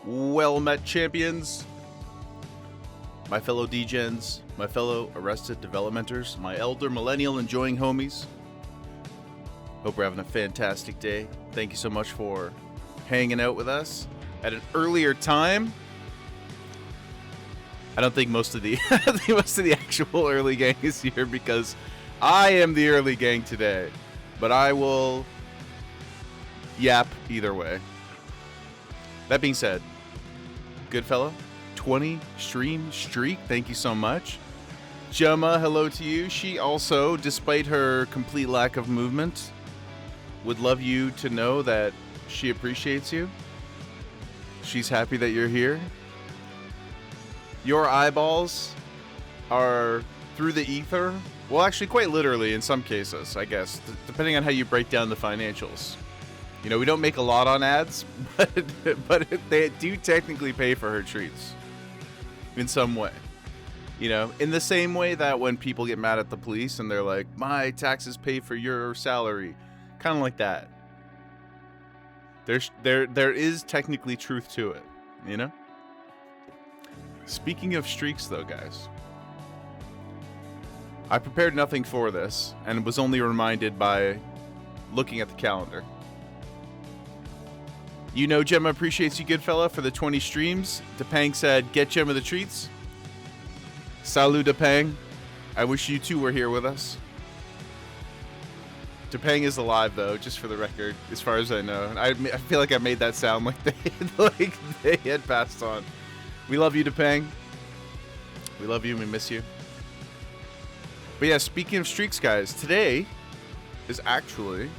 Well met, champions. My fellow degens, my fellow arrested developmenters, my elder millennial enjoying homies. Hope we're having a fantastic day. Thank you so much for hanging out with us at an earlier time. I don't think most of the actual early gang is here because I am the early gang today. But I will yap either way. That being said, good fellow, 20 stream streak. Thank you so much. Gemma, hello to you. She also, despite her complete lack of movement, would love you to know that she appreciates you. She's happy that you're here. Your eyeballs are through the ether. Well, actually, quite literally in some cases, I guess, depending on how you break down the financials. You know, we don't make a lot on ads, but they do technically pay for her treats in some way. You know, in the same way that when people get mad at the police and they're like, my taxes pay for your salary, kind of like that. There is technically truth to it, you know? Speaking of streaks, though, guys, I prepared nothing for this and was only reminded by looking at the calendar. You know Gemma appreciates you, good fella, for the 20 streams. Depang said, get Gemma the treats. Salut, Depang. I wish you two were here with us. Depang is alive, though, just for the record, as far as I know. I feel like I made that sound like they had passed on. We love you, Depang. We love you and we miss you. But yeah, speaking of streaks, guys, today is actually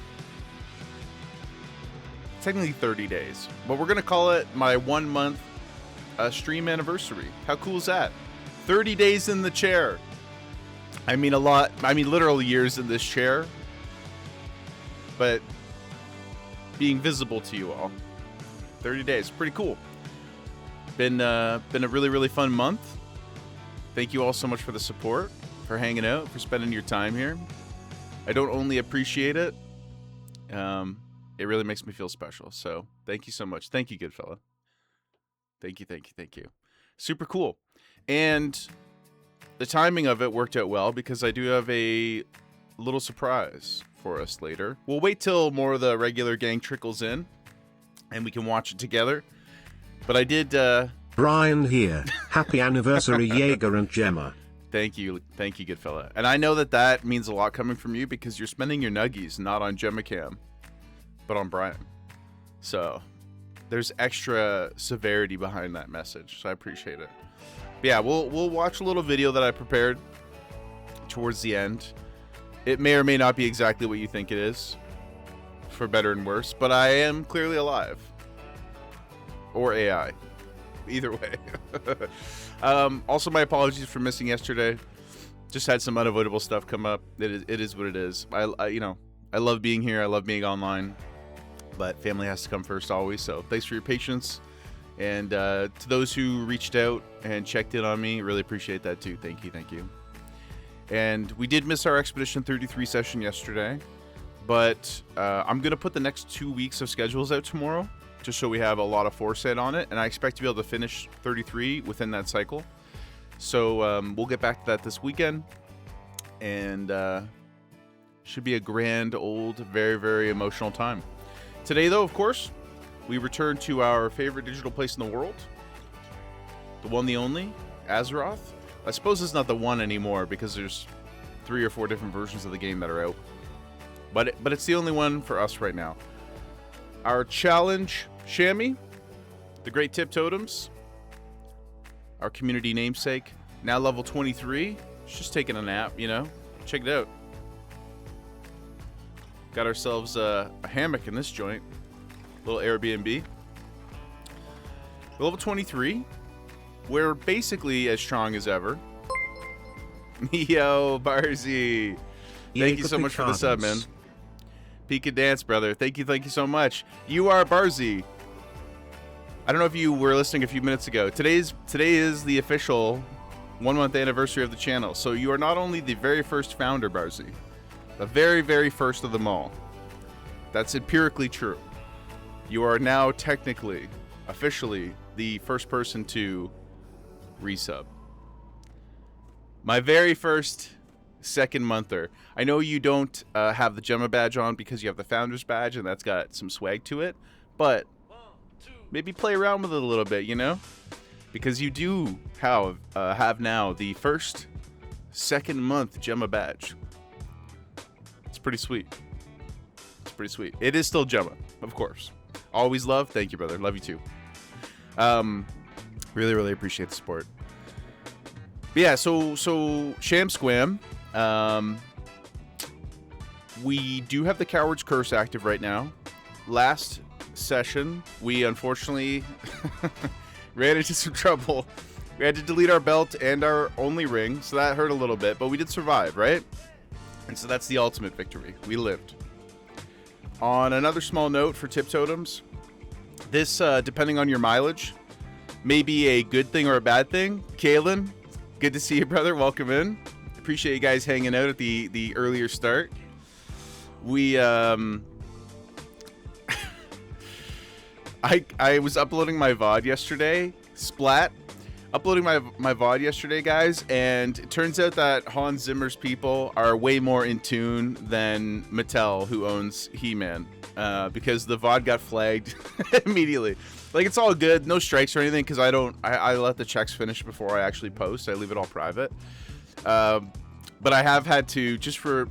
technically 30 days. But we're going to call it my 1 month stream anniversary. How cool is that? 30 days in the chair. I mean a lot. I mean literal years in this chair. But being visible to you all. 30 days. Pretty cool. Been a really, really fun month. Thank you all so much for the support, for hanging out, for spending your time here. I don't only appreciate it, it really makes me feel special. So thank you so much. Thank you, good fella. Thank you, thank you, thank you. Super cool. And the timing of it worked out well because I do have a little surprise for us later. We'll wait till more of the regular gang trickles in and we can watch it together. But I did... Brian here. Happy anniversary, Jaeger and Gemma. Thank you, good fella. And I know that means a lot coming from you because you're spending your nuggies not on Gemma Cam, but on Brian. So there's extra severity behind that message, so I appreciate it. But yeah, we'll watch a little video that I prepared towards the end. It may or may not be exactly what you think it is, for better and worse, but I am clearly alive. Or AI. Either way. Also, my apologies for missing yesterday. Just had some unavoidable stuff come up. It is what it is. I love being here. I love being online. But family has to come first always. So thanks for your patience. And to those who reached out and checked in on me, really appreciate that too. Thank you, thank you. And we did miss our Expedition 33 session yesterday. But I'm going to put the next 2 weeks of schedules out tomorrow, just so we have a lot of foresight on it, and I expect to be able to finish 33 within that cycle. So we'll get back to that this weekend, and should be a grand old, very, very emotional time. Today, though, of course, we return to our favorite digital place in the world, the one, the only, Azeroth. I suppose it's not the one anymore because there's 3 or 4 different versions of the game that are out, but it's the only one for us right now. Our challenge chamois, the Great Tip Totems, our community namesake, now level 23. It's just taking a nap, you know. Check it out. Got ourselves a hammock in this joint. Little Airbnb. Level 23. We're basically as strong as ever. Yo, Barzy. Thank you so much for the sub, man. Pika Dance, brother. Thank you so much. You are Barzy. I don't know if you were listening a few minutes ago. Today is the official 1 month anniversary of the channel. So you are not only the very first founder, Barzy, the very, very first of them all. That's empirically true. You are now technically, officially, the first person to resub. My very first second monther. I know you don't have the Gemma badge on because you have the Founders badge, and that's got some swag to it, but maybe play around with it a little bit, you know? Because you do have now the first second month Gemma badge. It's pretty sweet. It's pretty sweet. It is still Gemma, of course. Always love. Thank you, brother. Love you too. Really, really appreciate the support. But yeah, so Sham Squam. We do have the Coward's Curse active right now. Last session, we unfortunately ran into some trouble. We had to delete our belt and our only ring, so that hurt a little bit, but we did survive, right? And so that's the ultimate victory. We lived. On another small note for tip totems, this, depending on your mileage, may be a good thing or a bad thing. Kalen, good to see you, brother. Welcome in. Appreciate you guys hanging out at the earlier start. We I was uploading my VOD yesterday, Splat. Uploading my VOD yesterday, guys, and it turns out that Hans Zimmer's people are way more in tune than Mattel, who owns He-Man, because the VOD got flagged immediately. Like, it's all good, no strikes or anything, because I let the checks finish before I actually post. I leave it all private. But I have had to, just for,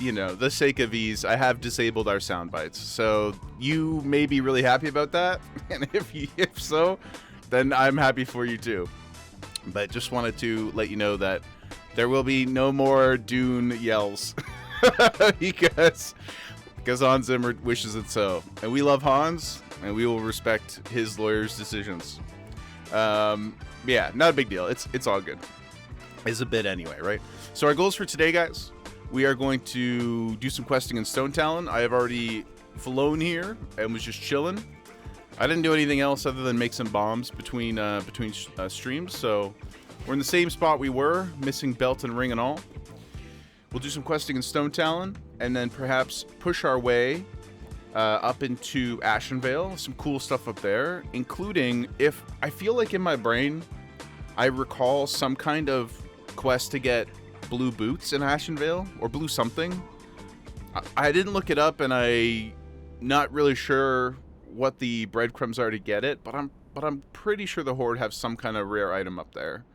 you know, the sake of ease, I have disabled our sound bites. So you may be really happy about that, and if so, then I'm happy for you too. But just wanted to let you know that there will be no more Dune yells because Hans Zimmer wishes it so, and we love Hans, and we will respect his lawyer's decisions. Yeah, not a big deal. It's all good. It's a bit anyway, right? So our goals for today, guys, we are going to do some questing in Stone Talon. I have already flown here and was just chilling. I didn't do anything else other than make some bombs between streams, so we're in the same spot we were, missing belt and ring and all. We'll do some questing in Stone Talon, and then perhaps push our way up into Ashenvale. Some cool stuff up there, including, if I feel like in my brain, I recall some kind of quest to get blue boots in Ashenvale, or blue something. I didn't look it up, and I'm not really sure what the breadcrumbs are to get it, but I'm pretty sure the Horde have some kind of rare item up there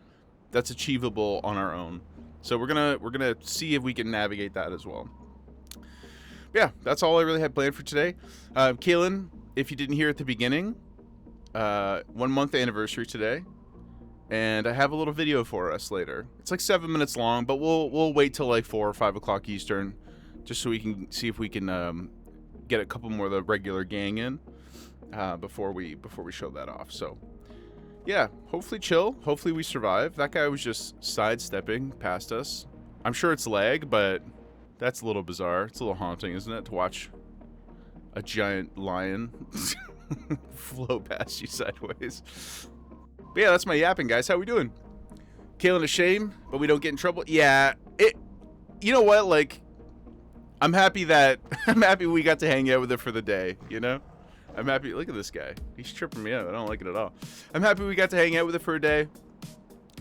that's achievable on our own. So we're gonna see if we can navigate that as well. But yeah, that's all I really had planned for today. Kaylin, if you didn't hear at the beginning, 1 month anniversary today, and I have a little video for us later. It's like 7 minutes long, but we'll wait till like 4 or 5 o'clock Eastern, just so we can see if we can get a couple more of the regular gang in. Before we show that off. So yeah, hopefully chill. Hopefully we survive. That guy was just sidestepping past us. I'm sure it's lag, but that's a little bizarre. It's a little haunting, isn't it, to watch a giant lion flow past you sideways. But yeah, that's my yapping, guys. How we doing? Kaylin, a shame, but we don't get in trouble. Yeah, you know what? Like, I'm happy we got to hang out with it for the day, you know? I'm happy. Look at this guy. He's tripping me out. I don't like it at all. I'm happy we got to hang out with it for a day.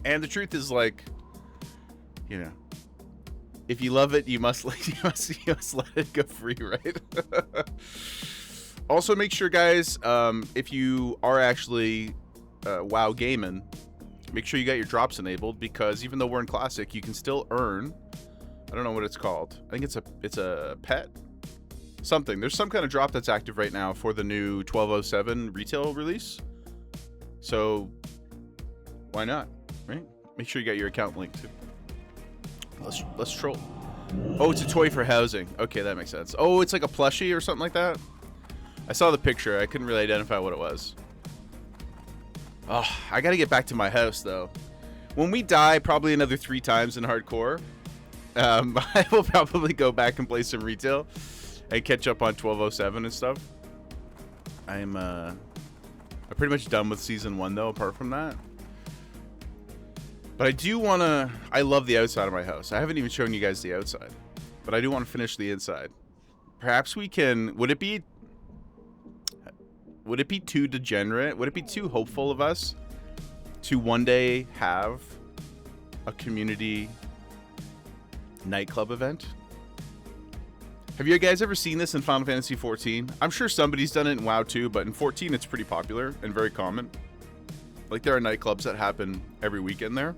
And the truth is, like, you know, if you love it, you must let it go free, right? Also, make sure, guys, if you are actually WoW gaming, make sure you got your drops enabled, because even though we're in Classic, you can still earn. I don't know what it's called. I think it's a pet. Something. There's some kind of drop that's active right now for the new 1207 retail release. So why not, right? Make sure you got your account linked too. Let's troll. Oh, it's a toy for housing. Okay, that makes sense. Oh, it's like a plushie or something like that. I saw the picture. I couldn't really identify what it was. Oh, I gotta get back to my house though. When we die, probably another 3 times in hardcore, I will probably go back and play some retail and catch up on 1207 and stuff. I'm pretty much done with season 1 though, apart from that. But I do wanna. I love the outside of my house. I haven't even shown you guys the outside, but I do want to finish the inside. Perhaps we can. Would it be would it be too degenerate? Would it be too hopeful of us to one day have a community nightclub event? Have you guys ever seen this in Final Fantasy 14? I'm sure somebody's done it in WoW too, but in 14 it's pretty popular and very common. Like, there are nightclubs that happen every weekend there.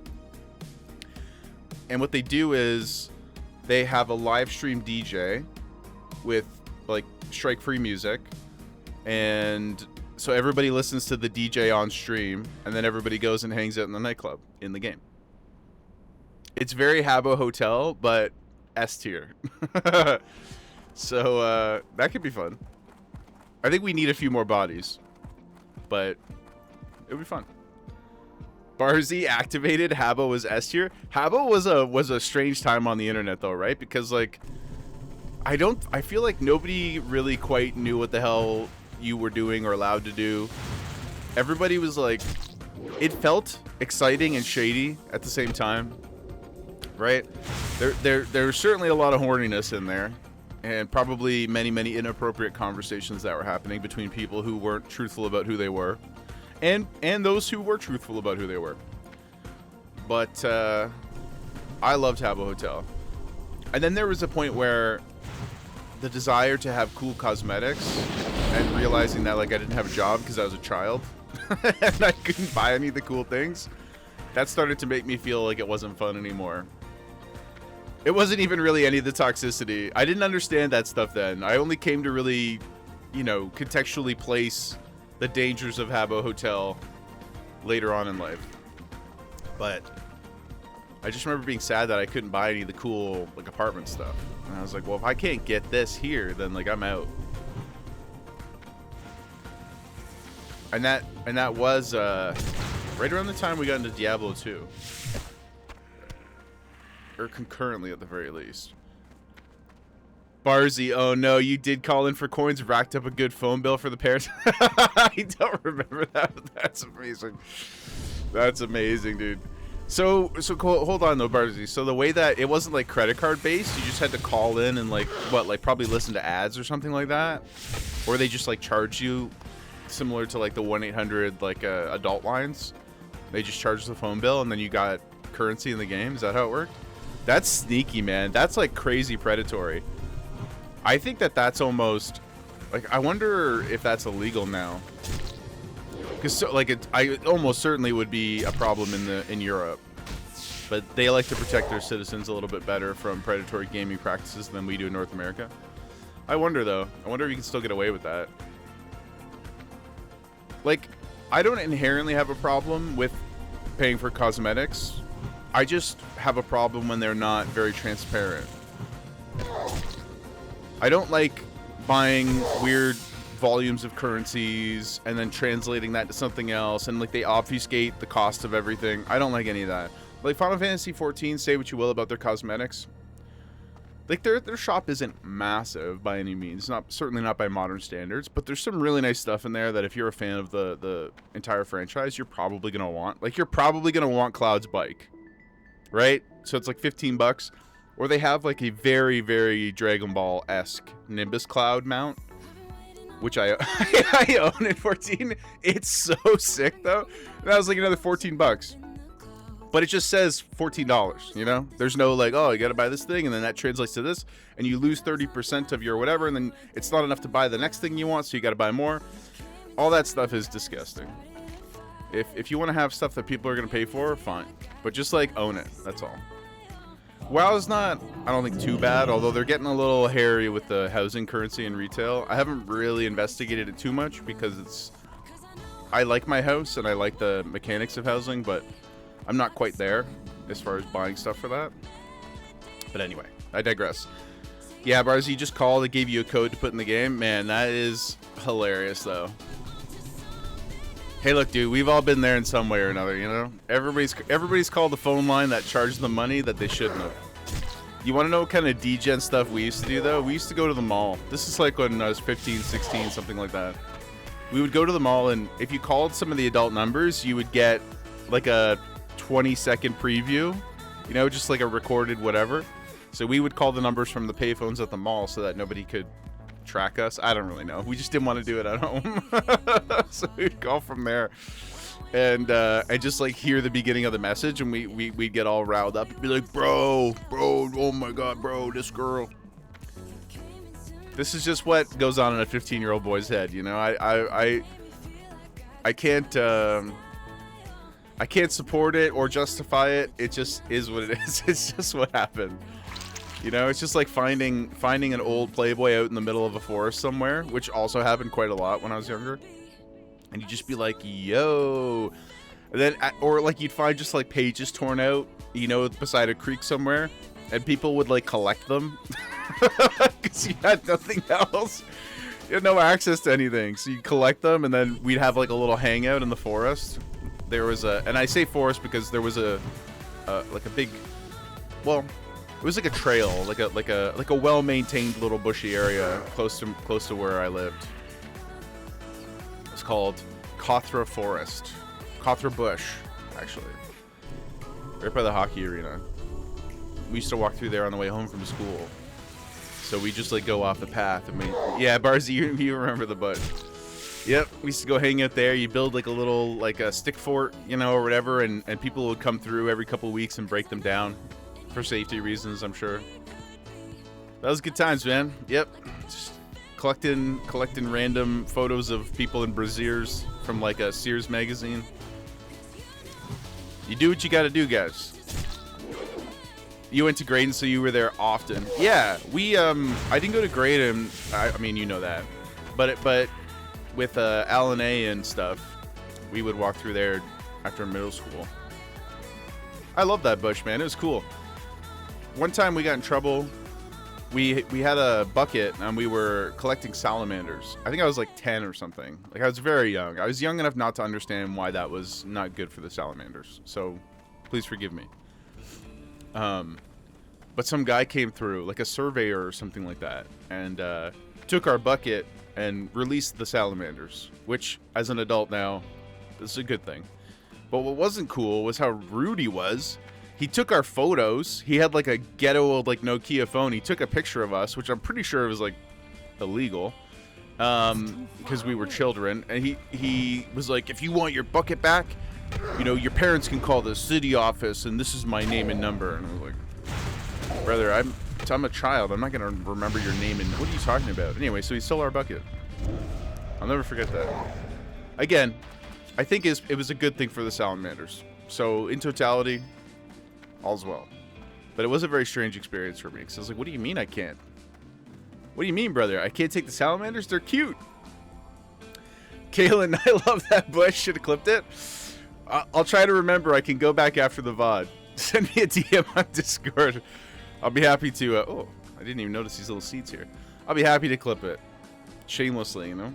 And what they do is they have a live stream DJ with like strike-free music, and so everybody listens to the DJ on stream, and then everybody goes and hangs out in the nightclub in the game. It's very Habbo Hotel, but S tier. So that could be fun. I think we need a few more bodies, but it would be fun. Barzy activated. Habbo was S tier. Habbo was a strange time on the internet though, right? Because like I feel like nobody really quite knew what the hell you were doing or allowed to do. Everybody was like, it felt exciting and shady at the same time, right? There's certainly a lot of horniness in there, and probably many inappropriate conversations that were happening between people who weren't truthful about who they were, and those who were truthful about who they were. But I loved Habbo Hotel. And then there was a point where the desire to have cool cosmetics and realizing that like I didn't have a job because I was a child and I couldn't buy any of the cool things, that started to make me feel like it wasn't fun anymore. It wasn't even really any of the toxicity. I didn't understand that stuff then. I only came to really, you know, contextually place the dangers of Habbo Hotel later on in life. But I just remember being sad that I couldn't buy any of the cool like apartment stuff. And I was like, well, if I can't get this here, then like I'm out. And that was right around the time we got into Diablo 2. Or concurrently at the very least. Barzy, oh no, you did call in for coins, racked up a good phone bill for the parents. I don't remember that, but that's amazing. That's amazing, dude. So hold on though, Barzy. So the way that it wasn't like credit card based, you just had to call in and like probably listen to ads or something like that, or they just like charge you similar to like the 1-800 like adult lines. They just charge the phone bill and then you got currency in the game. Is that how it worked? That's sneaky, man. That's like crazy predatory. I think that's almost like, I wonder if that's illegal now. Because so, like I almost certainly would be a problem in Europe, but they like to protect their citizens a little bit better from predatory gaming practices than we do in North America. I wonder though. I wonder if you can still get away with that. Like, I don't inherently have a problem with paying for cosmetics. I just have a problem when they're not very transparent. I don't like buying weird volumes of currencies and then translating that to something else, and like they obfuscate the cost of everything. I don't like any of that. Like Final Fantasy 14, say what you will about their cosmetics. Like their shop isn't massive by any means, certainly not by modern standards, but there's some really nice stuff in there that if you're a fan of the entire franchise, you're probably gonna want. Like you're probably gonna want Cloud's bike, right? So it's like $15, or they have like a very Dragon Ball-esque Nimbus Cloud mount, which I own in 14. It's so sick though. And that was like another $14. But it just says $14, you know? There's no like, oh, you gotta buy this thing, and then that translates to this, and you lose 30% of your whatever, and then it's not enough to buy the next thing you want, so you gotta buy more. All that stuff is disgusting. If you want to have stuff that people are gonna pay for, fine. But just like own it, that's all. WoW is not, I don't think, too bad, although they're getting a little hairy with the housing currency and retail. I haven't really investigated it too much because I like my house and I like the mechanics of housing, but I'm not quite there as far as buying stuff for that. But anyway, I digress. Yeah, Barzy, you just called. They gave you a code to put in the game. Man, that is hilarious, though. Hey, look, dude, we've all been there in some way or another, you know? Everybody's called the phone line that charged them money that they shouldn't have. You want to know what kind of degen stuff we used to do, though? We used to go to the mall. This is like when I was 15, 16, something like that. We would go to the mall, and if you called some of the adult numbers, you would get like a 20-second preview, you know, just like a recorded whatever. So we would call the numbers from the payphones at the mall so that nobody could track us. I don't really know. We just didn't want to do it at home. So we'd go from there. And I just like hear the beginning of the message, and we'd get all riled up and be like, bro, oh my god, bro, this girl. This is just what goes on in a 15-year-old boy's head, you know. I can't support it or justify it. It just is what it is. It's just what happened. You know, it's just like finding an old Playboy out in the middle of a forest somewhere, which also happened quite a lot when I was younger. And you'd just be like, yo. And then, or like you'd find just like pages torn out, you know, beside a creek somewhere. And people would like collect them. Because you had nothing else. You had no access to anything. So you collect them, and then we'd have like a little hangout in the forest. There was and I say forest because there was like a big, well, it was like a trail, like a well-maintained little bushy area close to where I lived. It's called Cothra Forest. Cothra Bush, actually. Right by the hockey arena. We used to walk through there on the way home from school. So we just like go off the path and yeah, Barzy, you remember the bush. Yep, we used to go hang out there. You build like a little, like a stick fort, you know, or whatever, and people would come through every couple of weeks and break them down. For safety reasons, I'm sure. That was good times, man. Yep. Just collecting random photos of people in brassieres from like a Sears magazine. You do what you gotta do, guys. You went to Graydon, so you were there often. Yeah, we I didn't go to Graydon. I mean, you know that. But with Alan A and stuff, we would walk through there after middle school. I love that bush, man. It was cool. One time we got in trouble. We had a bucket and we were collecting salamanders. I think I was like 10 or something. Like I was very young. I was young enough not to understand why that was not good for the salamanders. So please forgive me. But some guy came through, like a surveyor or something like that, and took our bucket and released the salamanders, which as an adult now, this is a good thing. But what wasn't cool was how rude he was. He took our photos. He had like a ghetto old like Nokia phone. He took a picture of us, which I'm pretty sure was like illegal, because we were children. And he was like, if you want your bucket back, you know, your parents can call the city office, and this is my name and number. And I was like, brother, I'm a child. I'm not gonna remember your name and what are you talking about? Anyway, so he stole our bucket. I'll never forget that. Again, I think it was a good thing for the salamanders. So in totality, all's well. But it was a very strange experience for me, because I was like, what do you mean I can't? What do you mean, brother? I can't take the salamanders? They're cute. Kaylin, I love that bush. Should have clipped it. I'll try to remember. I can go back after the VOD. Send me a DM on Discord. I'll be happy to... oh, I didn't even notice these little seeds here. I'll be happy to clip it. Shamelessly, you know?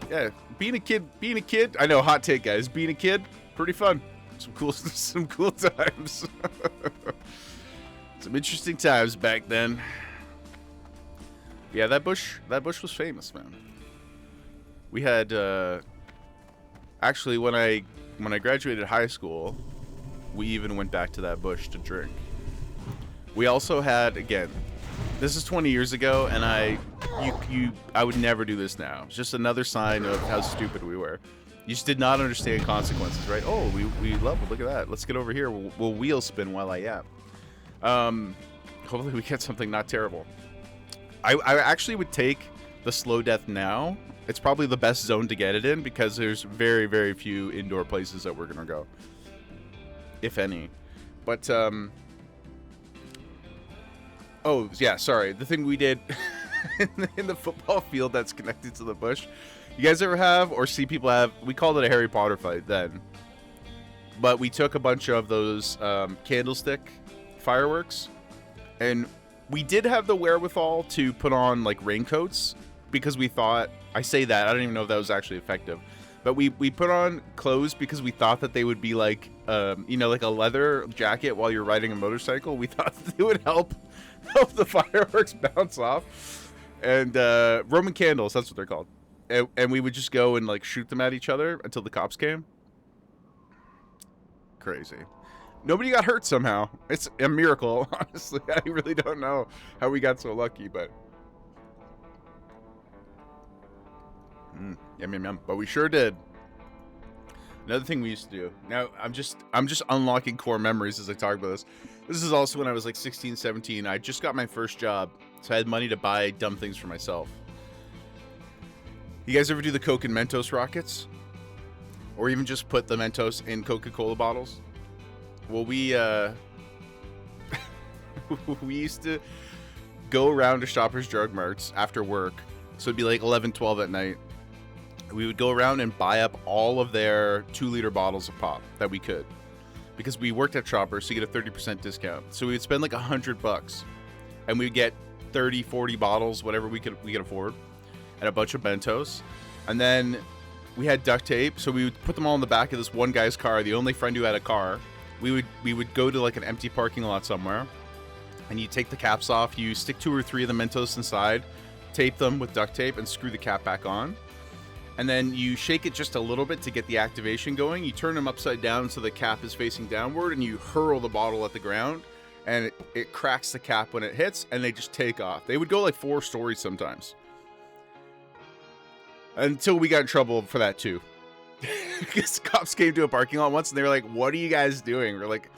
Yeah, being a kid... I know, hot take, guys. Being a kid, pretty fun. Some cool times. Some interesting times back then. Yeah, that bush was famous, man. We had actually when I graduated high school, we even went back to that bush to drink. We also had, again, this is 20 years ago, and I would never do this now. It's just another sign of how stupid we were. You just did not understand consequences, right? Oh, we love it. Look at that. Let's get over here. We'll wheel spin while I yap. Hopefully we get something not terrible. I actually would take the slow death now. It's probably the best zone to get it in, because there's very, very few indoor places that we're going to go. If any. But, oh, yeah, sorry. The thing we did in the football field that's connected to the bush. You guys ever have or see people have, we called it a Harry Potter fight then, but we took a bunch of those candlestick fireworks, and we did have the wherewithal to put on like raincoats, because we thought, I say that, I don't even know if that was actually effective, but we put on clothes because we thought that they would be like, you know, like a leather jacket while you're riding a motorcycle. We thought that they would help the fireworks bounce off. And Roman candles, that's what they're called. And we would just go and like shoot them at each other until the cops came. Crazy. Nobody got hurt somehow. It's a miracle, honestly. I really don't know how we got so lucky, but Yum, yum, yum. But we sure did. Another thing we used to do. Now, I'm just unlocking core memories as I talk about this. This is also when I was like 16, 17. I just got my first job, so I had money to buy dumb things for myself. You guys ever do the Coke and Mentos rockets? Or even just put the Mentos in Coca-Cola bottles? Well, we we used to go around to Shoppers Drug Marts after work. So it'd be like 11, 12 at night. We would go around and buy up all of their 2-liter bottles of pop that we could. Because we worked at Shoppers, so you get a 30% discount. So we would spend like $100. And we'd get 30, 40 bottles, whatever we could afford. And a bunch of Mentos. And then we had duct tape, so we would put them all in the back of this one guy's car, the only friend who had a car. We would go to like an empty parking lot somewhere. And you take the caps off, you stick 2 or 3 of the Mentos inside, tape them with duct tape, and screw the cap back on. And then you shake it just a little bit to get the activation going. You turn them upside down so the cap is facing downward, and you hurl the bottle at the ground, and it cracks the cap when it hits, and they just take off. They would go like 4 stories sometimes. Until we got in trouble for that too. Because cops came to a parking lot once, and they were like, "What are you guys doing?" They're like,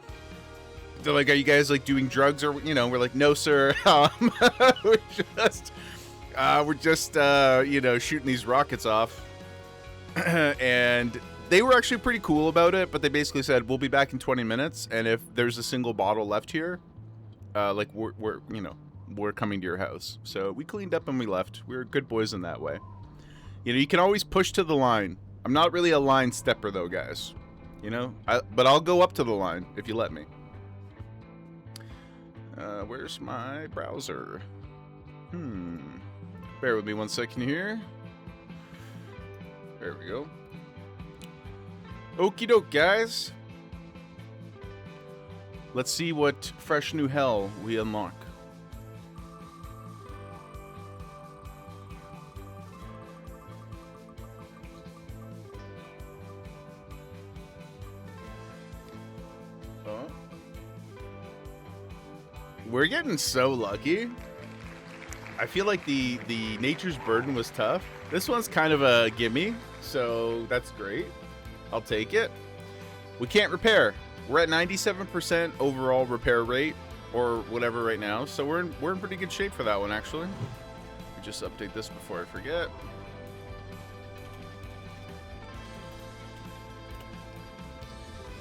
"Are you guys like doing drugs?" Or, you know, we're like, "No, sir. We're just you know, shooting these rockets off." And they were actually pretty cool about it, but they basically said, "We'll be back in 20 minutes, and if there's a single bottle left here, like we're coming to your house." So we cleaned up and we left. We were good boys in that way. You know, you can always push to the line. I'm not really a line stepper though, guys. You know, but I'll go up to the line if you let me. Where's my browser? Bear with me 1 second here. There we go. Okie doke, guys. Let's see what fresh new hell we unlock. Oh. We're getting so lucky. I feel like the Nature's Burden was tough. This one's kind of a gimme, so that's great. I'll take it. We can't repair. We're at 97% overall repair rate, or whatever right now, so we're in pretty good shape for that one, actually. Let me just update this before I forget.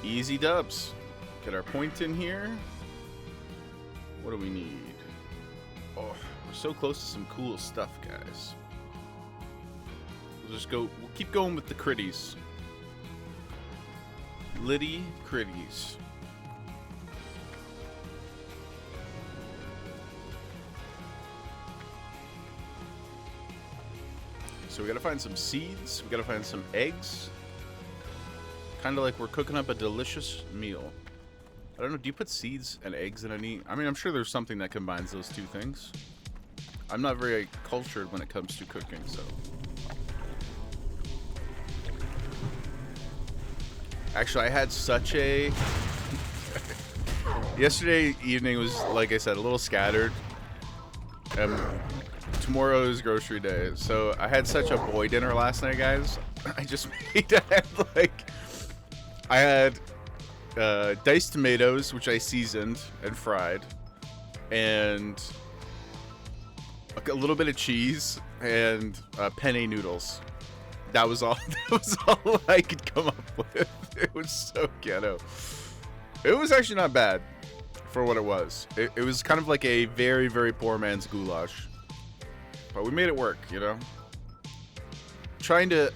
Easy dubs. Get our point in here. What do we need? Oh, we're so close to some cool stuff, guys. We'll keep going with the critties. Liddy critties. So we gotta find some seeds, we gotta find some eggs. Kind of like we're cooking up a delicious meal. I don't know, do you put seeds and eggs in any? I mean, I'm sure there's something that combines those two things. I'm not very cultured when it comes to cooking, so. Actually, I had such a... Yesterday evening was, like I said, a little scattered. Tomorrow is grocery day, so I had such a boy dinner last night, guys. I just made, I had diced tomatoes, which I seasoned and fried, and a little bit of cheese and penne noodles. That was all. That was all I could come up with. It was so ghetto. It was actually not bad for what it was. It was kind of like a very, very poor man's goulash, but we made it work. You know.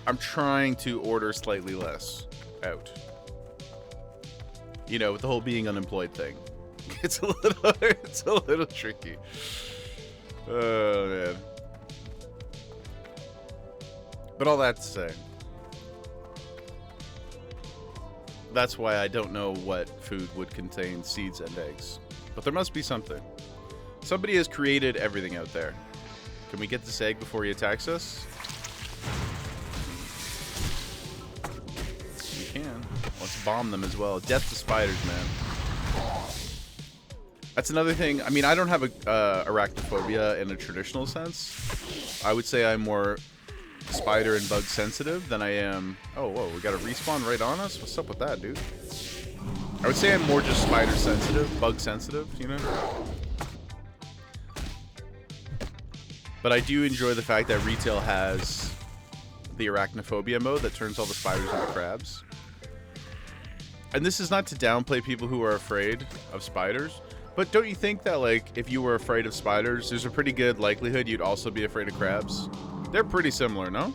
I'm trying to order slightly less out. You know, with the whole being unemployed thing, it's a little tricky. Oh man. But all that to say, that's why I don't know what food would contain seeds and eggs. But there must be something. Somebody has created everything out there. Can we get this egg before he attacks us? We can. Let's bomb them as well. Death to spiders, man. That's another thing. I mean, I don't have arachnophobia in a traditional sense. I would say I'm more spider and bug sensitive than I am... Oh, whoa, we got a respawn right on us? What's up with that, dude? I would say I'm more just spider sensitive, bug sensitive, you know? But I do enjoy the fact that retail has the arachnophobia mode that turns all the spiders into crabs. And this is not to downplay people who are afraid of spiders, but don't you think that, like, if you were afraid of spiders, there's a pretty good likelihood you'd also be afraid of crabs? They're pretty similar, no?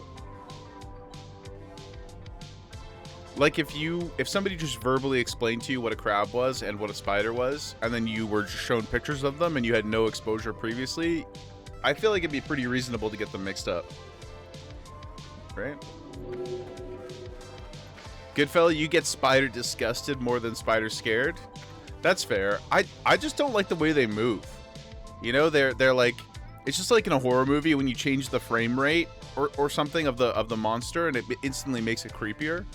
Like, if somebody just verbally explained to you what a crab was and what a spider was, and then you were shown pictures of them and you had no exposure previously, I feel like it'd be pretty reasonable to get them mixed up. Right? Goodfella, you get spider disgusted more than spider scared? That's fair. I just don't like the way they move. You know, they're like, it's just like in a horror movie when you change the frame rate or something of the monster and it instantly makes it creepier.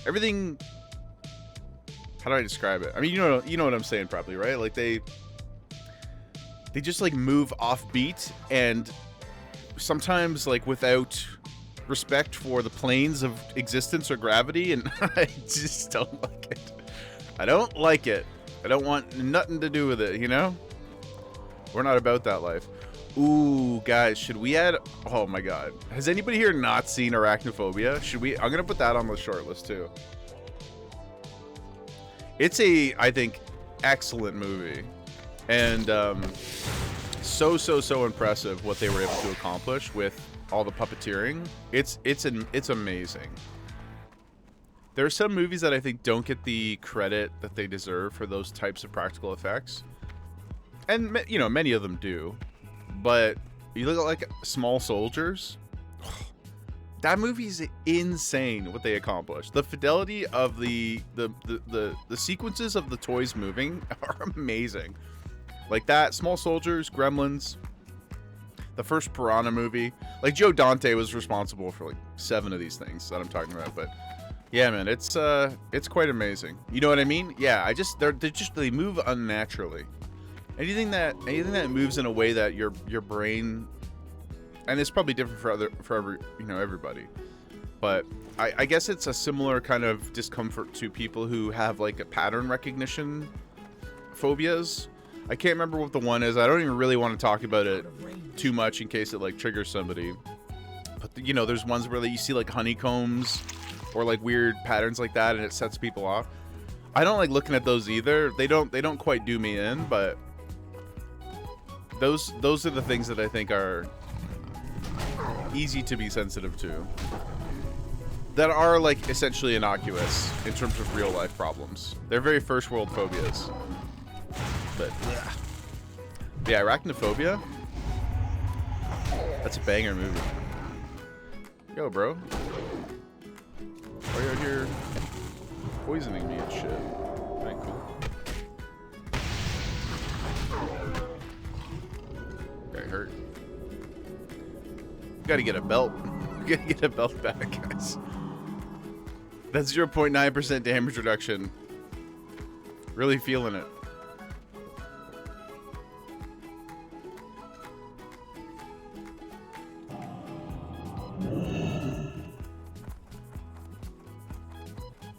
Everything, how do I describe it? I mean, you know what I'm saying probably, right? Like they just like move offbeat and sometimes like without respect for the planes of existence or gravity, and I just don't like it. I don't like it. I don't want nothing to do with it, you know? We're not about that life. Ooh, guys, should we add... Oh my god. Has anybody here not seen Arachnophobia? Should we... I'm gonna put that on the short list too. It's a, I think, excellent movie. And so impressive what they were able to accomplish with all the puppeteering. It's amazing. There are some movies that I think don't get the credit that they deserve for those types of practical effects. And, you know, many of them do. But you look at, like, Small Soldiers. That movie's insane what they accomplished. The fidelity of the sequences of the toys moving are amazing. Like that, Small Soldiers, Gremlins, the first Piranha movie. Like, Joe Dante was responsible for like 7 of these things that I'm talking about. But yeah, man, it's quite amazing. You know what I mean? Yeah, they move unnaturally. Anything that moves in a way that your brain, and it's probably different for everybody, but I guess it's a similar kind of discomfort to people who have like a pattern recognition phobias. I can't remember what the one is. I don't even really want to talk about it too much in case it like triggers somebody. But you know, there's ones where you see like honeycombs or like weird patterns like that, and it sets people off. I don't like looking at those either. They don't quite do me in, but those are the things that I think are easy to be sensitive to, that are like essentially innocuous in terms of real life problems. They're very first world phobias. But yeah, Arachnophobia, that's a banger movie. Yo, bro, why are you out here poisoning me and shit? Very cool. Got hurt. Gotta get a belt. Gotta get a belt back, guys. That's 0.9% damage reduction. Really feeling it.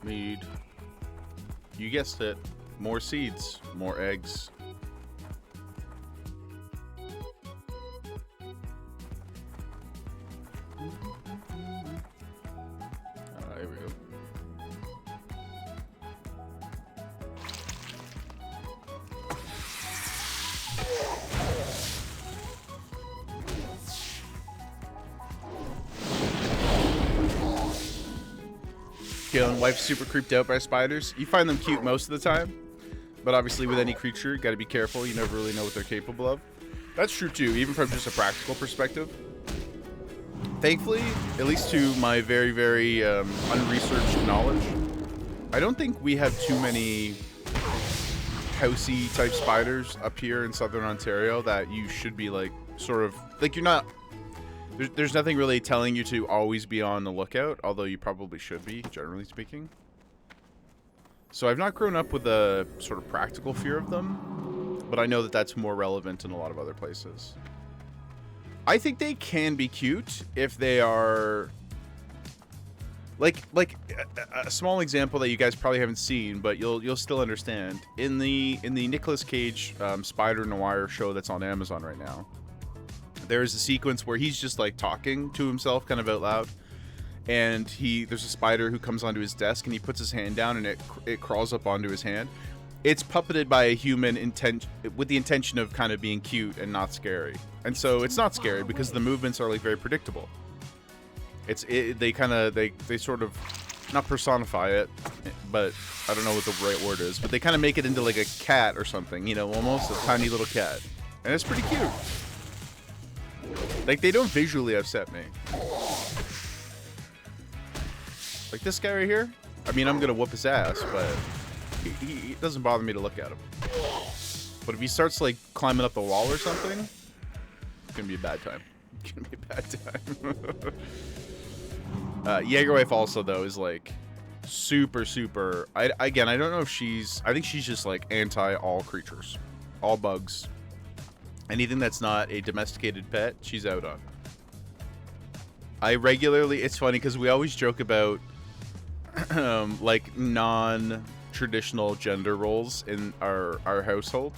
Need, you guessed it, more seeds, more eggs. Here we go. And wife's super creeped out by spiders. You find them cute most of the time, but obviously with any creature, you got to be careful. You never really know what they're capable of. That's true too, even from just a practical perspective. Thankfully, at least to my very, very unresearched knowledge, I don't think we have too many housey type spiders up here in southern Ontario that you should be like sort of like you're not. There's nothing really telling you to always be on the lookout, although you probably should be, generally speaking. So I've not grown up with a sort of practical fear of them, but I know that that's more relevant in a lot of other places. I think they can be cute if they are like a small example that you guys probably haven't seen, but you'll still understand. In the Nicolas Cage Spider Noir show that's on Amazon right now, there is a sequence where he's just like talking to himself kind of out loud, and there's a spider who comes onto his desk and he puts his hand down and it crawls up onto his hand. It's puppeted by a human with the intention of kind of being cute and not scary. And so it's not scary because the movements are like very predictable. They sort of not personify it, but I don't know what the right word is, but they kind of make it into like a cat or something, you know, almost a tiny little cat. And it's pretty cute. Like, they don't visually upset me. Like this guy right here, I mean, I'm gonna whoop his ass, but it doesn't bother me to look at him. But if he starts like climbing up the wall or something, it's gonna be a bad time. It's gonna be a bad time. Jaegerwife also though is like super. I don't know if I think she's just like anti all creatures, all bugs, anything that's not a domesticated pet, she's out on. It's funny because we always joke about like non-traditional gender roles in our household,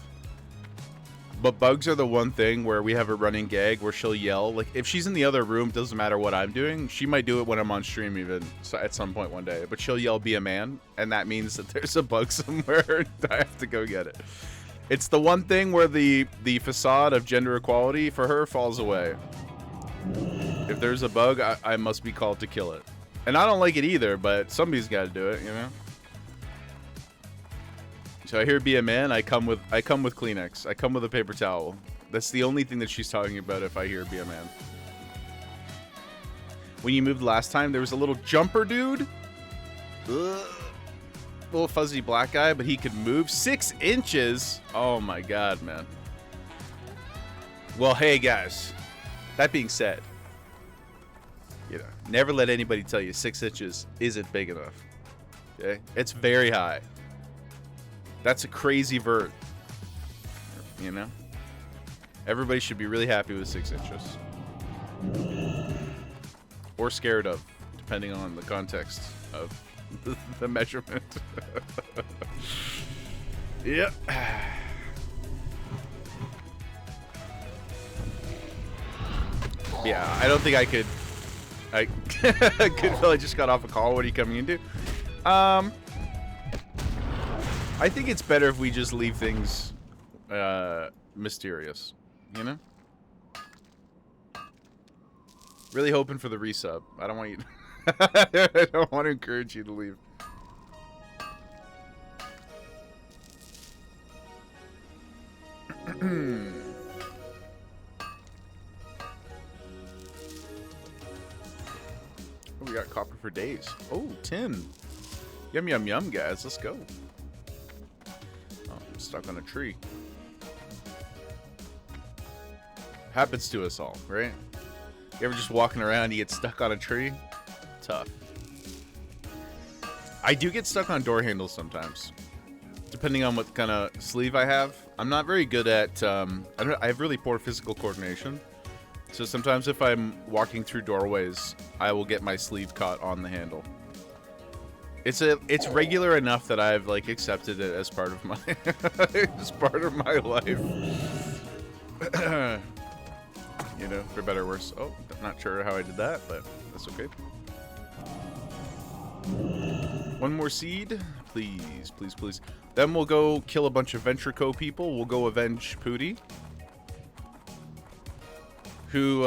but bugs are the one thing where we have a running gag where she'll yell. Like, if she's in the other room, doesn't matter what I'm doing, she might do it when I'm on stream even at some point one day, but she'll yell, "Be a man," and that means that there's a bug somewhere and I have to go get it. It's the one thing where the facade of gender equality for her falls away. If there's a bug, I must be called to kill it. And I don't like it either, but somebody's got to do it, you know? So I hear "be a man," I come with Kleenex. I come with a paper towel. That's the only thing that she's talking about if I hear "be a man." When you moved last time, there was a little jumper dude. Ugh. Little fuzzy black guy, but he could move 6 inches. Oh my god, man. Well, hey guys, that being said, you know, never let anybody tell you 6 inches isn't big enough. Okay, it's very high. That's a crazy vert. You know, everybody should be really happy with 6 inches, or scared of, depending on the context of the measurement. Yep. Yeah, I don't think I could. Good fella just got off a call. What are you coming into? I think it's better if we just leave things mysterious, you know? Really hoping for the resub. I don't want you I don't want to encourage you to leave. We got copper for days. Oh, tin. Yum, yum, yum, guys. Let's go. Oh, I'm stuck on a tree. Happens to us all, right? You ever just walking around, you get stuck on a tree? Tough. I do get stuck on door handles sometimes, depending on what kind of sleeve I have. I'm not very good at, I have really poor physical coordination. So sometimes if I'm walking through doorways, I will get my sleeve caught on the handle. It's regular enough that I've like accepted it as part of my as part of my life. You know, for better or worse. Oh, I'm not sure how I did that, but that's okay. One more seed, please, please, please. Then we'll go kill a bunch of Ventrico people. We'll go avenge Pooty, who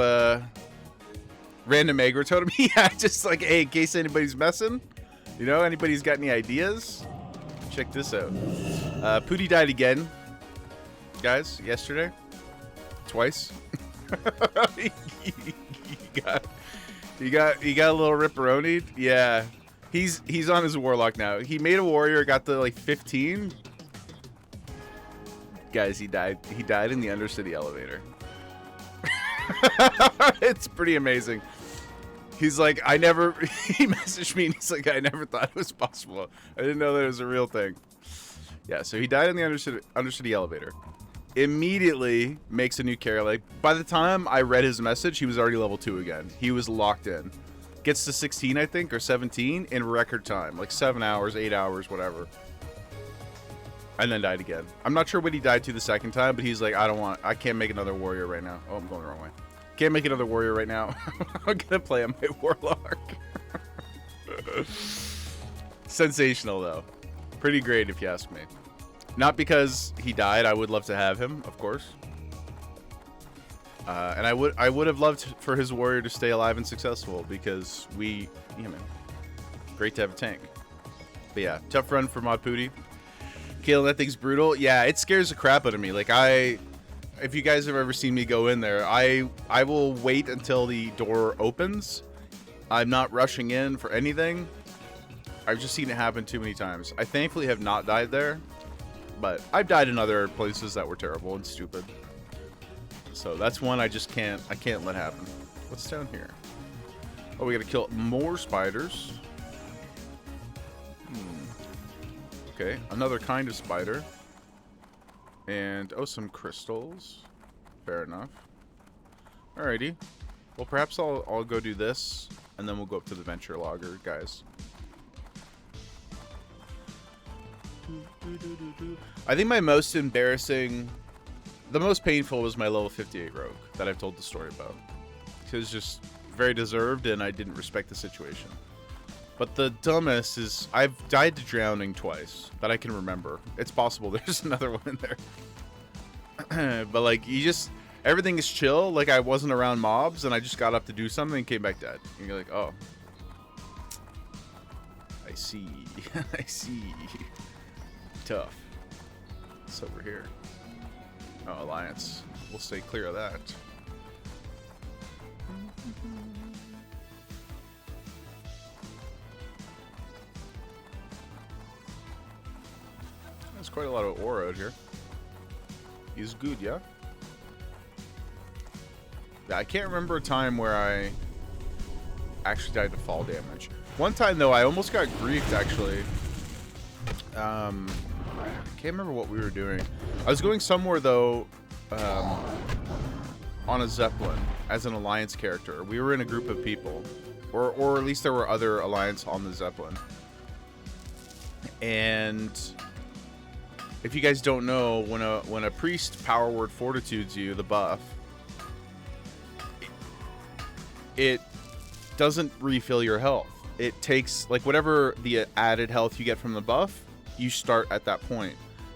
random aggro totem. Yeah, just like, hey, in case anybody's messing, you know, anybody's got any ideas, check this out. Pooty died again, guys, yesterday, twice. You got a little ripperoni. Yeah, he's on his warlock now. He made a warrior, got to like 15. Guys, he died in the Undercity elevator. It's pretty amazing. He's like, he messaged me and he's like, I never thought it was possible. I didn't know that it was a real thing. Yeah, so he died in the Undercity elevator. immediately makes a new carry. Like, by the time I read his message, he was already level 2 again. He was locked in. Gets to 16, I think, or 17 in record time. Like 7 hours, 8 hours, whatever. And then died again. I'm not sure what he died to the second time, but he's like, I can't make another warrior right now. Oh, I'm going the wrong way. Can't make another warrior right now. I'm gonna play on my warlock. Sensational, though. Pretty great, if you ask me. Not because he died. I would love to have him, of course. And I would have loved for his warrior to stay alive and successful, because great to have a tank. But yeah, tough run for Mod Pooty. Kayla, that thing's brutal. Yeah, it scares the crap out of me. Like, if you guys have ever seen me go in there, I will wait until the door opens. I'm not rushing in for anything. I've just seen it happen too many times. I thankfully have not died there, but I've died in other places that were terrible and stupid. So that's one I can't let happen. What's down here? Oh, we gotta kill more spiders. Okay, another kind of spider. And, oh, some crystals. Fair enough. Alrighty. Well, perhaps I'll go do this, and then we'll go up to the Venture Logger, guys. I think my most embarrassing... The most painful was my level 58 rogue that I've told the story about. It was just very deserved, and I didn't respect the situation. But the dumbest is I've died to drowning twice that I can remember. It's possible there's another one in there. But like, everything is chill. Like, I wasn't around mobs, and I just got up to do something and came back dead. And you're like, oh. I see. I see. Tough. What's over here? Oh, Alliance. We'll stay clear of that. There's quite a lot of aura out here. He's good, yeah? Yeah, I can't remember a time where I actually died to fall damage. One time, though, I almost got griefed, actually. I can't remember what we were doing. I was going somewhere, though, on a Zeppelin as an Alliance character. We were in a group of people. Or at least there were other Alliance on the Zeppelin. And if you guys don't know, when a priest power word fortitudes you, the buff, it doesn't refill your health. It takes, like, whatever the added health you get from the buff, you start at that point.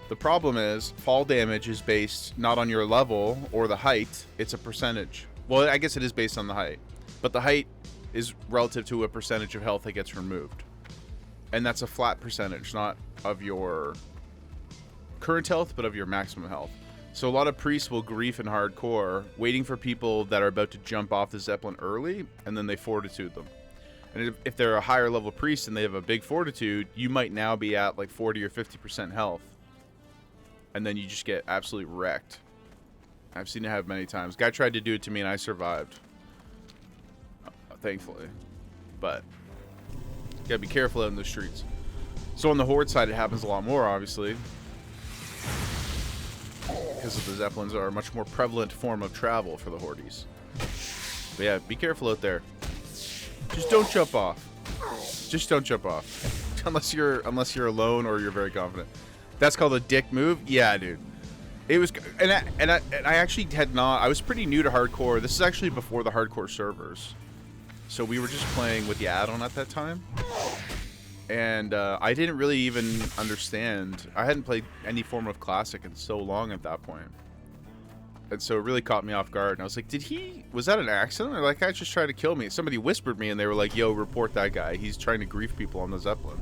The problem is, fall damage is based not on your level or the height, it's a percentage. Well, I guess it is based on the height, but the height is relative to a percentage of health that gets removed. And that's a flat percentage, not of your current health, but of your maximum health. So a lot of priests will grief in hardcore, waiting for people that are about to jump off the Zeppelin early, and then they fortitude them. And if they're a higher level priest and they have a big fortitude, you might now be at like 40 or 50% health. And then you just get absolutely wrecked. I've seen it happen many times. Guy tried to do it to me and I survived. Thankfully. But you gotta be careful out in the streets. So on the Horde side, it happens a lot more, obviously. Because the Zeppelins are a much more prevalent form of travel for the Hordes. But yeah, be careful out there. Just don't jump off. Just don't jump off. Unless you're alone or you're very confident. That's called a dick move? Yeah, dude. It was, and I actually had not, I was pretty new to hardcore. This is actually before the hardcore servers. So we were just playing with the add-on at that time. And I didn't really even understand. I hadn't played any form of Classic in so long at that point. And so it really caught me off guard. And I was like, was that an accident? Or like, I just tried to kill me. Somebody whispered me and they were like, yo, report that guy. He's trying to grief people on the Zeppelin.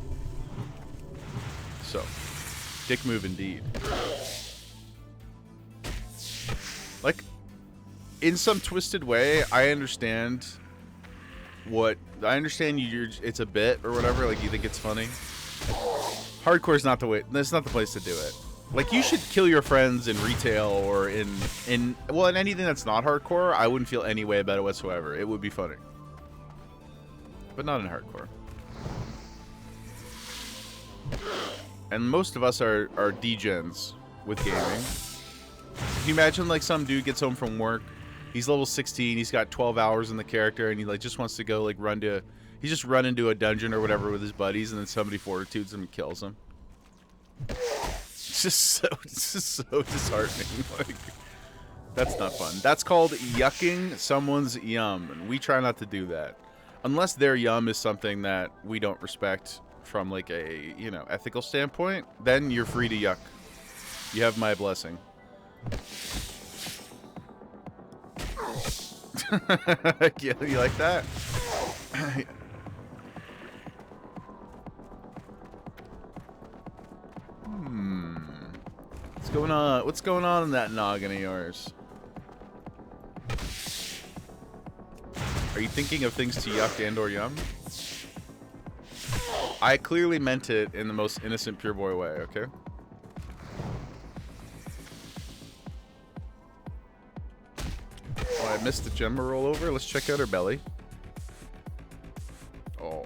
So, dick move indeed. Like, in some twisted way, I understand it's a bit or whatever, like you think it's funny. Hardcore's not the way, that's not the place to do it. Like, you should kill your friends in retail or in anything that's not hardcore. I wouldn't feel any way about it whatsoever. It would be funny. But not in hardcore. And most of us are degens with gaming. you imagine like some dude gets home from work, he's level 16, he's got 12 hours in the character, and he like just wants to go like he just run into a dungeon or whatever with his buddies, and then somebody fortitudes him and kills him. It's just so disheartening. Like, that's not fun. That's called yucking someone's yum, and we try not to do that. Unless their yum is something that we don't respect from like a, you know, ethical standpoint, then you're free to yuck. You have my blessing. Yeah, you like that? What's going on? What's going on in that noggin of yours? Are you thinking of things to yuck and or yum? I clearly meant it in the most innocent, pure boy way, okay? Oh, I missed the Gemma rollover. Let's check out her belly. Oh.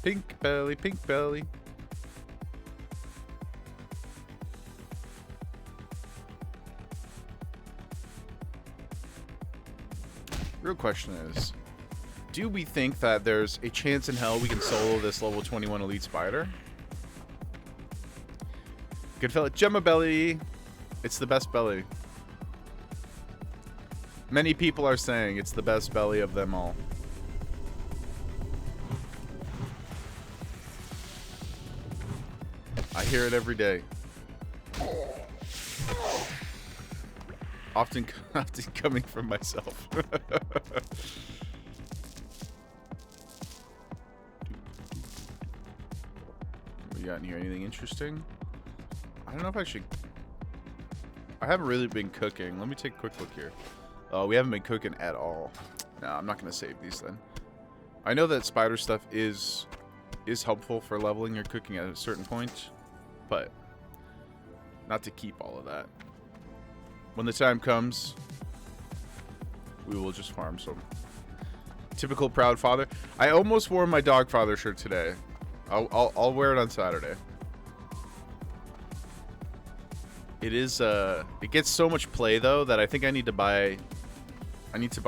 Pink belly, pink belly. Real question is, do we think that there's a chance in hell we can solo this level 21 elite spider? Good fella, Gemma belly. It's the best belly. Many people are saying it's the best belly of them all. I hear it every day. Often coming from myself. We got in here anything interesting? I don't know if I should. I haven't really been cooking. Let me take a quick look here. Oh, we haven't been cooking at all. No, I'm not gonna save these then. I know that spider stuff is helpful for leveling your cooking at a certain point, but not to keep all of that. When the time comes, we will just farm some. Typical proud father. I almost wore my dog father shirt today. I'll wear it on Saturday. It is it gets so much play though that I think I need to buy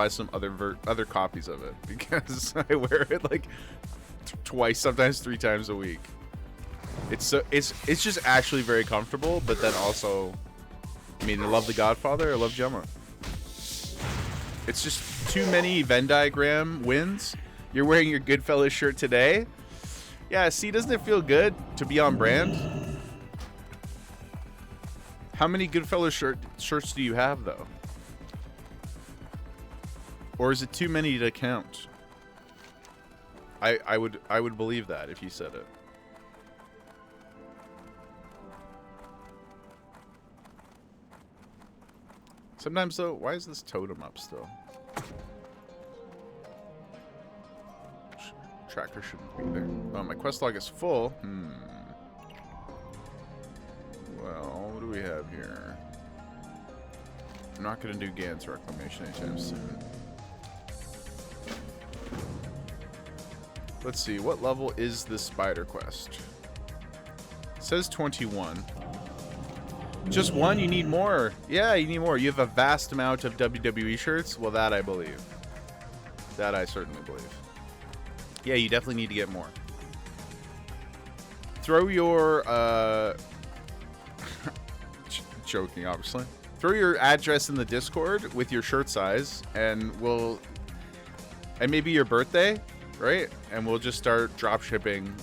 some other copies of it, because I wear it like twice, sometimes 3 times a week. It's just actually very comfortable, but then also, I mean, I love the Godfather, I love Gemma. It's just too many Venn diagram wins. You're wearing your Goodfellas shirt today. Yeah, see, doesn't it feel good to be on brand? How many Goodfellas shirts do you have, though? Or is it too many to count? I would believe that if you said it. Sometimes, though, why is this totem up still? Tracker shouldn't be there. Oh, my quest log is full. Well, what do we have here? I'm not going to do Gans Reclamation anytime soon. Let's see, what level is this spider quest? It says 21. Just one? You need more. Yeah, you need more. You have a vast amount of WWE shirts. Well, that I believe. That I certainly believe. Yeah, you definitely need to get more. Throw your, joking, obviously. Throw your address in the Discord with your shirt size, and maybe your birthday, right? And we'll just start drop shipping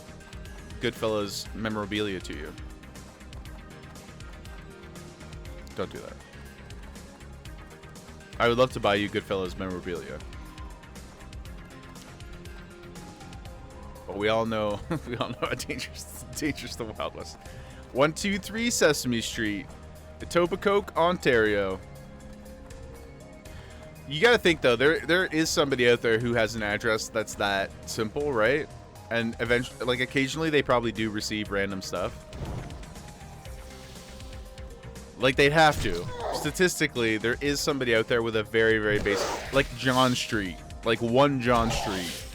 Goodfellas memorabilia to you. Don't do that. I would love to buy you Goodfellas memorabilia. But we all know how dangerous the Wild West. 123 Sesame Street, Etobicoke, Ontario. You gotta think though, there is somebody out there who has an address that's that simple, right? And eventually, like occasionally, they probably do receive random stuff. Like they'd have to. Statistically, there is somebody out there with a very, very basic, like John Street, like one John Street.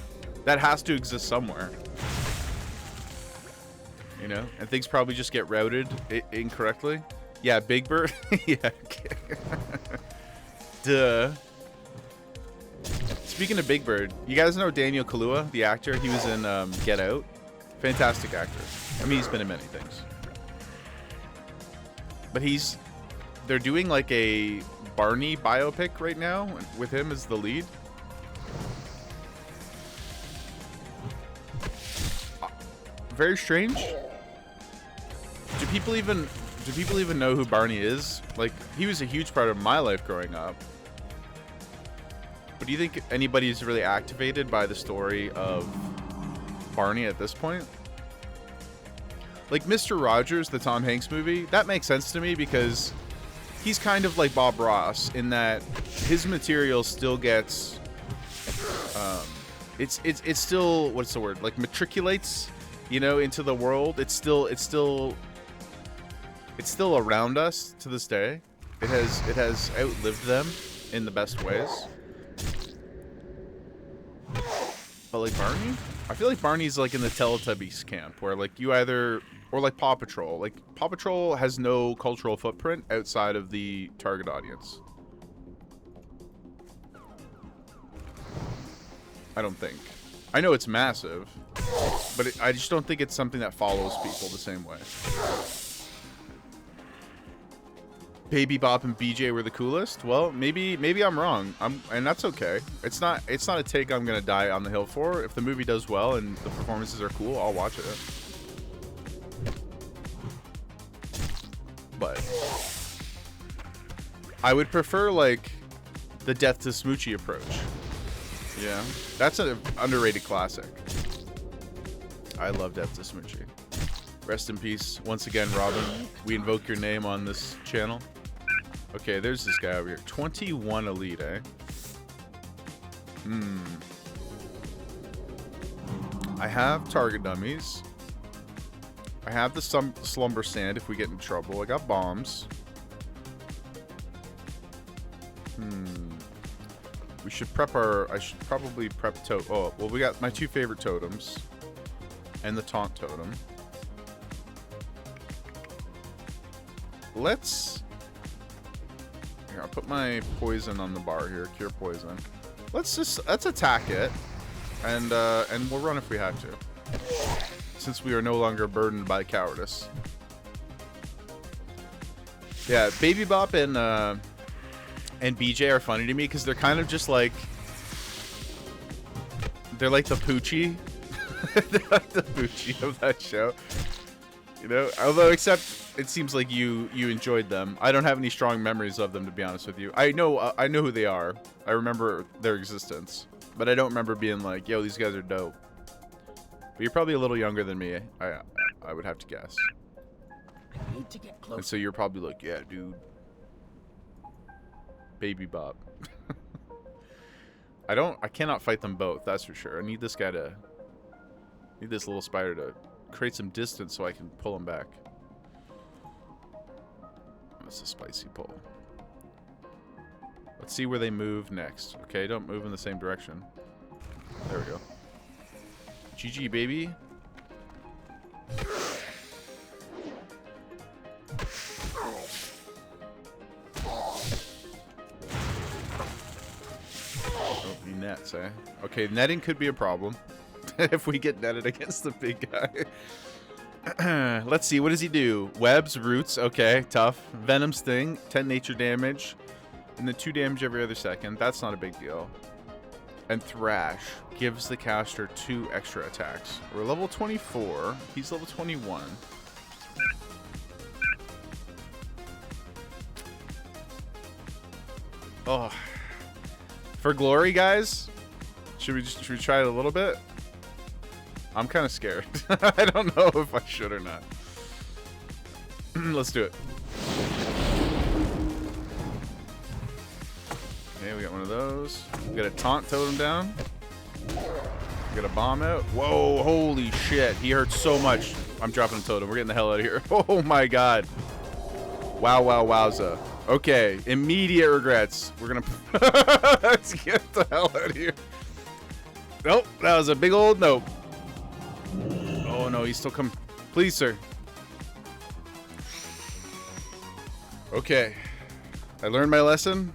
That has to exist somewhere. You know, and things probably just get routed incorrectly. Yeah, Big Bird. Yeah. Okay. Duh. Speaking of Big Bird, you guys know Daniel Kaluuya, the actor? He was in Get Out. Fantastic actor. I mean, he's been in many things. But they're doing like a Barney biopic right now with him as the lead. Very strange. Do people even know who Barney is? Like, he was a huge part of my life growing up. But do you think anybody's really activated by the story of Barney at this point? Like Mr. Rogers, the Tom Hanks movie, that makes sense to me because he's kind of like Bob Ross in that his material still gets it's still, what's the word, like matriculates, you know, into the world. It's still around us to this day. It has outlived them in the best ways. But like Barney, I feel like Barney's like in the Teletubbies camp where like you either, or like Paw Patrol. Like Paw Patrol has no cultural footprint outside of the target audience. I don't think. I know it's massive, but I just don't think it's something that follows people the same way. Baby Bop and BJ were the coolest. Well, maybe I'm wrong. And that's okay. It's not a take I'm gonna die on the hill for. If the movie does well and the performances are cool, I'll watch it. But I would prefer like the Death to Smoochie approach. Yeah, that's an underrated classic. I love Death to Smoochie. Rest in peace once again, Robin. We invoke your name on this channel. Okay, there's this guy over here. 21 elite, eh? I have target dummies. I have the slumber sand if we get in trouble. I got bombs. We should prep I should probably prep oh, well, we got my two favorite totems. And the taunt totem. Let's... Here, I'll put my poison on the bar here. Cure poison. Let's attack it. And we'll run if we have to. Since we are no longer burdened by cowardice. Yeah, Baby Bop and BJ are funny to me because they're kind of just like... They're like the Poochie. They're like the Poochie of that show. You know? Although, except it seems like you enjoyed them. I don't have any strong memories of them, to be honest with you. I know who they are. I remember their existence. But I don't remember being like, yo, these guys are dope. But you're probably a little younger than me, I would have to guess. I need to get close. And so you're probably like, yeah, dude. Baby Bop. I cannot fight them both, that's for sure. I need this little spider to create some distance so I can pull him back. That's a spicy pull. Let's see where they move next. Okay, don't move in the same direction. There we go. GG, baby. Opening nets, eh? Okay, netting could be a problem. If we get netted against the big guy. Let's see, what does he do? Webs, roots, okay, tough. Venom sting, 10 nature damage. And then 2 damage every other second. That's not a big deal. And Thrash gives the caster 2 extra attacks. We're level 24. He's level 21. Oh. For glory, guys? Should we try it a little bit? I'm kind of scared. I don't know if I should or not. Let's do it. Okay, we got one of those. We got a taunt totem down. We got a bomb out. Whoa, holy shit. He hurts so much. I'm dropping a totem. We're getting the hell out of here. Oh my god. Wow, wow, wowza. Okay, immediate regrets. We're gonna... Let's get the hell out of here. Nope, that was a big old nope. Oh no, he's still coming. Please, sir. Okay. I learned my lesson.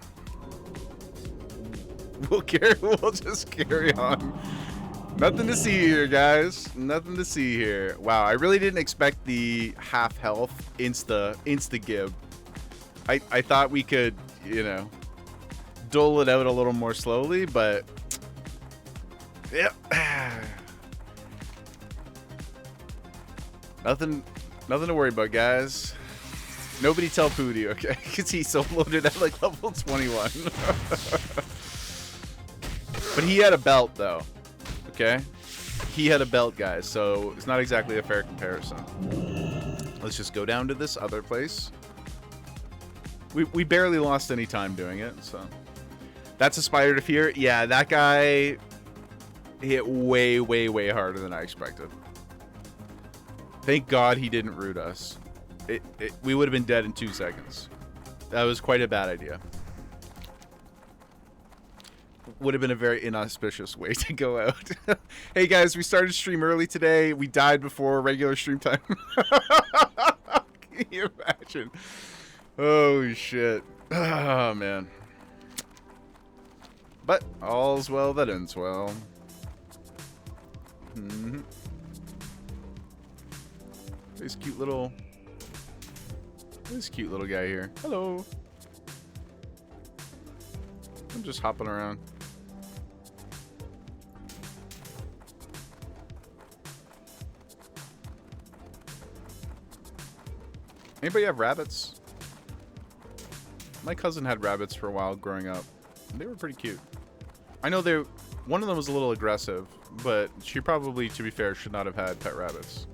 We'll just carry on. Nothing to see here, guys. Nothing to see here. Wow, I really didn't expect the half health insta gib. I thought we could, you know, dole it out a little more slowly, but yep. Nothing to worry about, guys. Nobody tell Pooty, okay? Because he's so loaded at like level 21. But he had a belt, though. Okay? He had a belt, guys, so it's not exactly a fair comparison. Let's just go down to this other place. We barely lost any time doing it, so. That's a spider to fear. Yeah, that guy hit way, way, way harder than I expected. Thank God he didn't root us. We would have been dead in 2 seconds. That was quite a bad idea. Would have been a very inauspicious way to go out. Hey guys, we started stream early today. We died before regular stream time. Can you imagine? Oh shit. Oh man. But all's well that ends well. Mm-hmm. This cute little guy here. Hello. I'm just hopping around. Anybody have rabbits? My cousin had rabbits for a while growing up. They were pretty cute. I know one of them was a little aggressive, but she probably, to be fair, should not have had pet rabbits.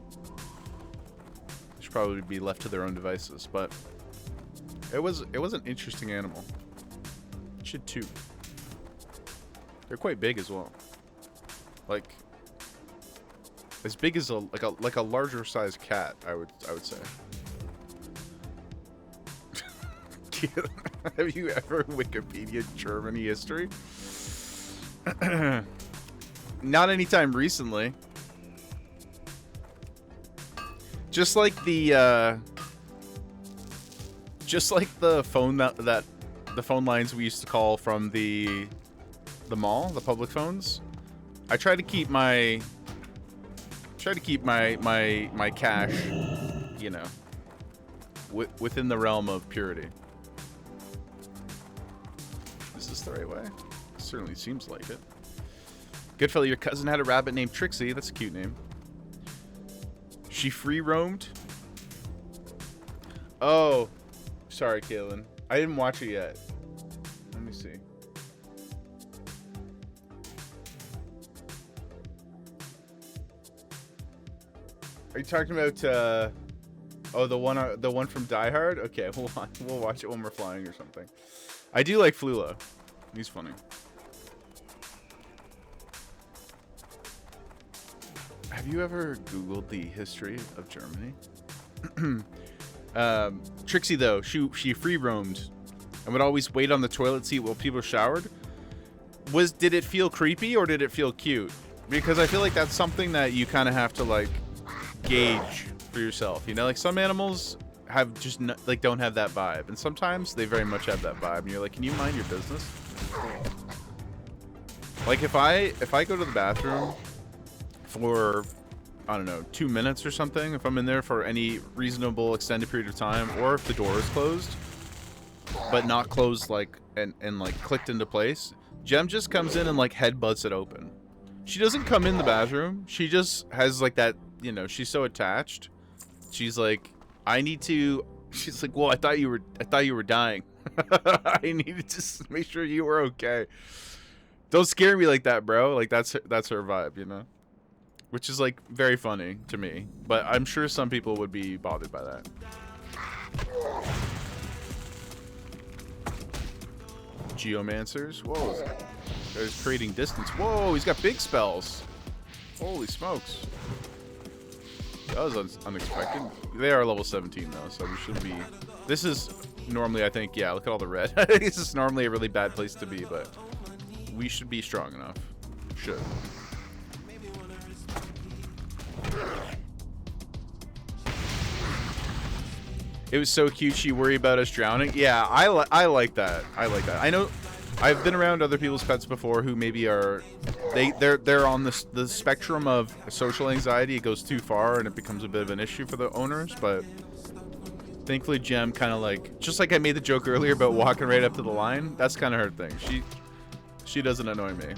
Should probably be left to their own devices, but it was an interesting animal. It should too. They're quite big as well. Like as big as like a larger sized cat, I would say. Have you ever Wikipedia Germany history? Not anytime recently. Just like the phone the phone lines we used to call from the mall, the public phones. I try to keep my cash, you know, within the realm of purity. Is this the right way? Certainly seems like it. Goodfellow, your cousin had a rabbit named Trixie. That's a cute name. She free roamed. Oh, sorry, Kaylin. I didn't watch it yet. Let me see. Are you talking about? Oh, the one from Die Hard. Okay, we'll watch it when we're flying or something. I do like Flula. He's funny. Have you ever Googled the history of Germany? Trixie, though, she free roamed and would always wait on the toilet seat while people showered. Did it feel creepy or did it feel cute? Because I feel like that's something that you kind of have to like gauge for yourself. You know, like some animals have just don't have that vibe, and sometimes they very much have that vibe. And you're like, can you mind your business? Like if I go to the bathroom for, I don't know, 2 minutes or something, if I'm in there for any reasonable extended period of time, or if the door is closed but not closed like and like clicked into place, Jem just comes in and like headbutts it open. She doesn't come in the bathroom, she just has like that, you know, she's so attached. She's like, she's like, well, I thought you were dying. I needed to make sure you were okay. Don't scare me like that, bro. Like that's her vibe, you know? Which is like very funny to me, but I'm sure some people would be bothered by that. Geomancers. Whoa. There's creating distance. Whoa, he's got big spells. Holy smokes. That was unexpected. They are level 17 though, so we should be... This is normally, I think, yeah, look at all the red. This is normally a really bad place to be, but we should be strong enough. Should. It was so cute. She worried about us drowning. Yeah, I like that. I like that. I know. I've been around other people's pets before who maybe are they're on the spectrum of social anxiety. It goes too far and it becomes a bit of an issue for the owners. But thankfully, Jem kind of like, just like I made the joke earlier about walking right up to the line. That's kind of her thing. She doesn't annoy me.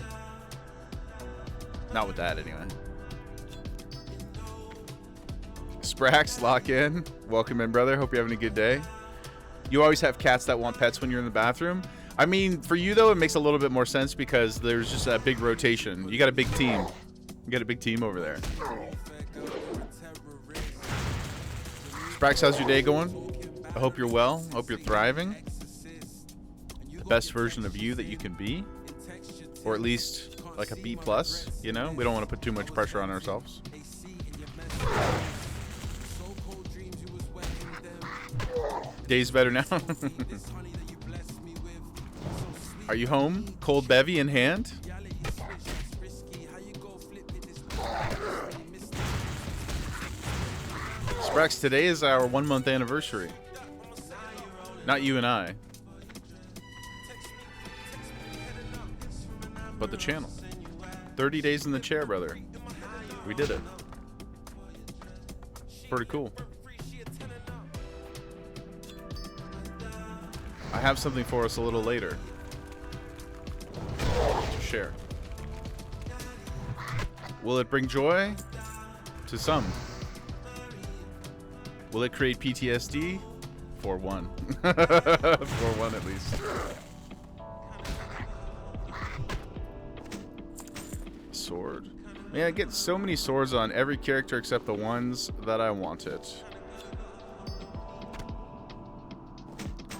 Not with that anyway. Sprax, lock in. Welcome in, brother. Hope you're having a good day. You always have cats that want pets when you're in the bathroom. I mean, for you, though, it makes a little bit more sense because there's just a big rotation. You got a big team. You got a big team over there. Sprax, how's your day going? I hope you're well. Hope you're thriving. The best version of you that you can be. Or at least like a B+, you know? We don't want to put too much pressure on ourselves. Day's better now. Are you home? Cold bevy in hand? Sprax, today is our 1 month anniversary. Not you and I. But the channel. 30 days in the chair, brother. We did it. Pretty cool. I have something for us a little later to share. Will it bring joy? To some. Will it create PTSD? For one. For one at least. Sword. Man, I get so many swords on every character except the ones that I wanted.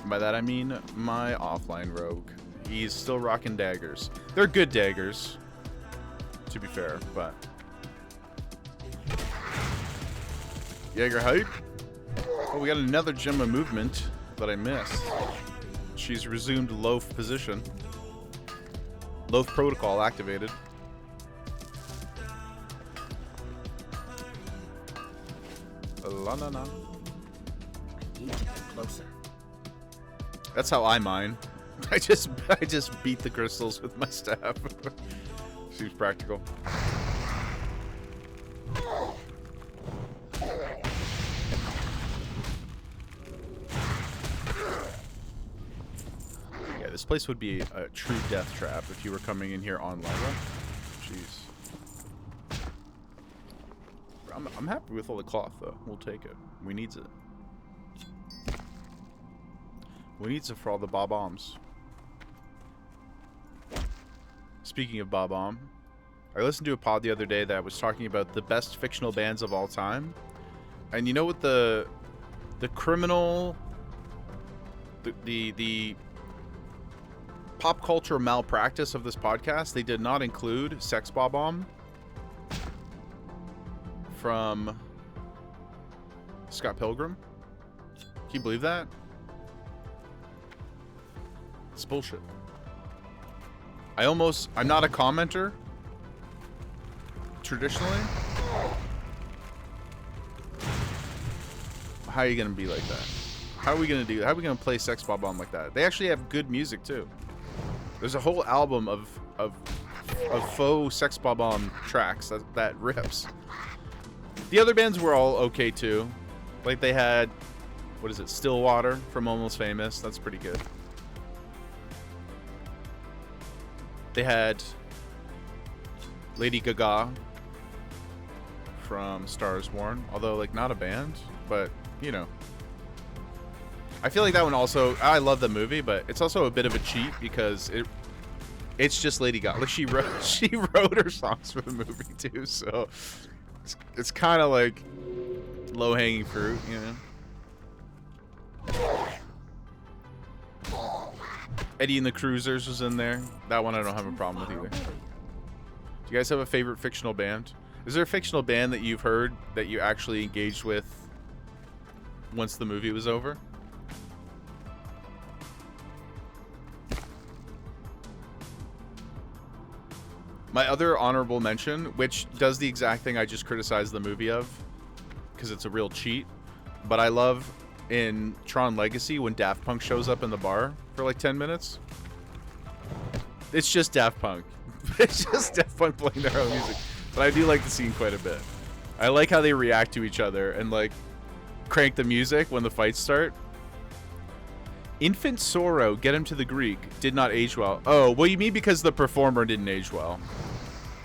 By that I mean my offline rogue. He's still rocking daggers. They're good daggers, to be fair, but... Jaeger hype. Oh, we got another gem of movement that I missed. She's resumed loaf position. Loaf protocol activated. La la la. Need to get closer. That's how I mine. I just beat the crystals with my staff. Seems practical. Yeah, this place would be a true death trap if you were coming in here on lava. Jeez. I'm happy with all the cloth though. We'll take it. We needs it. We needs it for all the bob-ombs. Speaking of bob-omb, I listened to a pod the other day that was talking about the best fictional bands of all time. And you know what the criminal, the pop culture malpractice of this podcast, they did not include Sex Bob-omb from Scott Pilgrim. Can you believe that? It's bullshit. I'm not a commenter traditionally. How are you gonna be like that? How are we gonna do? How are we gonna play Sex Bob-omb like that? They actually have good music too. There's a whole album of faux Sex Bob-omb tracks that rips. The other bands were all okay too. Like they had, what is it, Stillwater from Almost Famous. That's pretty good. They had Lady Gaga from Stars Born, although like not a band, but you know. I feel like that one also, I love the movie, but it's also a bit of a cheat because it's just Lady Gaga. Like she wrote her songs for the movie too, so it's kind of like low-hanging fruit, you know. Eddie and the Cruisers was in there. That one I don't have a problem with either. Do you guys have a favorite fictional band? Is there a fictional band that you've heard that you actually engaged with once the movie was over? My other honorable mention, which does the exact thing I just criticized the movie of, because it's a real cheat, but I love in Tron Legacy when Daft Punk shows up in the bar for like 10 minutes. It's just Daft Punk. It's just Daft Punk playing their own music. But I do like the scene quite a bit. I like how they react to each other and like crank the music when the fights start. Infant Sorrow, Get Him to the Greek, did not age well. Oh, well, you mean because the performer didn't age well?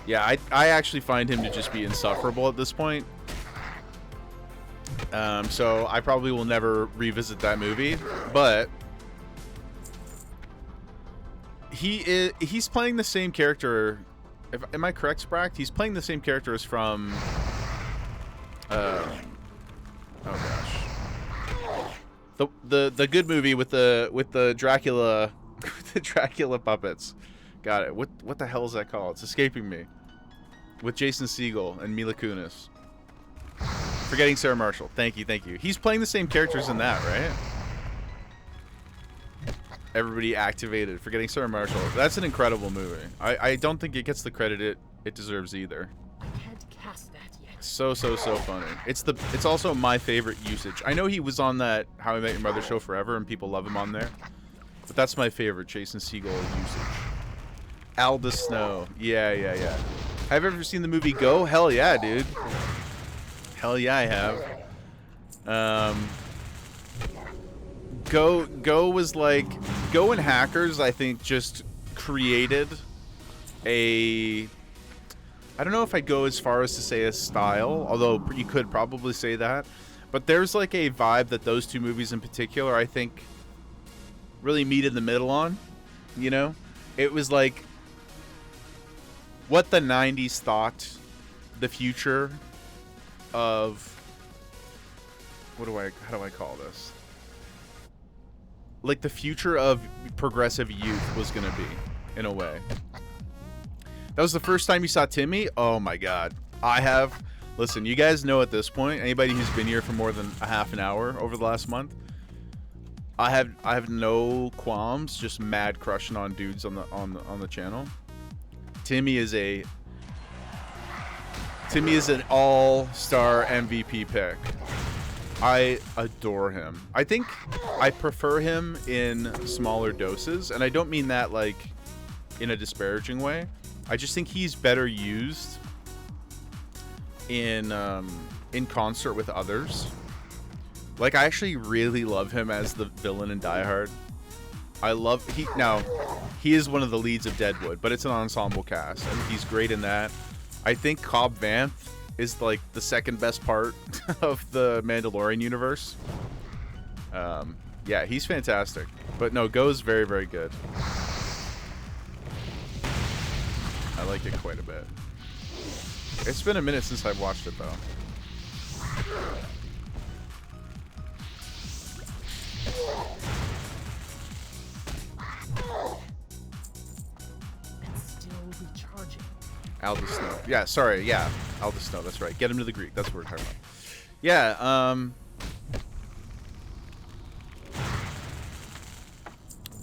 Yeah, I actually find him to just be insufferable at this point. So I probably will never revisit that movie, but he's playing the same character. Am I correct, Sprack? He's playing the same character as from oh gosh. The good movie with the Dracula the Dracula puppets. Got it. What the hell is that called? It's escaping me. With Jason Segel and Mila Kunis. Forgetting Sarah Marshall. Thank you. He's playing the same characters in that, right? Everybody activated. Forgetting Sarah Marshall. That's an incredible movie. I don't think it gets the credit it deserves either. I can't cast that yet. So funny. It's also my favorite usage. I know he was on that How I Met Your Mother show forever and people love him on there. But that's my favorite Jason Segel usage. Aldous Snow. Yeah. Have you ever seen the movie Go? Hell yeah, dude. Hell yeah, I have. Go was like... Go and Hackers, I think, just created a... I don't know if I'd go as far as to say a style, although you could probably say that. But there's like a vibe that those two movies in particular, I think, really meet in the middle on, you know? It was like what the 90s thought the future of... how do I call this? Like the future of progressive youth was going to be, in a way. That was the first time you saw Timmy? Oh my god. Listen, you guys know at this point, anybody who's been here for more than a half an hour over the last month, I have no qualms just mad crushing on dudes on the channel. Timmy is an all-star MVP pick. I adore him. I think I prefer him in smaller doses, and I don't mean that like in a disparaging way. I just think he's better used in concert with others. Like, I actually really love him as the villain in Die Hard. He is one of the leads of Deadwood, but it's an ensemble cast, and he's great in that. I think Cobb Vanth is like the second best part of the Mandalorian universe. Yeah, he's fantastic. But no, Go's very, very good. I like it quite a bit. It's been a minute since I've watched it, though. It's still recharging. Aldous Snow. Yeah, sorry. Yeah, Aldous Snow. That's right. Get him to the Greek. That's what we're talking about. Yeah,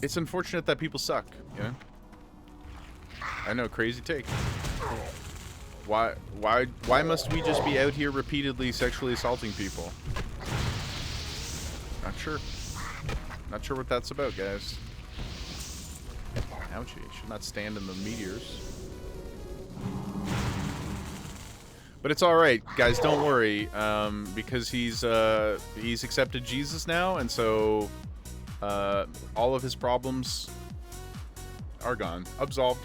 it's unfortunate that people suck, you know? I know, crazy take. Why must we just be out here repeatedly sexually assaulting people? Not sure. Not sure what that's about, guys. Ouchie. Should not stand in the meteors. But it's all right, guys. Don't worry, because he's accepted Jesus now, and so all of his problems are gone, absolved.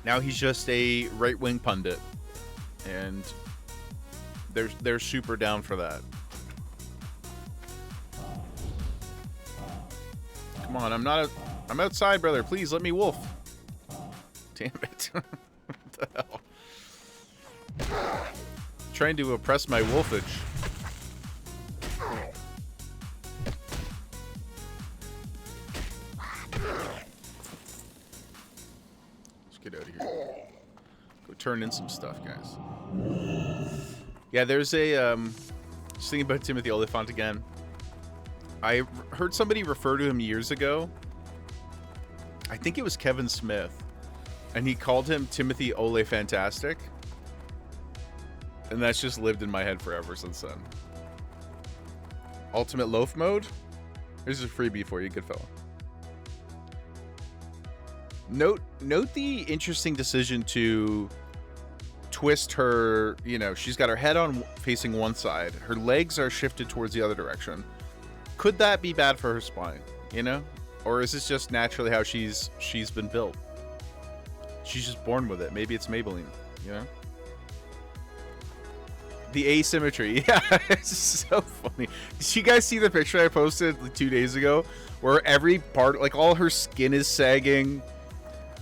Now he's just a right-wing pundit, and they're super down for that. Come on, I'm outside, brother. Please let me wolf. Damn it. What the hell? Trying to oppress my wolfage. Let's get out of here. Go turn in some stuff, guys. Yeah, there's a just thinking about Timothy Olyphant again. I heard somebody refer to him years ago. I think it was Kevin Smith. And he called him Timothy Ole Fantastic. And that's just lived in my head forever since then. Ultimate loaf mode? Here's a freebie for you, good fella. Note the interesting decision to twist her, you know, she's got her head on facing one side. Her legs are shifted towards the other direction. Could that be bad for her spine, you know? Or is this just naturally how she's been built? She's just born with it. Maybe it's Maybelline, you know? The asymmetry. Yeah, it's so funny. Did you guys see the picture I posted like 2 days ago where every part, like all her skin is sagging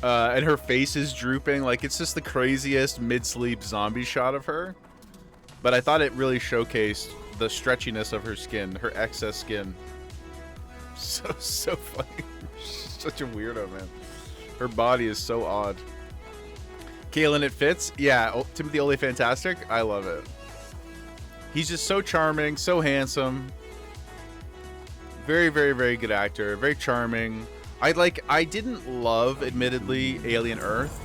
and her face is drooping? Like, it's just the craziest mid-sleep zombie shot of her. But I thought it really showcased the stretchiness of her skin, her excess skin. So funny. She's such a weirdo, man. Her body is so odd. Kalen, it fits? Yeah, Timothy Ole Fantastic. I love it. He's just so charming, so handsome. Very, very, very good actor. Very charming. I didn't love, admittedly, Alien Earth.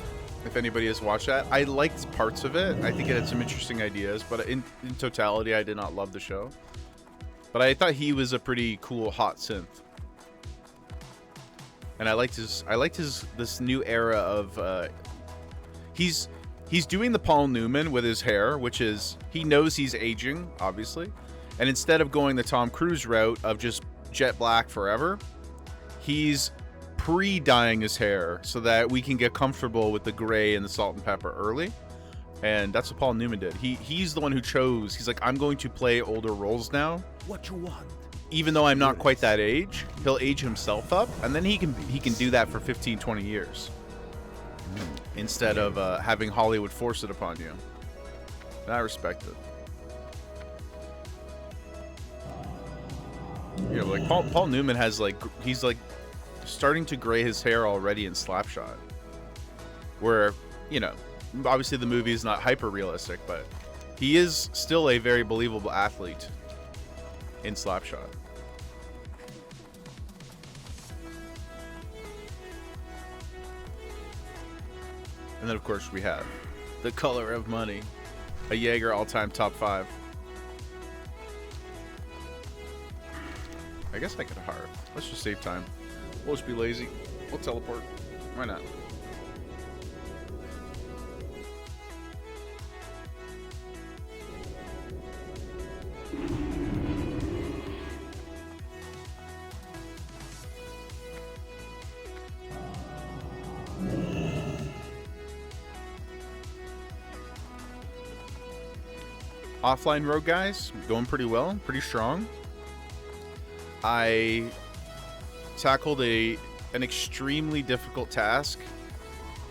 If anybody has watched that, I liked parts of it. I think it had some interesting ideas, but in totality, I did not love the show. But I thought he was a pretty cool hot synth. And I liked this new era of he's doing the Paul Newman with his hair, which is, he knows he's aging, obviously. And instead of going the Tom Cruise route of just jet black forever, he's pre-dyeing his hair so that we can get comfortable with the gray and the salt and pepper early. And that's what Paul Newman did. He's the one who chose. He's like, I'm going to play older roles now. What you want? Even though I'm not quite that age, he'll age himself up, and then he can do that for 15, 20 years. Instead of having Hollywood force it upon you. And I respect it. Yeah, like Paul Newman has he's starting to gray his hair already in Slapshot. Where, you know, obviously the movie is not hyper realistic, but he is still a very believable athlete in Slapshot. And then, of course, we have The Color of Money, a Jaeger all-time top 5. I guess I could hire. Let's just save time. We'll just be lazy. We'll teleport. Why not? Offline road, guys, going pretty well, pretty strong. I tackled an extremely difficult task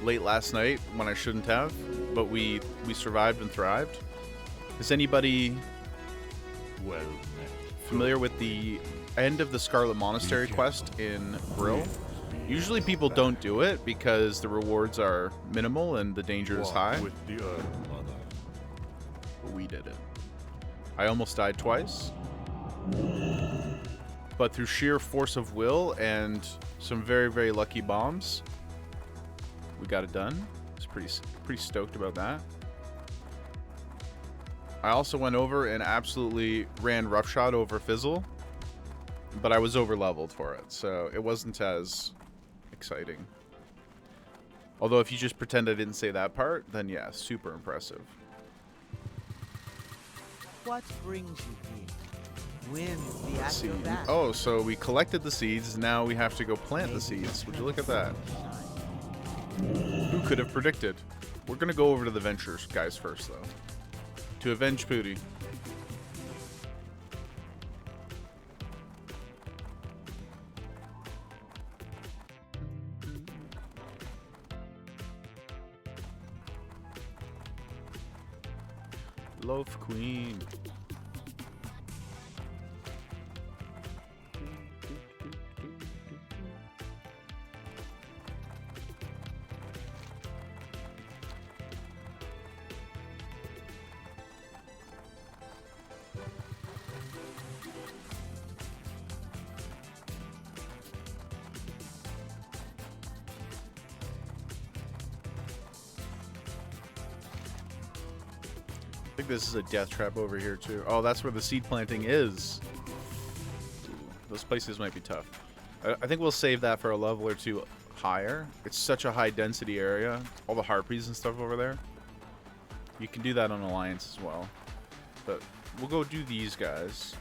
late last night when I shouldn't have, but we survived and thrived. Is anybody familiar with the end of the Scarlet Monastery quest in Brill? Usually people don't do it because the rewards are minimal and the danger is high. But we did it. I almost died twice. But through sheer force of will and some very, very lucky bombs, we got it done. I was pretty stoked about that. I also went over and absolutely ran roughshod over Fizzle, but I was over leveled for it, so it wasn't as exciting. Although if you just pretend I didn't say that part, then yeah, super impressive. What brings you here? When's the Let's see. actual battle? Oh, so we collected the seeds. Now we have to go plant the seeds. Would you look at that? Who could have predicted? We're going to go over to the Ventures guys first, though. To avenge Pooty. Loaf Queen. I think this is a death trap over here too. Oh, that's where the seed planting is. Ooh, those places might be tough. I think we'll save that for a level or two higher. It's such a high density area. All the harpies and stuff over there. You can do that on Alliance as well. But we'll go do these guys.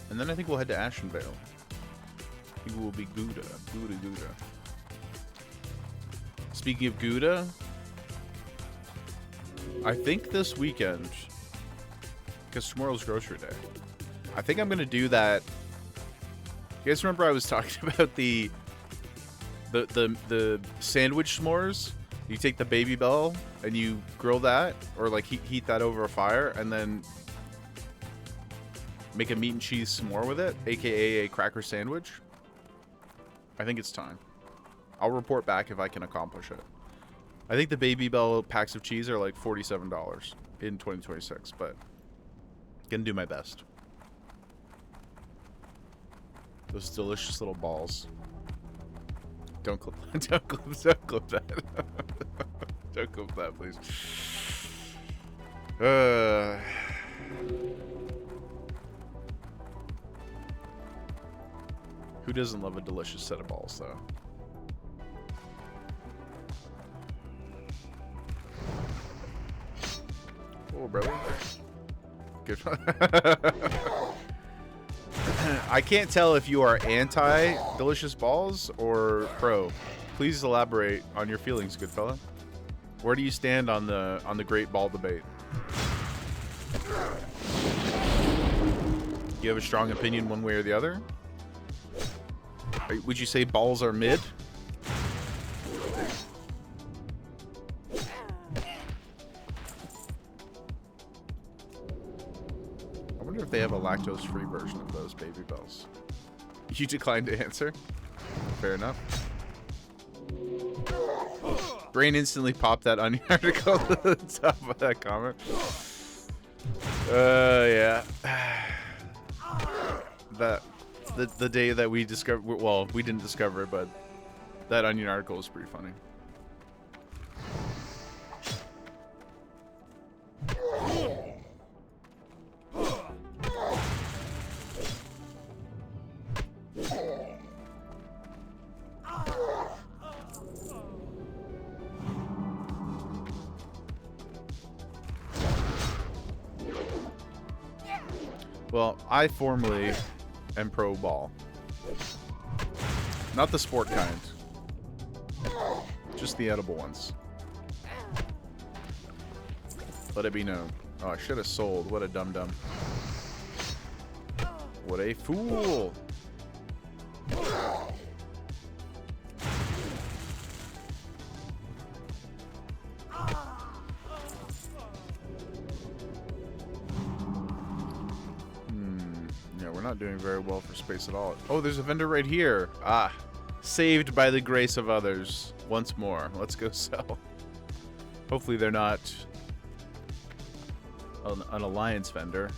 And then I think we'll head to Ashenvale. I think we'll be Gouda. Gouda. Speaking of Gouda, I think this weekend, because tomorrow's grocery day, I think I'm going to do that. You guys remember I was talking about the sandwich s'mores? You take the Baby Bell and you grill that, or like heat that over a fire, and then make a meat and cheese s'more with it, aka a cracker sandwich. I think it's time. I'll report back if I can accomplish it. I think the Baby Bell packs of cheese are like $47 in 2026, but gonna do my best. Those delicious little balls. Don't clip that. Don't clip that. Don't clip that, please. Who doesn't love a delicious set of balls, though? Oh, brother. Good. I can't tell if you are anti-delicious balls or pro. Please elaborate on your feelings, good fella. Where do you stand on the great ball debate? Do you have a strong opinion one way or the other? Would you say balls are mid? I wonder if they have a lactose-free version of those Baby Bells. You declined to answer? Fair enough. Brain instantly popped that Onion article at the top of that comment. Yeah. The day that we discovered, well, we didn't discover it, but that Onion article was pretty funny. Well, I formally am pro ball. Not the sport kind. Just the edible ones. Let it be known. Oh, I should have sold. What a dum-dum. What a fool. Not doing very well for space at all. Oh, there's a vendor right here. Ah, saved by the grace of others. Once more, let's go sell. Hopefully they're not an alliance vendor.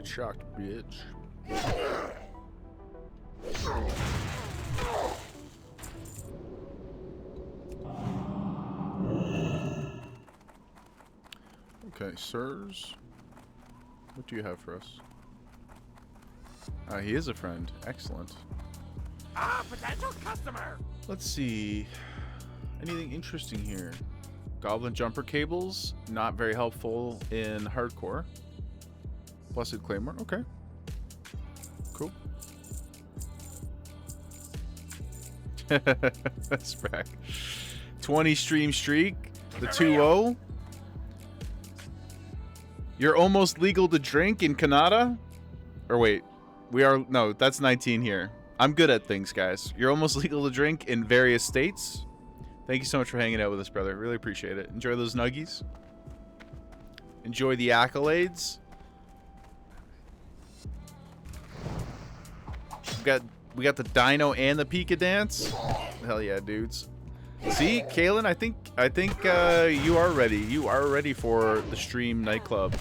Shocked, bitch. Okay, sirs. What do you have for us? He is a friend. Excellent. Potential customer. Let's see. Anything interesting here? Goblin jumper cables. Not very helpful in hardcore. Blessed Claymore, okay. Cool. That's back. 20 stream streak. The 2-0. You're almost legal to drink in Canada? Or wait, we are, no, that's 19 here. I'm good at things, guys. You're almost legal to drink in various states. Thank you so much for hanging out with us, brother. Really appreciate it. Enjoy those nuggies. Enjoy the We got the Dino and the Pika dance. Hell yeah, dudes. See, Kalen, I think you are ready. You are ready for the stream nightclub.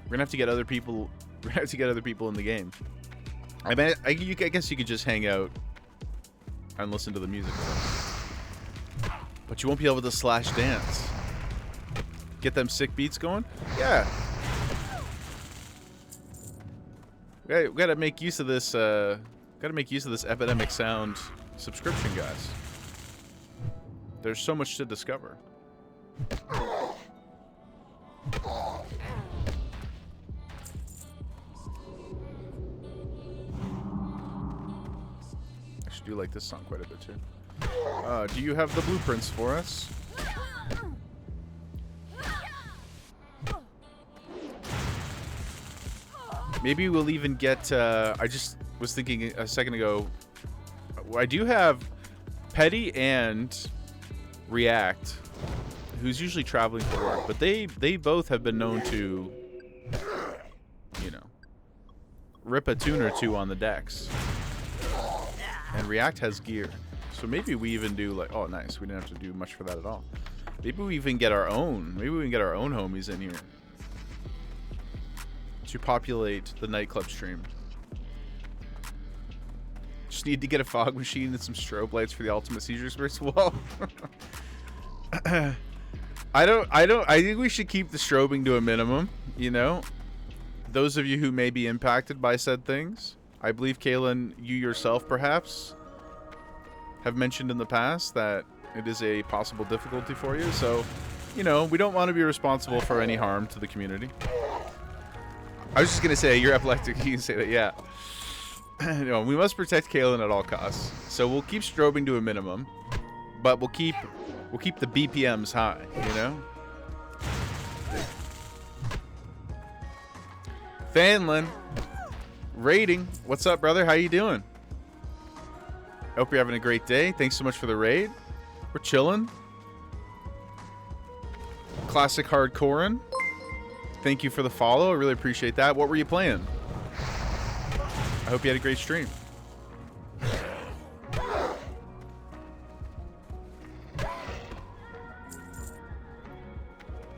We're gonna have to get other people. We're gonna have to get other people in the game. I mean, I guess you could just hang out and listen to the music, but you won't be able to slash dance. Get them sick beats going. Yeah. We gotta make use of this. Gotta make use of this Epidemic Sound subscription, guys. There's so much to discover. I actually do like this song quite a bit too. Do you have the blueprints for us? Maybe we'll even get, I just was thinking a second ago, I do have Petty and React, who's usually traveling for work, but they both have been known to, you know, rip a tune or two on the decks. And React has gear. So maybe we even do like, oh nice, we didn't have to do much for that at all. Maybe we even get our own, maybe we can get our own homies in here to populate the nightclub stream. Just need to get a fog machine and some strobe lights for the ultimate seizure experience. Well, I think we should keep the strobing to a minimum, you know? Those of you who may be impacted by said things. I believe, Kalen, you yourself perhaps have mentioned in the past that it is a possible difficulty for you. So, you know, we don't want to be responsible for any harm to the community. I was just going to say, you're epileptic. You can say that, yeah. No, we must protect Kalen at all costs. So we'll keep strobing to a minimum, but we'll keep the BPMs high, you know? Fanlin, raiding. What's up, brother? How you doing? I hope you're having a great day. Thanks so much for the raid. We're chilling. Classic Hardcorein. Thank you for the follow. I really appreciate that. What were you playing? I hope you had a great stream.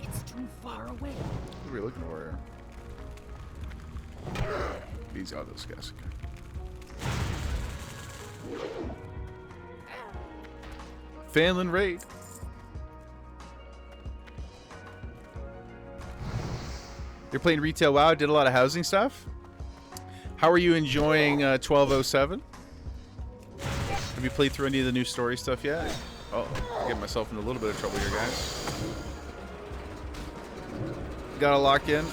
It's too far away. What are we looking for here? These are those guys. Fanlin raid. You're playing retail WoW, did a lot of housing stuff. How are you enjoying 1207? Have you played through any of the new story stuff yet? Oh, I'm getting myself in a little bit of trouble here, guys. Gotta lock in.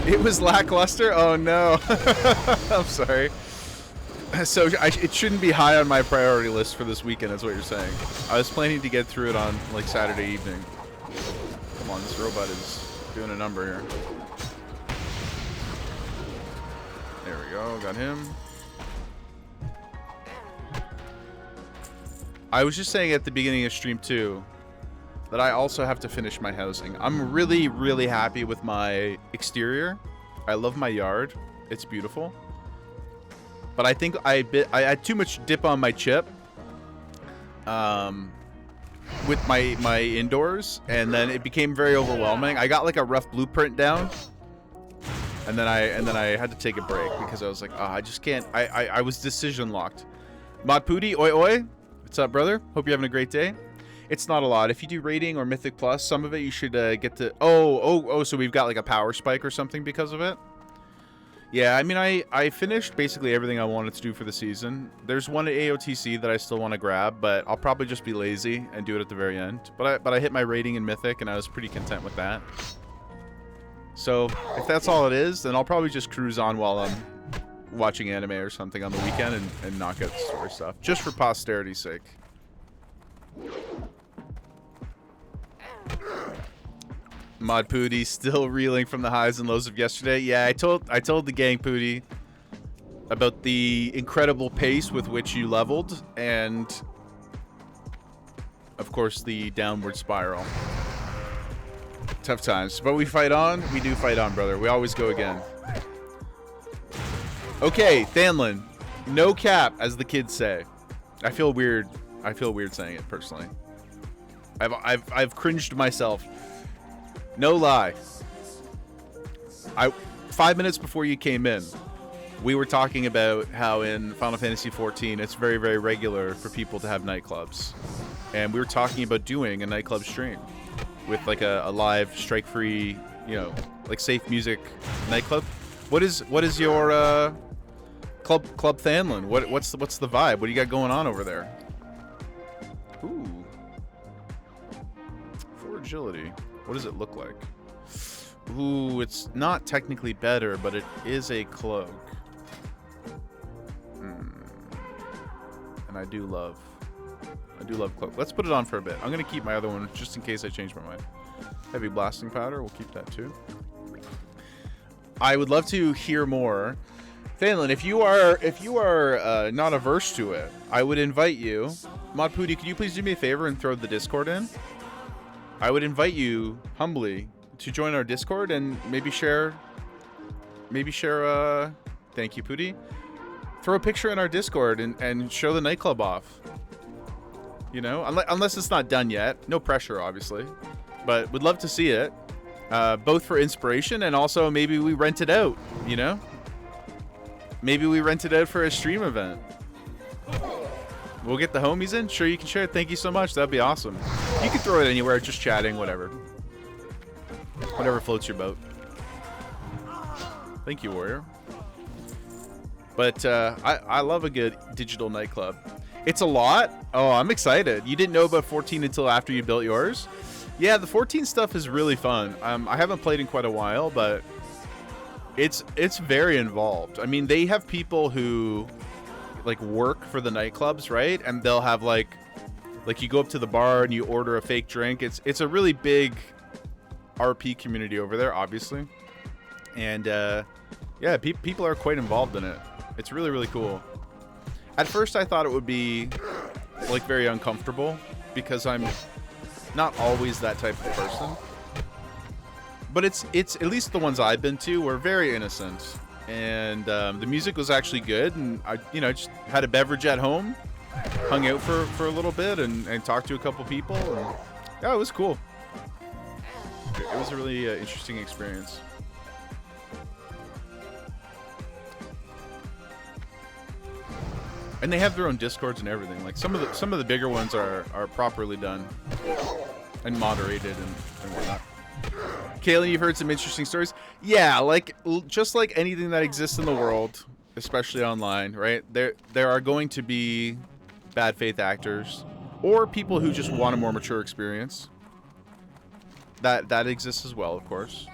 It was lackluster? Oh no. I'm sorry. So it shouldn't be high on my priority list for this weekend, is what you're saying. I was planning to get through it on like Saturday evening. Come on, this robot is doing a number here. There we go, got him. I was just saying at the beginning of stream 2 that I also have to finish my housing. I'm really, really happy with my exterior. I love my yard. It's beautiful. But I think I had too much dip on my chip with my indoors, and then it became very overwhelming. I got like a rough blueprint down, and then I had to take a break because I was like, oh, I just can't. I was decision locked. Mod Pooty, oi oi. What's up, brother? Hope you're having a great day. It's not a lot. If you do rating or Mythic Plus, some of it you should get to... Oh, so we've got like a power spike or something because of it? Yeah, I mean, I finished basically everything I wanted to do for the season. There's one at AOTC that I still want to grab, but I'll probably just be lazy and do it at the very end. But I hit my rating in Mythic, and I was pretty content with that. So if that's all it is, then I'll probably just cruise on while I'm watching anime or something on the weekend and knock out the story stuff, just for posterity's sake. Mod Pooty still reeling from the highs and lows of yesterday. Yeah, I told the gang, Pooty, about the incredible pace with which you leveled, and of course the downward spiral. Tough times. But we fight on. We do fight on, brother. We always go again. Okay, Thanlin. No cap, as the kids say. I feel weird. I feel weird saying it personally. I've cringed myself. No lie. 5 minutes before you came in, we were talking about how in Final Fantasy XIV it's very, very regular for people to have nightclubs. And we were talking about doing a nightclub stream with like a live strike-free, you know, like safe music nightclub. What is your Club Thanlin? What's the vibe? What do you got going on over there? Ooh. For agility, what does it look like? Ooh, it's not technically better, but it is a cloak. And I do love cloak. Let's put it on for a bit. I'm gonna keep my other one just in case I change my mind. Heavy blasting powder, we'll keep that too. I would love to hear more. Thanlin, if you are not averse to it, I would invite you. Mod Pooty, could you please do me a favor and throw the Discord in? I would invite you humbly to join our Discord and maybe share thank you, Pooty. Throw a picture in our Discord and show the nightclub off. You know, unless it's not done yet. No pressure, obviously. But would love to see it. Both for inspiration and also maybe we rent it out, you know? Maybe we rent it out for a stream event. We'll get the homies in. Sure, you can share it. Thank you so much. That'd be awesome. You can throw it anywhere, just chatting, whatever. Whatever floats your boat. Thank you, Warrior. But I love a good digital nightclub. It's a lot. Oh, I'm excited. You didn't know about 14 until after you built yours? Yeah, the 14 stuff is really fun. I haven't played in quite a while, but it's very involved. I mean, they have people who like work for the nightclubs, right? And they'll have like you go up to the bar and you order a fake drink. It's a really big RP community over there, obviously. And yeah, people are quite involved in it. It's really, really cool. At first, I thought it would be like very uncomfortable because I'm not always that type of person. But it's at least the ones I've been to were very innocent, and the music was actually good. And I just had a beverage at home, hung out for a little bit, and talked to a couple people. And, yeah, it was cool. It was a really interesting experience. And they have their own Discords and everything. Like some of the bigger ones are properly done and moderated and whatnot. Kaylee, you've heard some interesting stories. Yeah, like just like anything that exists in the world, especially online, right? There are going to be bad faith actors or people who just want a more mature experience. That exists as well, of course.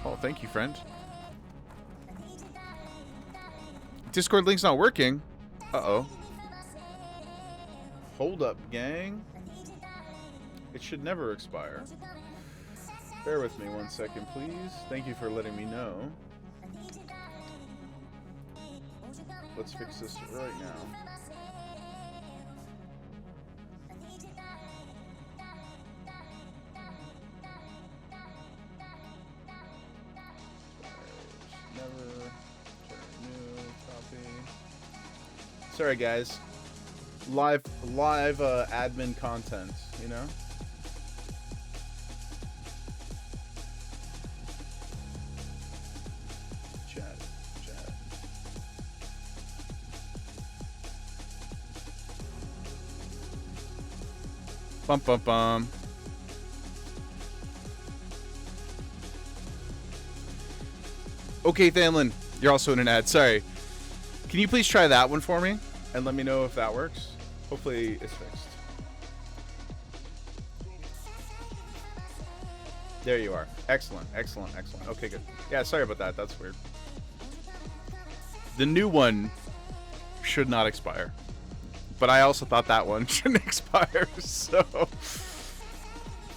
Oh, thank you, friend. Discord link's not working. Uh-oh. Hold up, gang. It should never expire. Bear with me 1 second, please. Thank you for letting me know. Let's fix this right now. Sorry, guys. Live admin content, you know? Chat. Bum bum bum. Okay, Thanlin, you're also in an ad. Sorry. Can you please try that one for me? And let me know if that works. Hopefully it's fixed. There you are. Excellent. Okay, good. Yeah, sorry about that. That's weird. The new one should not expire. But I also thought that one shouldn't expire. So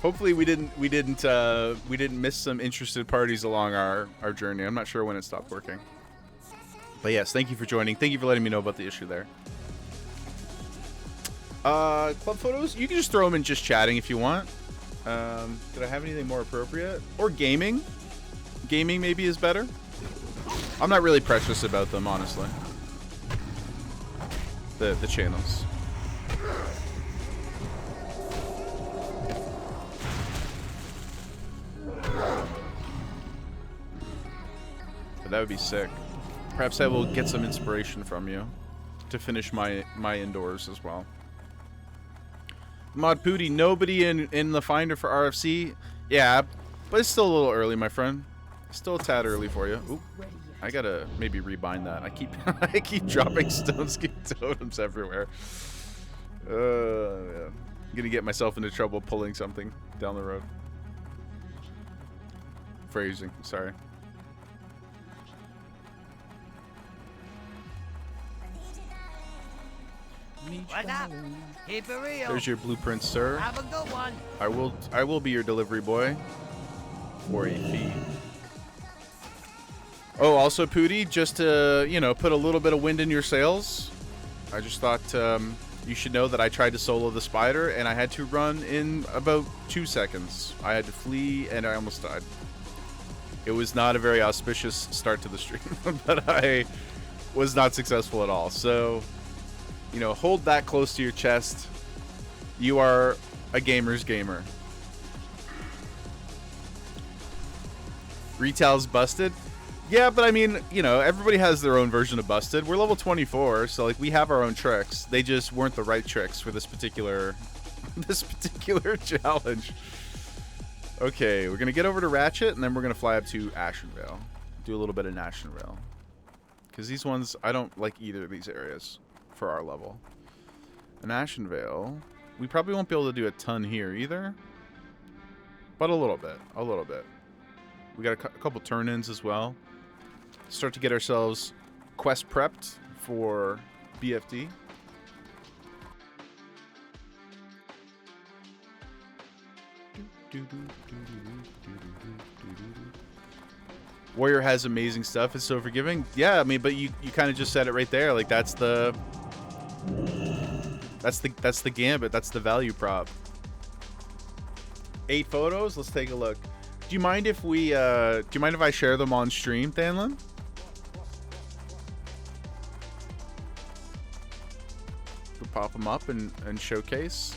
hopefully we didn't miss some interested parties along our journey. I'm not sure when it stopped working. But yes, thank you for joining. Thank you for letting me know about the issue there. Club photos? You can just throw them in just chatting if you want. Did I have anything more appropriate? Or gaming? Gaming maybe is better. I'm not really precious about them, honestly. The channels. But that would be sick. Perhaps I will get some inspiration from you to finish my indoors as well. Mod Pooty, nobody in the finder for RFC. Yeah, but it's still a little early, my friend. Still a tad early for you. Oop, I gotta maybe rebind that. I keep dropping stone skin totems everywhere. Yeah. I'm gonna get myself into trouble pulling something down the road. Phrasing, sorry. What up? Keep it real. There's your blueprint, sir. Have a good one. I will be your delivery boy for a fee. Oh, also, Pooty, just to, you know, put a little bit of wind in your sails, I just thought you should know that I tried to solo the spider, and I had to run in about 2 seconds. I had to flee, and I almost died. It was not a very auspicious start to the stream, but I was not successful at all. So, you know, hold that close to your chest. You are a gamer's gamer. Retail's busted. Yeah, but I mean, you know, everybody has their own version of busted. We're level 24, so like we have our own tricks. They just weren't the right tricks for this particular challenge. Okay, we're gonna get over to Ratchet, and then we're gonna fly up to Ashenvale. Do a little bit of Ashenvale. Because these ones, I don't like either of these areas for our level. And Ashenvale, we probably won't be able to do a ton here either. But a little bit, a little bit. We got a couple turn-ins as well. Start to get ourselves quest prepped for BFD. Warrior has amazing stuff. It's so forgiving. Yeah, I mean, but you kind of just said it right there. Like that's the gambit. That's the value prop. 8 photos. Let's take a look. Do you mind if we? Do you mind if I share them on stream, Thanlin? We'll pop them up and showcase.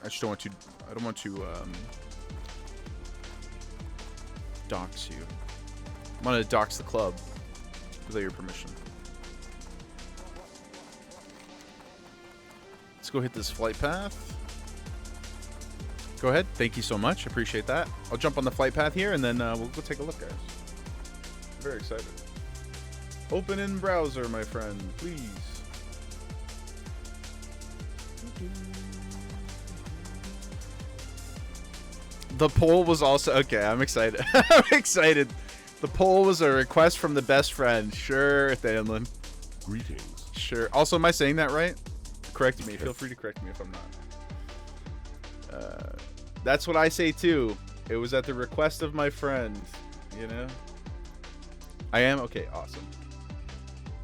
I just don't want to. I don't want to dox you. I'm gonna dox the club without your permission. Let's go hit this flight path. Go ahead. Thank you so much. Appreciate that. I'll jump on the flight path here, and then we'll go take a look, guys. Very excited. Open in browser, my friend, please. The poll was also okay. I'm excited. I'm excited. The poll was a request from the best friend. Sure, Thanlin. Greetings. Sure. Also, am I saying that right? Correct me. Feel free to correct me if I'm not. That's what I say too. It was at the request of my friend. You know. I am okay. Awesome.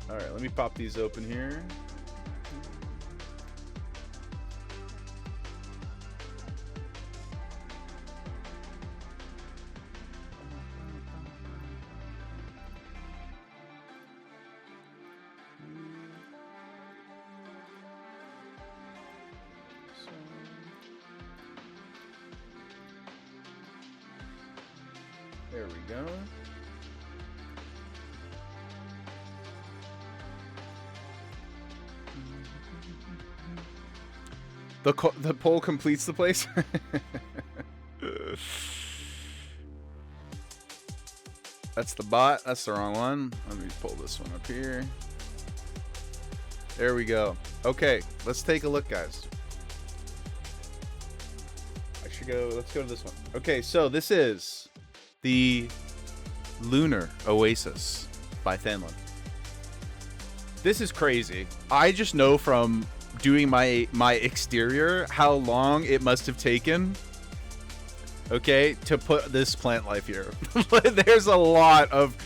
All right. Let me pop these open here. There we go. The poll completes the place. That's the bot. That's the wrong one. Let me pull this one up here. There we go. Okay, let's take a look, guys. I should go. Let's go to this one. Okay, so this is the Lunar Oasis by Thanlin. This is crazy. I just know from doing my exterior how long it must have taken, okay, to put this plant life here. There's a lot of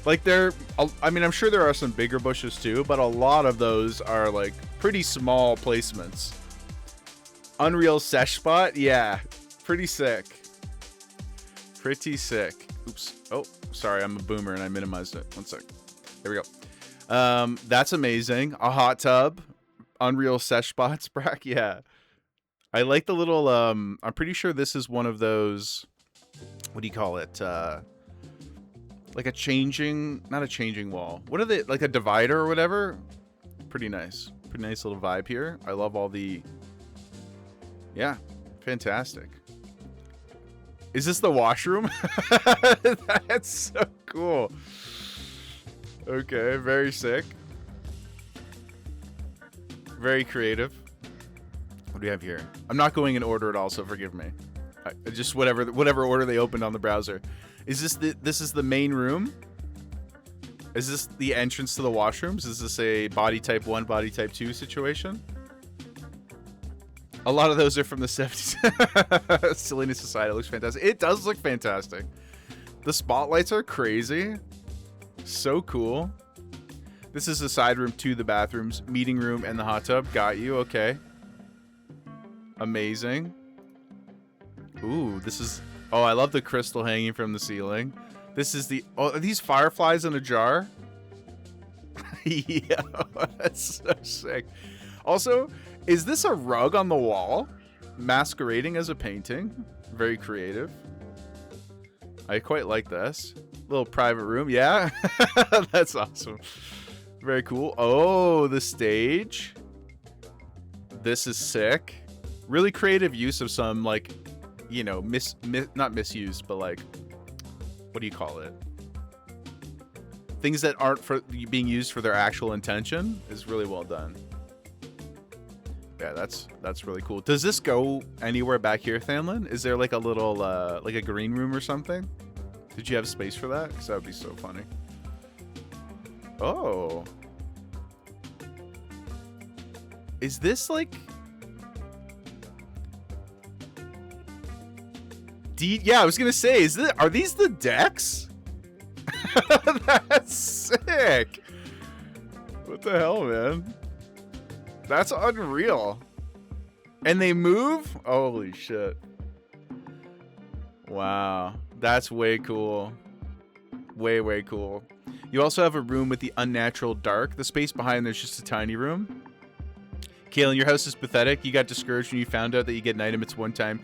Like I mean, I'm sure there are some bigger bushes too, but a lot of those are like pretty small placements. Unreal sesh spot, yeah, pretty sick. Pretty sick. Oops. Oh, sorry, I'm a boomer and I minimized it. One sec. There we go. That's amazing. A hot tub, Unreal sesh spots, Brack. Yeah, I like the little. I'm pretty sure this is one of those. What do you call it? Like a changing, not a changing wall. What are they, like a divider or whatever? Pretty nice. Pretty nice little vibe here. I love all the, yeah, fantastic. Is this the washroom? That's so cool. Okay, very sick. Very creative. What do we have here? I'm not going in order at all, so forgive me. Just whatever order they opened on the browser. Is this is the main room? Is this the entrance to the washrooms? Is this a body type 1, body type 2 situation? A lot of those are from the 70s. Silliness Society. It looks fantastic. It does look fantastic. The spotlights are crazy. So cool. This is the side room to the bathrooms, meeting room, and the hot tub. Got you. Okay. Amazing. Ooh, this is... Oh, I love the crystal hanging from the ceiling. This is the... Oh, are these fireflies in a jar? Yeah, that's so sick. Also, is this a rug on the wall? Masquerading as a painting? Very creative. I quite like this. Little private room. Yeah, that's awesome. Very cool. Oh, the stage. This is sick. Really creative use of some, like... You know, not misused, but like, what do you call it? Things that aren't for being used for their actual intention is really well done. Yeah, that's really cool. Does this go anywhere back here, Thanlin? Is there like a little, like a green room or something? Did you have space for that? Because that would be so funny. Oh. Is this like... Yeah, I was gonna say, are these the decks? That's sick. What the hell, man? That's unreal. And they move? Holy shit. Wow, that's way cool. Way cool. You also have a room with the unnatural dark. The space behind there's just a tiny room. Kaylin, your house is pathetic. You got discouraged when you found out that you get an item. It's one time.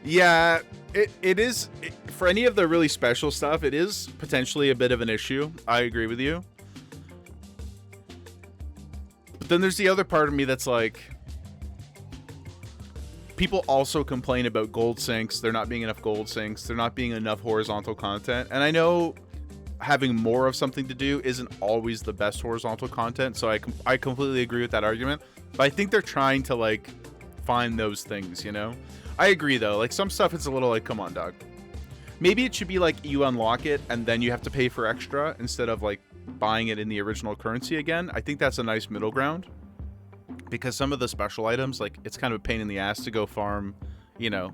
Yeah, it is, for any of the really special stuff, it is potentially a bit of an issue. I agree with you. But then there's the other part of me that's like, people also complain about gold sinks. There not being enough gold sinks. There not being enough horizontal content. And I know having more of something to do isn't always the best horizontal content. So I completely agree with that argument. But I think they're trying to like find those things, you know? I agree though, like some stuff it's a little like, come on dog. Maybe it should be like you unlock it and then you have to pay for extra instead of like buying it in the original currency again. I think that's a nice middle ground. Because some of the special items, like it's kind of a pain in the ass to go farm, you know,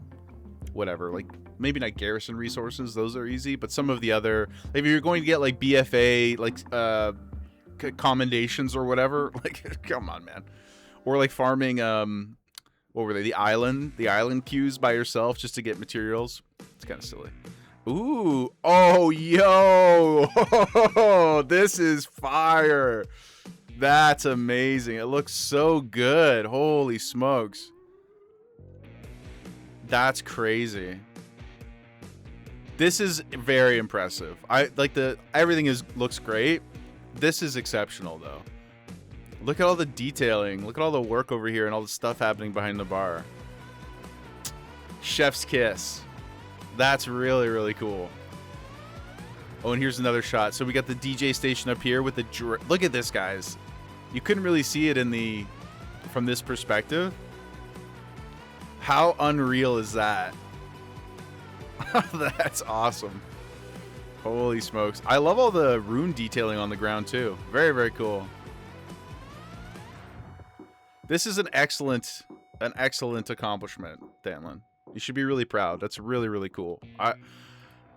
whatever. Like maybe not garrison resources, those are easy, but some of the other, like if you're going to get like BFA, like commendations or whatever, like come on man. Or like farming what were they? The island queues by yourself just to get materials. It's kind of silly. Ooh. Oh, yo. This is fire. That's amazing. It looks so good. Holy smokes. That's crazy. This is very impressive. I like everything looks great. This is exceptional though. Look at all the detailing. Look at all the work over here and all the stuff happening behind the bar. Chef's kiss. That's really, really cool. Oh, and here's another shot. So we got the DJ station up here with the... Look at this, guys. You couldn't really see it from this perspective. How unreal is that? That's awesome. Holy smokes. I love all the rune detailing on the ground, too. Very, very cool. This is an excellent accomplishment, Danlin. You should be really proud. That's really, really cool.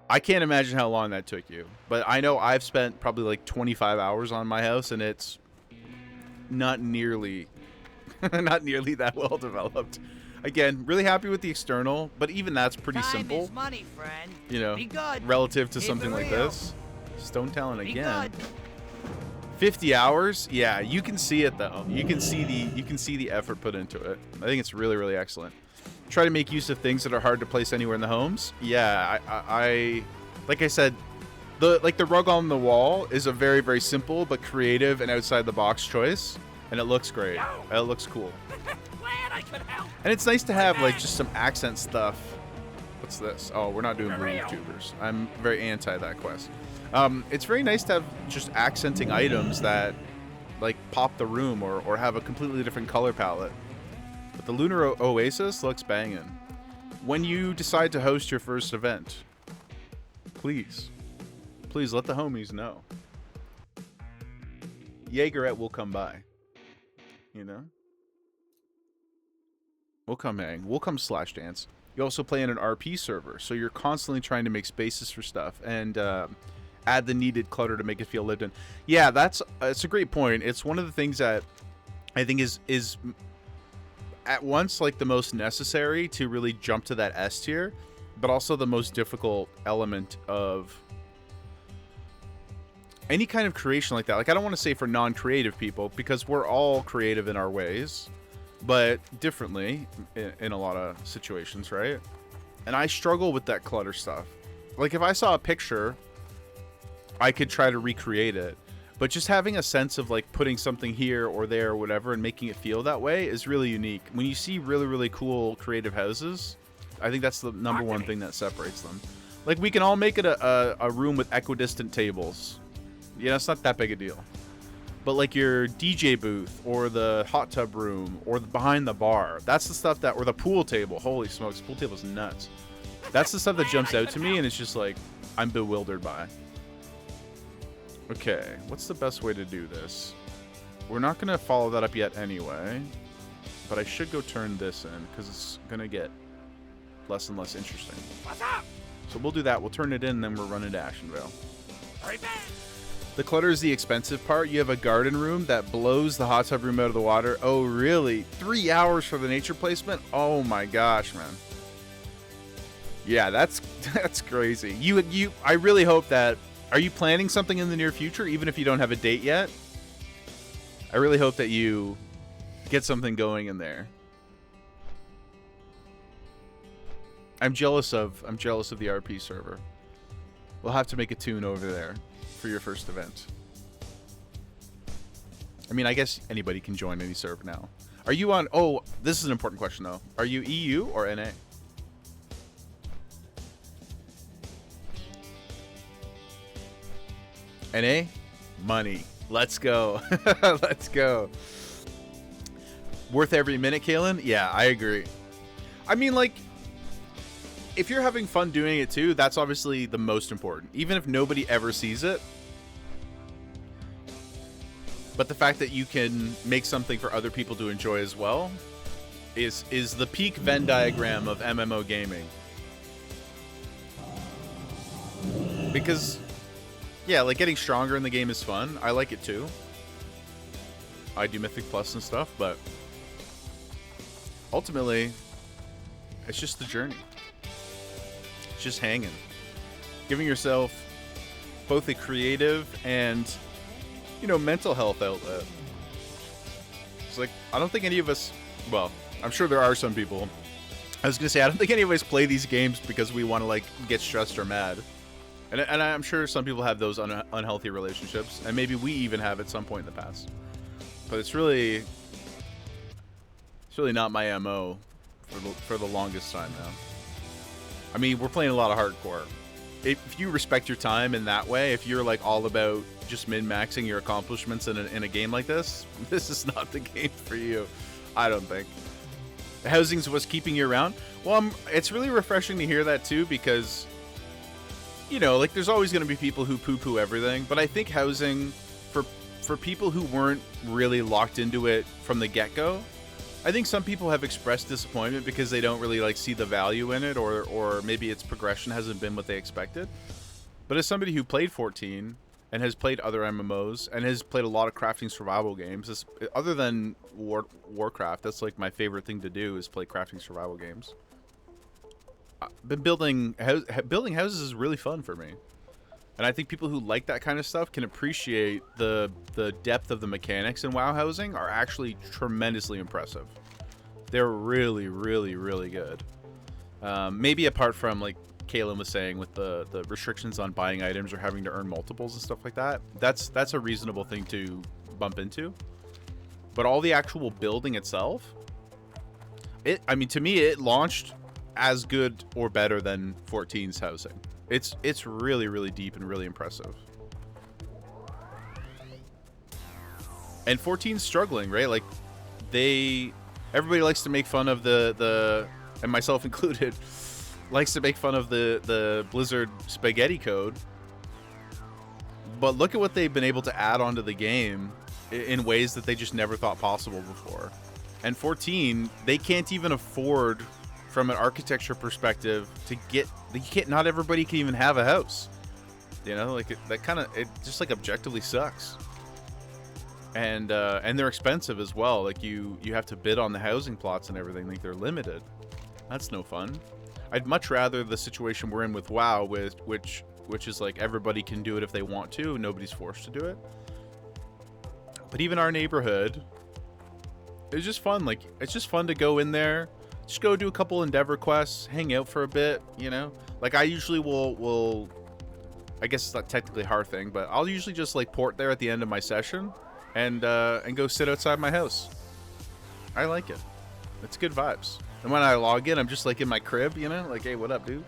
I can't imagine how long that took you, but I know I've spent probably like 25 hours on my house, and it's not nearly, not nearly that well developed. Again, really happy with the external, but even that's pretty Time simple. is money, friend. You know, Be good. relative to Keep something it like real. this. Stone Talent Be again. good. 50 hours, yeah, you can see it though. You can see the effort put into it. I think it's really, really excellent. Try to make use of things that are hard to place anywhere in the homes. Yeah, I like I said, the rug on the wall is a very, very simple but creative and outside the box choice, and it looks great. It looks cool. Glad I could help. And it's nice to have like just some accent stuff. What's this? Oh, we're not doing blue tubers. I'm very anti that quest. It's very nice to have just accenting items that like pop the room or have a completely different color palette. But the Lunar Oasis looks banging. When you decide to host your first event, please let the homies know. Jaegerette will come by. You know? We'll come hang. We'll come slash dance. You also play in an RP server, so you're constantly trying to make spaces for stuff and add the needed clutter to make it feel lived in. Yeah, it's a great point. It's one of the things that I think is at once like the most necessary to really jump to that S tier, but also the most difficult element of any kind of creation like that. Like, I don't want to say for non-creative people, because we're all creative in our ways, but differently in a lot of situations, right? And I struggle with that clutter stuff. Like, if I saw a picture, I could try to recreate it, but just having a sense of like putting something here or there or whatever and making it feel that way is really unique. When you see really, really cool creative houses, I think that's the number one thing that separates them. Like, we can all make it a room with equidistant tables. Yeah, it's not that big a deal. But like your DJ booth or the hot tub room or the behind the bar, that's the stuff that, or the pool table. Holy smokes, pool table's nuts. That's the stuff that jumps out to me, and it's just like I'm bewildered by. Okay, what's the best way to do this? We're not going to follow that up yet anyway, but I should go turn this in because it's going to get less and less interesting. What's up? So we'll do that. We'll turn it in, and then we're running to Ashenvale. Hurry back. The clutter is the expensive part. You have a garden room that blows the hot tub room out of the water. Oh, really? 3 hours for the nature placement? Oh my gosh, man. Yeah, that's crazy. I really hope that... Are you planning something in the near future, even if you don't have a date yet? I really hope that you get something going in there. I'm jealous of the RP server. We'll have to make a tune over there for your first event. I mean, I guess anybody can join any server now. Are you on... Oh, this is an important question, though. Are you EU or NA? NA? Money. Let's go. Let's go. Worth every minute, Kalen? Yeah, I agree. I mean, like, if you're having fun doing it too, that's obviously the most important. Even if nobody ever sees it. But the fact that you can make something for other people to enjoy as well is the peak Venn diagram of MMO gaming. Because... yeah, like, getting stronger in the game is fun. I like it too. I do Mythic Plus and stuff, but ultimately, it's just the journey. It's just hanging. Giving yourself both a creative and, you know, mental health outlet. It's like, I don't think any of us, well, I'm sure there are some people. I was going to say, I don't think any of us play these games because we want to, like, get stressed or mad. And I'm sure some people have those unhealthy relationships, and maybe we even have at some point in the past. But it's really not my MO for the longest time now. I mean, we're playing a lot of hardcore. If you respect your time in that way, if you're like all about just min-maxing your accomplishments in a game like this is not the game for you. I don't think. Housing's what's keeping you around. Well, it's really refreshing to hear that too, because, you know, like, there's always going to be people who poo-poo everything, but I think housing, for people who weren't really locked into it from the get-go, I think some people have expressed disappointment because they don't really like see the value in it, or maybe its progression hasn't been what they expected. But as somebody who played 14 and has played other MMOs and has played a lot of crafting survival games, other than Warcraft, that's like my favorite thing to do is play crafting survival games. But building houses is really fun for me. And I think people who like that kind of stuff can appreciate the depth of the mechanics in WoW housing are actually tremendously impressive. They're really, really, really good. Maybe apart from, like Kaylin was saying, with the restrictions on buying items or having to earn multiples and stuff like that. That's a reasonable thing to bump into. But all the actual building itself, I mean, to me, it launched as good or better than 14's housing. It's really, really deep and really impressive. And 14's struggling, right? Like, everybody likes to make fun of the and myself included, likes to make fun of the Blizzard spaghetti code. But look at what they've been able to add onto the game in ways that they just never thought possible before. And 14, they can't even afford, from an architecture perspective, to get, not everybody can even have a house, you know, like that kind of, it just like objectively sucks. And they're expensive as well. Like you have to bid on the housing plots and everything. Like they're limited. That's no fun. I'd much rather the situation we're in with WoW, which is like everybody can do it if they want to, nobody's forced to do it. But even our neighborhood, it's just fun. Like it's just fun to go in there. Just go do a couple Endeavor quests, hang out for a bit, you know? Like, I usually will I guess it's not technically a hard thing, but I'll usually just, like, port there at the end of my session and go sit outside my house. I like it. It's good vibes. And when I log in, I'm just, like, in my crib, you know? Like, hey, what up, dude?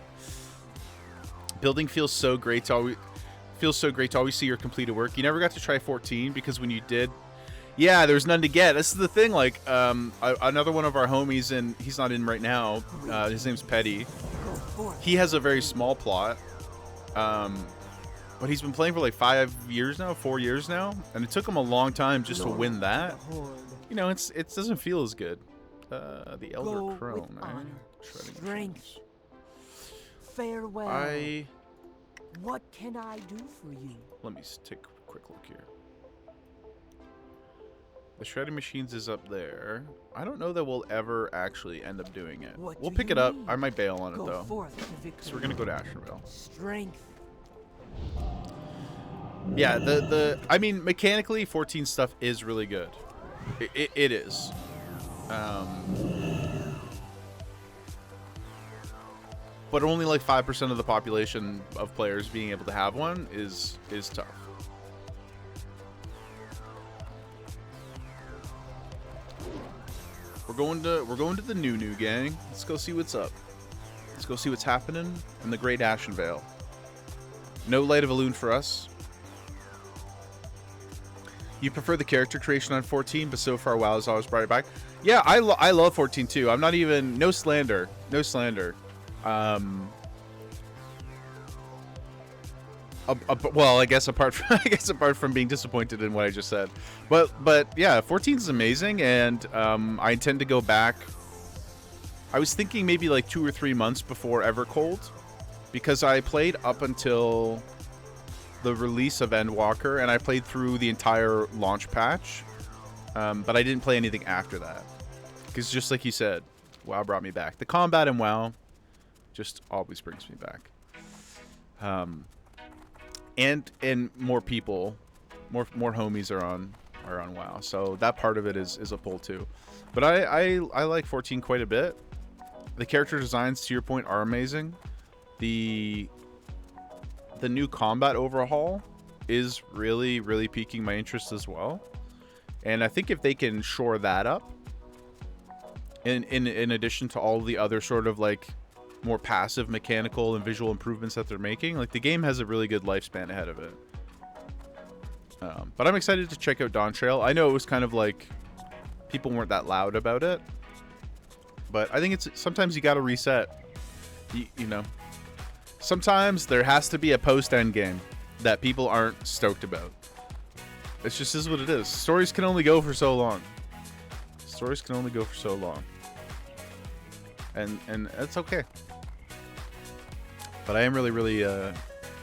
Building feels so great to always see your completed work. You never got to try 14 because when you did, yeah, there's none to get. This is the thing. Like, another one of our homies, and he's not in right now. His name's Petty. He has a very small plot, but he's been playing for like 4 years now, and it took him a long time just to win that. You know, it doesn't feel as good. The Elder Crone, strength. Farewell. What can I do for you? Let me take a quick look here. The shredding machines is up there. I don't know that we'll ever actually end up doing it. We'll pick it up. I might bail on it though. So we're gonna go to Ashenvale. Strength. Yeah, I mean, mechanically, 14 stuff is really good. It is. But only like 5% of the population of players being able to have one is tough. We're going to the new gang. Let's go see what's up. Let's go see what's happening in the Great Ashenvale. No Light of Elune for us. You prefer the character creation on 14, but so far WoW has always brought it back. Yeah, I love 14 too. I'm not even, no slander. Well, I guess apart from being disappointed in what I just said, but yeah, 14 is amazing, and I intend to go back. I was thinking maybe like 2 or 3 months before Evercold, because I played up until the release of Endwalker, and I played through the entire launch patch, but I didn't play anything after that, because just like you said, WoW brought me back. The combat in WoW just always brings me back. And more people, more homies are on WoW, so that part of it is a pull too. But I like 14 quite a bit. The character designs, to your point, are amazing. The new combat overhaul is really, really piquing my interest as well. And I think if they can shore that up, in addition to all the other sort of like more passive mechanical and visual improvements that they're making, like the game has a really good lifespan ahead of it. But I'm excited to check out Dawn Trail. I know it was kind of like people weren't that loud about it, but I think it's sometimes you got to reset. You know, sometimes there has to be a post end game that people aren't stoked about. It just is what it is. Stories can only go for so long. Stories can only go for so long. And that's okay. But I am really, really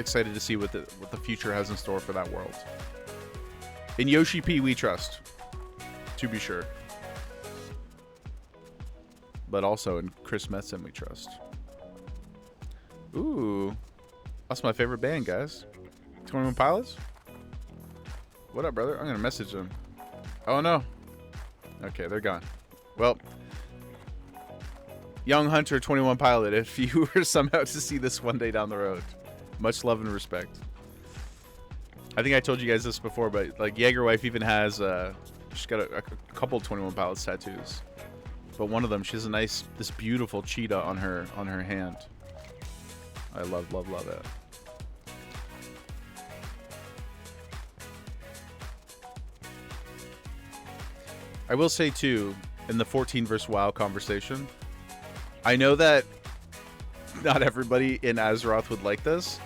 excited to see what the future has in store for that world. In Yoshi P, we trust, to be sure. But also in Chris Metzen, we trust. Ooh, that's my favorite band, guys. 21 Pilots. What up, brother? I'm gonna message them. Oh no. Okay, they're gone. Well, Young Hunter 21 Pilot, if you were somehow to see this one day down the road, much love and respect. I think I told you guys this before, but like Jaegerwife even has she's got a couple 21 Pilots tattoos, but one of them, she has this beautiful cheetah on her hand. I love it. I will say too, in the 14 vs. WoW conversation, I know that not everybody in Azeroth would like this,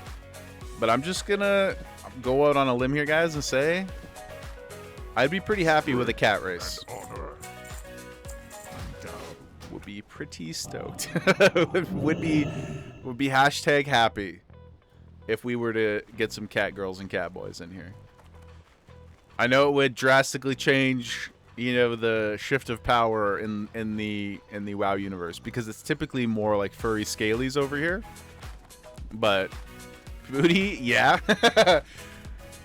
but I'm just gonna go out on a limb here, guys, and say I'd be pretty happy with a cat race. Would be pretty stoked. would be hashtag happy if we were to get some cat girls and cat boys in here. I know it would drastically change, you know, the shift of power in the WoW universe, because it's typically more like furry scalies over here. But booty, yeah.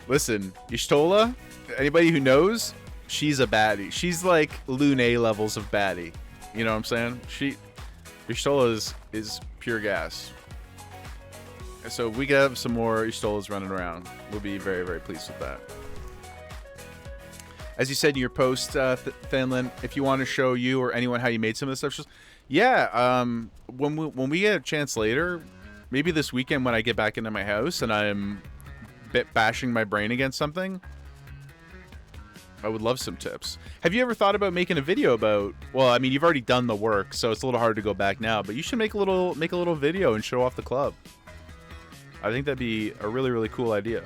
Listen, Y'shtola, anybody who knows, she's a baddie. She's like Lune levels of baddie. You know what I'm saying? Y'shtola is pure gas. So if we could have some more Y'shtolas running around, we'll be very, very pleased with that. As you said in your post, Thanlin, if you want to show you or anyone how you made some of this stuff, just, yeah, when we get a chance later, maybe this weekend when I get back into my house and I'm bashing my brain against something, I would love some tips. Have you ever thought about making a video about, well, I mean, you've already done the work, so it's a little hard to go back now, but you should make a little video and show off the club. I think that'd be a really, really cool idea.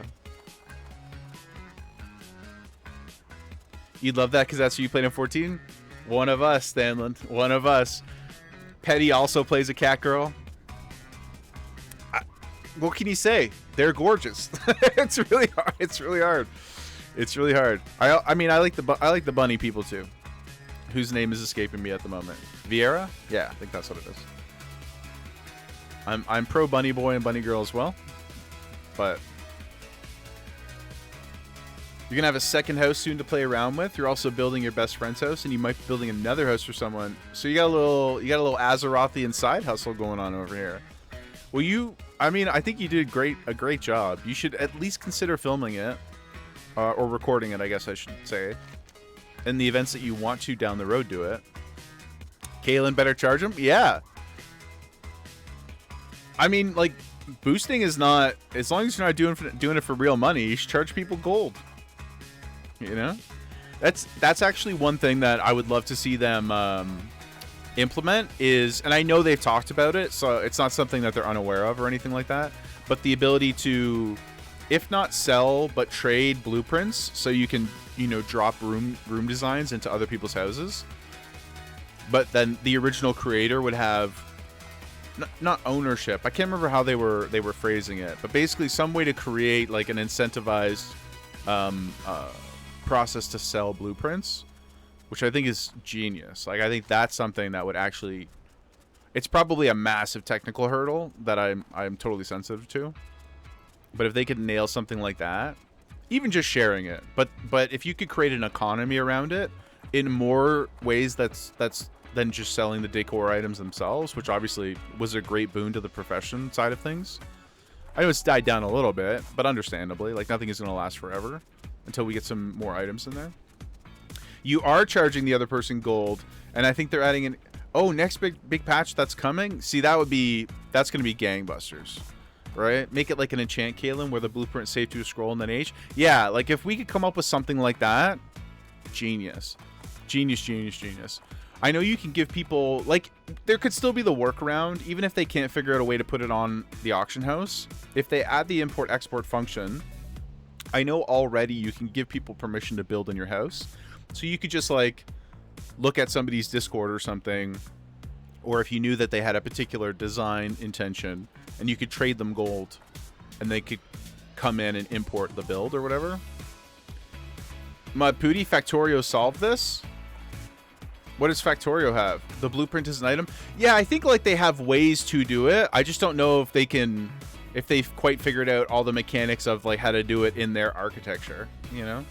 You'd love that because that's who you played in 14? One of us, Stanley. One of us. Petty also plays a cat girl. What can you say? They're gorgeous. It's really hard. It's really hard. It's really hard. I mean, I like the bunny people too, whose name is escaping me at the moment. Vieira? Yeah, I think that's what it is. I'm pro bunny boy and bunny girl as well, but you're gonna have a second house soon to play around with. You're also building your best friend's house, and you might be building another house for someone. So you got a little Azerothian side hustle going on over here. Well, I mean, I think you did a great job. You should at least consider filming it, or recording it, I guess I should say. In the events that you want to down the road, do it. Kalen, better charge him? Yeah. I mean, like, boosting is not, as long as you're not doing it for real money, you should charge people gold. You know, that's actually one thing that I would love to see them implement is, and I know they've talked about it, so it's not something that they're unaware of or anything like that, but the ability to, if not sell, but trade blueprints, so you can, you know, drop room designs into other people's houses, but then the original creator would have not ownership. I can't remember how they were phrasing it, but basically some way to create like an incentivized process to sell blueprints, which I think is genius. Like, I think that's something that would actually, it's probably a massive technical hurdle that I'm totally sensitive to, but if they could nail something like that, even just sharing it, but if you could create an economy around it in more ways that's than just selling the decor items themselves, which obviously was a great boon to the profession side of things. I know it's died down a little bit, but understandably, like, nothing is going to last forever until we get some more items in there. You are charging the other person gold, and I think they're adding in, oh, next big patch that's coming. See, that's going to be gangbusters, right? Make it like an enchant Kalen where the blueprint saved to a scroll and then age. Yeah, like if we could come up with something like that, genius. Genius. I know you can give people, like, there could still be the workaround, even if they can't figure out a way to put it on the auction house. If they add the import-export function, I know already you can give people permission to build in your house. So you could just, like, look at somebody's Discord or something, or if you knew that they had a particular design intention, and you could trade them gold, and they could come in and import the build or whatever. Pooty, Factorio solved this? What does Factorio have? The blueprint is an item? Yeah, I think like they have ways to do it. I just don't know if they've quite figured out all the mechanics of like how to do it in their architecture, you know?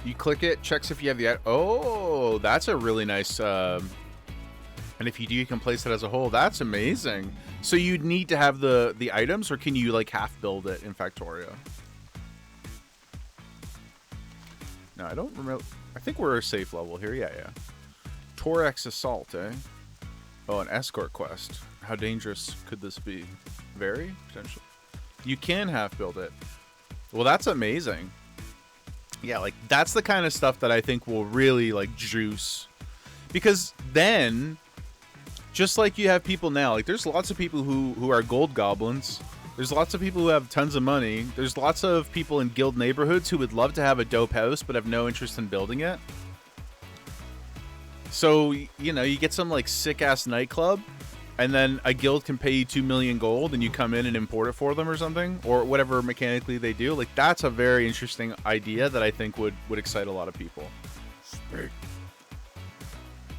You click it, checks if you have the... Oh, that's a really nice... and if you do, you can place it as a whole. That's amazing. So you'd need to have the items, or can you like half build it in Factorio? No, I don't remember. I think we're a safe level here. Yeah. Torex Assault, eh? Oh, an escort quest. How dangerous could this be? Very, potentially. You can half build it. Well, that's amazing. Yeah, like, that's the kind of stuff that I think will really, like, juice. Because then, just like you have people now, like, there's lots of people who are gold goblins. There's lots of people who have tons of money. There's lots of people in guild neighborhoods who would love to have a dope house but have no interest in building it. So, you know, you get some, like, sick-ass nightclub, and then a guild can pay you 2 million gold, and you come in and import it for them or something, or whatever mechanically they do. Like, that's a very interesting idea that I think would excite a lot of people.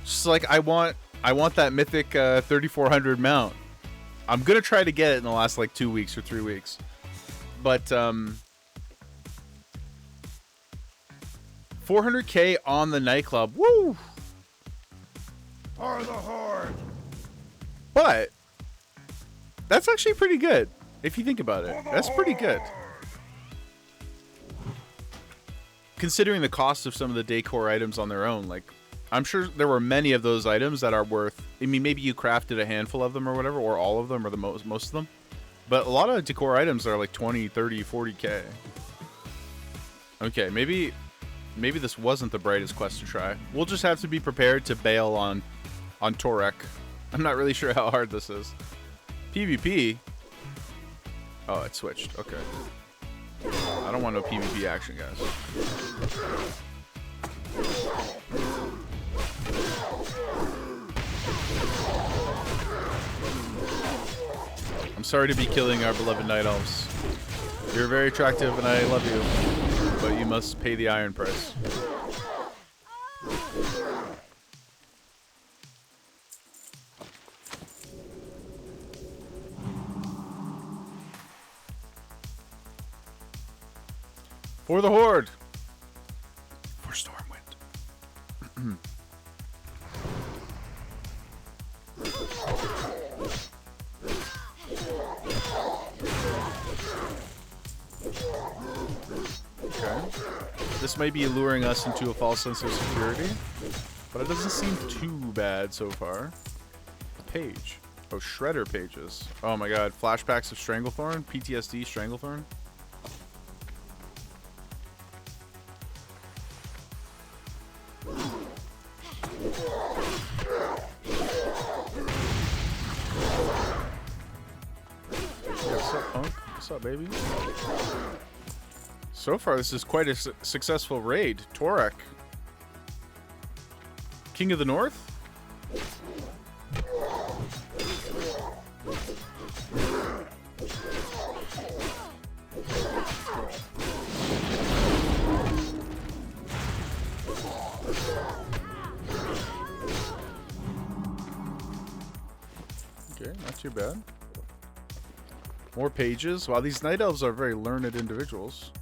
Just like, I want that mythic 3400 mount. I'm gonna try to get it in the last like 2 weeks or 3 weeks, but 400k on the nightclub. Woo! For the horde. But that's actually pretty good if you think about it. That's pretty good, considering the cost of some of the decor items on their own. Like, I'm sure there were many of those items that are worth... I mean, maybe you crafted a handful of them or whatever, or all of them, or the most of them. But a lot of decor items are like 20, 30, 40k. Okay, maybe this wasn't the brightest quest to try. We'll just have to be prepared to bail on Torek. I'm not really sure how hard this is. PvP? Oh, it switched. Okay. I don't want no PvP action, guys. I'm sorry to be killing our beloved night elves. You're very attractive and I love you, but you must pay the iron price. For the horde. For Stormwind. Okay. This may be luring us into a false sense of security, but it doesn't seem too bad so far. Page. Oh, shredder pages. Oh my god. Flashbacks of Stranglethorn? PTSD Stranglethorn? What's up, baby? So far, this is quite a successful raid. Torek. King of the North? Okay, not too bad. More pages. Wow, these night elves are very learned individuals.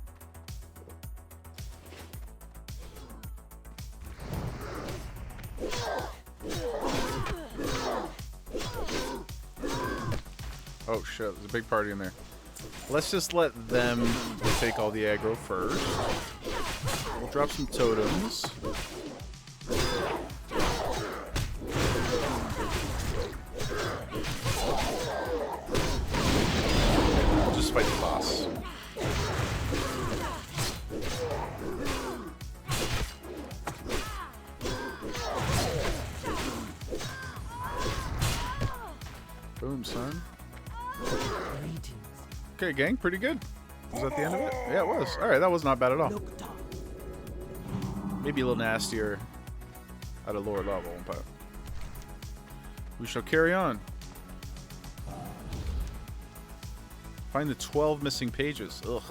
Oh shit, there's a big party in there. Let's just let them take all the aggro first. We'll drop some totems. We'll just fight the boss. Boom, son. Okay, gang, pretty good. Was that the end of it? Yeah, it was. Alright, that was not bad at all. Maybe a little nastier at a lower level, but we shall carry on. Find the 12 missing pages. Ugh.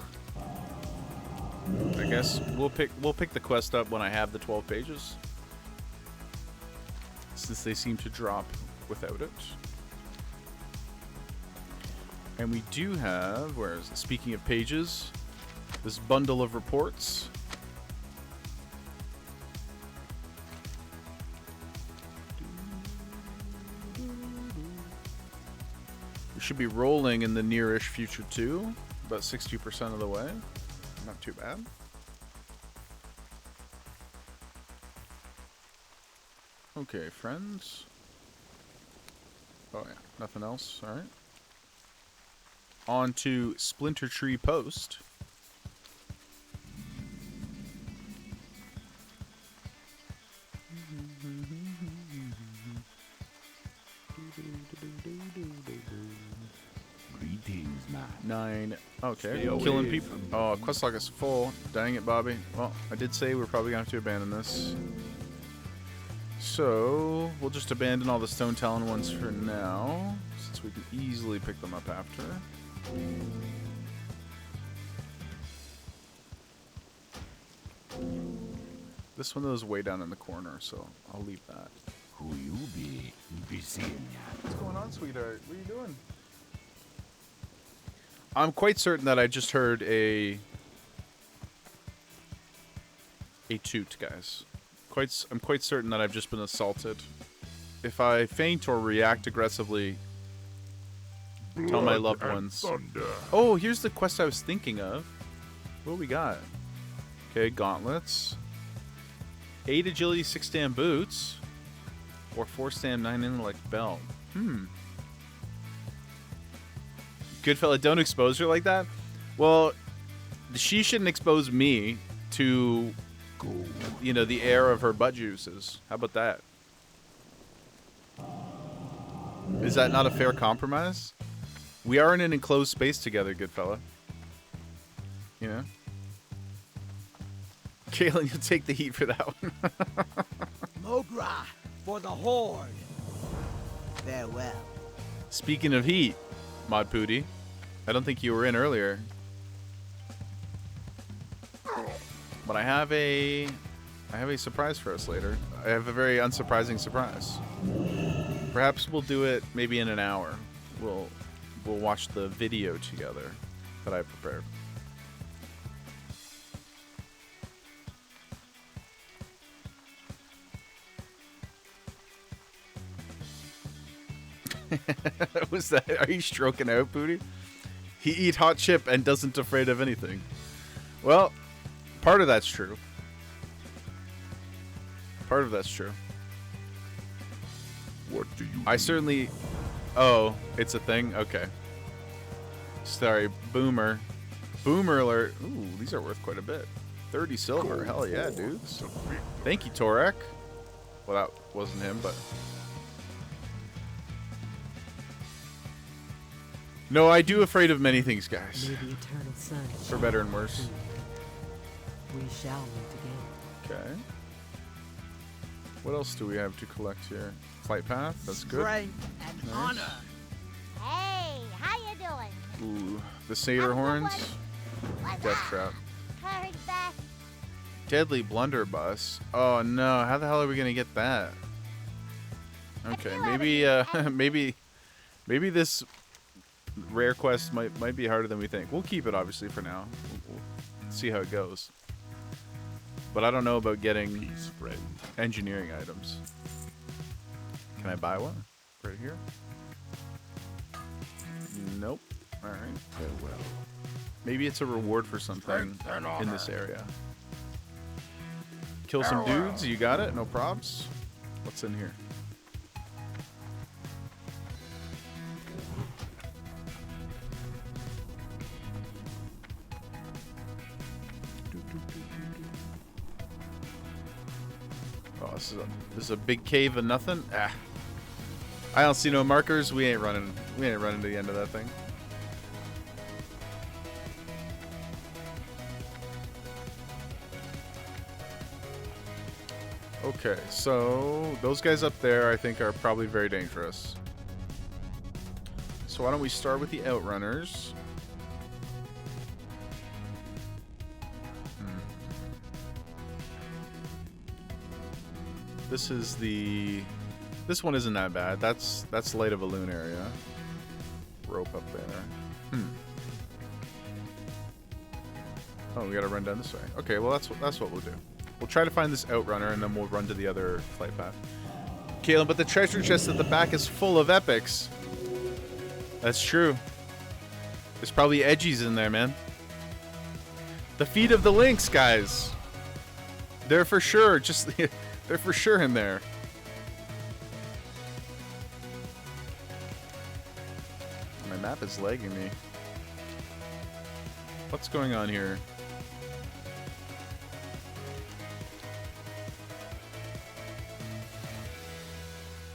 I guess we'll pick the quest up when I have the 12 pages, since they seem to drop without it. And we do have, where is it? Speaking of pages, this bundle of reports. We should be rolling in the nearish future too, about 60% of the way. Not too bad. Okay, friends. Oh yeah, nothing else. All right. On to Splinter Tree Post. Greetings, man. 9. Okay, Stay away killing people. from Oh, quest log is full. Dang it, Bobby. Well, I did say we're probably going to have to abandon this. So, we'll just abandon all the Stone Talon ones for now, since we can easily pick them up after. This one is way down in the corner, so I'll leave that. Who you be? You be seeing ya. What's going on, sweetheart? What are you doing? I'm quite certain that I just heard a toot, guys. I'm quite certain that I've just been assaulted. If I faint or react aggressively, tell my loved ones. Thunder. Oh, here's the quest I was thinking of. What do we got? Okay, gauntlets. 8 agility, 6 stam boots. Or 4 stam, 9 intellect belt. Good fella, don't expose her like that. Well, she shouldn't expose me to, you know, the air of her butt juices. How about that? Is that not a fair compromise? We are in an enclosed space together, good fella. You know? Kaylin, you'll take the heat for that one. Mogra for the Horde. Farewell. Speaking of heat, Mod Pooty, I don't think you were in earlier. But I have a surprise for us later. I have a very unsurprising surprise. Perhaps we'll do it maybe in an hour. We'll watch the video together that I prepared. Was that? Are you stroking out, Booty? He eat hot chip and doesn't afraid of anything. Well, part of that's true. Part of that's true. What do you I certainly... Oh, it's a thing? Okay. Sorry, Boomer. Boomer alert. Ooh, these are worth quite a bit. 30 silver. Hell yeah, dudes. Thank you, Torek. Well, that wasn't him, but... No, I do afraid of many things, guys. May the eternal sun For better and worse. we shall meet again. Okay. What else do we have to collect here? Flight path. That's good. Strength and Nice. honor. Hey, how you doing? Ooh, the satyr horns. What's Death up? trap. Hurry back. Deadly blunderbuss. Oh no! How the hell are we gonna get that? Okay, maybe, maybe this rare quest might be harder than we think. We'll keep it obviously for now. We'll see how it goes. But I don't know about getting peace, friend? engineering items. Can I buy one? Right here? Nope. Alright. Farewell. Maybe it's a reward for something Strength and in this honor. area. Kill some Farewell. dudes, you got it? No probs. What's in here? Oh, this is a big cave of nothing. Ah. I don't see no markers. We ain't running to the end of that thing. Okay, so those guys up there I think are probably very dangerous. So why don't we start with the Outrunners? This is the... This one isn't that bad. That's Light of a Loon area. Rope up there. Oh, we gotta run down this way. Okay, well that's what we'll do. We'll try to find this Outrunner and then we'll run to the other flight path. Caleb, but the treasure chest at the back is full of epics. That's true. There's probably edgies in there, man. The feet of the lynx, guys. They're for sure. They're for sure in there. My map is lagging me. What's going on here?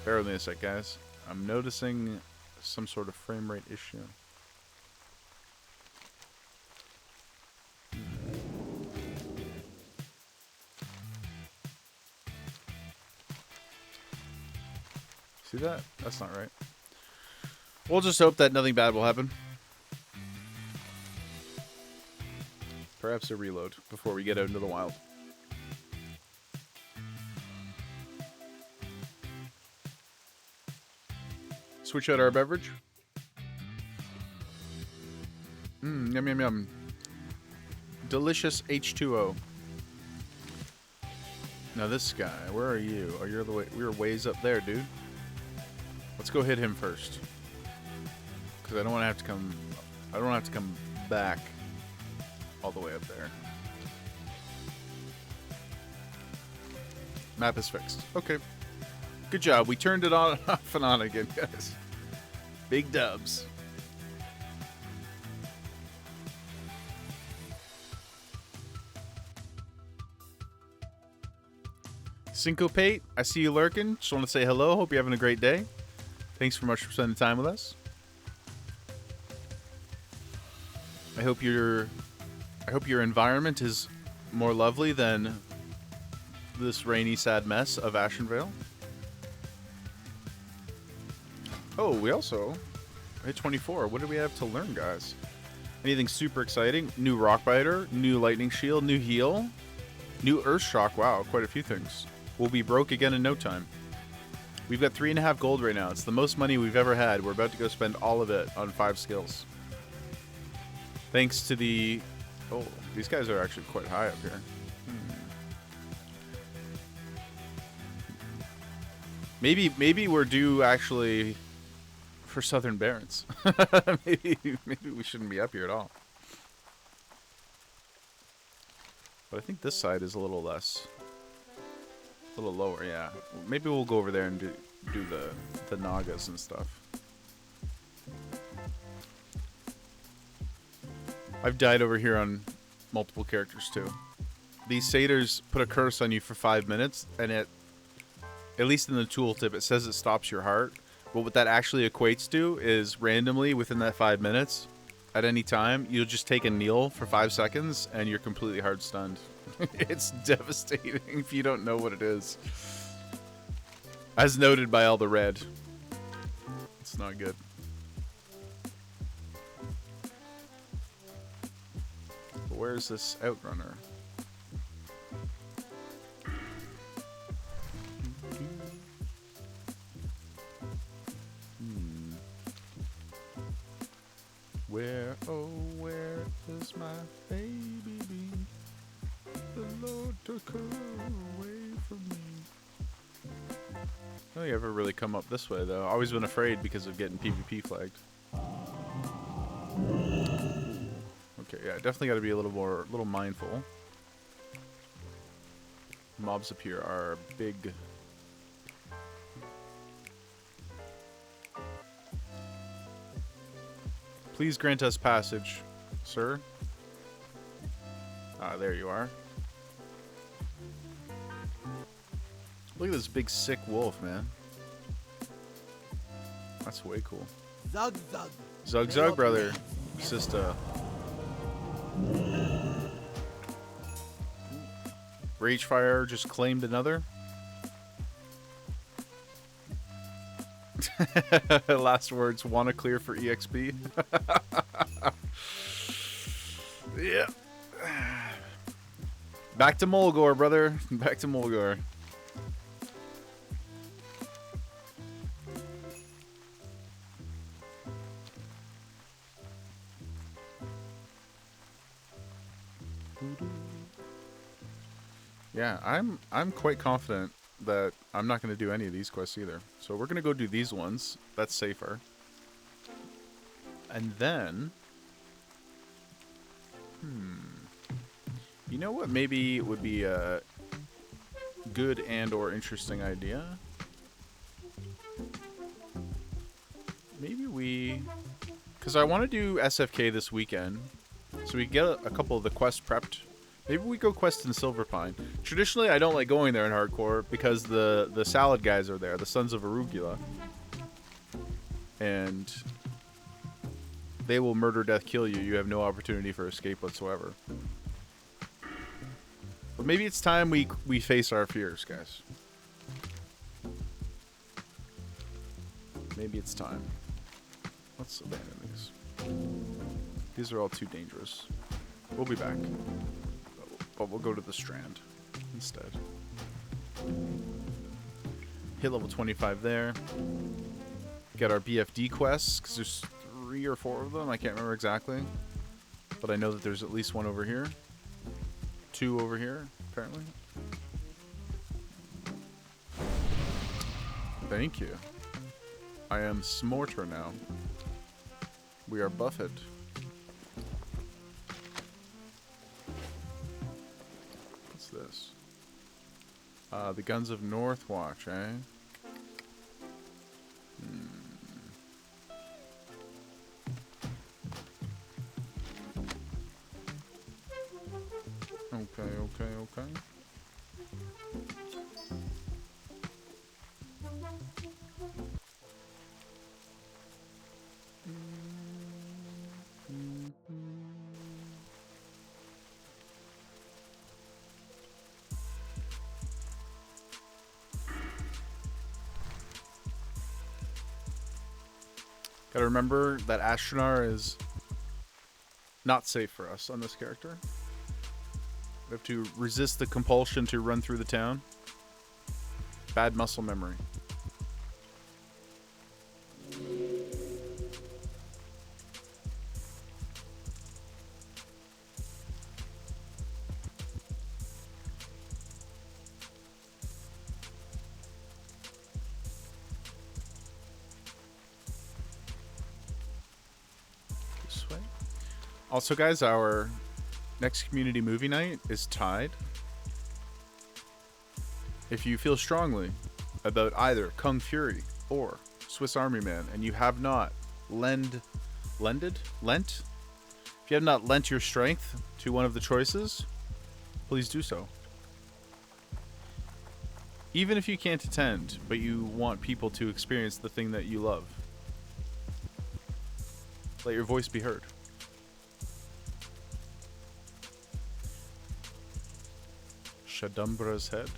Bear with me a sec, guys. I'm noticing some sort of frame rate issue. See that? That's not right. We'll just hope that nothing bad will happen. Perhaps a reload before we get out into the wild. Switch out our beverage. Yum yum yum. Delicious H2O. Now this guy, where are you? Oh, you're the way. We're ways up there, dude. Let's go hit him first. Because I don't want to have to come. I don't want to have to come back all the way up there. Map is fixed. Okay. Good job. We turned it on off and on again, guys. Big dubs. Syncopate, I see you lurking. Just want to say hello. Hope you're having a great day. Thanks so much for spending time with us. I hope your environment is more lovely than this rainy, sad mess of Ashenvale. Oh, we also hit 24. What do we have to learn, guys? Anything super exciting? New Rockbiter, new Lightning Shield, new Heal, new Earth Shock. Wow, quite a few things. We'll be broke again in no time. We've got 3.5 gold right now. It's the most money we've ever had. We're about to go spend all of it on 5 skills. Thanks to the... Oh, these guys are actually quite high up here. Maybe we're due actually for Southern Barrens. maybe we shouldn't be up here at all. But I think this side is a little less, a little lower. Yeah, maybe we'll go over there and do the Nagas and stuff. I've died over here on multiple characters too. These satyrs put a curse on you for 5 minutes, and it, at least in the tooltip, it says it stops your heart. But what that actually equates to is randomly within that 5 minutes, at any time, you'll just take a kneel for 5 seconds and you're completely hard stunned. It's devastating if you don't know what it is. As noted by all the red. It's not good. But where's this Outrunner? Where, oh, where is my baby bee? The Lord took her away from me. I don't ever really come up this way, though. Always been afraid because of getting PvP flagged. Okay, yeah, definitely got to be a little mindful. Mobs up here are big. Please grant us passage, sir. Ah, there you are. Look at this big sick wolf, man. That's way cool. Zug zug. Zug zug, brother. Sister. Ragefire just claimed another. Last words, wanna clear for EXP? Yeah. Back to Mulgore, brother. Back to Mulgore. Yeah, I'm quite confident that I'm not going to do any of these quests either. So we're going to go do these ones. That's safer. And then... You know what maybe would be a good and or interesting idea? Maybe we... Because I want to do SFK this weekend. So we get a couple of the quests prepped. Maybe we go quest in Silverpine. Traditionally, I don't like going there in hardcore because the salad guys are there, the Sons of Arugula. And they will murder, death, kill you. You have no opportunity for escape whatsoever. But maybe it's time we face our fears, guys. Maybe it's time. Let's abandon these. These are all too dangerous. We'll be back. But we'll go to the Strand instead. Hit level 25 there. Get our BFD quests, because there's 3 or 4 of them. I can't remember exactly. But I know that there's at least 1 over here. 2 over here, apparently. Thank you. I am Smorter now. We are Buffett. What's this? The Guns of Northwatch, eh? Okay. Gotta remember that Ashtanar is not safe for us on this character. We have to resist the compulsion to run through the town. Bad muscle memory. This way. Also, guys, our next community movie night is tied. If you feel strongly about either Kung Fury or Swiss Army Man and you have not lent? If you have not lent your strength to one of the choices, please do so. Even if you can't attend, but you want people to experience the thing that you love. Let your voice be heard. Shadumbra's head.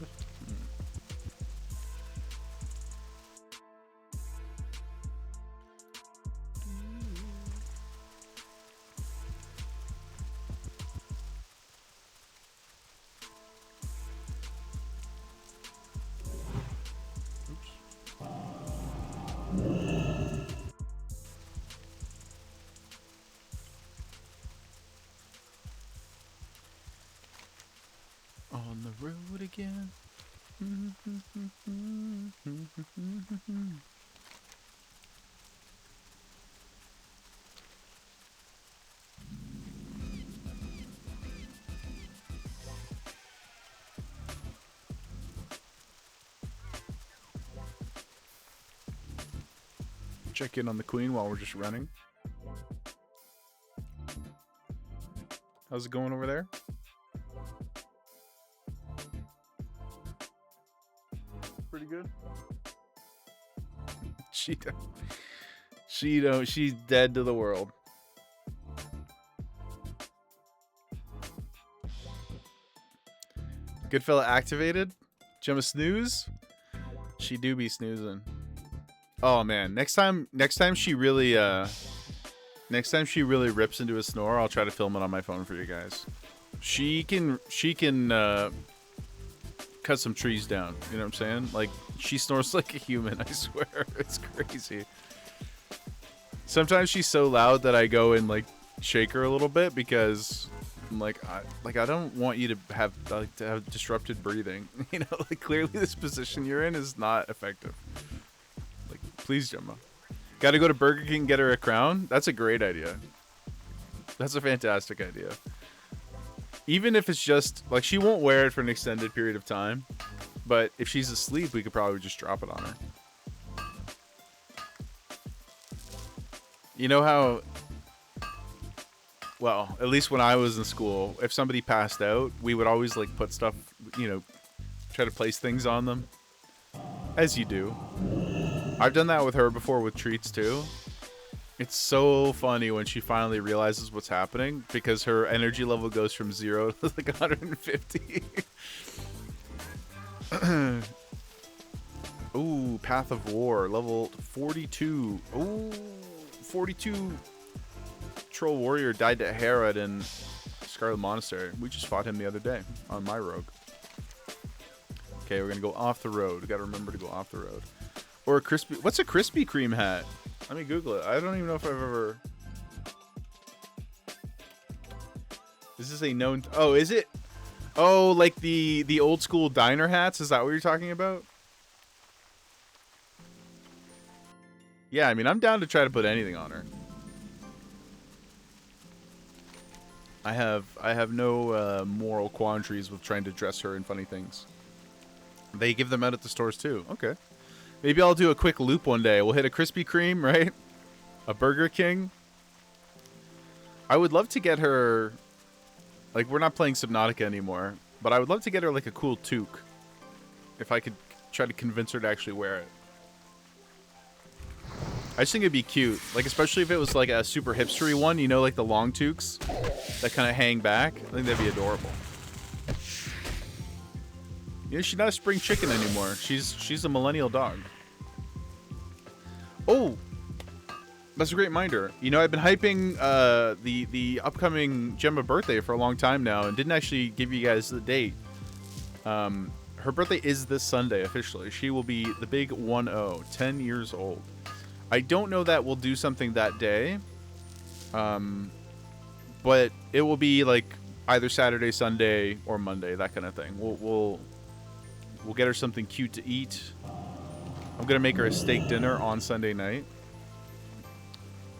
On the road again. Check in on the queen while we're just running. How's it going over there? Pretty good. She's dead to the world. Good fella activated. Gemma snooze. She do be snoozing. Oh man, next time she really rips into a snore, I'll try to film it on my phone for you guys. She can cut some trees down, you know what I'm saying? Like, she snores like a human, I swear. It's crazy. Sometimes she's so loud that I go and like shake her a little bit because I'm like, I don't want you to have disrupted breathing. You know, like, clearly this position you're in is not effective. Like, please, Gemma. Got to go to Burger King and get her a crown? That's a great idea. That's a fantastic idea. Even if it's just, like, she won't wear it for an extended period of time. But if she's asleep, we could probably just drop it on her. You know how, well, at least when I was in school, if somebody passed out, we would always, like, put stuff, you know, try to place things on them. As you do. I've done that with her before with treats too. It's so funny when she finally realizes what's happening because her energy level goes from 0 to like 150. Ooh, Path of War, level 42. Ooh, 42 Troll Warrior died to Herod in Scarlet Monastery. We just fought him the other day on my rogue. Okay, we're gonna go off the road. We gotta remember to go off the road. Or a crispy. What's a Krispy Kreme hat? Let me Google it. I don't even know if I've ever. This is a known. Oh, is it? Oh, like the old school diner hats? Is that what you're talking about? Yeah, I mean, I'm down to try to put anything on her. I have no moral quandaries with trying to dress her in funny things. They give them out at the stores too. Okay. Maybe I'll do a quick loop one day. We'll hit a Krispy Kreme, right? A Burger King. I would love to get her... Like, we're not playing Subnautica anymore. But I would love to get her, like, a cool toque. If I could try to convince her to actually wear it. I just think it'd be cute. Like, especially if it was, like, a super hipstery one. You know, like the long toques that kind of hang back. I think that'd be adorable. You know, she's not a spring chicken anymore. She's a millennial dog. Oh, that's a great reminder. You know, I've been hyping the upcoming Gemma birthday for a long time now, and didn't actually give you guys the date. Her birthday is this Sunday officially. She will be the big 10, 10 years old. I don't know that we'll do something that day, but it will be like either Saturday, Sunday, or Monday, that kind of thing. We'll get her something cute to eat. I'm going to make her a steak dinner on Sunday night.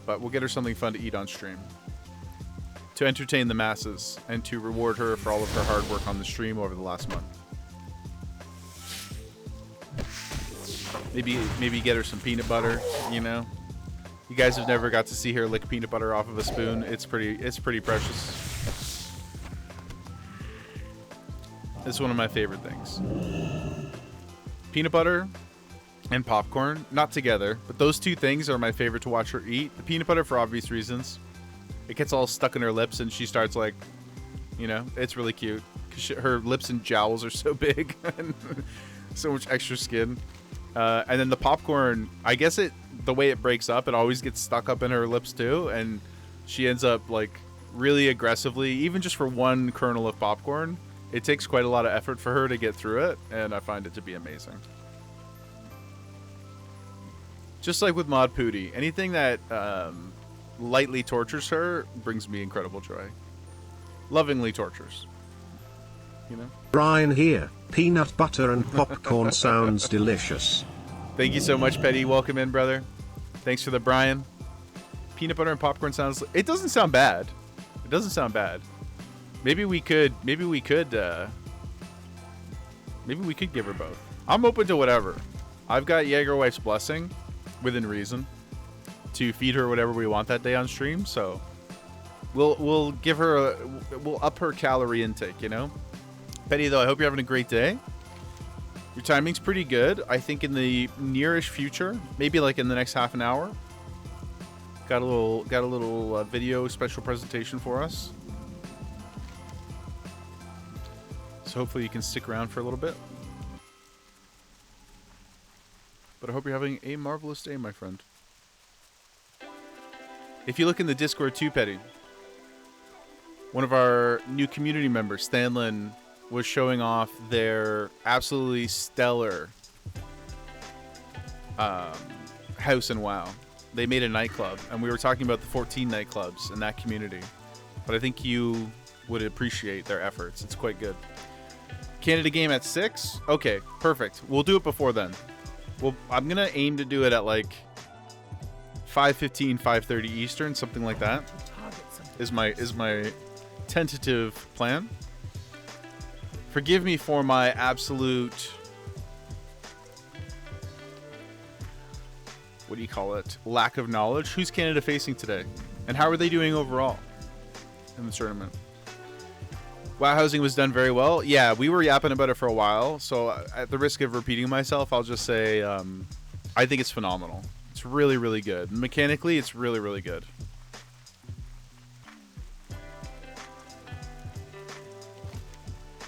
But we'll get her something fun to eat on stream. To entertain the masses and to reward her for all of her hard work on the stream over the last month. Maybe get her some peanut butter, you know? You guys have never got to see her lick peanut butter off of a spoon. It's pretty precious. It's one of my favorite things. Peanut butter and popcorn, not together, but those two things are my favorite to watch her eat. The peanut butter for obvious reasons. It gets all stuck in her lips and she starts like, you know, it's really cute. 'Cause her lips and jowls are so big and so much extra skin. And then the popcorn, I guess the way it breaks up, it always gets stuck up in her lips too. And she ends up like really aggressively, even just for one kernel of popcorn, it takes quite a lot of effort for her to get through it, and I find it to be amazing. Just like with Mod Pootie, anything that lightly tortures her brings me incredible joy. Lovingly tortures. You know? Brian here. Peanut butter and popcorn sounds delicious. Thank you so much, Petty. Welcome in, brother. Thanks for the Brian. Peanut butter and popcorn sounds... It doesn't sound bad. It doesn't sound bad. Maybe we could give her both. I'm open to whatever. I've got Jaegerwife's blessing, within reason, to feed her whatever we want that day on stream. So we'll give her we'll up her calorie intake, you know. Petty, though, I hope you're having a great day. Your timing's pretty good. I think in the nearish future, maybe like in the next half an hour, got a little video special presentation for us. So hopefully you can stick around for a little bit. But I hope you're having a marvelous day, my friend. If you look in the Discord too, Petty, one of our new community members, Stanlin, was showing off their absolutely stellar house in WoW. They made a nightclub, and we were talking about the 14 nightclubs in that community. But I think you would appreciate their efforts. It's quite good. Canada game at 6? Okay, perfect. We'll do it before then. Well, I'm gonna aim to do it at like 5:15, 5:30 Eastern, something like that. Is my tentative plan. Forgive me for my absolute, what do you call it, lack of knowledge. Who's Canada facing today? And how are they doing overall in the tournament? WoW housing was done very well. Yeah, we were yapping about it for a while, so at the risk of repeating myself, I'll just say I think it's phenomenal. It's really, really good. Mechanically, it's really, really good.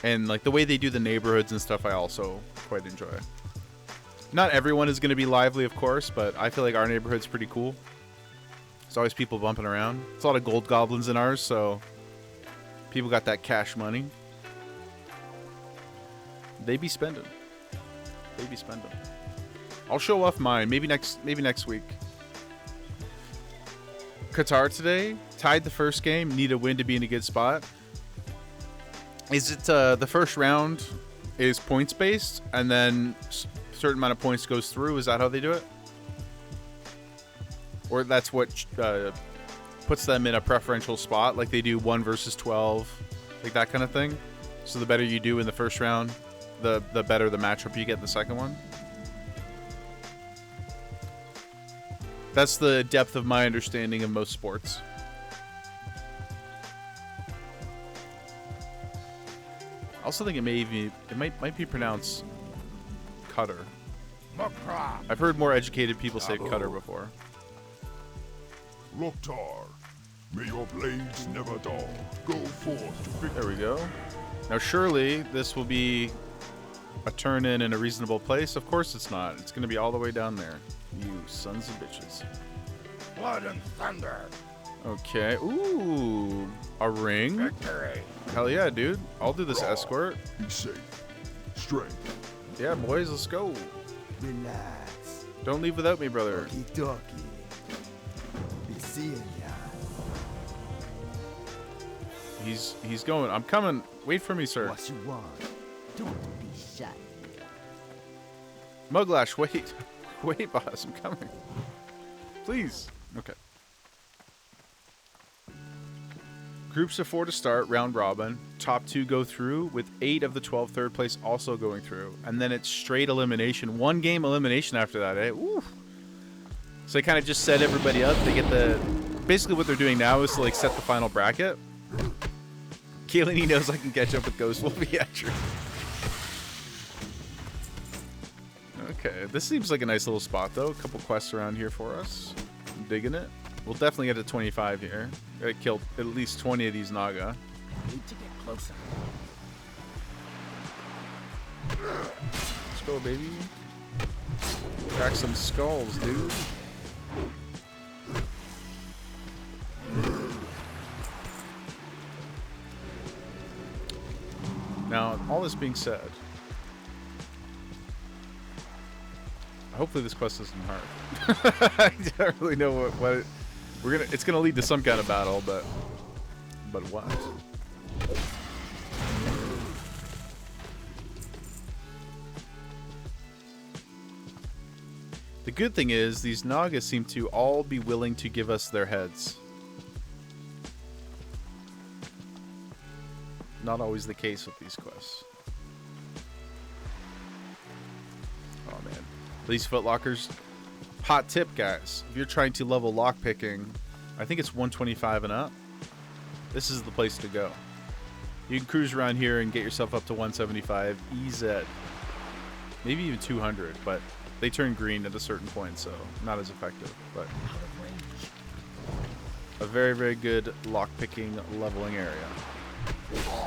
And like the way they do the neighborhoods and stuff, I also quite enjoy. Not everyone is going to be lively, of course, but I feel like our neighborhood's pretty cool. There's always people bumping around. There's a lot of gold goblins in ours, so people got that cash money. They be spending. They be spending. I'll show off mine. Maybe next week. Qatar today tied the first game. Need a win to be in a good spot. Is it the first round is points based, and then a certain amount of points goes through? Is that how they do it? Or that's what puts them in a preferential spot, like they do 1 versus 12, like that kind of thing? So the better you do in the first round, the better the matchup you get in the second one? That's the depth of my understanding of most sports. I also think it might be pronounced Cutter. I've heard more educated people say Cutter before. Loktar, may your blades never dull. Go forth to victory. There we go. Now surely this will be a turn in a reasonable place. Of course it's not. It's going to be all the way down there. You sons of bitches. Blood and thunder. Okay. Ooh, a ring. Victory. Hell yeah, dude. I'll do this escort. Be safe. Strength. Yeah, boys, let's go. Relax. Don't leave without me, brother. Okie dokie. Be seeing ya. He's going. I'm coming. Wait for me, sir. What you want? Don't be shy. Muglash, wait. Wait, boss. I'm coming. Please. Okay. Groups of 4 to start, round robin. Top 2 go through, with 8 of the 12 third place also going through. And then it's straight elimination. 1 game elimination after that, eh? Ooh. So they kind of just set everybody up. They get the... Basically what they're doing now is to like set the final bracket. Kaylin, he knows I can catch up with Ghost Wolf. Yeah, true. Okay, this seems like a nice little spot though. A couple quests around here for us. I'm digging it. We'll definitely get to 25 here. Gotta kill at least 20 of these Naga. Need to get closer. Let's go, baby. Crack some skulls, dude. Now, all this being said, hopefully this quest isn't hard. I don't really know what it's gonna lead to some kind of battle, but what? The good thing is these Nagas seem to all be willing to give us their heads. Not always the case with these quests. Oh man. These footlockers. Hot tip, guys. If you're trying to level lockpicking, I think it's 125 and up. This is the place to go. You can cruise around here and get yourself up to 175 easy. Maybe even 200, but they turn green at a certain point, so not as effective. But a very, very good lockpicking leveling area.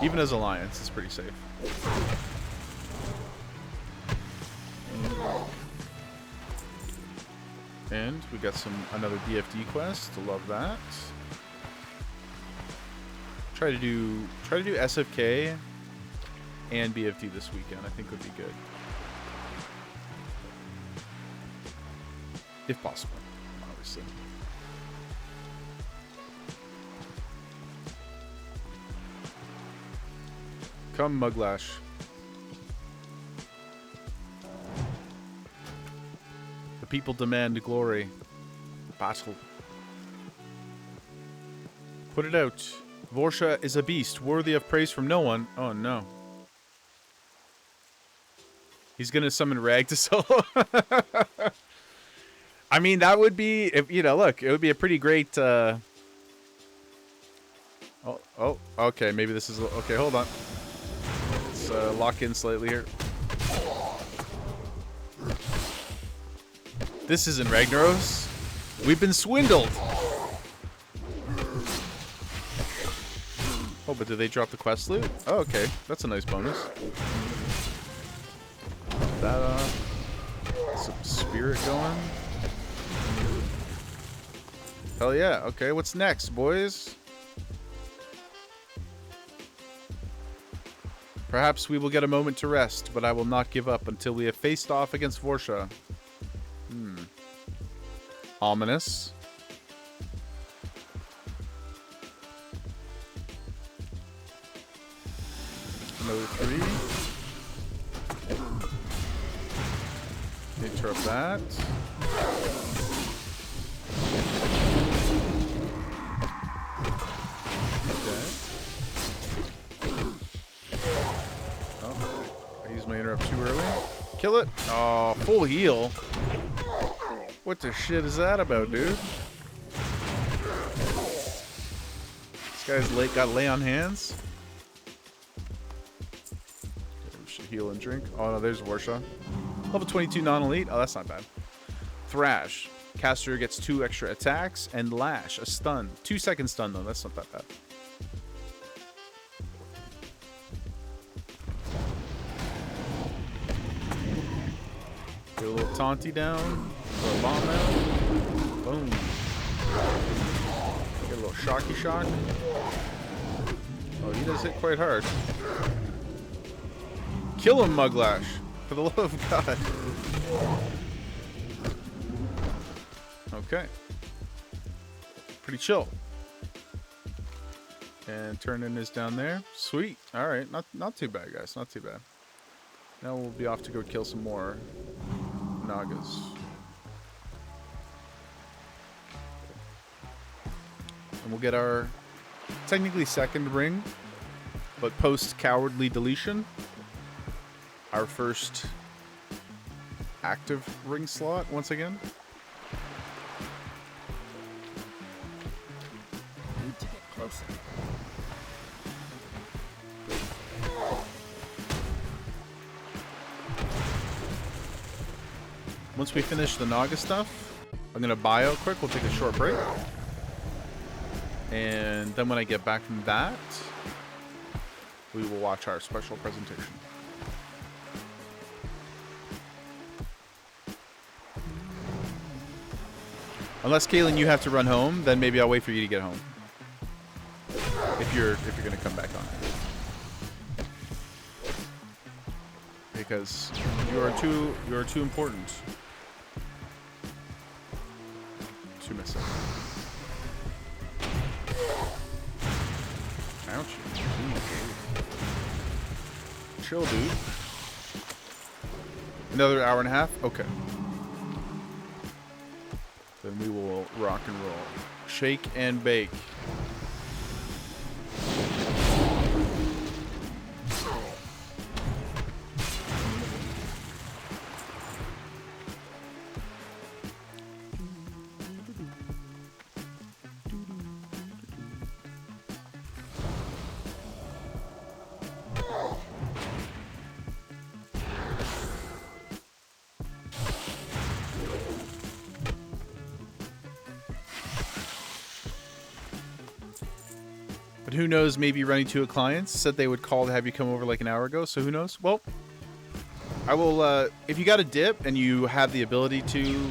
Even as Alliance, it's pretty safe. And we got another DFD quest. Love that. Try to do SFK and BFD this weekend. I think would be good, if possible, obviously. Come, Muglash. The people demand glory. Battle. Put it out. Vorsha is a beast, worthy of praise from no one. Oh no. He's gonna summon Rag to solo. I mean, that would be, if you know, look, it would be a pretty great. Oh, okay. Maybe this is okay. Hold on. Let's lock in slightly here. This isn't Ragnaros. We've been swindled. Oh, but did they drop the quest loot? Oh, okay. That's a nice bonus. That, some spirit going. Hell yeah. Okay, what's next, boys? Perhaps we will get a moment to rest, but I will not give up until we have faced off against Vorsha. Ominous. Another 3. Interrupt that. Okay. Oh, I used my interrupt too early. Kill it. Oh, full heal. What the shit is that about, dude? This guy's got lay on hands. Okay, we should heal and drink. Oh no, there's Warshaw. Level 22 non-elite. Oh, that's not bad. Thrash. Caster gets 2 extra attacks and Lash, a stun. 2-second stun though. That's not that bad. Get a little taunty down. Throw a bomb out. Boom. Get a little shocky shock. Oh, he does hit quite hard. Kill him, Muglash. For the love of God. Okay. Pretty chill. And Turnin is down there. Sweet. Alright. Not too bad, guys. Not too bad. Now we'll be off to go kill some more Nagas. And we'll get our technically second ring, but post cowardly deletion, our first active ring slot once again. Need to get closer. Once we finish the Naga stuff, I'm gonna bio quick. We'll take a short break. And then when I get back from that, we will watch our special presentation. Unless Kaylin, you have to run home, then maybe I'll wait for you to get home. If you're gonna come back on. Because you are too important to miss it. Ouch. Chill, dude. Another hour and a half? Okay. Then we will rock and roll. Shake and bake. But who knows, maybe running to a client said they would call to have you come over like an hour ago, so who knows? Well, I will, if you got a dip and you have the ability to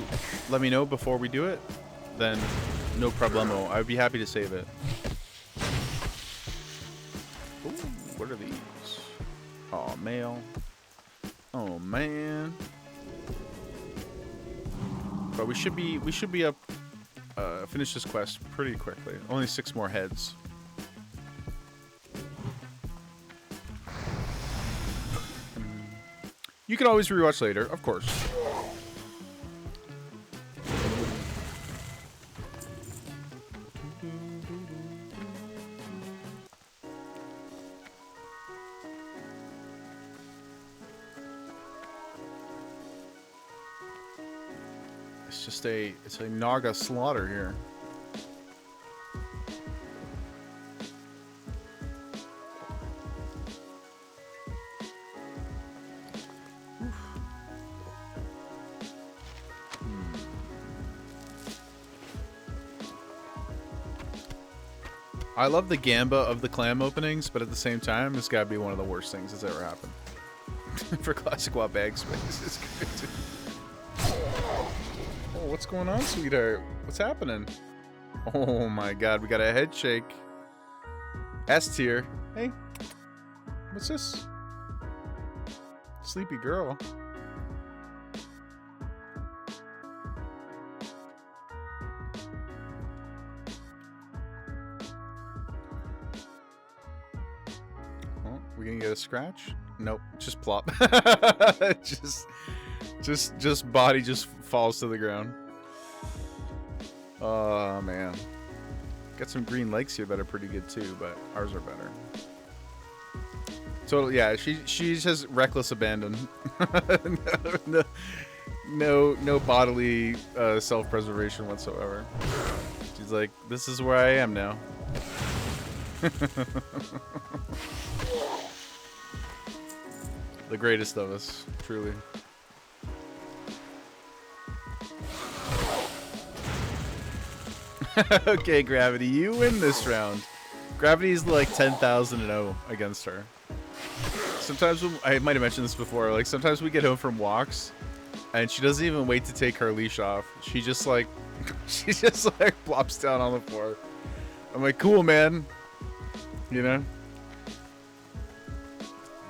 let me know before we do it, then no problemo. I'd be happy to save it. Ooh, what are these? Oh, mail. Oh, man. But we should be up, finish this quest pretty quickly. Only 6 more heads. You can always rewatch later, of course. It's a Naga slaughter here. I love the gamba of the clam openings, but at the same time, it's gotta be one of the worst things that's ever happened. For classic WoW bag space, it's crazy. Oh, what's going on, sweetheart? What's happening? Oh my god, we got a head shake. S tier. Hey, what's this? Sleepy girl. We gonna get a scratch? Nope, just plop. just body just falls to the ground. Oh man, got some green legs here that are pretty good too, but ours are better. Totally, yeah. She has reckless abandon. no bodily self-preservation whatsoever. She's like, this is where I am now. The greatest of us, truly. Okay, Gravity, you win this round. Gravity's like 10,000-0 against her. Sometimes, I might have mentioned this before, like sometimes we get home from walks and she doesn't even wait to take her leash off. She just like plops down on the floor. I'm like, cool, man. You know?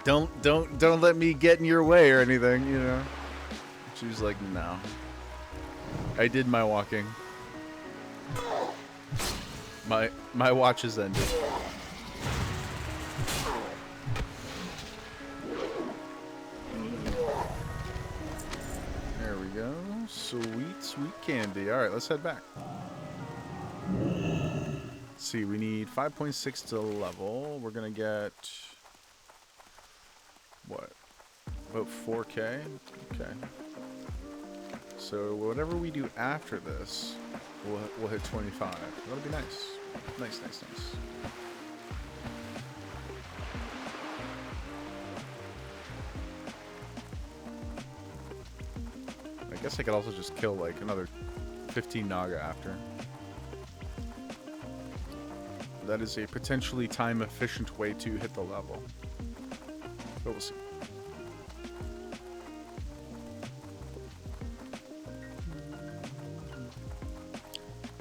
Don't let me get in your way or anything, you know. She was like, no. I did my walking. My watch is ended. There we go. Sweet candy. All right, let's head back. Let's see, we need 5.6 to level. We're gonna get what? About 4K? Okay. So whatever we do after this, we'll hit 25. That'll be nice. Nice. I guess I could also just kill like another 15 Naga after. That is a potentially time-efficient way to hit the level. But we'll see.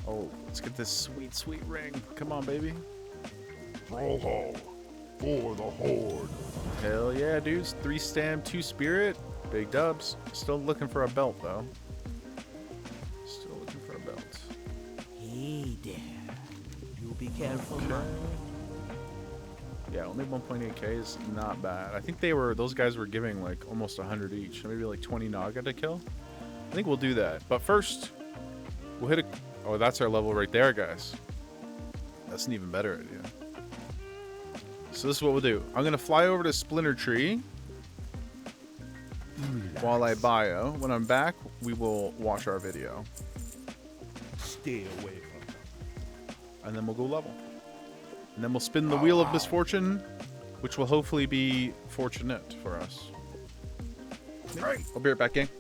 Oh, let's get this sweet ring. Come on, baby. Brawlhalla for the Horde. Hell yeah, dudes. 3 stam, 2 spirit. Big dubs. Still looking for a belt, though. Still looking for a belt. Hey there. You be careful, man. Yeah, only 1.8k is not bad. I think those guys were giving like almost 100 each. Maybe like 20 Naga to kill. I think we'll do that. But first, we'll hit a... Oh, that's our level right there, guys. That's an even better idea. So this is what we'll do. I'm going to fly over to Splinter Tree while I bio. When I'm back, we will watch our video. Stay away from them. And then we'll go level. And then we'll spin the wheel of misfortune, which will hopefully be fortunate for us. Right. I'll be right back, gang.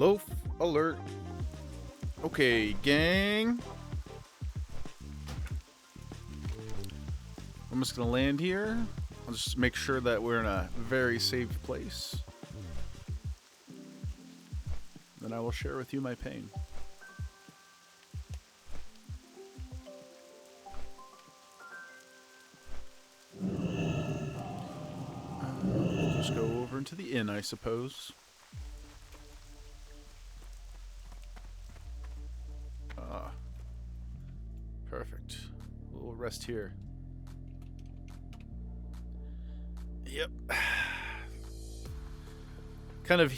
Loaf alert. Okay, gang. I'm just gonna land here. I'll just make sure that we're in a very safe place. Then I will share with you my pain. We'll just go over into the inn, I suppose. Perfect. We'll rest here. Yep. Kind of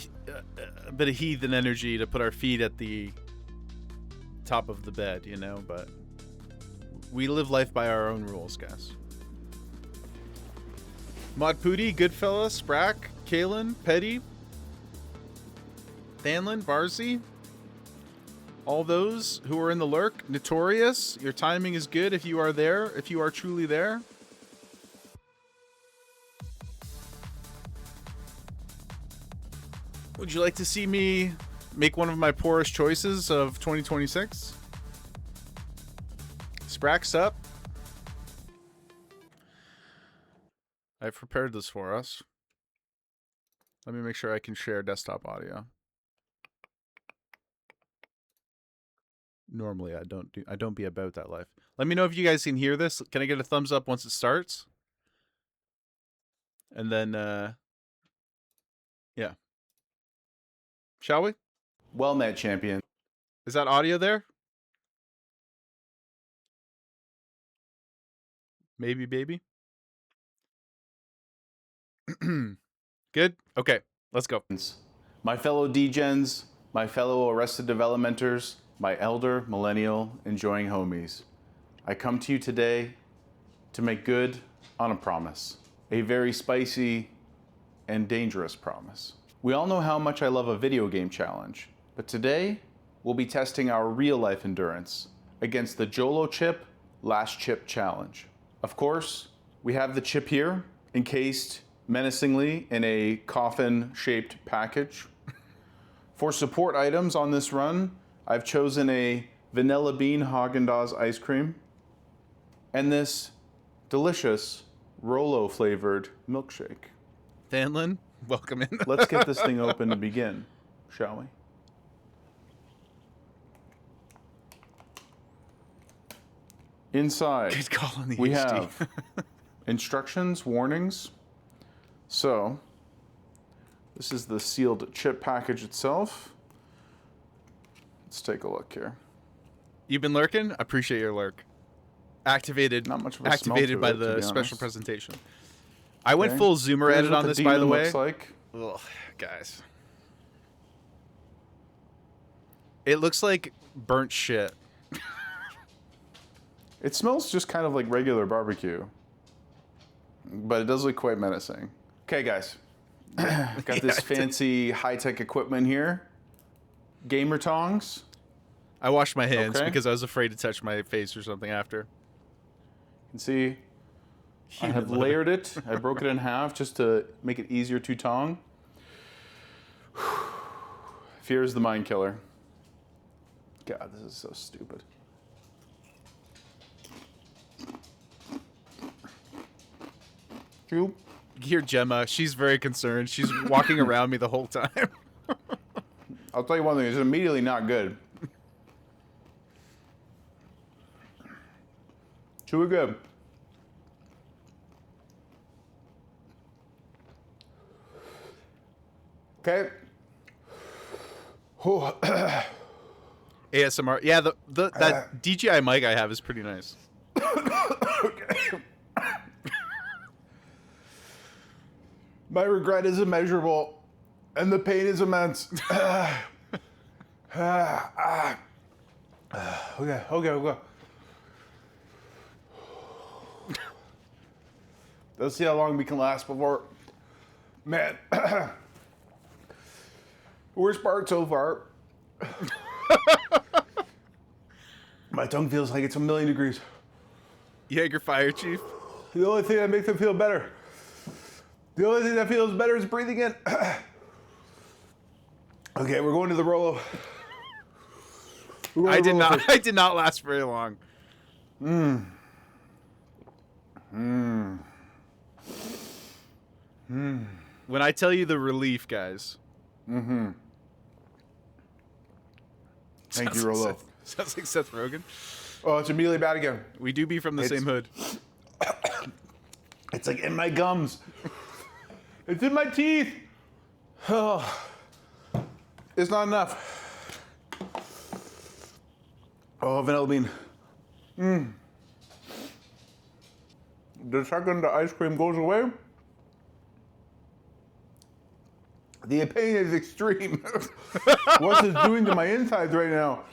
a bit of heathen energy to put our feet at the top of the bed, you know, but we live life by our own rules, guys. Mod Pooty, Goodfella, Sprack, Kalen, Petty, Thanlin, Barzi, all those who are in the lurk, Notorious, your timing is good if you are there, if you are truly there. Would you like to see me make one of my poorest choices of 2026? Sprack's up. I've prepared this for us. Let me make sure I can share desktop audio. Normally I don't be about that life. Let me know if you guys can hear this. Can I get a thumbs up once it starts? And then yeah. Shall we? Well met, champion. Is that audio there? Maybe, baby. Good? Okay, let's go. My fellow degens, my fellow Arrested Developmenters, my elder, millennial, enjoying homies. I come to you today to make good on a promise. A very spicy and dangerous promise. We all know how much I love a video game challenge, but today we'll be testing our real-life endurance against the Jolo Chip Last Chip Challenge. Of course, we have the chip here, encased menacingly in a coffin-shaped package. For support items on this run, I've chosen a vanilla bean Haagen-Dazs ice cream and this delicious Rolo-flavored milkshake. Thanlin, welcome in. Let's get this thing open to begin, shall we? Inside, Good call on the we HD. have instructions, warnings. So, this is the sealed chip package itself. Let's take a look here. You've been lurking? I appreciate your lurk. Activated. Not much of a smell activated to by it, to the be special honest. presentation. I went full zoomer Here's edit what on the this, by the demon way. looks like. Ugh, guys. It looks like burnt shit. It smells just kind of like regular barbecue, but it does look quite menacing. Okay, guys. Got this fancy high-tech equipment here. Gamer tongs. I washed my hands Okay. because I was afraid to touch my face or something after. You can see I have layered it. I broke it in half just to make it easier to tong. Fear is the mind killer. God, this is so stupid. You hear Gemma. She's very concerned. She's walking around me the whole time. I'll tell you one thing, it's immediately not good. Chewy good. Okay. ASMR. Yeah, that DJI mic I have is pretty nice. My regret is immeasurable, and the pain is immense. Okay. Let's see how long we can last before. Man, worst part so far. My tongue feels like it's 1,000,000 degrees. Jaeger Fire Chief. The only thing that makes it feel better. The only thing that feels better is breathing in. Okay, we're going to the Rolo. I did not last very long. When I tell you the relief, guys. Thank you, Rolo. Sounds like Seth Rogen. Oh, it's immediately bad again. We do be from the same hood. It's like in my gums. It's in my teeth. Oh, it's not enough. Oh, vanilla bean. The second the ice cream goes away, the pain is extreme. What's it doing to my insides right now?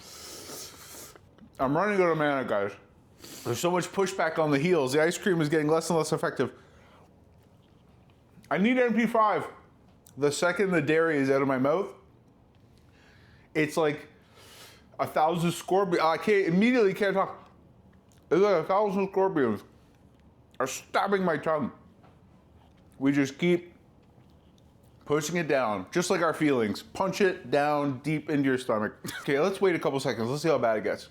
I'm running out of mana, guys. There's so much pushback on the heels. The ice cream is getting less and less effective. I need MP5. The second the dairy is out of my mouth, it's like 1,000 scorpions. I can't talk. It's like 1,000 scorpions are stabbing my tongue. We just keep pushing it down, just like our feelings. Punch it down deep into your stomach. Okay, let's wait a couple seconds. Let's see how bad it gets.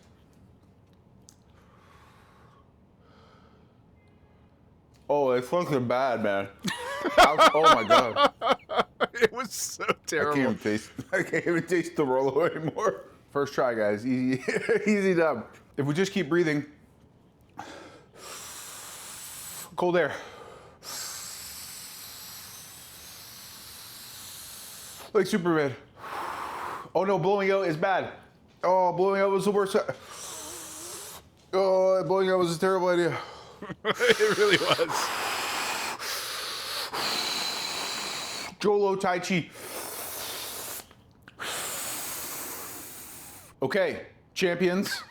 Oh, it's fucking bad, man. Oh my god. It was so terrible. I can't even taste the Rolo anymore. First try, guys. Easy, easy dub. If we just keep breathing. Cold air. Like Superman. Oh no, blowing out is bad. Oh, blowing out was the worst. Oh, blowing out was a terrible idea. It really was. Jolo Tai Chi. Okay, champions,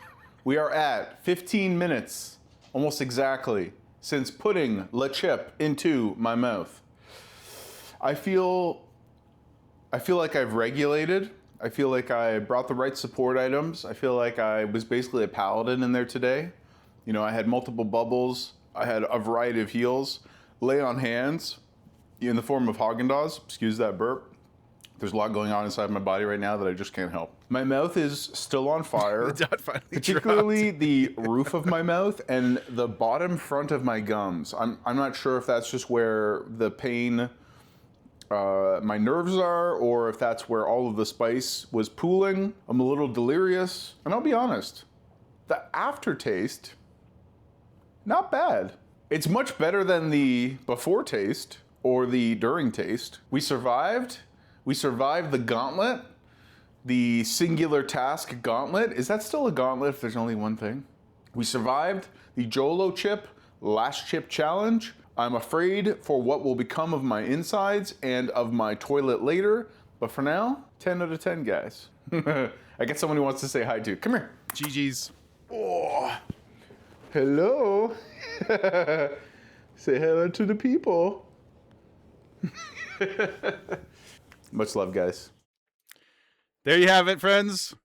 we are at 15 minutes, almost exactly, since putting the chip into my mouth. I feel like I've regulated. I feel like I brought the right support items. I feel like I was basically a paladin in there today. You know, I had multiple bubbles. I had a variety of heals. Lay on hands in the form of Haagen-Dazs. Excuse that burp. There's a lot going on inside my body right now that I just can't help. My mouth is still on fire. The dot finally particularly the roof of my mouth and the bottom front of my gums. I'm not sure if that's just where the pain, my nerves are, or if that's where all of the spice was pooling. I'm a little delirious. And I'll be honest, the aftertaste, not bad. It's much better than the before taste or the during taste. We survived. We survived the gauntlet, the singular task gauntlet. Is that still a gauntlet if there's only one thing? We survived the Jolo chip, last chip challenge. I'm afraid for what will become of my insides and of my toilet later. But for now, 10 out of 10, guys. I get someone who wants to say hi to. Come here. GG's. Oh, hello. Say hello to the people. Much love, guys. There you have it, friends.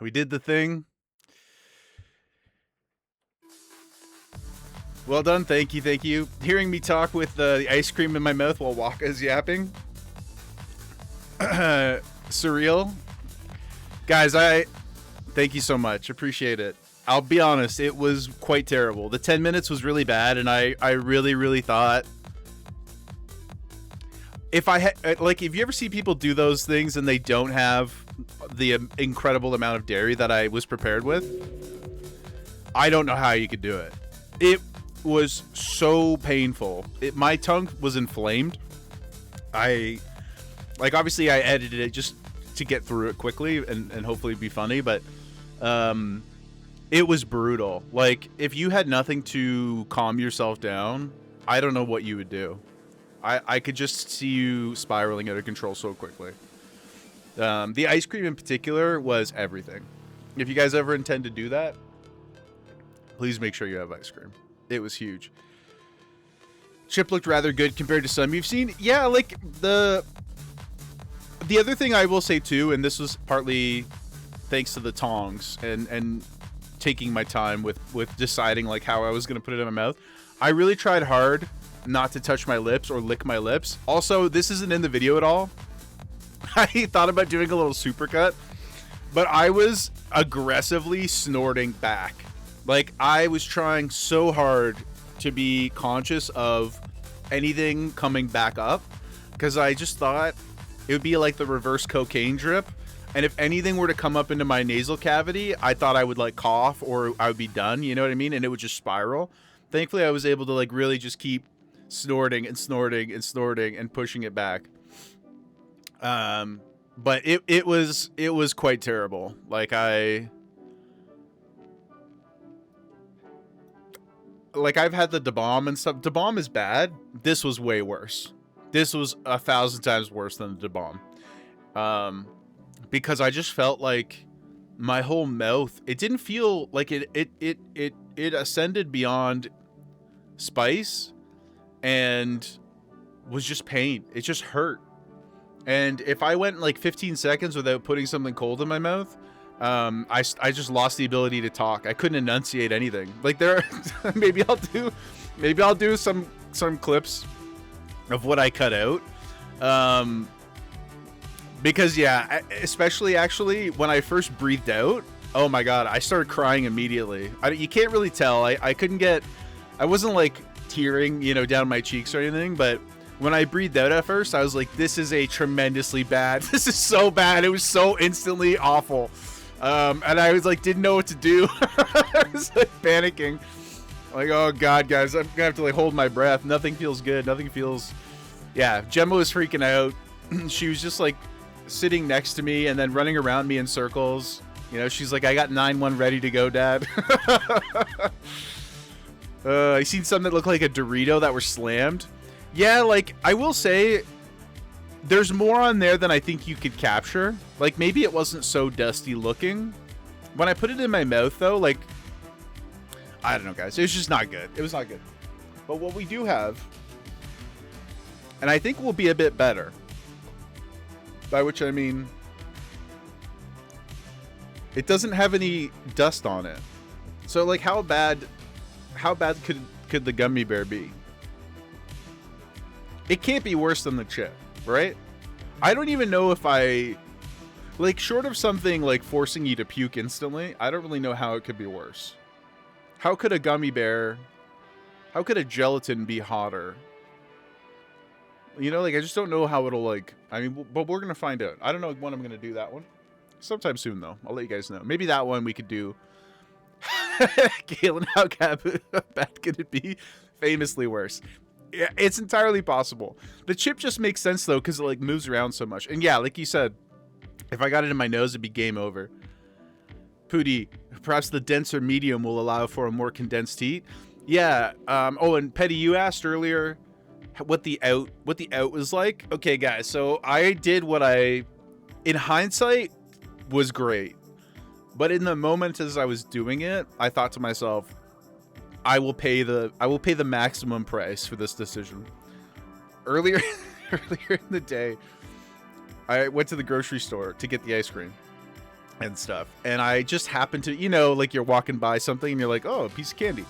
We did the thing. Well done. Thank you. Thank you. Hearing me talk with the ice cream in my mouth while Waka's yapping. Surreal. Guys, thank you so much. Appreciate it. I'll be honest, it was quite terrible. The 10 minutes was really bad, and I really, really thought if I had, like, if you ever see people do those things and they don't have the incredible amount of dairy that I was prepared with, I don't know how you could do it. It was so painful. My tongue was inflamed. Obviously I edited it just to get through it quickly and hopefully be funny, but it was brutal. Like, if you had nothing to calm yourself down, I don't know what you would do. I could just see you spiraling out of control so quickly. The ice cream in particular was everything. If you guys ever intend to do that, please make sure you have ice cream. It was huge. Chip looked rather good compared to some you've seen. Yeah, like the other thing I will say too, and this was partly thanks to the tongs and taking my time with deciding like how I was going to put it in my mouth. I really tried hard not to touch my lips or lick my lips. Also, this isn't in the video at all, I thought about doing a little supercut, but I was aggressively snorting back. Like, I was trying so hard to be conscious of anything coming back up, because I just thought it would be like the reverse cocaine drip. And if anything were to come up into my nasal cavity, I thought I would like cough or I would be done, you know what I mean? And it would just spiral. Thankfully, I was able to like really just keep snorting and snorting and snorting and pushing it back. But it was quite terrible. Like I've had the DeBomb and stuff. DeBomb is bad. This was way worse. This was 1,000 times worse than the DeBomb. Because I just felt like my whole mouth, it didn't feel like it ascended beyond spice and was just pain. It just hurt. And if I went like 15 seconds without putting something cold in my mouth, I just lost the ability to talk. I couldn't enunciate anything. Like there are, maybe I'll do some clips of what I cut out. Because yeah, especially actually when I first breathed out, oh my god, I started crying immediately. You can't really tell. I wasn't like tearing, you know, down my cheeks or anything, but when I breathed out at first, I was like, this is a tremendously bad. This is so bad. It was so instantly awful. And I was like, didn't know what to do. I was like panicking. Like, oh god, guys, I'm gonna have to like hold my breath. Nothing feels good. Nothing feels. Yeah, Gemma was freaking out. She was just like sitting next to me and then running around me in circles. You know, she's like, I got 9-1 ready to go, Dad. I seen something that looked like a Dorito that were slammed. Yeah, like, I will say, there's more on there than I think you could capture. Like, maybe it wasn't so dusty looking. When I put it in my mouth, though, like, I don't know, guys. It was just not good. It was not good. But what we do have, and I think will be a bit better, by which I mean, it doesn't have any dust on it. So, like, how bad could the gummy bear be? It can't be worse than the chip, right? I don't even know if like, short of something like forcing you to puke instantly, I don't really know how it could be worse. How could a gelatin be hotter? You know, like, I just don't know how it'll, like, I mean, but we're going to find out. I don't know when I'm going to do that one. Sometime soon, though. I'll let you guys know. Maybe that one we could do. Galen, how bad could it be? Famously worse. Yeah, it's entirely possible. The chip just makes sense, though, because it, like, moves around so much. And yeah, like you said, if I got it in my nose, it'd be game over. Pooty, perhaps the denser medium will allow for a more condensed heat. Yeah. Oh, and Petty, you asked earlier what the out was like. Okay, guys, so I did what in hindsight was great, but in the moment as I was doing it, I thought to myself, I will pay the maximum price for this decision. Earlier in the day, I went to the grocery store to get the ice cream and stuff, and I just happened to, you know, like, you're walking by something and you're like, oh, a piece of candy.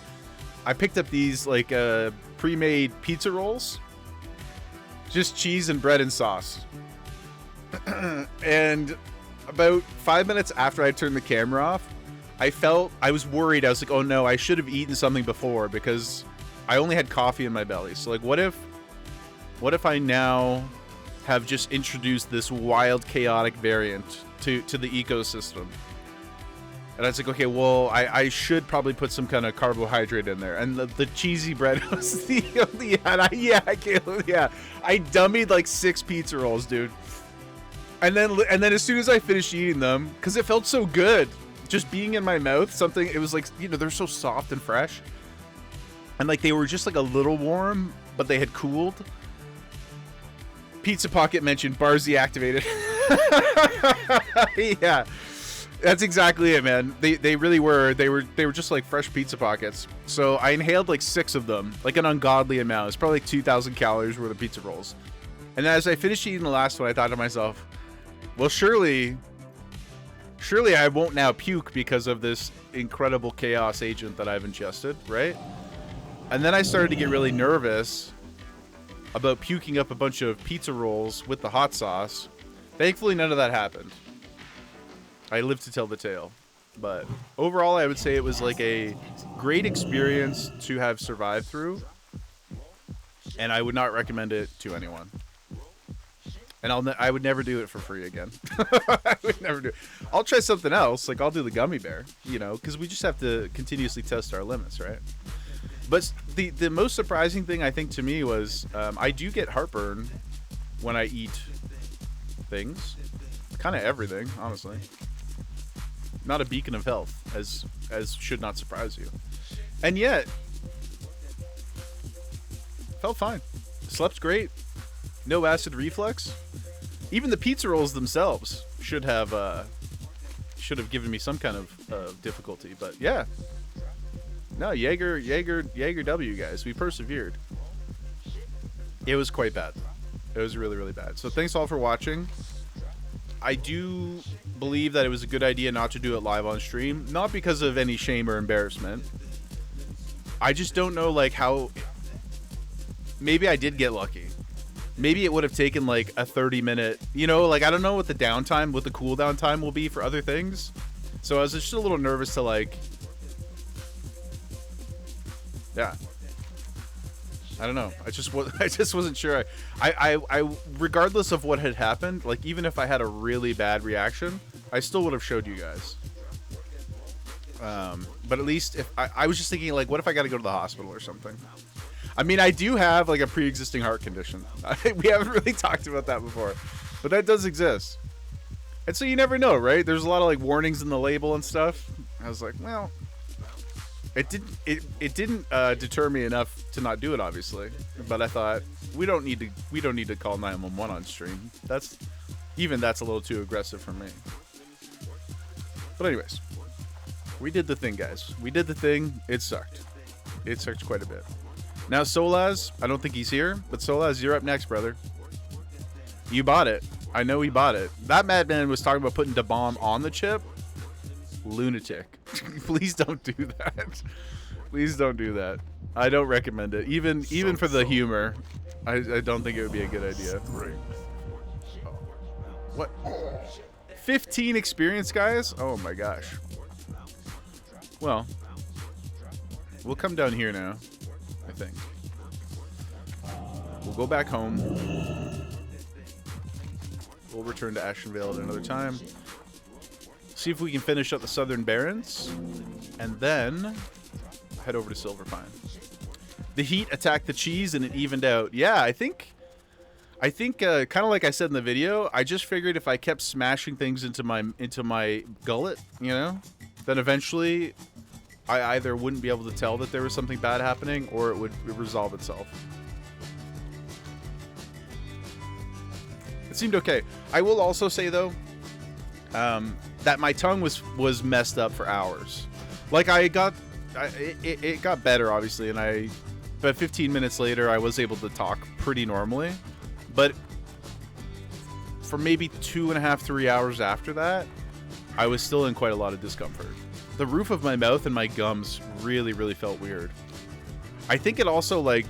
I picked up these like pre-made pizza rolls, just cheese and bread and sauce. And about 5 minutes after I turned the camera off, I was worried. I was like, oh no, I should have eaten something before, because I only had coffee in my belly. So like, what if I now have just introduced this wild, chaotic variant to the ecosystem? And I was like, okay, well, I should probably put some kind of carbohydrate in there. And the cheesy bread was the only, I dummied like 6 pizza rolls, dude. And then as soon as I finished eating them, because it felt so good, just being in my mouth, it was like, you know, they're so soft and fresh. And like, they were just like a little warm, but they had cooled. Pizza Pocket mentioned Barzy activated. Yeah. That's exactly it, man. They really were. They were just like fresh Pizza Pockets. So I inhaled like 6 of them, like an ungodly amount. It's probably like 2,000 calories worth of pizza rolls. And as I finished eating the last one, I thought to myself, well, surely I won't now puke because of this incredible chaos agent that I've ingested, right? And then I started to get really nervous about puking up a bunch of pizza rolls with the hot sauce. Thankfully, none of that happened. I lived to tell the tale. But overall, I would say it was like a great experience to have survived through. And I would not recommend it to anyone. And I would never do it for free again. I would never do it. I'll try something else. Like, I'll do the gummy bear, you know, because we just have to continuously test our limits, right? But the most surprising thing, I think, to me was I do get heartburn when I eat things. Kind of everything, honestly. Not a beacon of health, as should not surprise you. And yet, felt fine. Slept great. No acid reflux. Even the pizza rolls themselves should have given me some kind of difficulty. But yeah, no, Jaeger W, guys. We persevered. It was quite bad. It was really, really bad. So thanks all for watching. I do believe that it was a good idea not to do it live on stream, not because of any shame or embarrassment. I just don't know, like, how. Maybe I did get lucky. Maybe it would have taken like a 30-minute, you know, like, I don't know what the downtime, what the cooldown time will be for other things. So I was just a little nervous to, like, yeah. I don't know. I just wasn't sure. I regardless of what had happened, like, even if I had a really bad reaction, I still would have showed you guys. But at least if I was just thinking, like, what if I got to go to the hospital or something? I mean, I do have, like, a pre-existing heart condition. We haven't really talked about that before, but that does exist. And so you never know, right? There's a lot of, like, warnings in the label and stuff. I was like, well, it didn't deter me enough to not do it, obviously. But I thought we don't need to call 911 on stream. That's a little too aggressive for me. But anyways, we did the thing, guys. We did the thing. It sucked. It sucked quite a bit. Now, Solaz, I don't think he's here, but Solaz, you're up next, brother. You bought it. I know he bought it. That madman was talking about putting the bomb on the chip. Lunatic. Please don't do that. Please don't do that. I don't recommend it. Even for the humor, I don't think it would be a good idea. What? 15 experience, guys? Oh my gosh. Well, we'll come down here now. I think. We'll go back home. We'll return to Ashenvale at another time. See if we can finish up the Southern Barrens. And then head over to Silverpine. The heat attacked the cheese and it evened out. Yeah, I think kind of like I said in the video, I just figured if I kept smashing things into my gullet, you know, then eventually I either wouldn't be able to tell that there was something bad happening, or it would resolve itself. It seemed okay. I will also say, though, that my tongue was messed up for hours. Like, it got better, obviously, and but 15 minutes later, I was able to talk pretty normally. But for maybe 2.5, 3 hours after that, I was still in quite a lot of discomfort. The roof of my mouth and my gums really, really felt weird. I think it also, like,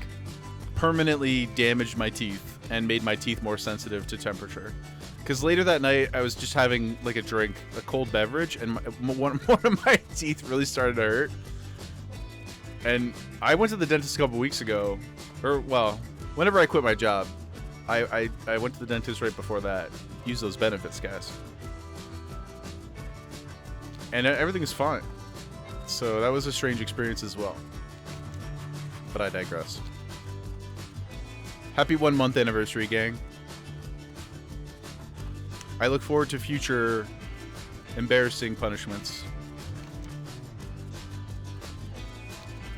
permanently damaged my teeth and made my teeth more sensitive to temperature. Because later that night, I was just having, like, a cold beverage, and one of my teeth really started to hurt. And I went to the dentist a couple weeks ago, or, well, whenever I quit my job, I went to the dentist right before that. Use those benefits, guys. And everything is fine. So that was a strange experience as well. But I digress. Happy 1 month anniversary, gang. I look forward to future embarrassing punishments.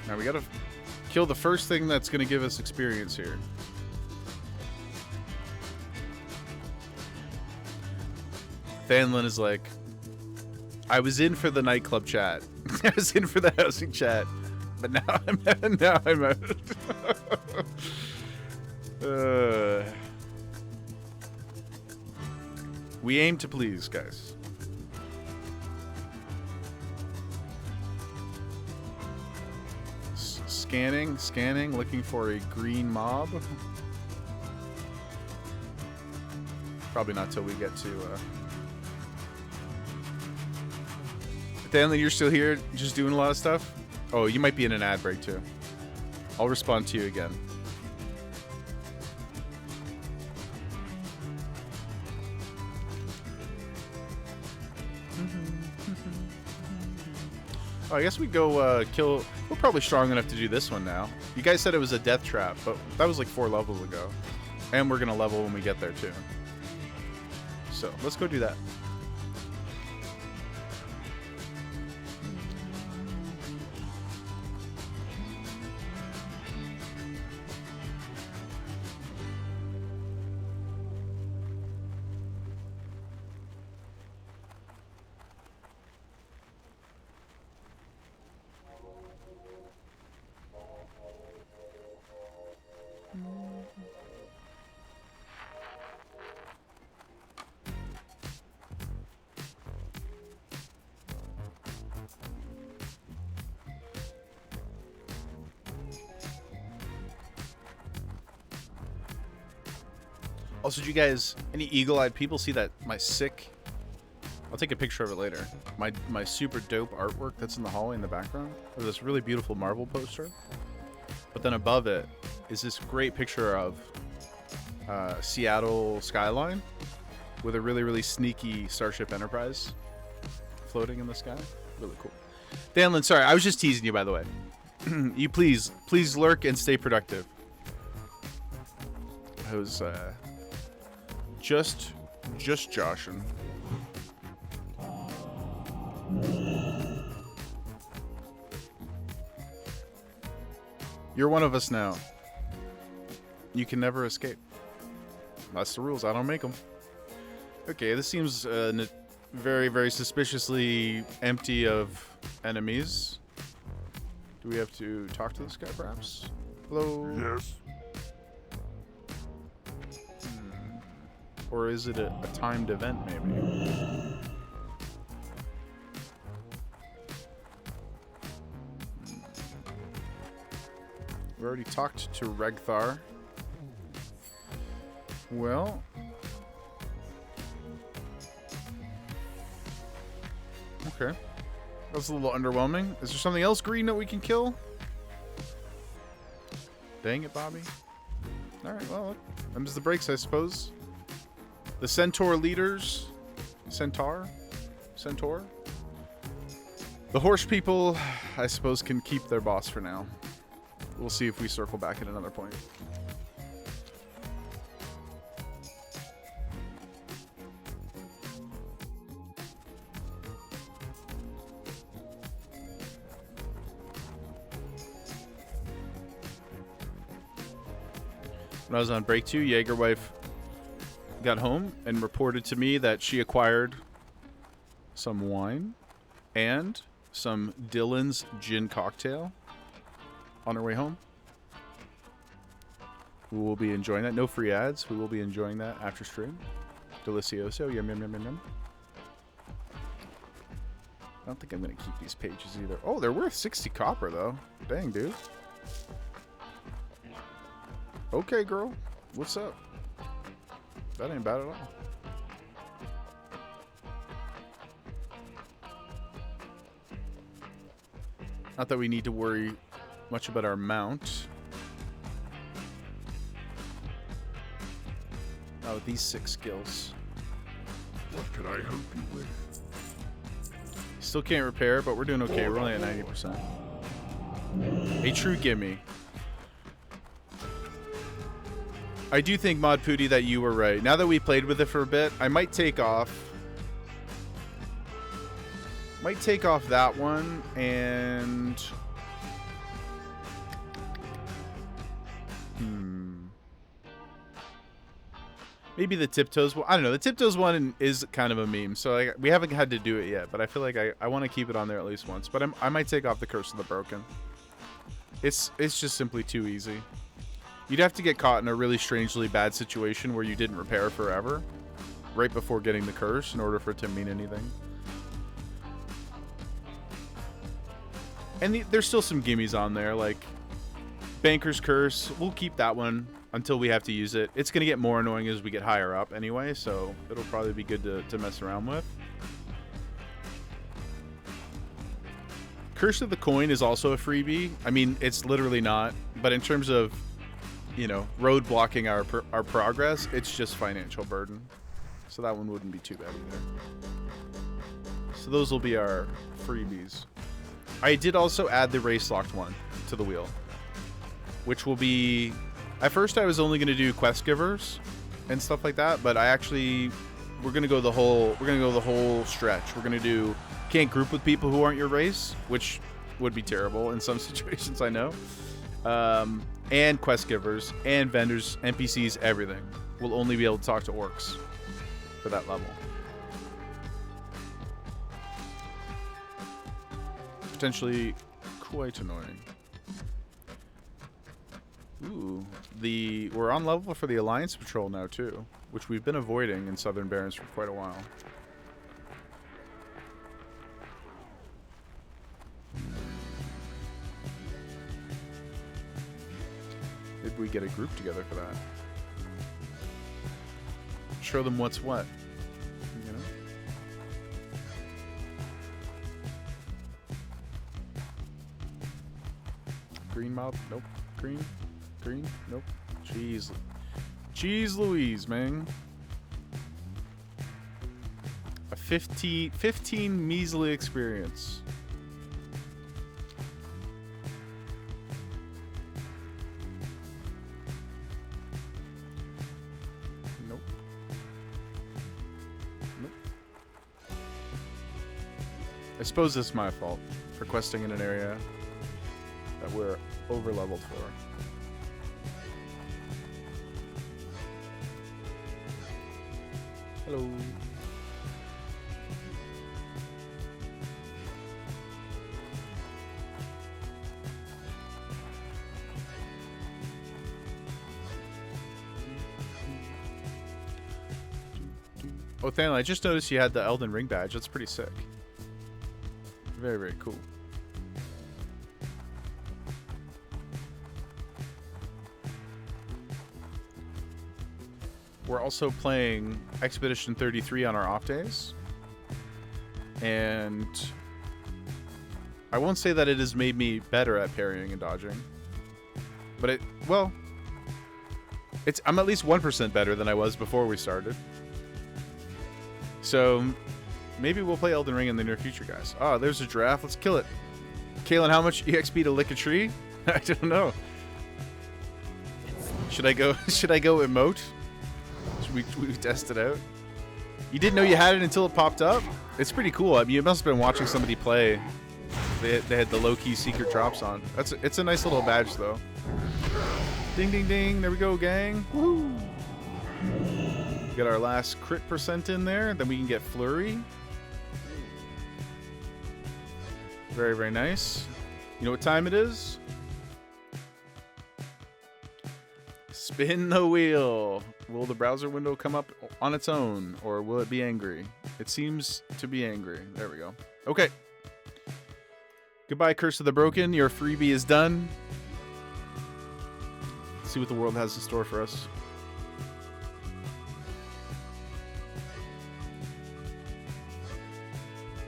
Now we gotta kill the first thing that's gonna give us experience here. Thanlin is like, I was in for the nightclub chat. I was in for the housing chat, but now I'm out. We aim to please, guys. Scanning, looking for a green mob. Probably not till we get to... Stanley, you're still here just doing a lot of stuff? Oh, you might be in an ad break too. I'll respond to you again. Oh, I guess we go kill... We're probably strong enough to do this one now. You guys said it was a death trap, but that was like 4 levels ago. And we're going to level when we get there too. So, let's go do that. Also, did you guys, any eagle-eyed people see that my sick... I'll take a picture of it later. My super dope artwork that's in the hallway in the background. There's this really beautiful Marvel poster. But then above it is this great picture of Seattle skyline with a really, really sneaky Starship Enterprise floating in the sky. Really cool. Danlin, sorry, I was just teasing you, by the way. You please lurk and stay productive. I was just joshing. You're one of us now. You can never escape. That's the rules. I don't make them. Okay, this seems very, very suspiciously empty of enemies. Do we have to talk to this guy, perhaps? Hello? Yes. Or is it a timed event, maybe? We already talked to Regthar. Well... Okay. That's a little underwhelming. Is there something else green that we can kill? Dang it, Bobby. Alright, well, them's the breaks, I suppose. The Centaur leaders... Centaur? The horse people, I suppose, can keep their boss for now. We'll see if we circle back at another point. When I was on break 2, Jaegerwife got home and reported to me that she acquired some wine and some Dylan's gin cocktail on her way home. We will be enjoying that. No free ads. We will be enjoying that after stream. Delicioso. Yum, yum, yum, yum, yum. I don't think I'm going to keep these pages either. Oh, they're worth 60 copper, though. Dang, dude. Okay, girl. What's up? That ain't bad at all. Not that we need to worry much about our mount. Not with these 6 skills. What can I help you with? Still can't repair, but we're doing okay. We're only at 90%. A true gimme. I do think, Mod Pooty, that you were right. Now that we played with it for a bit, I might take off. Might take off that one and... Maybe the Tiptoes one. I don't know. The Tiptoes one is kind of a meme, so we haven't had to do it yet. But I feel like I want to keep it on there at least once. But I might take off the Curse of the Broken. It's just simply too easy. You'd have to get caught in a really strangely bad situation where you didn't repair forever, right before getting the curse, in order for it to mean anything. And there's still some gimmies on there, like Banker's Curse. We'll keep that one until we have to use it. It's going to get more annoying as we get higher up anyway, so it'll probably be good to mess around with. Curse of the Coin is also a freebie. I mean, it's literally not, but in terms of, you know, road blocking our progress, it's just financial burden. So that one wouldn't be too bad either. So those will be our freebies. I did also add the race locked one to the wheel, which will be, at first I was only going to do quest givers and stuff like that, but we're going to go the whole stretch. We're going to do, can't group with people who aren't your race, which would be terrible in some situations, I know. And quest givers and vendors, NPCs, everything. We'll only be able to talk to orcs for that level. Potentially quite annoying. Ooh, we're on level for the Alliance Patrol now too, which we've been avoiding in Southern Barrens for quite a while. Maybe we get a group together for that. Show them what's what. You know? Green mob? Nope. Green? Green? Nope. Jeez. Jeez Louise, man. A 15 measly experience. Nope. Nope. I suppose it's my fault for questing in an area that we're over leveled for. Hello. Oh, Thanel, I just noticed you had the Elden Ring badge. That's pretty sick. Very, very cool. We're also playing Expedition 33 on our off days. And I won't say that it has made me better at parrying and dodging. But I'm at least 1% better than I was before we started. So maybe we'll play Elden Ring in the near future, guys. Oh, there's a giraffe. Let's kill it. Kalen, how much EXP to lick a tree? I don't know. Should I go emote? We test it out. You didn't know you had it until it popped up? It's pretty cool. I mean, you must have been watching somebody play. They had the low-key secret drops on. It's a nice little badge, though. Ding, ding, ding. There we go, gang. Woo! Get our last crit % in there. Then we can get Flurry. Very, very nice. You know what time it is? Spin the wheel. Will the browser window come up on its own, or will it be angry? It seems to be angry. There we go. Okay. Goodbye, Curse of the Broken. Your freebie is done. Let's see what the world has in store for us.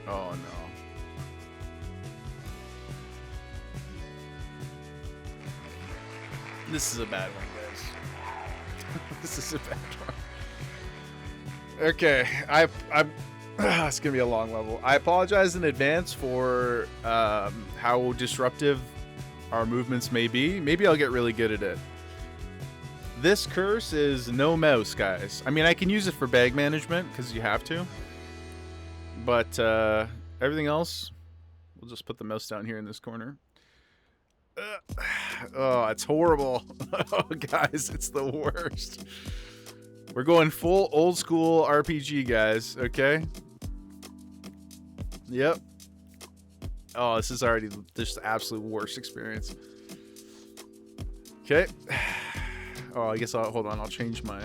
Oh, no. This is a bad one, guys. This is a bad one. Okay, it's gonna be a long level. I apologize in advance for how disruptive our movements may be. Maybe I'll get really good at it. This curse is no mouse, guys. I mean, I can use it for bag management because you have to, but everything else, we'll just put the mouse down here in this corner. Oh, it's horrible. Oh, guys, it's the worst. We're going full old school RPG, guys. Okay. Yep. Oh, this is already just the absolute worst experience. Okay. Oh, I guess hold on. I'll change my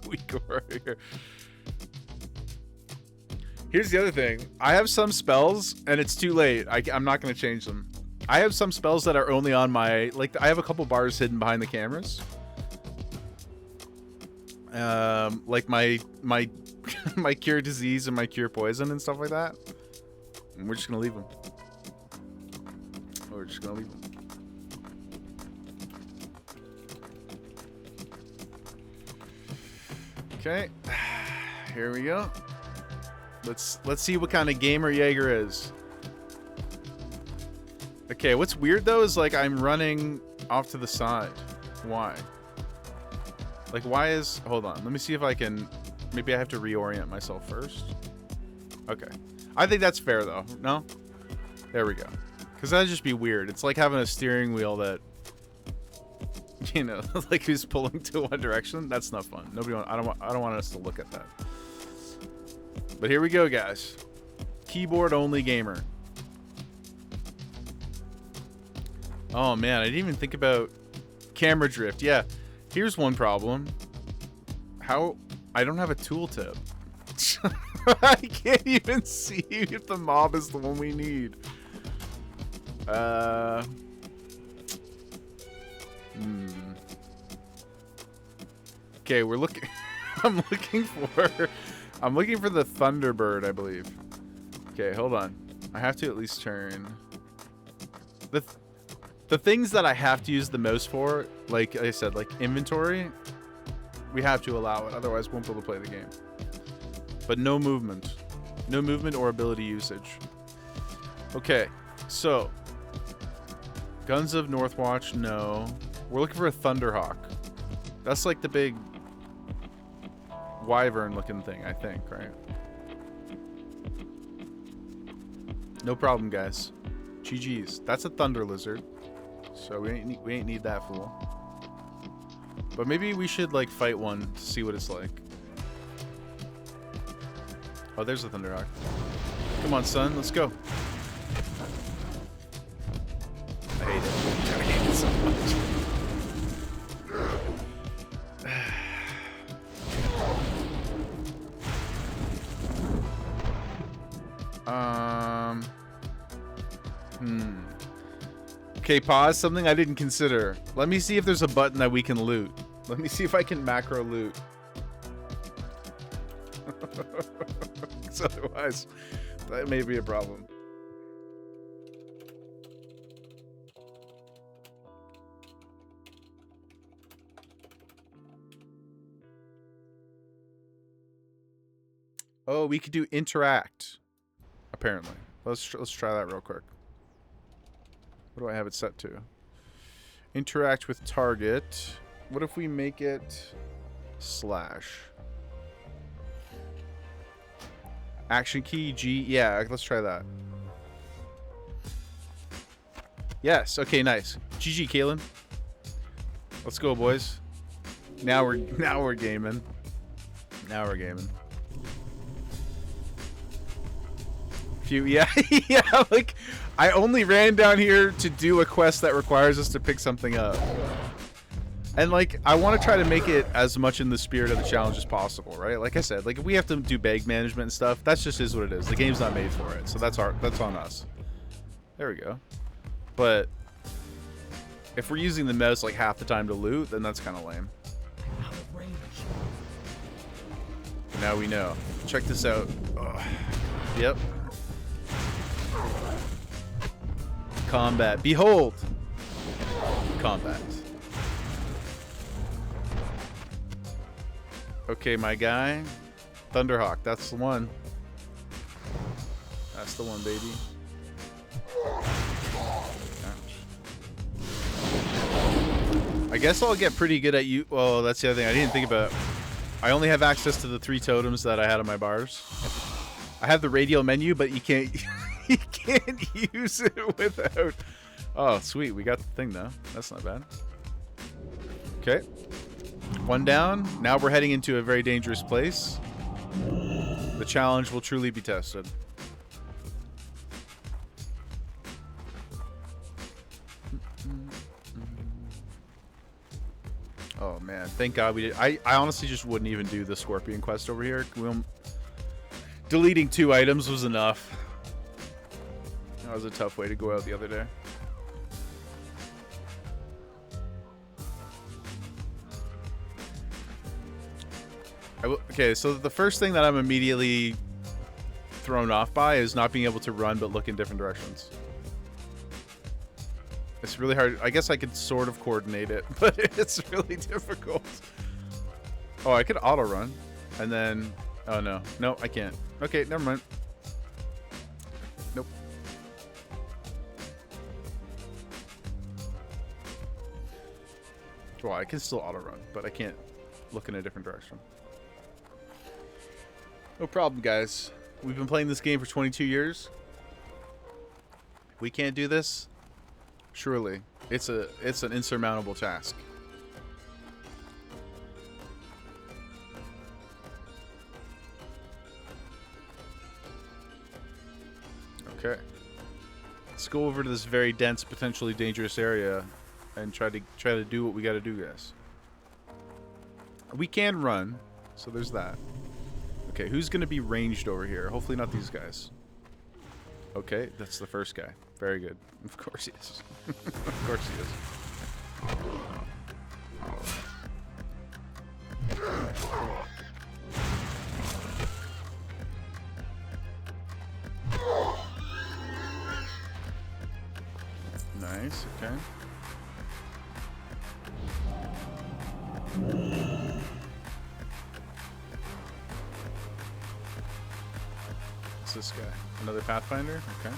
weak over here. Here's the other thing. I have some spells, and it's too late. I'm not going to change them. I have some spells that are only on my, like, I have a couple bars hidden behind the cameras. Like my my cure disease and my cure poison and stuff like that. And we're just gonna leave them. We're just gonna leave them. Okay, here we go. Let's see what kind of gamer Jaeger is. Okay, what's weird though is like I'm running off to the side. Why? Like why is... Hold on, let me see if I can... Maybe I have to reorient myself first. Okay. I think that's fair though, no? There we go. Because that'd just be weird. It's like having a steering wheel that... You know, like who's pulling to one direction. That's not fun. Nobody want... I don't want us to look at that. But here we go, guys. Keyboard only gamer. Oh man, I didn't even think about camera drift. Yeah, here's one problem. How I don't have a tooltip. I can't even see if the mob is the one we need. Okay, we're looking. I'm looking for the Thunderbird, I believe. Okay, hold on. I have to at least turn the things that I have to use the most for, like I said, like inventory, we have to allow it. Otherwise, we won't be able to play the game. But no movement. No movement or ability usage. Okay, so. Guns of Northwatch, no. We're looking for a Thunderhawk. That's like the big wyvern looking thing, I think, right? No problem, guys. GG's. That's a Thunder Lizard. So we ain't need that fool. But maybe we should like fight one to see what it's like. Oh, there's the Thunderhawk. Come on, son, let's go. I hate it. I hate it so much. Okay, pause. Something I didn't consider. Let me see if there's a button that we can loot. Let me see if I can macro loot. Because otherwise, that may be a problem. Oh, we could do interact. Apparently, let's try that real quick. What do I have it set to? Interact with target. What if we make it slash? Action key G. Yeah, let's try that. Yes. Okay. Nice. GG, Kalen. Let's go, boys. Now we're gaming. Now we're gaming. Yeah, yeah, like I only ran down here to do a quest that requires us to pick something up. And like I want to try to make it as much in the spirit of the challenge as possible, right? Like I said, like if we have to do bag management and stuff, that's just is what it is. The game's not made for it. So that's on us. There we go. But if we're using the mouse like half the time to loot, then that's kind of lame. Now we know. Check this out. Ugh. Yep. Combat. Behold! Combat. Okay, my guy. Thunderhawk. That's the one. That's the one, baby. I guess I'll get pretty good at you. Oh, that's the other thing I didn't think about. I only have access to the 3 totems that I had on my bars. I have the radial menu, but you can't... You can't use it without... Oh, sweet. We got the thing, though. That's not bad. Okay. 1 down. Now we're heading into a very dangerous place. The challenge will truly be tested. Oh, man. Thank God we did. I honestly just wouldn't even do the Scorpion quest over here. Deleting 2 items was enough. That was a tough way to go out the other day. Okay, so the first thing that I'm immediately thrown off by is not being able to run but look in different directions. It's really hard. I guess I could sort of coordinate it, but it's really difficult. Oh, I could auto run, and then... Oh, no. No, I can't. Okay, never mind. Nope. Well, I can still auto run, but I can't look in a different direction. No problem, guys. We've been playing this game for 22 years. We can't do this? Surely. It's an insurmountable task. Okay. Let's go over to this very dense, potentially dangerous area and try to do what we got to do, guys. We can run, so there's that. Okay, who's going to be ranged over here? Hopefully not these guys. Okay, that's the first guy. Very good. Of course he is. Of course he is. Nice, okay. What's this guy? Another Pathfinder? Okay.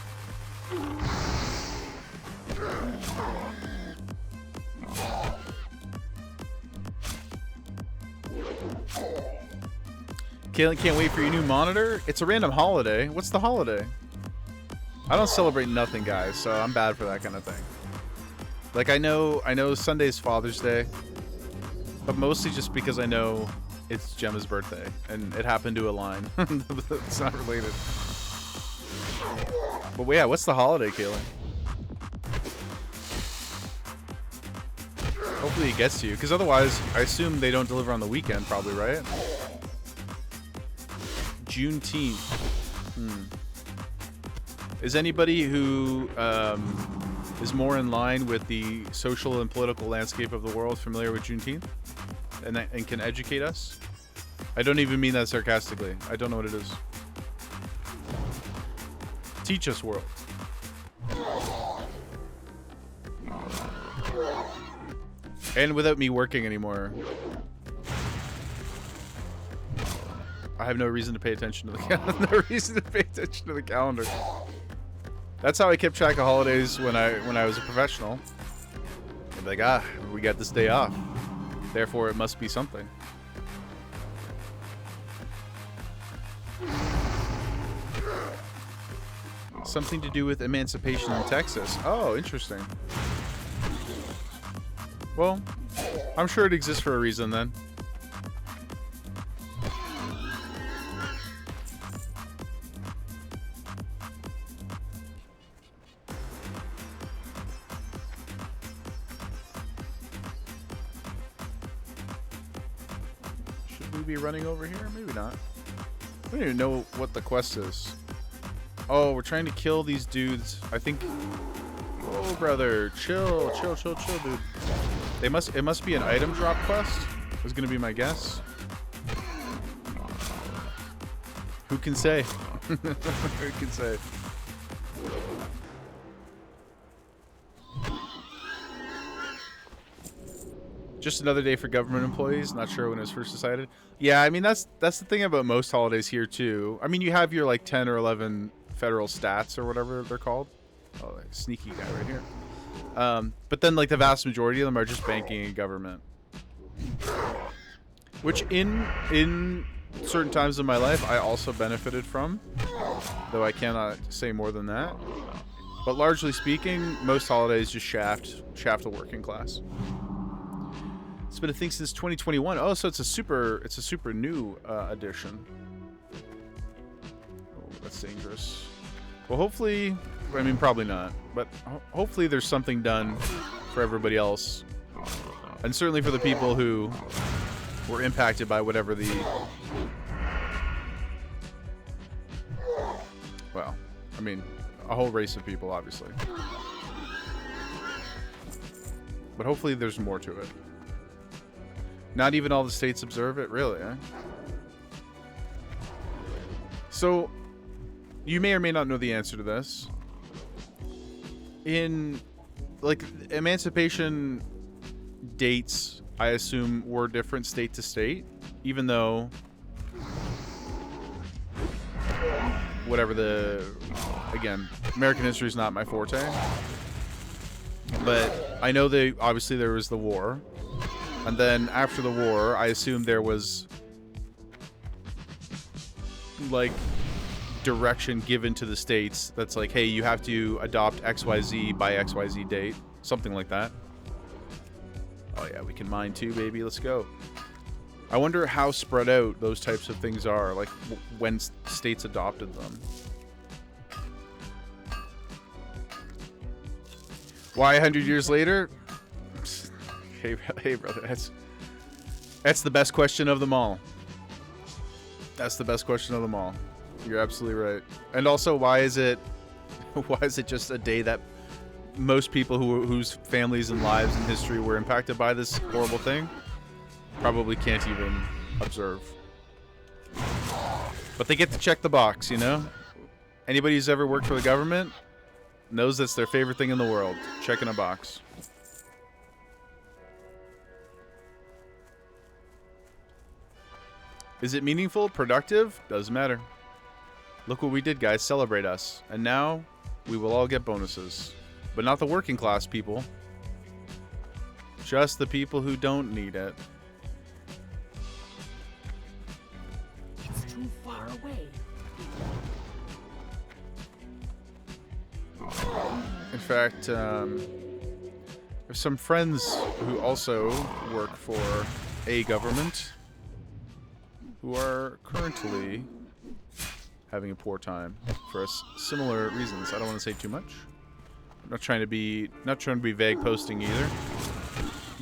Kaylin can't wait for your new monitor. It's a random holiday. What's the holiday? I don't celebrate nothing, guys, so I'm bad for that kind of thing. Like, I know Sunday's Father's Day, but mostly just because I know it's Gemma's birthday, and it happened to align. It's not related. But yeah, what's the holiday, Kaylin? Hopefully it gets to you, because otherwise, I assume they don't deliver on the weekend, probably, right? Juneteenth. Is anybody who is more in line with the social and political landscape of the world familiar with Juneteenth and can educate us? I don't even mean that sarcastically. I don't know what it is. Teach us, world. And without me working anymore, I have no reason to pay attention to the calendar. That's how I kept track of holidays when I was a professional. I'd be like, we got this day off, therefore it must be something. Something to do with emancipation in Texas. Oh, interesting. Well, I'm sure it exists for a reason then. Should we be running over here? Maybe not. I don't even know what the quest is. Oh, we're trying to kill these dudes. I think... Oh, brother. Chill, dude. It must be an item drop quest, is going to be my guess. Who can say? Who can say? Just another day for government employees. Not sure when it was first decided. Yeah, I mean, that's the thing about most holidays here, too. I mean, you have your, like, 10 or 11... federal stats or whatever they're called. Oh, like, sneaky guy right here. But then, like, the vast majority of them are just banking and government, which in certain times of my life I also benefited from, though I cannot say more than that. But largely speaking, most holidays just shaft the working class. It's been a thing since 2021. Oh, so it's a super new edition. That's dangerous. Well, hopefully, I mean, probably not, but hopefully there's something done for everybody else. And certainly for the people who were impacted by whatever the... Well, I mean, a whole race of people, obviously. But hopefully there's more to it. Not even all the states observe it, really, eh? So, you may or may not know the answer to this. In, like, emancipation dates, I assume, were different state to state, even though whatever the, again, American history is not my forte, but I know obviously there was the war, and then after the war, I assume there was, like, direction given to the states that's like, hey, you have to adopt XYZ by XYZ date, something like that. Oh yeah, we can mine too, baby. Let's go. I wonder how spread out those types of things are, like when states adopted them. Why 100 years later? Hey, brother, that's the best question of them all. That's the best question of them all. You're absolutely right. And also, why is it just a day that most people whose families and lives and history were impacted by this horrible thing probably can't even observe? But they get to check the box, you know? Anybody who's ever worked for the government knows that's their favorite thing in the world, checking a box. Is it meaningful? Productive? Doesn't matter. Look what we did, guys. Celebrate us. And now, we will all get bonuses. But not the working class people. Just the people who don't need it. It's too far away. In fact, there's some friends who also work for a government who are currently having a poor time for similar reasons. I don't want to say too much. I'm not trying to be vague posting either,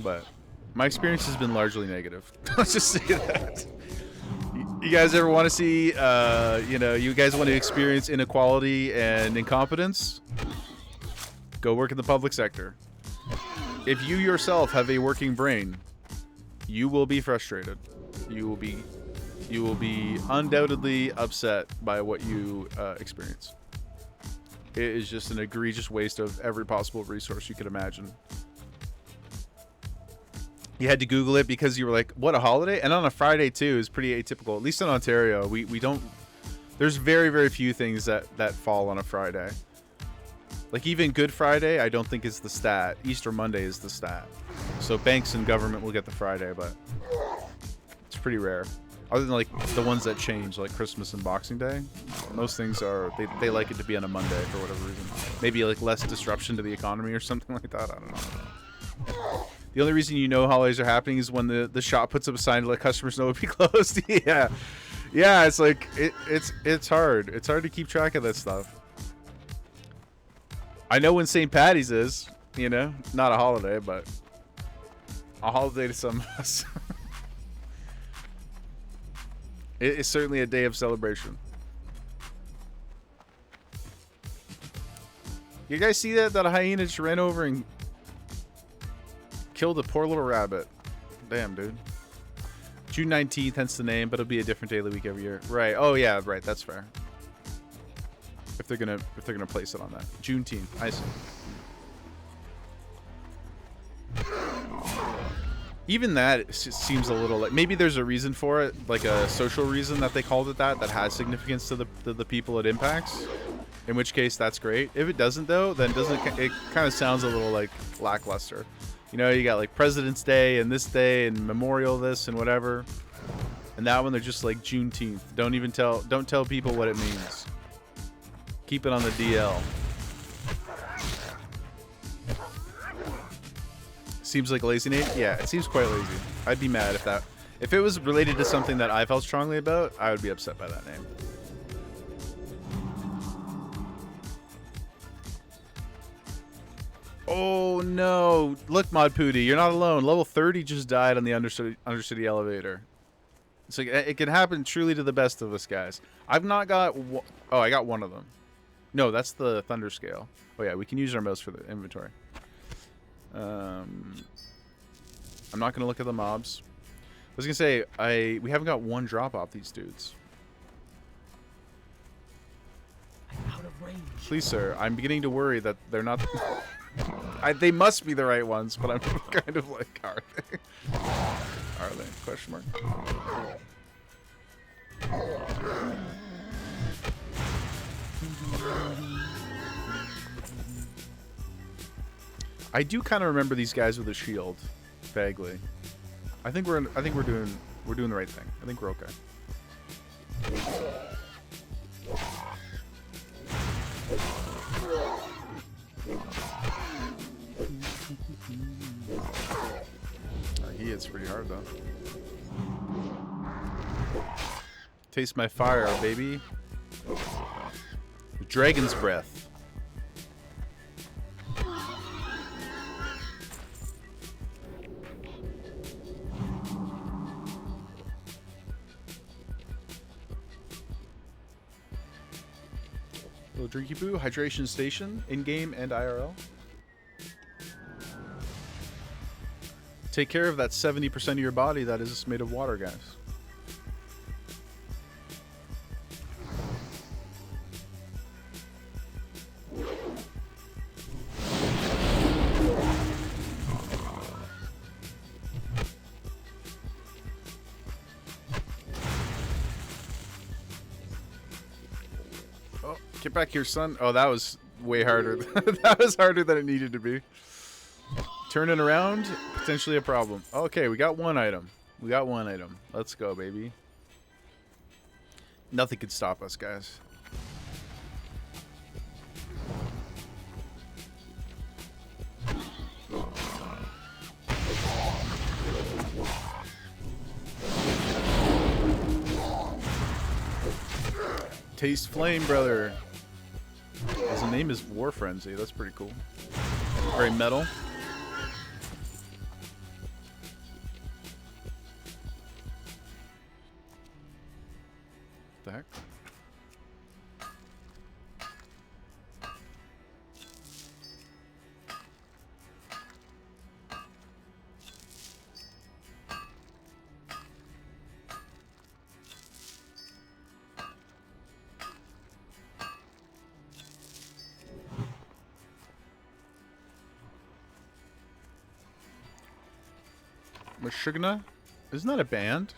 but my experience has been largely negative. Let's just say that. You guys ever want to see, you guys want to experience inequality and incompetence? Go work in the public sector. If you yourself have a working brain, you will be frustrated. You will be undoubtedly upset by what you experience. It is just an egregious waste of every possible resource you could imagine. You had to Google it because you were like, what, a holiday? And on a Friday too is pretty atypical. At least in Ontario, we don't, there's very, very few things that fall on a Friday. Like even Good Friday, I don't think is the stat. Easter Monday is the stat. So banks and government will get the Friday, but it's pretty rare. Other than like the ones that change, like Christmas and Boxing Day, most things are, they like it to be on a Monday for whatever reason. Maybe like less disruption to the economy or something like that. I don't know. The only reason you know holidays are happening is when the shop puts up a sign to let customers know it'll be closed. Yeah, it's like it's hard. It's hard to keep track of that stuff. I know when St. Paddy's is, not a holiday, but a holiday to some of us. It is certainly a day of celebration. You guys see that a hyena just ran over and killed a poor little rabbit? Damn, dude. June 19th, hence the name, but it'll be a different day of the week every year. Right. Oh yeah, right. That's fair. If they're gonna place it on that. Juneteenth. I see. Even that seems a little like, maybe there's a reason for it, like a social reason that they called it that has significance to the people it impacts. In which case, that's great. If it doesn't, though, then it kind of sounds a little like lackluster. You got like President's Day and this day and Memorial this and whatever, and that one they're just like Juneteenth. Don't tell people what it means. Keep it on the DL. Seems like lazy, Nate? Yeah, it seems quite lazy. I'd be mad if it was related to something that I felt strongly about, I would be upset by that name. Oh no! Look, Mod Pooty, you're not alone. Level 30 just died on the undercity elevator. It's like, it can happen truly to the best of us, guys. I've not got... Oh, I got one of them. No, that's the Thunder Scale. Oh yeah, we can use our mouse for the inventory. I'm not gonna look at the mobs. I was gonna say we haven't got one drop off these dudes. strange. Please, sir. I'm beginning to worry that they're not. They must be the right ones, but I'm kind of like, are they? Are they? Question mark. I do kind of remember these guys with a shield, vaguely. I think we're doing the right thing. I think we're okay. He hits pretty hard though. Taste my fire, baby. Dragon's breath. Little drinky poo, hydration station, in-game and IRL. Take care of that 70% of your body that is made of water, guys. Oh, get back here, son. Oh, that was way harder. That was harder than it needed to be. Turning around, potentially a problem. Okay, we got one item. We got one item. Let's go, baby. Nothing could stop us, guys. Taste flame, brother. His name is War Frenzy. That's pretty cool. Very metal. The heck? Meshuggah? Isn't that a band?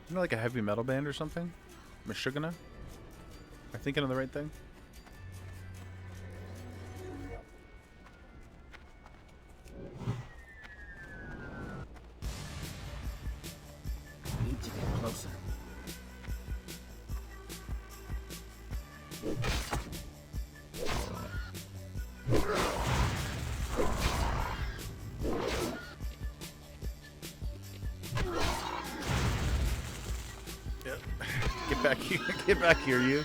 Isn't that like a heavy metal band or something? Meshuggah? Am I thinking of the right thing? Need to get closer. Get back here. Get back here, you.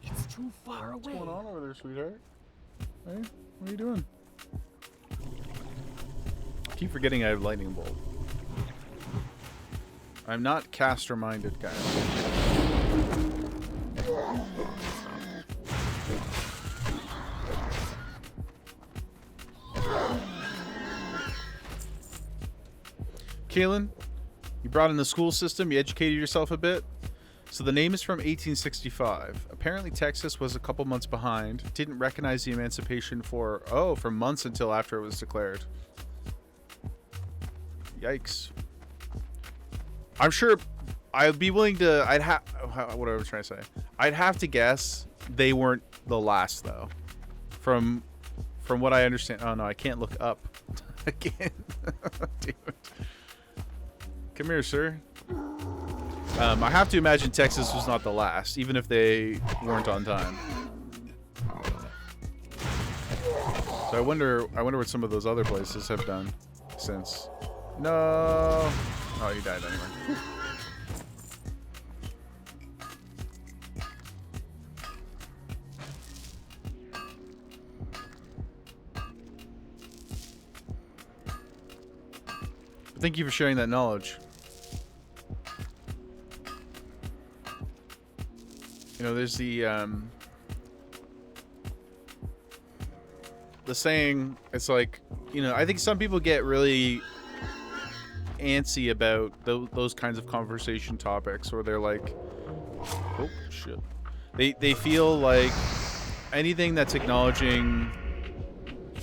It's too far away. What's going on over there, sweetheart? Hey, what are you doing? I keep forgetting I have lightning bolt. I'm not caster-minded, guys. Kalen, you brought in the school system, you educated yourself a bit. So the name is from 1865. Apparently Texas was a couple months behind, didn't recognize the emancipation for months until after it was declared. Yikes. I'm sure I'd be willing to, what I was trying to say. I'd have to guess they weren't the last though. From what I understand. Oh no, I can't look up. I can't. Damn it. Come here, sir. I have to imagine Texas was not the last, even if they weren't on time. So I wonder what some of those other places have done since. No. Oh, he died anyway. Thank you for sharing that knowledge. You know, there's the saying, it's like, you know, I think some people get really antsy about those kinds of conversation topics, or they're like, oh shit, they feel like anything that's acknowledging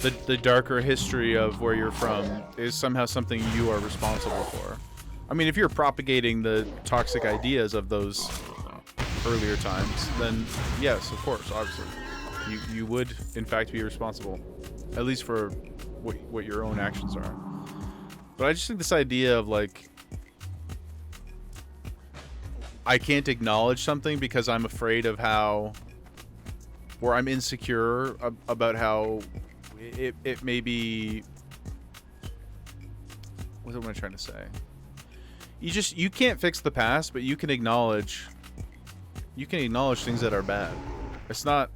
the darker history of where you're from is somehow something you are responsible for. I mean, if you're propagating the toxic ideas of those earlier times, then yes, of course, obviously, you would in fact be responsible, at least for what your own actions are. But I just think this idea of like, I can't acknowledge something because I'm afraid of how, or I'm insecure about how it may be, what am I trying to say? You can't fix the past, but you can acknowledge things that are bad.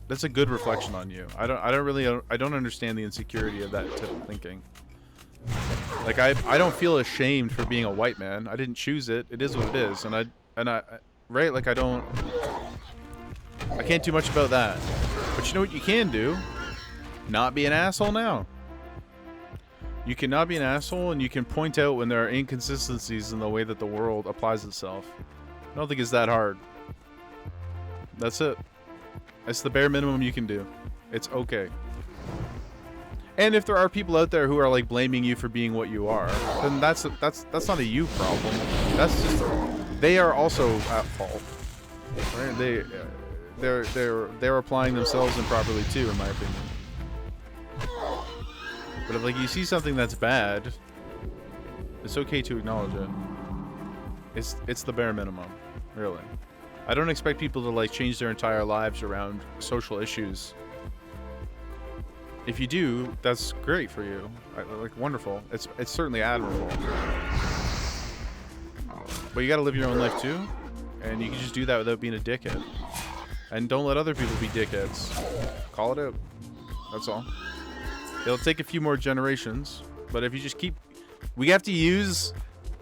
That's a good reflection on you. I don't understand the insecurity of that type of thinking. Like I don't feel ashamed for being a white man. I didn't choose it. It is what it is. And I right, like I can't do much about that. But you know what you can do? Not be an asshole now. You cannot be an asshole, and you can point out when there are inconsistencies in the way that the world applies itself. I don't think it's that hard. That's it. It's the bare minimum you can do. It's okay. And if there are people out there who are like blaming you for being what you are, then that's not a you problem. That's just they are also at fault. Right? They're applying themselves improperly too, in my opinion. But if like you see something that's bad, it's okay to acknowledge it. It's the bare minimum, really. I don't expect people to like change their entire lives around social issues. If you do, that's great for you. Like wonderful. It's certainly admirable. But you got to live your own life too, and you can just do that without being a dickhead. And don't let other people be dickheads. Call it out. That's all. It'll take a few more generations, but if you just keep, we have to use.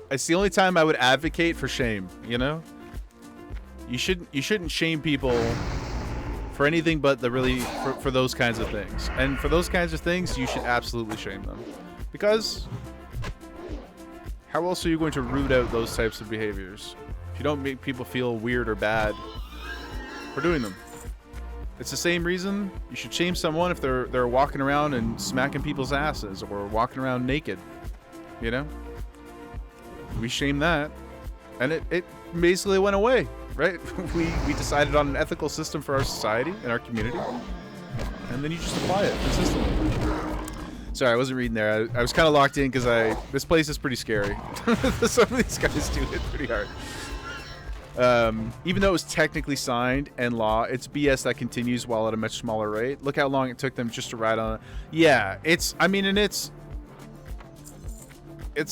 It's the only time I would advocate for shame. You know, you shouldn't shame people for anything but for those kinds of things. And for those kinds of things, you should absolutely shame them, because how else are you going to root out those types of behaviors if you don't make people feel weird or bad for doing them? It's the same reason you should shame someone if they're walking around and smacking people's asses or walking around naked. You know? We shame that, and it basically went away, right? we decided on an ethical system for our society and our community, and then you just apply it consistently. Sorry, I wasn't reading there. I was kind of locked in because this place is pretty scary. Some of these guys do it pretty hard. Even though it was technically signed and law, it's BS that continues while at a much smaller rate. Look how long it took them just to ride on it. Yeah, it's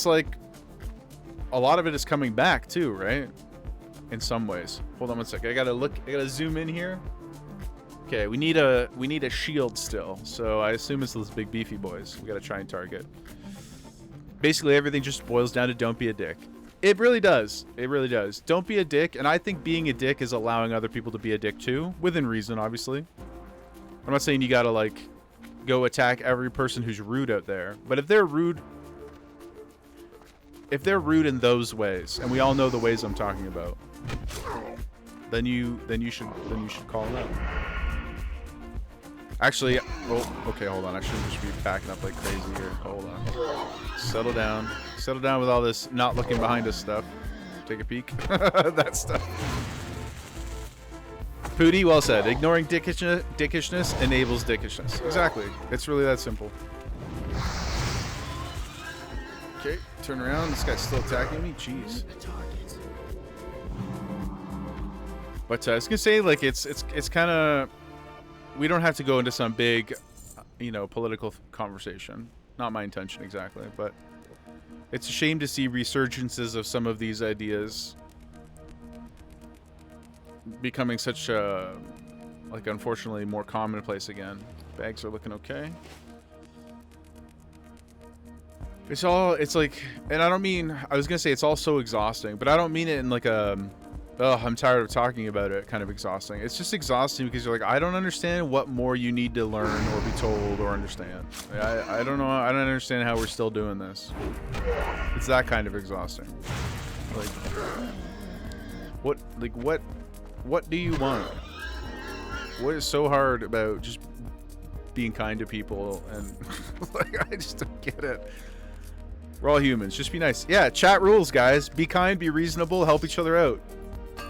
like a lot of it is coming back too, right? In some ways. Hold on one second. I gotta zoom in here. Okay, we need a shield still, so I assume it's those big beefy boys we gotta try and target. Basically everything just boils down to don't be a dick. It really does. It really does. Don't be a dick, and I think being a dick is allowing other people to be a dick too, within reason, obviously. I'm not saying you gotta like go attack every person who's rude out there, but if they're rude in those ways, and we all know the ways I'm talking about, then you should call them out. Actually, oh, okay, hold on. I shouldn't just be backing up like crazy here. Hold on. Settle down. Settle down with all this not looking behind us stuff. Take a peek. That stuff. Pooty, well said. Ignoring dickishness enables dickishness. Exactly. It's really that simple. Okay, turn around. This guy's still attacking me. Jeez. But I was gonna say, like, it's kind of. We don't have to go into some big, political conversation. Not my intention exactly, but it's a shame to see resurgences of some of these ideas becoming such unfortunately more commonplace again. Bags are looking okay. It's like, and I don't mean, I was gonna say it's all so exhausting, but I don't mean it in like a Oh, I'm tired of talking about it. Kind of exhausting. It's just exhausting because you're like, I don't understand what more you need to learn or be told or understand. I don't know. I don't understand how we're still doing this. It's that kind of exhausting. Like, what do you want? What is so hard about just being kind to people? And like, I just don't get it. We're all humans. Just be nice. Yeah, chat rules, guys. Be kind, be reasonable, help each other out.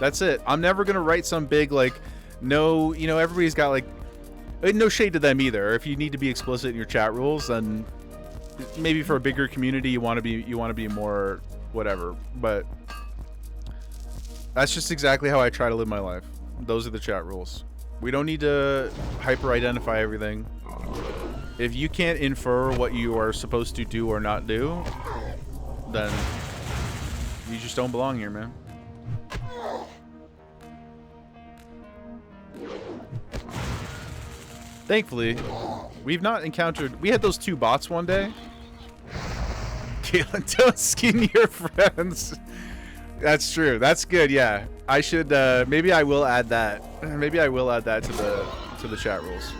That's it. I'm never gonna write some big like, no, you know, everybody's got like, no shade to them either. If you need to be explicit in your chat rules, then maybe for a bigger community, you want to be more whatever. But that's just exactly how I try to live my life. Those are the chat rules. We don't need to hyper-identify everything. If you can't infer what you are supposed to do or not do, then you just don't belong here, man. Thankfully, we've not encountered... We had those 2 bots one day. Caitlin, don't skin your friends. That's true. That's good, yeah. I should... maybe I will add that. Maybe I will add that to the chat rules.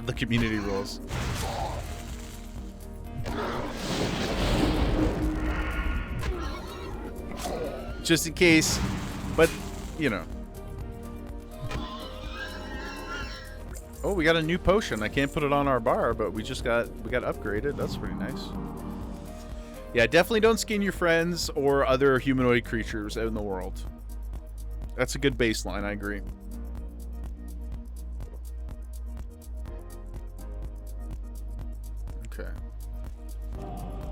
The community rules. Just in case. But, you know. Oh, we got a new potion. I can't put it on our bar, but we got upgraded. That's pretty nice. Yeah, definitely don't skin your friends or other humanoid creatures out in the world. That's a good baseline, I agree. Okay.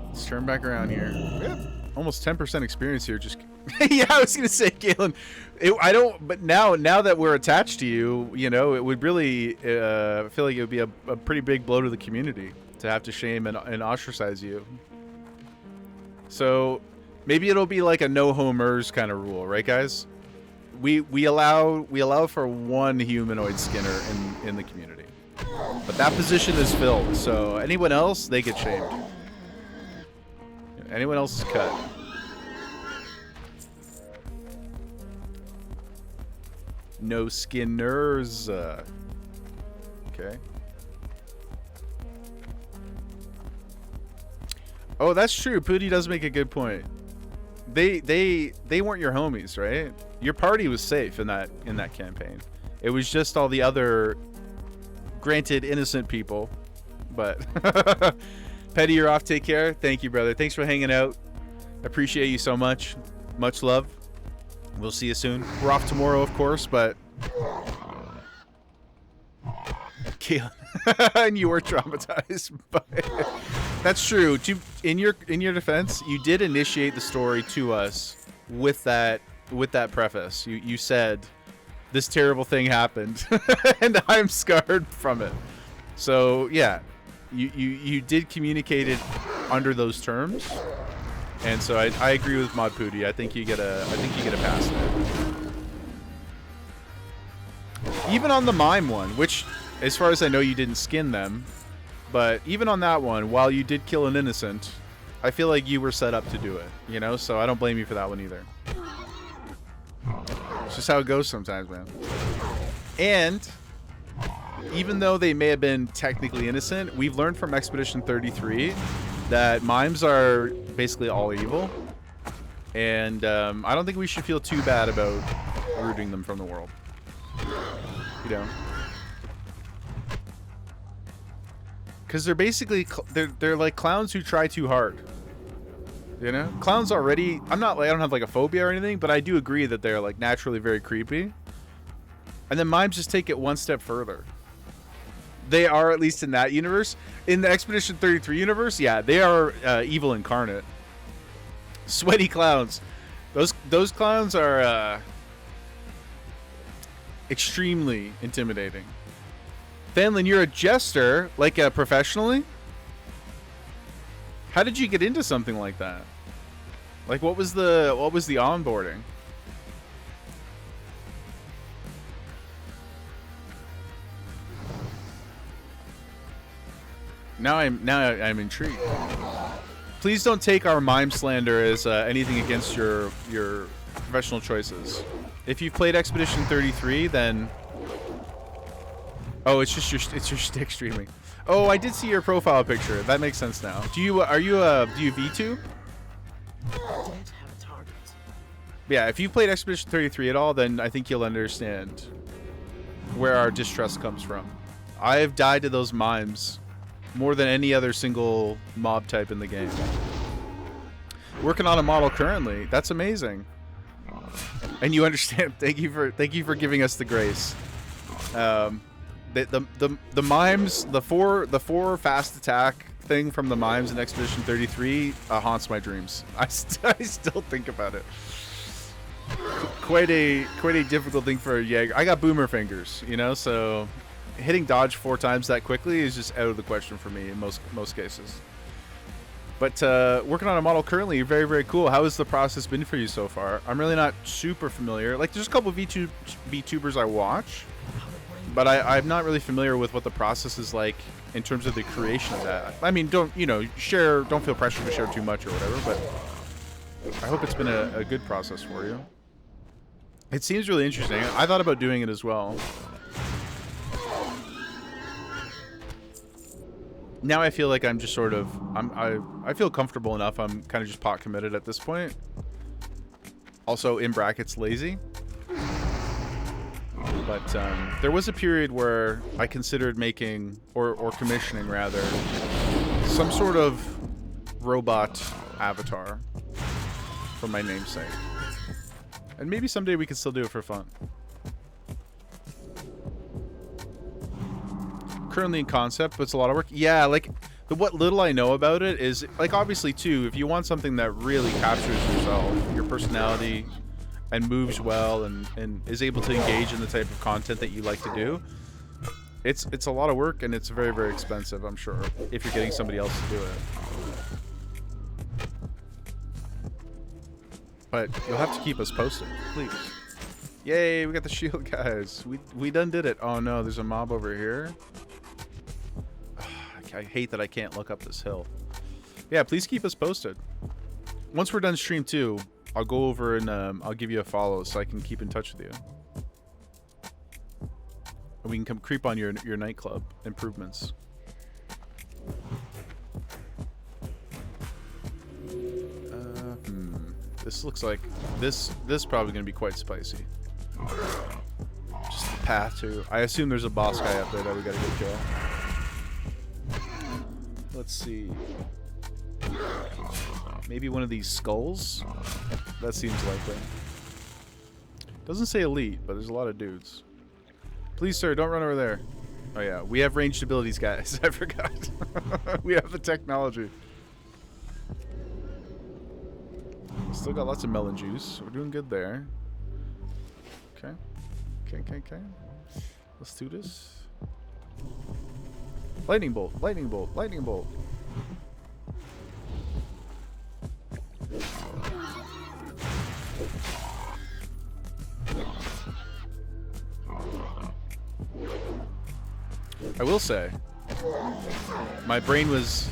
Let's turn back around here. We have almost 10% experience here. Just yeah, I was gonna say, Galen, I don't. But now that we're attached to you, you know, it would really feel like it would be a pretty big blow to the community to have to shame and ostracize you. So maybe it'll be like a no homers kind of rule, right, guys? We allow for one humanoid skinner in the community, but that position is filled. So anyone else, they get shamed. Anyone else is cut. No skinners. Okay. Oh, that's true. Pooty does make a good point. They weren't your homies, right? Your party was safe in that campaign. It was just all the other, granted, innocent people. But Petty, you're off. Take care. Thank you, brother. Thanks for hanging out. Appreciate you so much. Much love. We'll see you soon. We're off tomorrow, of course, but and you were traumatized by it. That's true. In your defense, you did initiate the story to us with that preface. You said this terrible thing happened, and I'm scarred from it. So yeah, you did communicate it under those terms. And so I agree with Mod Pooty. I think you get a pass there. Even on the mime one, which, as far as I know, you didn't skin them, but even on that one, while you did kill an innocent, I feel like you were set up to do it, you know? So I don't blame you for that one either. It's just how it goes sometimes, man. And even though they may have been technically innocent, we've learned from Expedition 33 that mimes are basically all evil, and I don't think we should feel too bad about rooting them from the world. You know, because they're basically they're like clowns who try too hard. You know, clowns already. I don't have like a phobia or anything, but I do agree that they're like naturally very creepy. And then mimes just take it one step further. They are, at least in that universe. In the Expedition 33 universe, yeah, they are evil incarnate. Sweaty clowns. Those clowns are extremely intimidating. Fanlin, you're a jester, like professionally? How did you get into something like that? Like, what was the onboarding? Now I'm intrigued. Please don't take our mime slander as anything against your professional choices. If you've played Expedition 33, then oh, it's your stick streaming. Oh, I did see your profile picture. That makes sense now. Do you VTube? Yeah, if you played Expedition 33 at all, then I think you'll understand where our distrust comes from. I've died to those mimes more than any other single mob type in the game. Working on a model currently. That's amazing. And you understand. Thank you for giving us the grace. The mimes, the four fast attack thing from the mimes in Expedition 33 haunts my dreams. I still think about it. Quite a difficult thing for a Jaeger. I got boomer fingers, you know, so hitting dodge 4 times that quickly is just out of the question for me in most cases. But working on a model currently, very, very cool. How has the process been for you so far? I'm really not super familiar. Like, there's a couple of VTubers I watch, but I'm not really familiar with what the process is like in terms of the creation of that. I mean, don't feel pressure to share too much or whatever, but I hope it's been a good process for you. It seems really interesting. I thought about doing it as well. Now I feel like I'm just sort of I feel comfortable enough. I'm kind of just pot committed at this point. Also, in brackets, lazy. But there was a period where I considered making or commissioning rather some sort of robot avatar for my namesake. And maybe someday we could still do it for fun. Currently in concept, but it's a lot of work. Yeah, like what little I know about it is like obviously too, if you want something that really captures yourself, your personality, and moves well and is able to engage in the type of content that you like to do, it's a lot of work and it's very, very expensive, I'm sure, if you're getting somebody else to do it. But you'll have to keep us posted, please. Yay, we got the shield, guys. We done did it. Oh no, there's a mob over here. I hate that I can't look up this hill. Yeah, please keep us posted. Once we're done stream 2, I'll go over and I'll give you a follow so I can keep in touch with you. And we can come creep on your nightclub improvements. This looks like this is probably going to be quite spicy. Just the path to. I assume there's a boss guy up there that we got to go kill. Let's see. Maybe one of these skulls? That seems likely. Doesn't say elite, but there's a lot of dudes. Please, sir, don't run over there. Oh yeah, we have ranged abilities, guys. I forgot. We have the technology. Still got lots of melon juice. We're doing good there. Okay. Okay. Let's do this. Lightning bolt, lightning bolt, lightning bolt. I will say, my brain was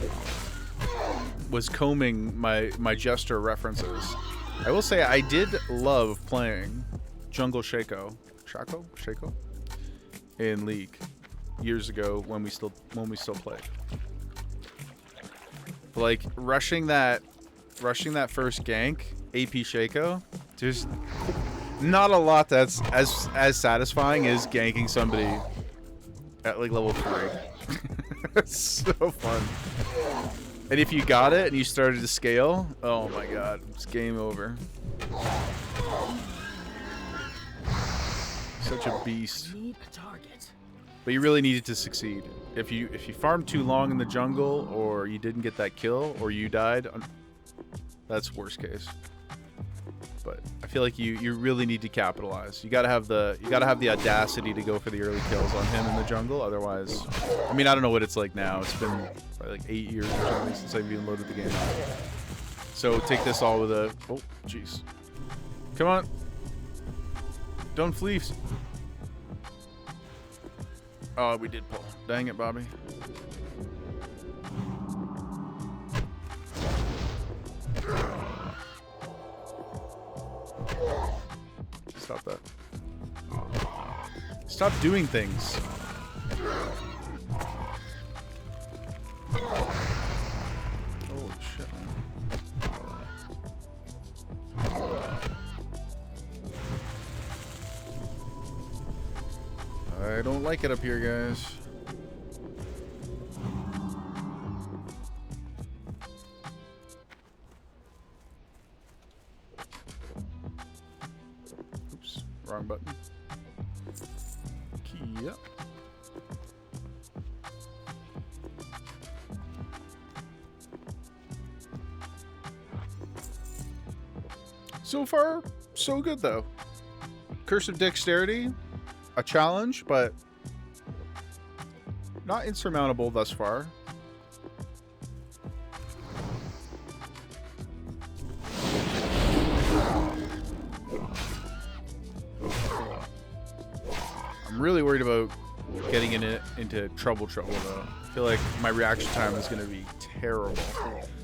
combing my Jester references. I will say I did love playing Jungle Shaco in League years ago when we still played. Like rushing that first gank, AP Shaco, there's not a lot that's as satisfying as ganking somebody at like level 3. It's so fun. And if you got it and you started to scale, oh my god, it's game over. Such a beast. Need a target. But you really needed to succeed. If you farmed too long in the jungle, or you didn't get that kill, or you died, that's worst case. But I feel like you really need to capitalize. You gotta have the audacity to go for the early kills on him in the jungle. Otherwise, I mean, I don't know what it's like now. It's been probably like 8 years or something since I've even loaded the game up. So take this all with a oh jeez. Come on. Don't fleece. Oh, we did pull. Dang it, Bobby. Stop that. Stop doing things. Holy shit, man. I don't like it up here, guys. Oops, wrong button. Key up. So far, so good though. Curse of Dexterity, a challenge, but not insurmountable thus far. I'm really worried about getting into trouble though. I feel like my reaction time is going to be terrible.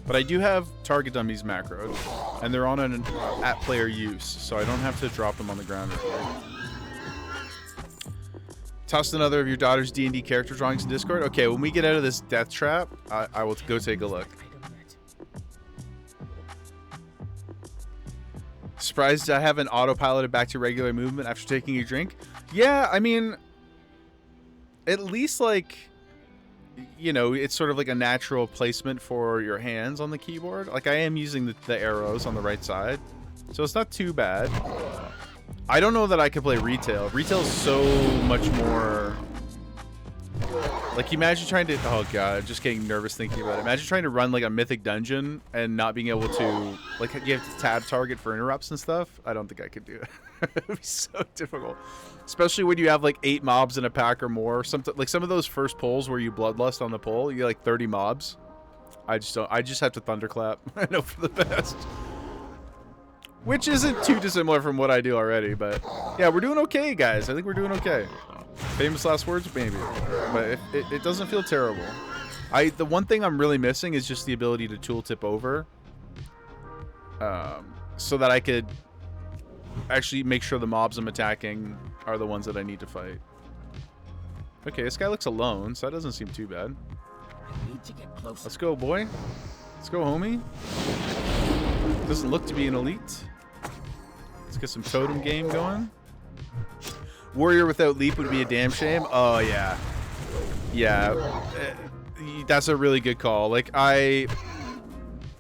But I do have target dummies macroed, and they're on an at player use, so I don't have to drop them on the ground. Toss another of your daughter's D&D character drawings in Discord. Okay, when we get out of this death trap, I will go take a look. Surprised I haven't autopiloted back to regular movement after taking a drink. Yeah, I mean, at least like, you know, it's sort of like a natural placement for your hands on the keyboard. Like I am using the arrows on the right side, so it's not too bad. I don't know that I could play retail. Retail is so much more. Like imagine trying to. Oh god, just getting nervous thinking about it. Imagine trying to run like a mythic dungeon and not being able to, like, you have to tab target for interrupts and stuff. I don't think I could do it. It'd be so difficult, especially when you have like 8 mobs in a pack or more. Something like some of those first pulls where you bloodlust on the pull, you get like 30 mobs. I just don't. I just have to thunderclap. I know for the best, which isn't too dissimilar from what I do already. But yeah, we're doing okay, guys. I think we're doing okay. Famous last words, maybe, but it doesn't feel terrible. The one thing I'm really missing is just the ability to tooltip over, so that I could actually make sure the mobs I'm attacking are the ones that I need to fight. Okay, this guy looks alone, so that doesn't seem too bad. I need to get closer. Let's go, boy. Let's go, homie. Doesn't look to be an elite. Let's get some totem game going. Warrior without leap would be a damn shame. Oh, yeah. Yeah. That's a really good call. Like,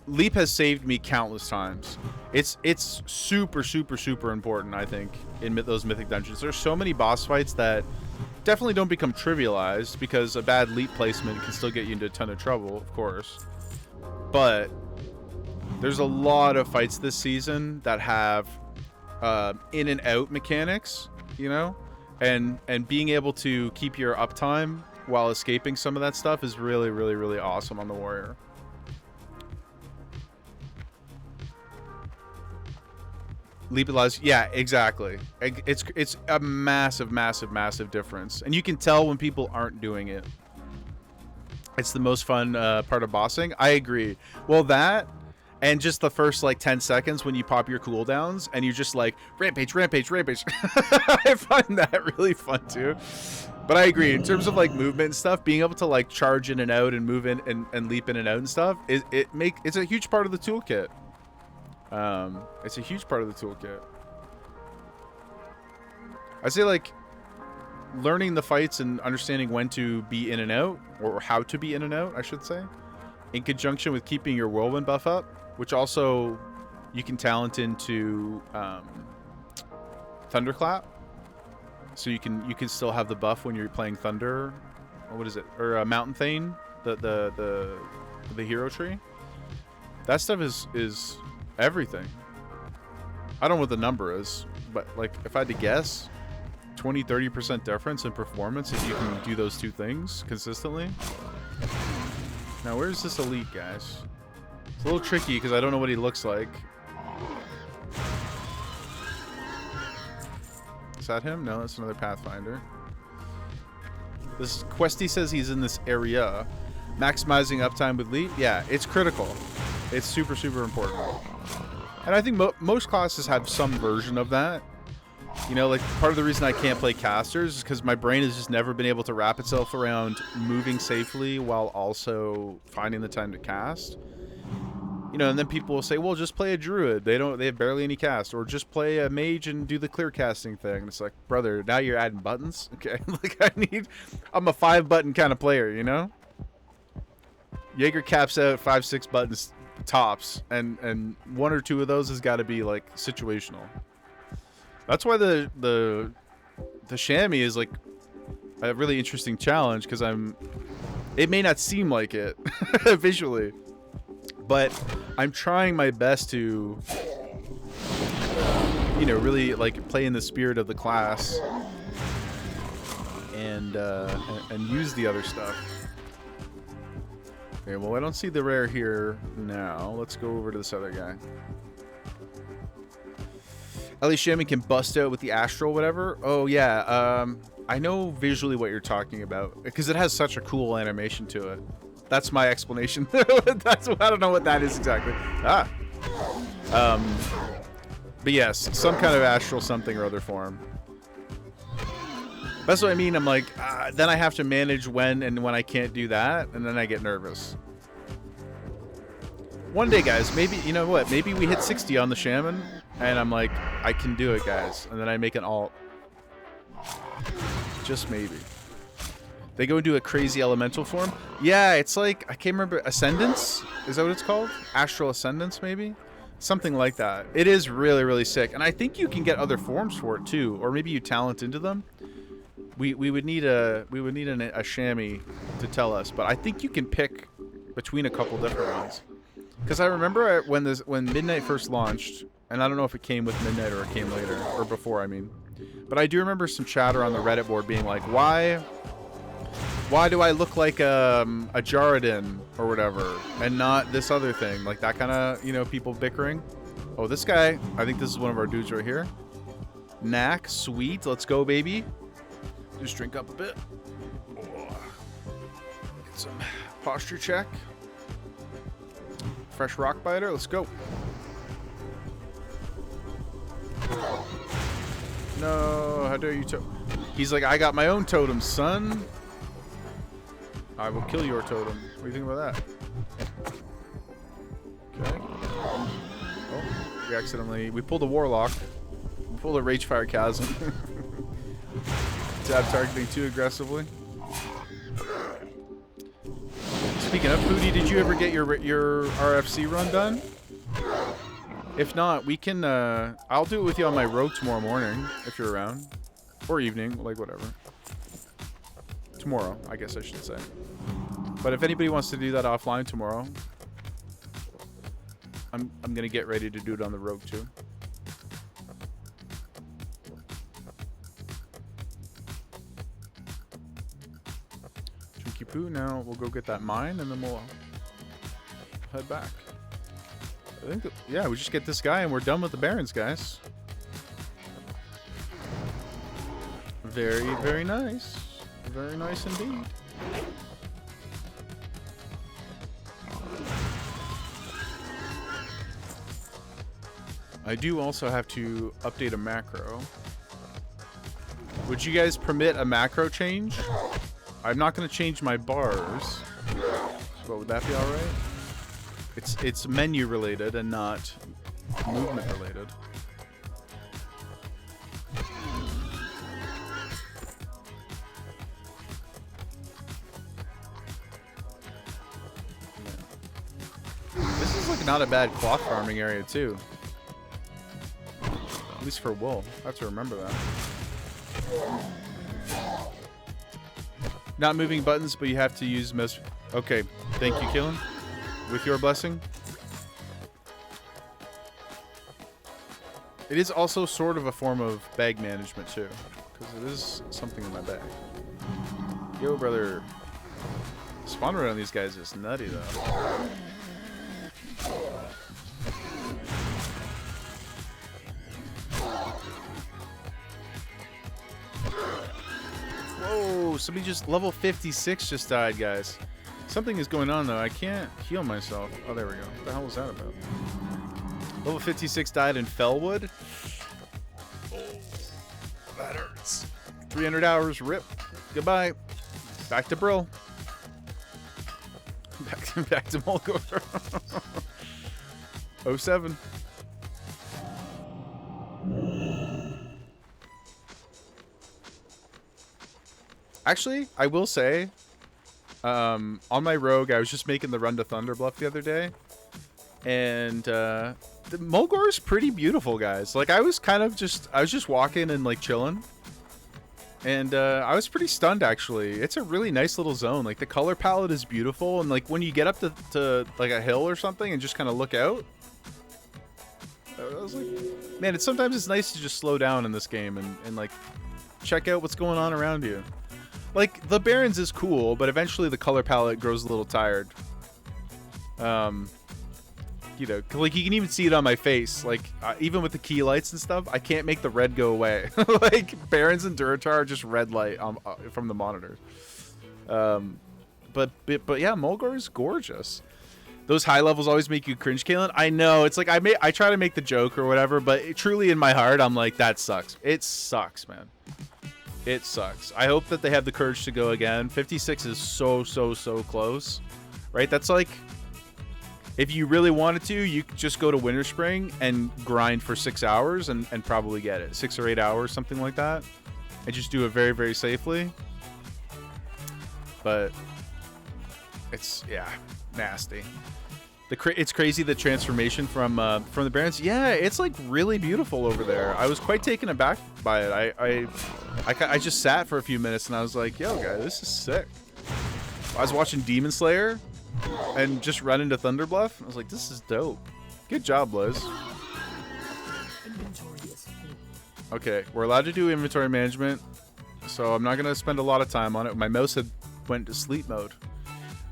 leap has saved me countless times. It's super, super, super important, I think, in those mythic dungeons. There's so many boss fights that definitely don't become trivialized, because a bad leap placement can still get you into a ton of trouble, of course. But there's a lot of fights this season that have in and out mechanics, you know, and being able to keep your uptime while escaping some of that stuff is really, really, really awesome on the warrior. Leap allows, yeah, exactly. It's a massive, massive, massive difference, and you can tell when people aren't doing it. It's the most fun part of bossing. I agree. Well, that, and just the first like 10 seconds when you pop your cooldowns and you're just like rampage, rampage, rampage. I find that really fun too. But I agree, in terms of like movement and stuff, being able to like charge in and out and move in and leap in and out and stuff, it's a huge part of the toolkit. It's a huge part of the toolkit. I say like learning the fights and understanding when to be in and out, or how to be in and out, I should say, in conjunction with keeping your whirlwind buff up, which also you can talent into thunderclap, so you can still have the buff when you're playing thunder, or what is it, or mountain thane, the hero tree. That stuff is everything. I don't know what the number is, but like if I had to guess, 20-30% difference in performance if you can do those two things consistently. Now where's this elite, guys? It's a little tricky because I don't know what he looks like. Is that him? No, that's another Pathfinder. This Questy says he's in this area. Maximizing uptime with leap, yeah, it's critical. It's super, super important. And I think most classes have some version of that. You know, like part of the reason I can't play casters is because my brain has just never been able to wrap itself around moving safely while also finding the time to cast. You know, and then people will say, well, just play a druid. They have barely any cast. Or just play a mage and do the clear casting thing. And it's like, brother, now you're adding buttons? Okay, like I'm a 5-button kind of player, you know? Jaeger caps out 5-6 buttons tops. And 1 or 2 of those has got to be like situational. That's why the chamois is like a really interesting challenge, because it may not seem like it visually, but I'm trying my best to you know, really like play in the spirit of the class and use the other stuff. Okay, well, I don't see the rare here now. Let's go over to this other guy. Ellie Shaman can bust out with the astral, whatever. Oh yeah, I know visually what you're talking about because it has such a cool animation to it. That's my explanation. I don't know what that is exactly. But yes, some kind of astral something or other form. That's what I mean. I'm like, then I have to manage when I can't do that, and then I get nervous. One day, guys, maybe, you know what? Maybe we hit 60 on the Shaman, and I'm like, I can do it, guys. And then I make an alt. Just maybe. They go into a crazy elemental form. Yeah, it's like, I can't remember, Ascendance? Is that what it's called? Astral Ascendance, maybe? Something like that. It is really, really sick. And I think you can get other forms for it, too. Or maybe you talent into them. We would need a chamois to tell us. But I think you can pick between a couple different ones. Because I remember when Midnight first launched, and I don't know if it came with Midnight or it came later, or before, I mean. But I do remember some chatter on the Reddit board being like, why do I look like a Jaredin or whatever, and not this other thing? Like that kind of, you know, people bickering. Oh, this guy, I think this is one of our dudes right here. Knack, sweet, let's go, baby. Just drink up a bit. Oh. Get some posture check. Fresh rock biter, let's go. No, how dare you He's like, I got my own totem, son. I will kill your totem. What do you think about that? Okay. Oh, we pulled a warlock. We pulled a Ragefire Chasm. Tab targeting too aggressively. Speaking of Foodie, did you ever get your RFC run done? If not, we can, I'll do it with you on my road tomorrow morning, if you're around. Or evening, like whatever. Tomorrow, I guess I should say. But if anybody wants to do that offline tomorrow, I'm gonna get ready to do it on the rogue too. Drinky poo. Now we'll go get that mine and then we'll head back. I think, yeah, we just get this guy and we're done with the Barons, guys. Very, very nice. Very nice indeed. I do also have to update a macro. Would you guys permit a macro change? I'm not going to change my bars. But would that be alright? It's menu related and not movement related. This is like not a bad cloth farming area too. At least for wool. I have to remember that. Not moving buttons, but you have to use Okay, thank you, Killen. With your blessing. It is also sort of a form of bag management too, because it is something in my bag. Yo, brother. Spawn rate on these guys is nutty though. Whoa, somebody just level 56 just died, guys. Something is going on though. I can't heal myself. Oh, there we go. What the hell was that about? Level 56 died in Fellwood. 300 hours, rip. Goodbye. Back to Brill. Back to Mulgore. 07. Actually, I will say, on my rogue, I was just making the run to Thunderbluff the other day, and the Mulgore is pretty beautiful, guys. Like, I was just walking and like chilling, and I was pretty stunned, actually. It's a really nice little zone. Like, the color palette is beautiful, and like when you get up to like a hill or something and just kind of look out, I was like, man, sometimes it's nice to just slow down in this game and like check out what's going on around you. Like, the Barrens is cool, but eventually the color palette grows a little tired. You know, like, you can even see it on my face. Like, even with the key lights and stuff, I can't make the red go away. Like, Barrens and Duratar are just red light from the monitors. But yeah, Mulgore is gorgeous. Those high levels always make you cringe, Kalen. I know. It's like, I try to make the joke or whatever, but truly in my heart, I'm like, that sucks. It sucks, man. It sucks. I hope that they have the courage to go again. 56 is so close, right? That's like, if you really wanted to, you could just go to Winter Spring and grind for 6 hours and probably get it. 6 or 8 hours, something like that. And just do it very, very safely. But it's, yeah, nasty. It's crazy, the transformation from the Barrens. Yeah, it's like really beautiful over there. I was quite taken aback by it. I just sat for a few minutes and I was like, yo, guys, this is sick. I was watching Demon Slayer and just run into Thunderbluff. I was like, this is dope. Good job, Liz. Okay, we're allowed to do inventory management, so I'm not going to spend a lot of time on it. My mouse went to sleep mode.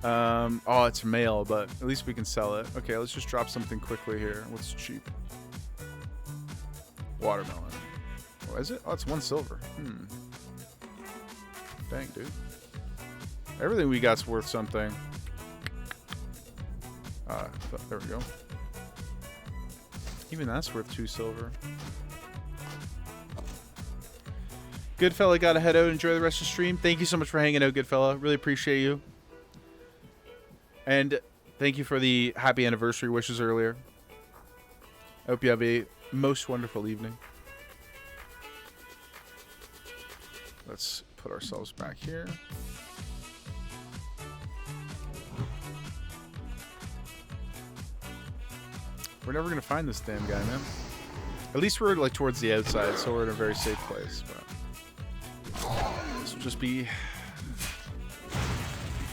Oh, it's mail, but at least we can sell it. Okay, let's just drop something quickly here. What's cheap? Watermelon. Oh, is it? Oh, it's 1 silver. Dang, dude. Everything we got's worth something. There we go. Even that's worth 2 silver. Good fella, gotta head out. Enjoy the rest of the stream. Thank you so much for hanging out, good fella. Really appreciate you. And thank you for the happy anniversary wishes earlier. I hope you have a most wonderful evening. Let's put ourselves back here. We're never going to find this damn guy, man. At least we're like towards the outside, so we're in a very safe place. But this will just be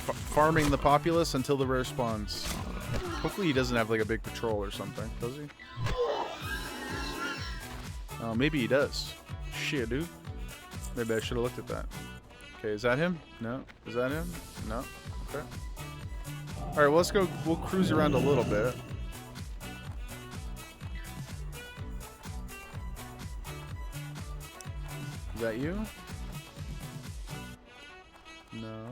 farming the populace until the rare spawns. Hopefully he doesn't have like a big patrol or something, does he? Oh, maybe he does. Shit, dude. Maybe I should have looked at that. Okay, is that him? No. Is that him? No. Okay. Alright, well, let's go. We'll cruise around a little bit. Is that you? No.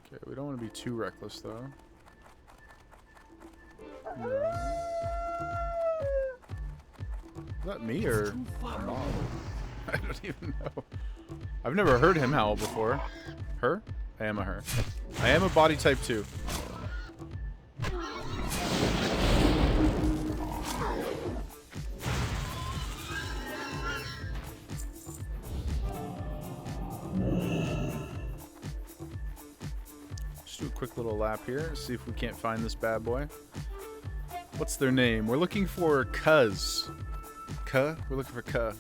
Okay, we don't want to be too reckless, though. No. Is that me or a mob? I don't even know. I've never heard him howl before. Her? I am a her. I am a body type 2. Just do a quick little lap here, see if we can't find this bad boy. What's their name? We're looking for Cuz. Cuh? We're looking for Cuh.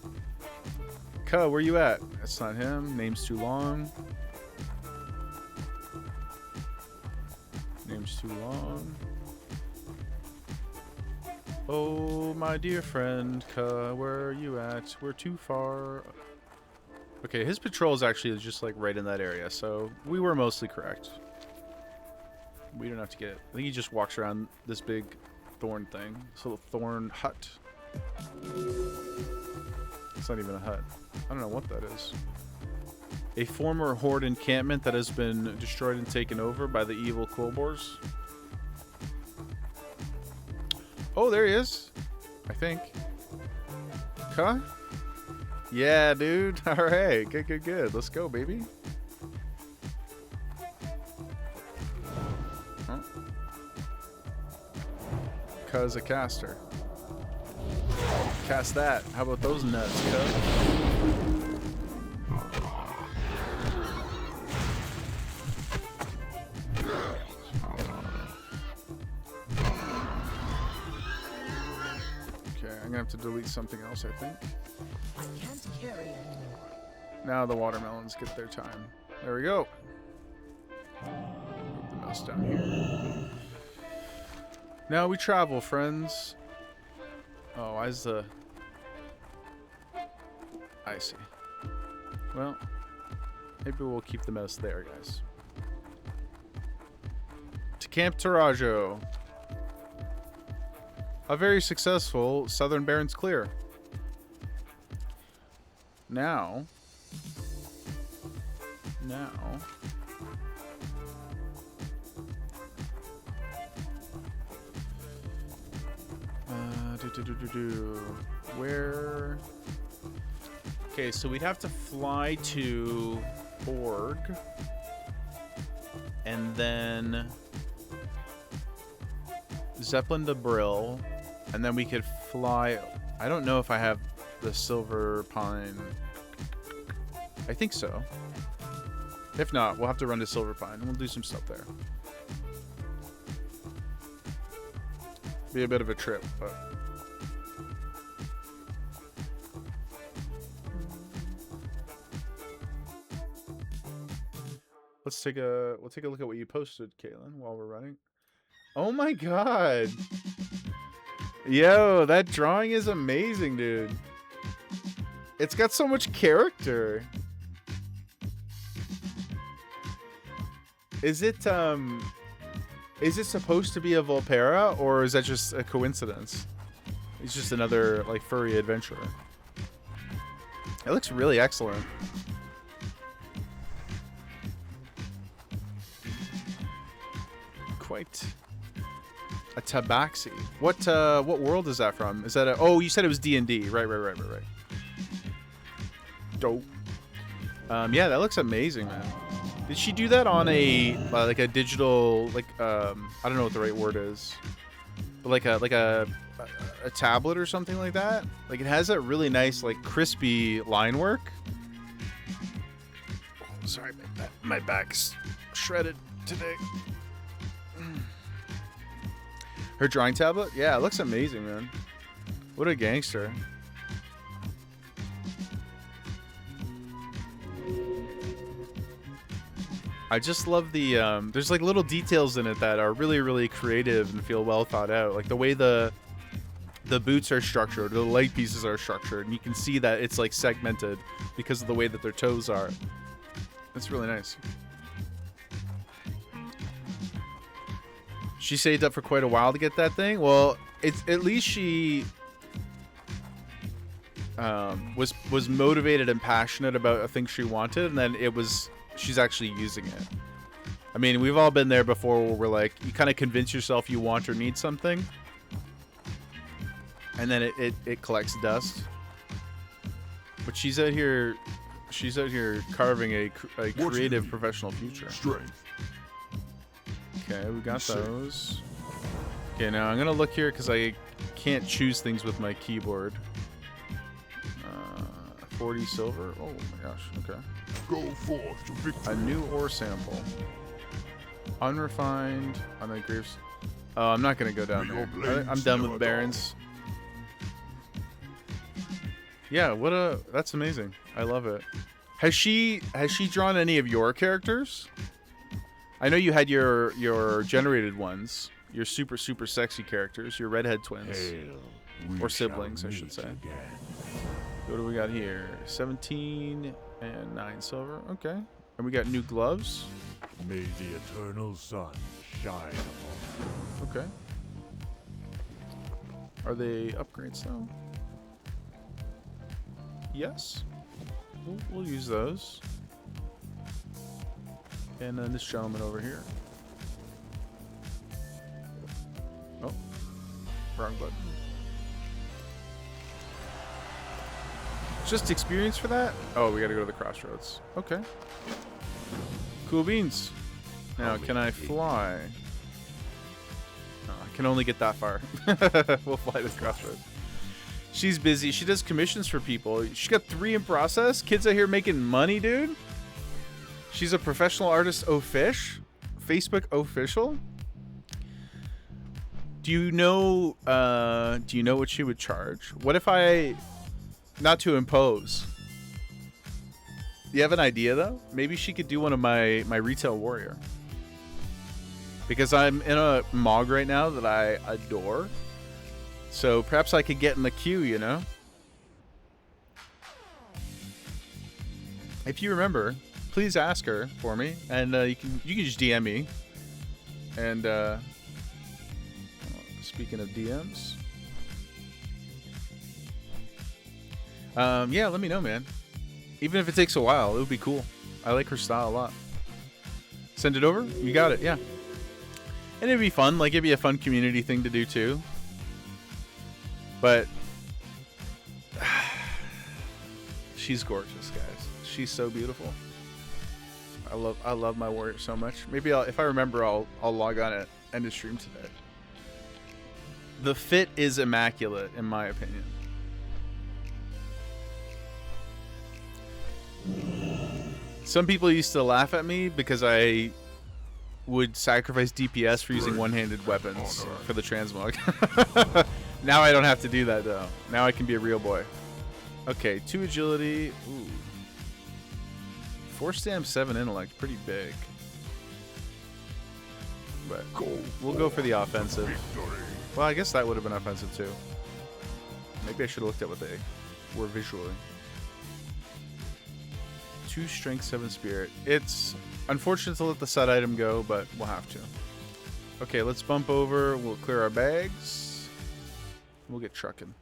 Cuh, where you at? That's not him. Name's too long. Name's too long. Oh, my dear friend, Cuh, where are you at? We're too far. Okay, his patrol is actually just like right in that area, so we were mostly correct. We don't have to get... I think he just walks around this big thorn thing. This little thorn hut. It's not even a hut. I don't know what that is. A former horde encampment that has been destroyed and taken over by the evil Quillbors. Oh, there he is. I think. Cuh? Yeah, dude. All right. Good, good, good. Let's go, baby. Huh? Cuz a caster. Cast that. How about those nuts, cuz? Okay, I'm gonna have to delete something else, I think. I can't carry it. Now the watermelons get their time. There we go. Move the mouse down here. Now we travel, friends. Oh, why is the... I see. Well, maybe we'll keep the mouse there, guys. To Camp Tarajo. A very successful Southern Barrens clear. Now... Where... Okay, so we'd have to fly to Org. And then... Zeppelin to Brill. And then we could fly... I don't know if I have the Silver Pine. I think so. If not, we'll have to run to Silver Pine and we'll do some stuff there. Be a bit of a trip, but... We'll take a look at what you posted, Caitlin, while we're running. Oh my god! Yo, that drawing is amazing, dude. It's got so much character. Is it supposed to be a Volpera, or is that just a coincidence? It's just another, like, furry adventurer. It looks really excellent. Quite a tabaxi. What world is that from? Is that a... Oh, you said it was D&D. Right. Dope. Yeah, that looks amazing, man. Did she do that on a like a digital, like I don't know what the right word is, but like a tablet or something like that? Like, it has that really nice, like, crispy line work. Oh, sorry, my back's shredded today. Her drawing tablet? Yeah, it looks amazing, man. What a gangster. I just love the, there's like little details in it that are really, really creative and feel well thought out. Like the way the boots are structured, the leg pieces are structured, and you can see that it's like segmented because of the way that their toes are. That's really nice. She saved up for quite a while to get that thing. Well, it's at least she was motivated and passionate about a thing she wanted, and then she's actually using it. I mean, we've all been there before where we're like, you kind of convince yourself you want or need something, and then it collects dust. But she's out here carving a creative professional future. Strength. Okay, we got those. Okay, now I'm gonna look here because I can't choose things with my keyboard. 40 silver. Oh my gosh. Okay. Go forth to victory. A new ore sample. Unrefined. On the graves. Oh, I'm not gonna go down there. I'm done with Barrens. Yeah, that's amazing. I love it. Has she drawn any of your characters? I know you had your generated ones, your super sexy characters, your redhead twins, or siblings, I should say. What do we got here? 17 and 9 silver. Okay, and we got new gloves. May the eternal sun shine upon Okay. Are they upgrades though? Yes. We'll use those. And then this gentleman over here. Oh, wrong button. Just experience for that? Oh, we gotta go to the crossroads. Okay. Cool beans. Now, can I fly? No, I can only get that far. We'll fly to the crossroads. She's busy. She does commissions for people. She got 3 in process. Kids out here making money, dude. She's a professional artist. Oh, fish. Facebook official. Do you know what she would charge? What if I, not to impose. You have an idea though? Maybe she could do one of my retail warrior. Because I'm in a MOG right now that I adore. So perhaps I could get in the queue, you know? If you remember, please ask her for me, and you can just DM me. And speaking of DMs, yeah, let me know, man. Even if it takes a while, it would be cool. I like her style a lot. Send it over. You got it. Yeah. And it'd be fun. Like, it'd be a fun community thing to do too. But she's gorgeous, guys. She's so beautiful. I love my warrior so much. Maybe if I remember, I'll log on at end of stream today. The fit is immaculate, in my opinion. Some people used to laugh at me because I would sacrifice DPS for using one-handed weapons for the transmog. Now I don't have to do that though. Now I can be a real boy. Okay, 2 agility. Ooh. 4 stam, 7 intellect. Pretty big. But we'll go for the offensive. Well, I guess that would have been offensive too. Maybe I should have looked at what they were visually. 2 strength, 7 spirit. It's unfortunate to let the set item go, but we'll have to. Okay, let's bump over. We'll clear our bags. We'll get trucking.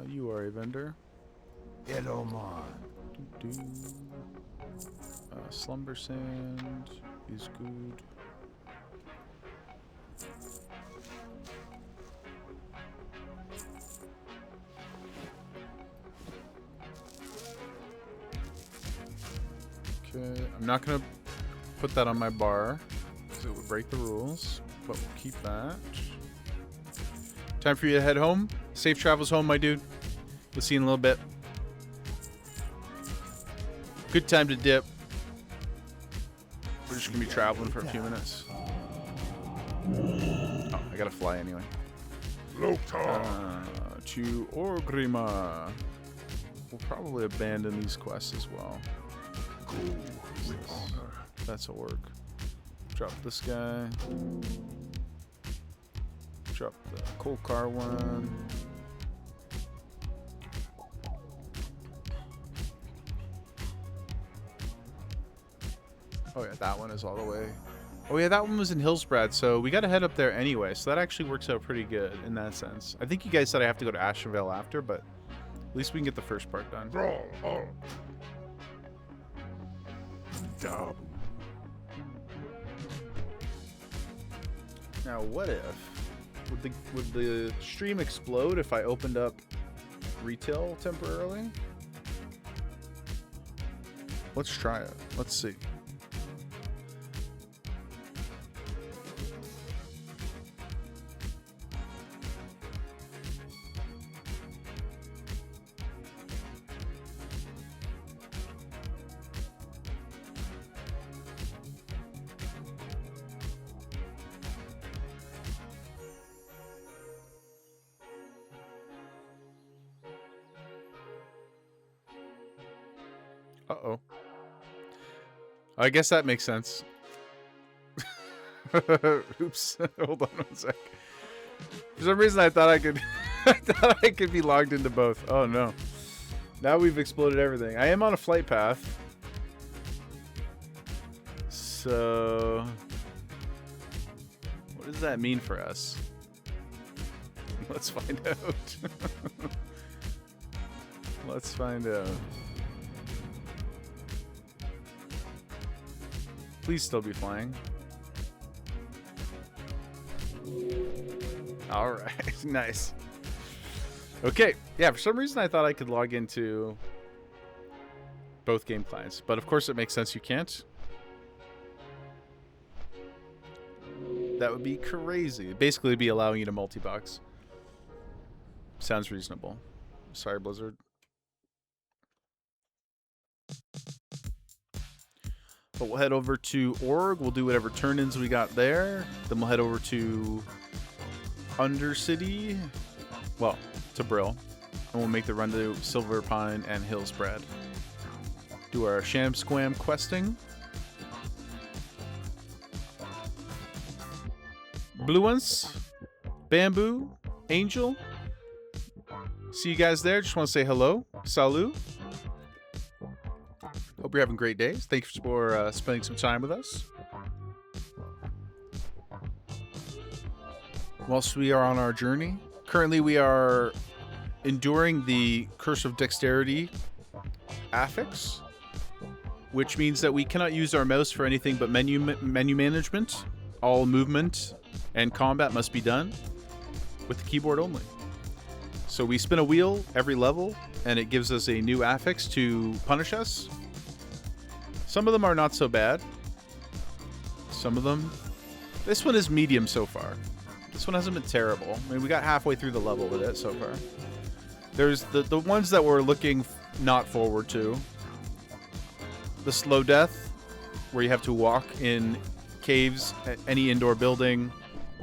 You are a vendor. Slumber sand is good. Okay, I'm not gonna put that on my bar because it would break the rules, but we'll keep that. Time for you to head home. Safe travels home, my dude. We'll see you in a little bit. Good time to dip. We're just gonna be traveling for a few minutes. Oh, I gotta fly anyway. To Orgrima. We'll probably abandon these quests as well. That's a orc. Drop this guy. Drop the coal car one. Oh yeah, that one is all the way. Oh yeah, that one was in Hillsbrad, so we gotta head up there anyway. So that actually works out pretty good in that sense. I think you guys said I have to go to Ashenvale after, but at least we can get the first part done. Now, what if would the stream explode if I opened up retail temporarily? Let's try it. Let's see. Uh-oh. I guess that makes sense. Oops. Hold on one sec. For some reason I thought I could I could be logged into both. Oh no. Now we've exploded everything. I am on a flight path. So what does that mean for us? Let's find out. Let's find out. Please still be flying. All right, nice. Okay, yeah, for some reason I thought I could log into both game clients, but of course it makes sense you can't. That would be crazy. Basically, it'd be allowing you to multi-box. Sounds reasonable. Sorry, Blizzard. But we'll head over to Org. We'll do whatever turn-ins we got there. Then we'll head over to Undercity. Well, to Brill. And we'll make the run to Silver Pine and Hillspread. Do our Sham Squam questing. Blue ones. Bamboo. Angel. See you guys there. Just want to say hello. Salut. Hope you're having great days. Thanks for spending some time with us. Whilst we are on our journey, currently we are enduring the Curse of Dexterity affix, which means that we cannot use our mouse for anything but menu management. All movement and combat must be done with the keyboard only. So we spin a wheel every level, and it gives us a new affix to punish us. Some of them are not so bad. Some of them... This one is medium so far. This one hasn't been terrible. I mean, we got halfway through the level with it so far. There's the ones that we're looking not forward to. The slow death, where you have to walk in caves at any indoor building,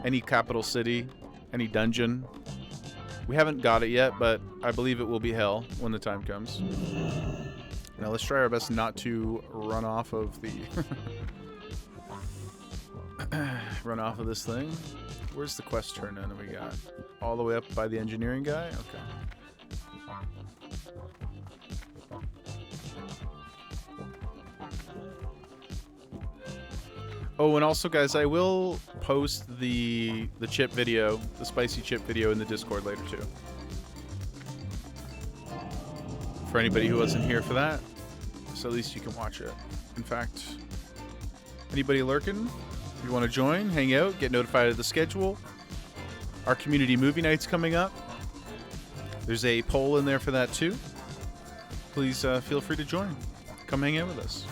any capital city, any dungeon. We haven't got it yet, but I believe it will be hell when the time comes. Now let's try our best not to run off of the run off of this thing. Where's the quest turn in we got? All the way up by the engineering guy? Okay. Oh, and also guys, I will post the chip video, the spicy chip video in the Discord later too. For anybody who wasn't here for that. So at least you can watch it. In fact, anybody lurking? If you want to join, hang out, get notified of the schedule. Our community movie night's coming up. There's a poll in there for that too. Please feel free to join. Come hang out with us.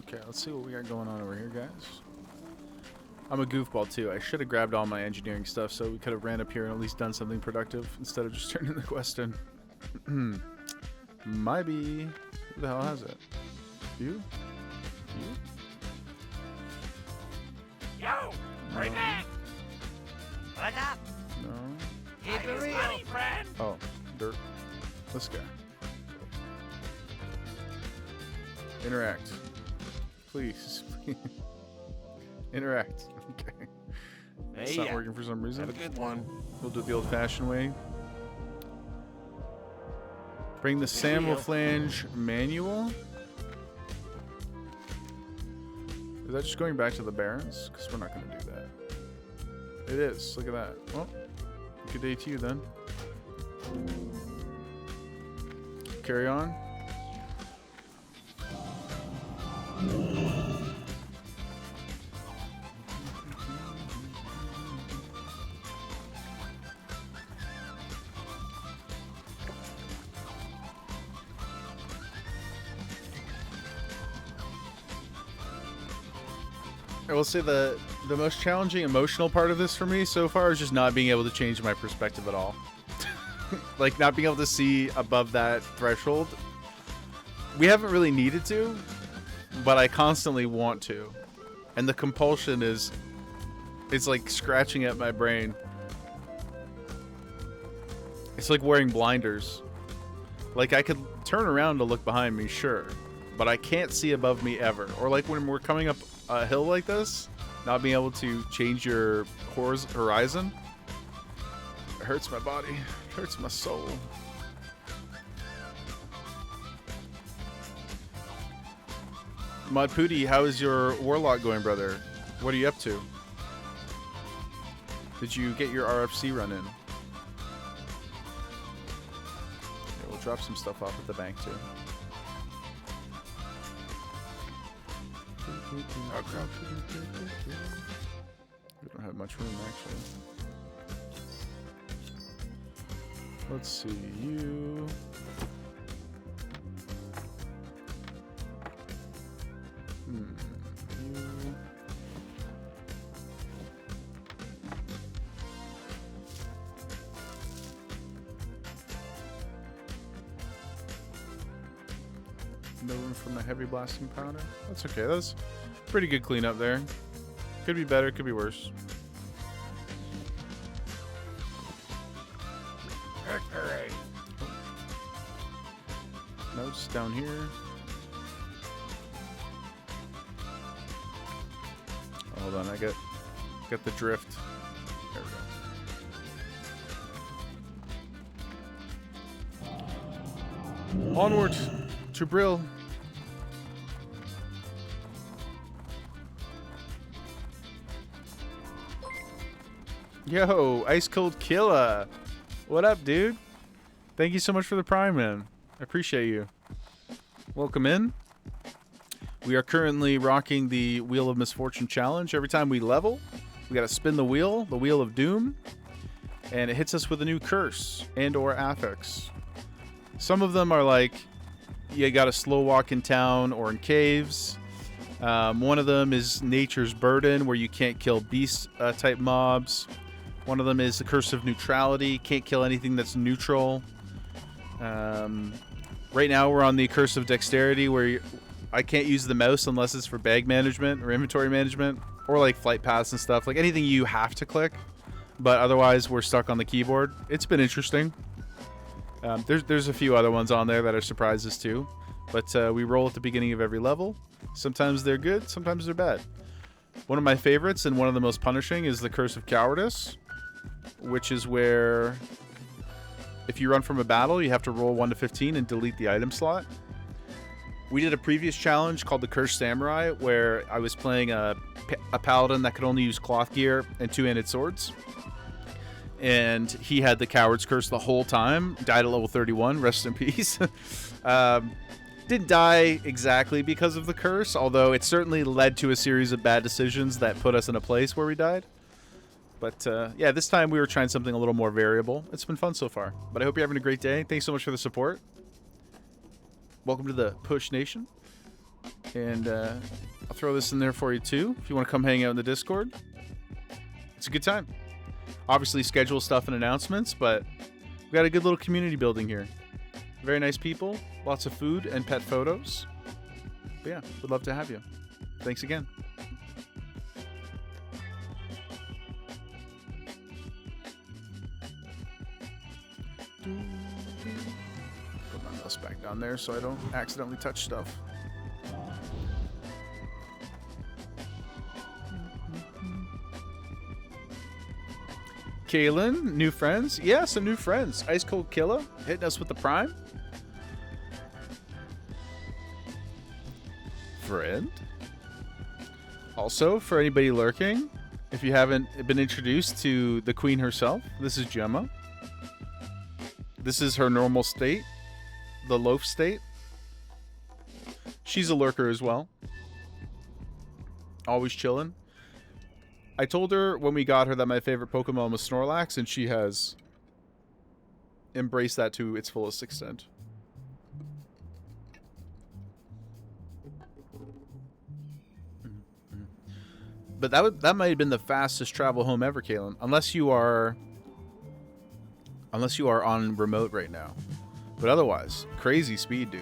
Okay, let's see what we got going on over here, guys. I'm a goofball too. I should have grabbed all my engineering stuff so we could have ran up here and at least done something productive instead of just turning the quest in. Maybe. Who the hell has it? You? You? Yo! Right back! What's up? No. Keep it real, friend! Oh, dirt. This guy. Interact. Please. Interact. Okay. It's not working for some reason. Have a good one. We'll do it the old-fashioned way. Bring the Samuel Flange manual. Is that just going back to the Barons? Because we're not going to do that. It is. Look at that. Well, good day to you then. Carry on. I will say the most challenging emotional part of this for me so far is just not being able to change my perspective at all. Like not being able to see above that threshold. We haven't really needed to, but I constantly want to. And the compulsion is, it's like scratching at my brain. It's like wearing blinders. Like, I could turn around to look behind me, sure, but I can't see above me ever. Or like when we're coming up a hill like this, not being able to change your horizon. It hurts my body. It hurts my soul. Mod Pooty, how is your Warlock going, brother? What are you up to? Did you get your RFC run in? Yeah, we'll drop some stuff off at the bank, too. We don't have much room, actually. Let's see, you... you... No room for my heavy blasting powder. That's okay. That's pretty good cleanup there. Could be better, could be worse. Notes down here. Hold on, I get the drift. There we go. Onward to Brill. Yo, Ice Cold Killa. What up, dude? Thank you so much for the Prime, man. I appreciate you. Welcome in. We are currently rocking the Wheel of Misfortune challenge. Every time we level, we gotta spin the Wheel of Doom, and it hits us with a new curse and or affix. Some of them are like, you gotta slow walk in town or in caves. One of them is Nature's Burden, where you can't kill beast type mobs. One of them is the Curse of Neutrality, can't kill anything that's neutral. Right now we're on the Curse of Dexterity, where I can't use the mouse unless it's for bag management or inventory management, or like flight paths and stuff, like anything you have to click, but otherwise we're stuck on the keyboard. It's been interesting. There's a few other ones on there that are surprises too, but we roll at the beginning of every level. Sometimes they're good, sometimes they're bad. One of my favorites and one of the most punishing is the Curse of Cowardice, which is where if you run from a battle, you have to roll 1 to 15 and delete the item slot. We did a previous challenge called the Cursed Samurai, where I was playing a paladin that could only use cloth gear and two-handed swords. And he had the Coward's Curse the whole time. Died at level 31. Rest in peace. Didn't die exactly because of the curse, although it certainly led to a series of bad decisions that put us in a place where we died. But yeah, this time we were trying something a little more variable. It's been fun so far. But I hope you're having a great day. Thanks so much for the support. Welcome to the Push Nation. And I'll throw this in there for you too, if you want to come hang out in the Discord. It's a good time. Obviously schedule stuff and announcements, but we got a good little community building here. Very nice people, lots of food and pet photos. But yeah, would love to have you. Thanks again. Put my mouse back down there so I don't accidentally touch stuff. Kaylin, new friends? Yeah, some new friends. Ice Cold Killa hitting us with the Prime. Friend. Also, for anybody lurking, if you haven't been introduced to the Queen herself, this is Gemma. This is her normal state, the loaf state. She's a lurker as well. Always chilling. I told her when we got her that my favorite Pokemon was Snorlax, and she has embraced that to its fullest extent. But that might have been the fastest travel home ever, Kaylin. Unless you are on remote right now. But otherwise, crazy speed, dude.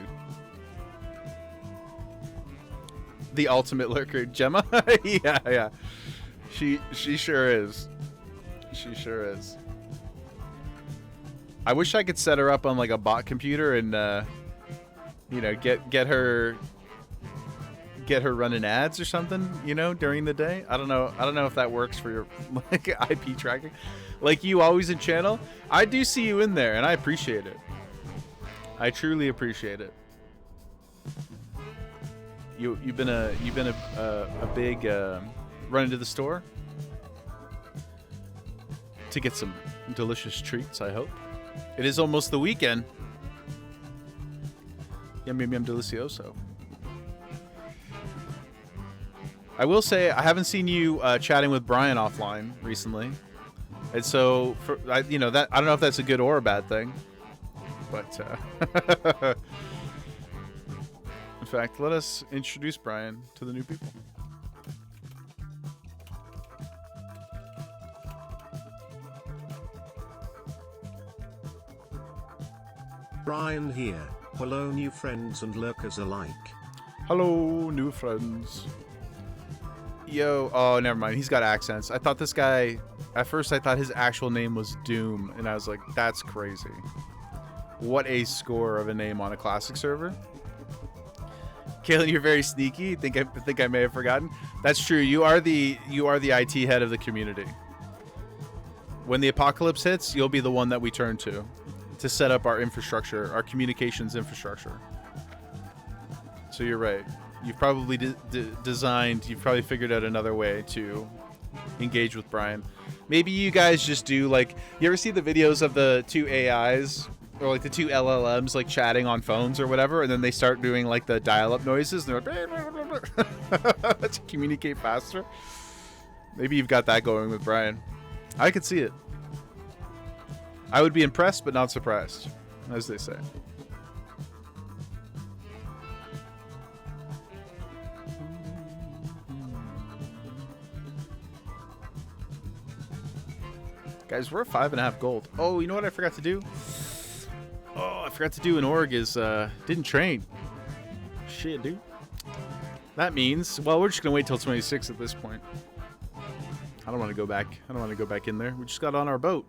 The ultimate lurker, Gemma. Yeah. She sure is. She sure is. I wish I could set her up on like a bot computer and you know, get her running ads or something, you know, during the day. I don't know if that works for your like IP tracking. Like you always in channel. I do see you in there and I appreciate it. I truly appreciate it. You've been a big run into the store to get some delicious treats, I hope. It is almost the weekend. Yum yum yum delicioso. I will say I haven't seen you chatting with Brian offline recently, and so you know that I don't know if that's a good or a bad thing, but in fact, let us introduce Brian to the new people. Brian here. Hello new friends and lurkers alike. Hello new friends. Yo, oh never mind, he's got accents. I thought this guy, at first I thought his actual name was Doom, and I was like, that's crazy. What a score of a name on a classic server. Kaylin, you're very sneaky. Think I may have forgotten. That's true. You are the IT head of the community. When the apocalypse hits, you'll be the one that we turn to set up our infrastructure, our communications infrastructure. So you're right. You've probably you've probably figured out another way to engage with Brian. Maybe you guys just do like, you ever see the videos of the two AIs or like the two LLMs like chatting on phones or whatever, and then they start doing like the dial-up noises and they're like to communicate faster? Maybe you've got that going with Brian. I could see it. I would be impressed but not surprised, as they say. Guys, we're at 5.5 gold. Oh, you know what I forgot to do? Oh, I forgot to do in org is didn't train. Shit, dude. That means, well, we're just gonna wait till 26 at this point. I don't want to go back. I don't want to go back in there. We just got on our boat.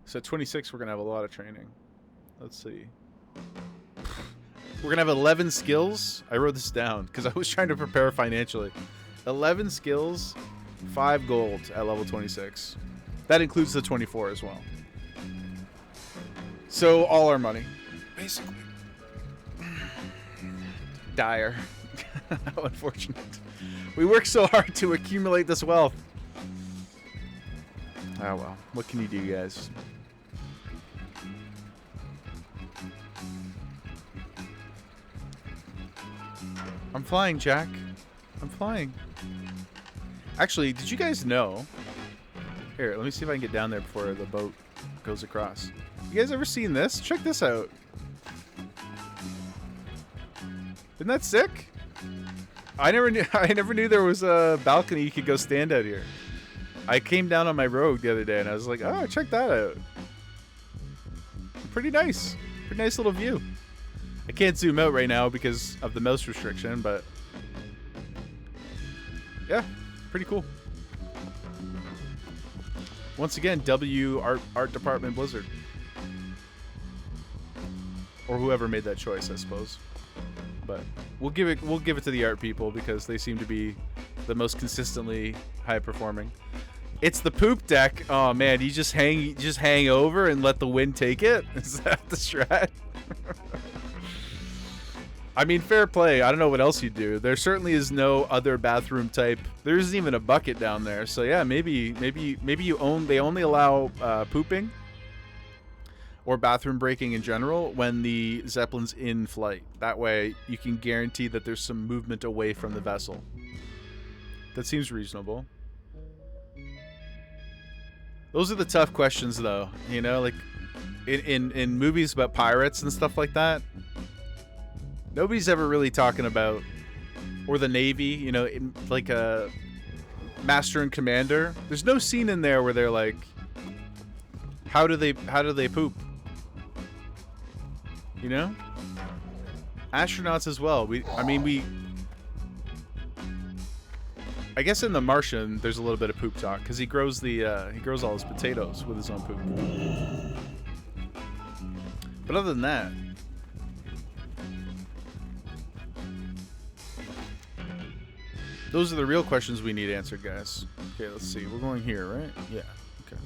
So at 26, we're gonna have a lot of training. Let's see. We're gonna have 11 skills. I wrote this down because I was trying to prepare financially. 11 skills, 5 gold at level 26. That includes the 24 as well. So all our money, basically. Dire. How unfortunate. We worked so hard to accumulate this wealth. Oh well, what can you do, guys? I'm flying, Jack. I'm flying. Actually, did you guys know? Here, let me see if I can get down there before the boat goes across. You guys ever seen this? Check this out. Isn't that sick? I never knew there was a balcony you could go stand out here. I came down on my road the other day and I was like, oh, check that out. Pretty nice. Pretty nice little view. I can't zoom out right now because of the mouse restriction, but yeah, pretty cool. Once again, W art department Blizzard. Or whoever made that choice, I suppose. But we'll give it to the art people because they seem to be the most consistently high performing. It's the poop deck. Oh man, you just hang over and let the wind take it? Is that the strat? I mean, fair play. I don't know what else you'd do. There certainly is no other bathroom type. There isn't even a bucket down there. So yeah, maybe they only allow pooping or bathroom breaking in general when the Zeppelin's in flight. That way you can guarantee that there's some movement away from the vessel. That seems reasonable. Those are the tough questions though, you know, like in movies about pirates and stuff like that. Nobody's ever really talking about, or the Navy, you know, in, like a Master and Commander. There's no scene in there where they're like, how do they poop? You know? Astronauts as well. I guess in The Martian, there's a little bit of poop talk because he grows all his potatoes with his own poop. But other than that, those are the real questions we need answered, guys. Okay, let's see. We're going here, right? Yeah. Okay.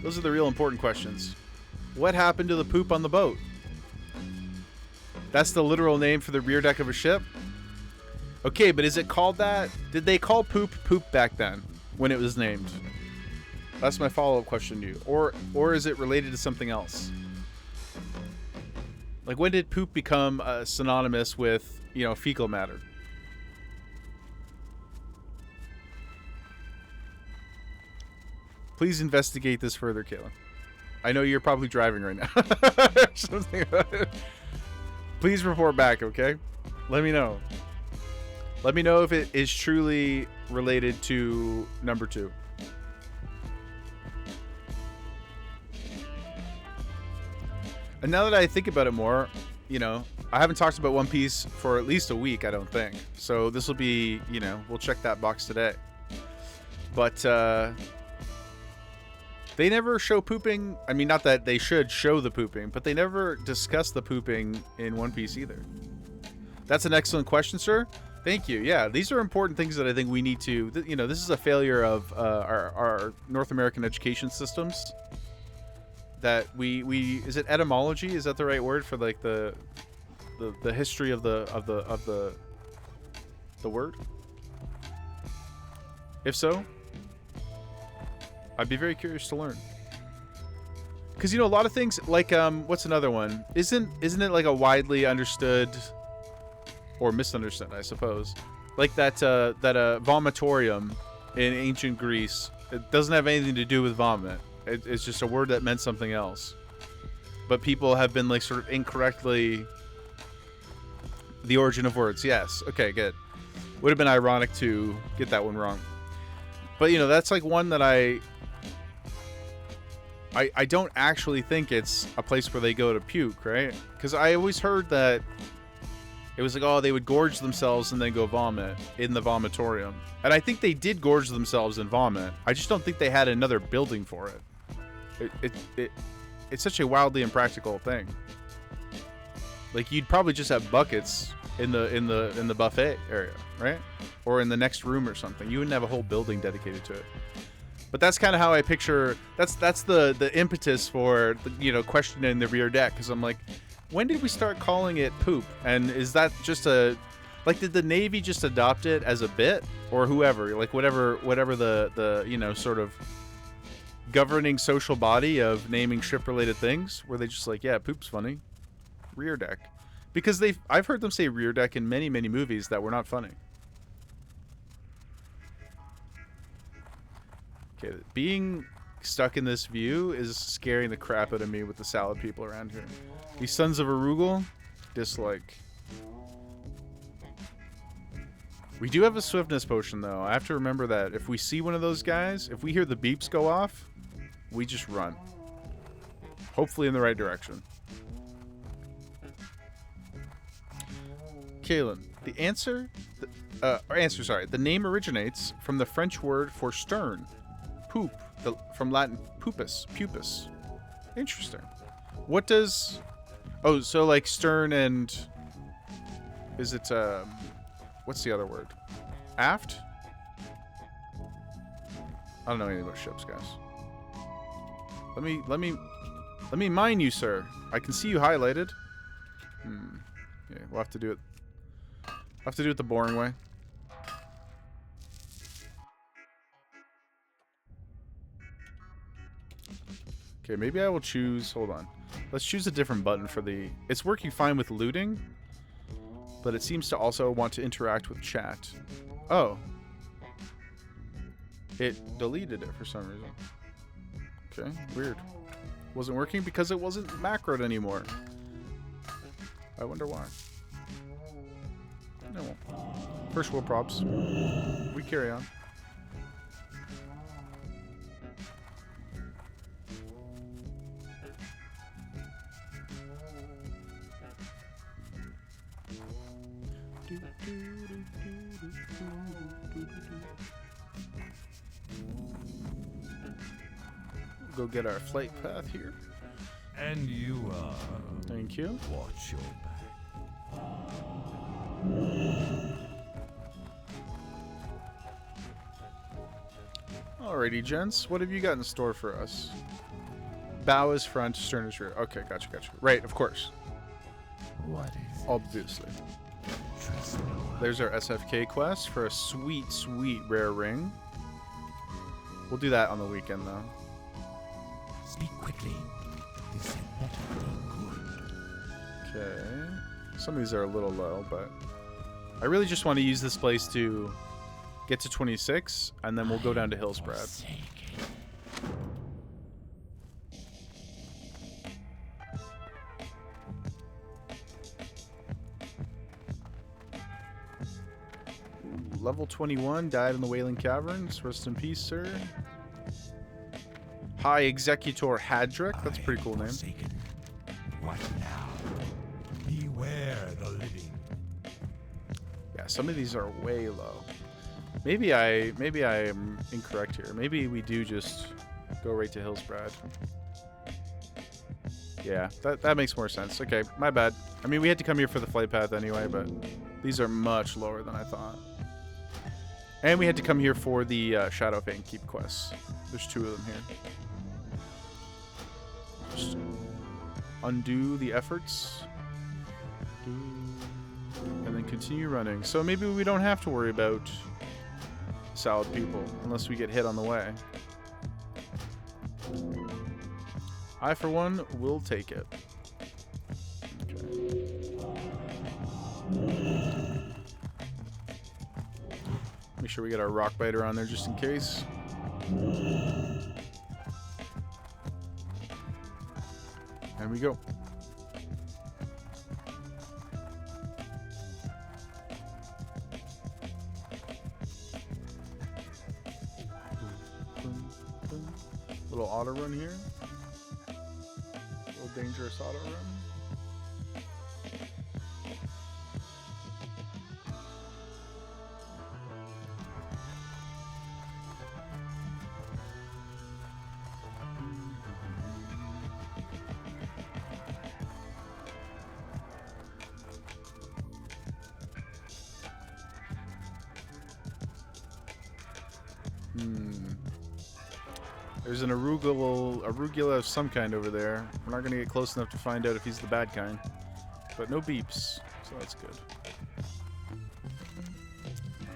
Those are the real important questions. What happened to the poop on the boat? That's the literal name for the rear deck of a ship? Okay, but is it called that? Did they call poop poop back then when it was named? That's my follow-up question to you. Or is it related to something else? Like, when did poop become synonymous with, you know, fecal matter? Please investigate this further, Kayla. I know you're probably driving right now. Something about it. Please report back, okay? Let me know. Let me know if it is truly related to number 2. And now that I think about it more, you know, I haven't talked about One Piece for at least a week, I don't think. So this will be, you know, we'll check that box today. But, they never show pooping. I mean, not that they should show the pooping, but they never discuss the pooping in One Piece either. That's an excellent question, sir. Thank you. Yeah, these are important things that I think we need to, you know, this is a failure of our North American education systems. That we is it etymology? Is that the right word for like the history of the word? If so, I'd be very curious to learn. Because, you know, a lot of things, like, what's another one? Isn't it like a widely understood, or misunderstood, I suppose, like that vomitorium in ancient Greece, it doesn't have anything to do with vomit. It's just a word that meant something else. But people have been, like, sort of incorrectly, the origin of words. Yes. Okay, good. Would have been ironic to get that one wrong. But, you know, that's like one that I don't actually think it's a place where they go to puke, right? Because I always heard that it was like, oh, they would gorge themselves and then go vomit in the vomitorium. And I think they did gorge themselves and vomit. I just don't think they had another building for it. It's such a wildly impractical thing. Like, you'd probably just have buckets in the buffet area, right? Or in the next room or something. You wouldn't have a whole building dedicated to it. But that's kind of how I picture. That's the impetus for you know, questioning the rear deck, because I'm like, when did we start calling it poop? And is that just a, like, did the Navy just adopt it as a bit, or whoever, like whatever the you know, sort of governing social body of naming ship related things, where they just like, yeah, poop's funny, rear deck, because I've heard them say rear deck in many movies that were not funny. Okay, being stuck in this view is scaring the crap out of me with the salad people around here. These sons of Arugel, dislike. We do have a swiftness potion, though. I have to remember that if we see one of those guys, if we hear the beeps go off, we just run. Hopefully in the right direction. Kalen, the name originates from the French word for stern. Poop, from Latin pupus. Interesting. What does... Oh, so like stern and... Is it, what's the other word? Aft? I don't know anything about ships, guys. Let me mine you, sir. I can see you highlighted. Yeah, we'll have to do it. Have to do it the boring way. Okay, maybe I will choose... Hold on. Let's choose a different button for the... It's working fine with looting, but it seems to also want to interact with chat. Oh. It deleted it for some reason. Okay, weird. Wasn't working because it wasn't macroed anymore. I wonder why. No. First world props. We carry on. Go get our flight path here. And you are. Thank you. Watch your back. Alrighty, gents. What have you got in store for us? Bow is front, stern is rear. Okay, gotcha, gotcha. Right, of course. What is it? Obviously. Trust no one. There's our SFK quest for a sweet, sweet rare ring. We'll do that on the weekend, though. Speak quickly. This had better be good. Okay. Some of these are a little low, but I really just want to use this place to get to 26, and then we'll go down to Hillsbrad. Forsake it. Level 21, died in the Wailing Caverns. Rest in peace, sir. High Executor Hadric. That's a pretty cool name. Forsaken. What now? Beware the living. Yeah, some of these are way low. Maybe I am incorrect here. Maybe we do just go right to Hillsbrad. Yeah, that makes more sense. Okay, my bad. I mean, we had to come here for the flight path anyway, but these are much lower than I thought. And we had to come here for the Shadowfang Keep quests. There's 2 of them here. Just undo the efforts. And then continue running. So maybe we don't have to worry about salad people unless we get hit on the way. I, for one, will take it. Okay. Make sure we get our rock biter on there just in case. And we go. Little auto run here. Little dangerous auto run. There's an arugula of some kind over there. We're not going to get close enough to find out if he's the bad kind. But no beeps, so that's good.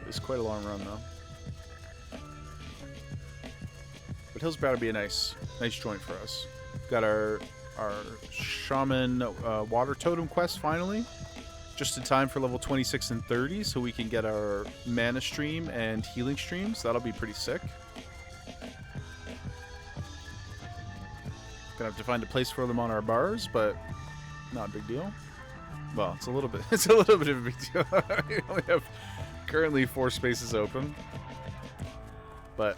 It's quite a long run, though. But Hillsbrad would be a nice joint for us. We've got our Shaman Water Totem quest finally. Just in time for level 26 and 30, so we can get our mana stream and healing streams. That'll be pretty sick. Gonna have to find a place for them on our bars, but not a big deal. Well, it's a little bit of a big deal. We only have currently 4 spaces open, but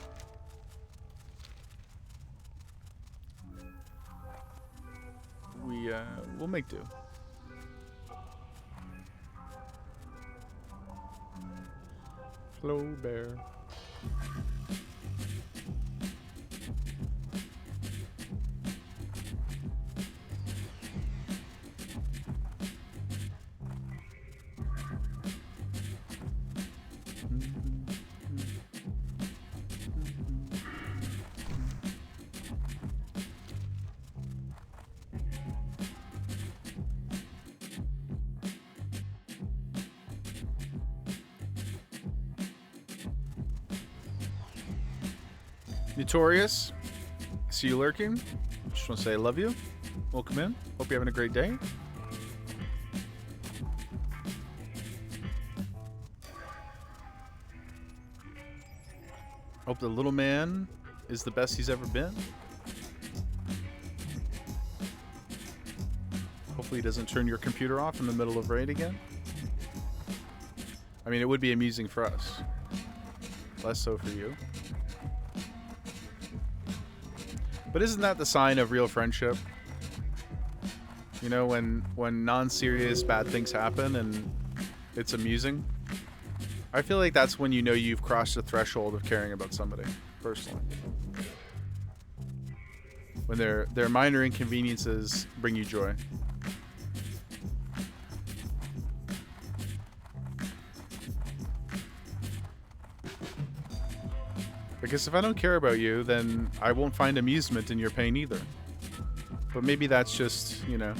we'll make do. Hello, bear. Notorious, see you lurking. Just want to say I love you. Welcome in. Hope you're having a great day. Hope the little man is the best he's ever been. Hopefully he doesn't turn your computer off in the middle of raid again. I mean, it would be amusing for us. Less so for you. But isn't that the sign of real friendship? You know, when non-serious bad things happen and it's amusing. I feel like that's when you know you've crossed the threshold of caring about somebody, personally. when their minor inconveniences bring you joy. Because if I don't care about you, then I won't find amusement in your pain either. But maybe that's just, you know.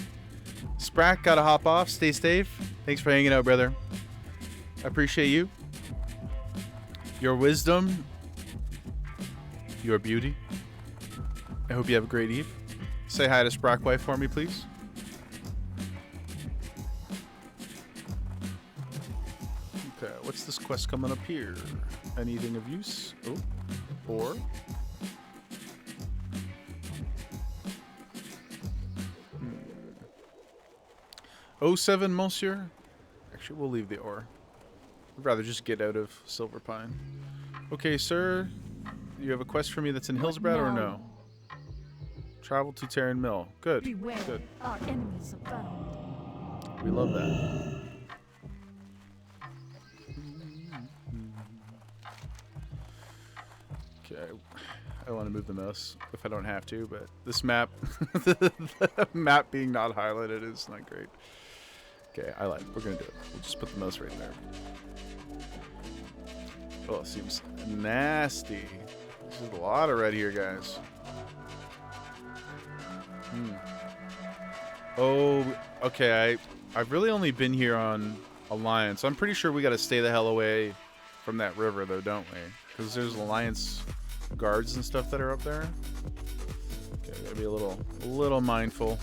Sprack, gotta hop off. Stay safe. Thanks for hanging out, brother. I appreciate you. Your wisdom. Your beauty. I hope you have a great eve. Say hi to Sprack Wife for me, please. Okay, what's this quest coming up here? Anything of use? Oh, or 07, monsieur. Actually, we'll leave the ore. I'd rather just get out of Silver Pine. Okay, sir. You have a quest for me that's in Hillsbrad or no? Travel to Terran Mill. Good. Beware, Good. our enemies are found. We love that. Okay. I don't want to move the mouse if I don't have to, but this map, the map being not highlighted is not great. Okay, we're gonna do it. We'll just put the mouse right there. Oh, it seems nasty. There's a lot of red here, guys. Oh, okay. I've really only been here on Alliance. I'm pretty sure we got to stay the hell away from that river, though, don't we? Because there's Alliance guards and stuff that are up there. Okay, gotta be a little mindful.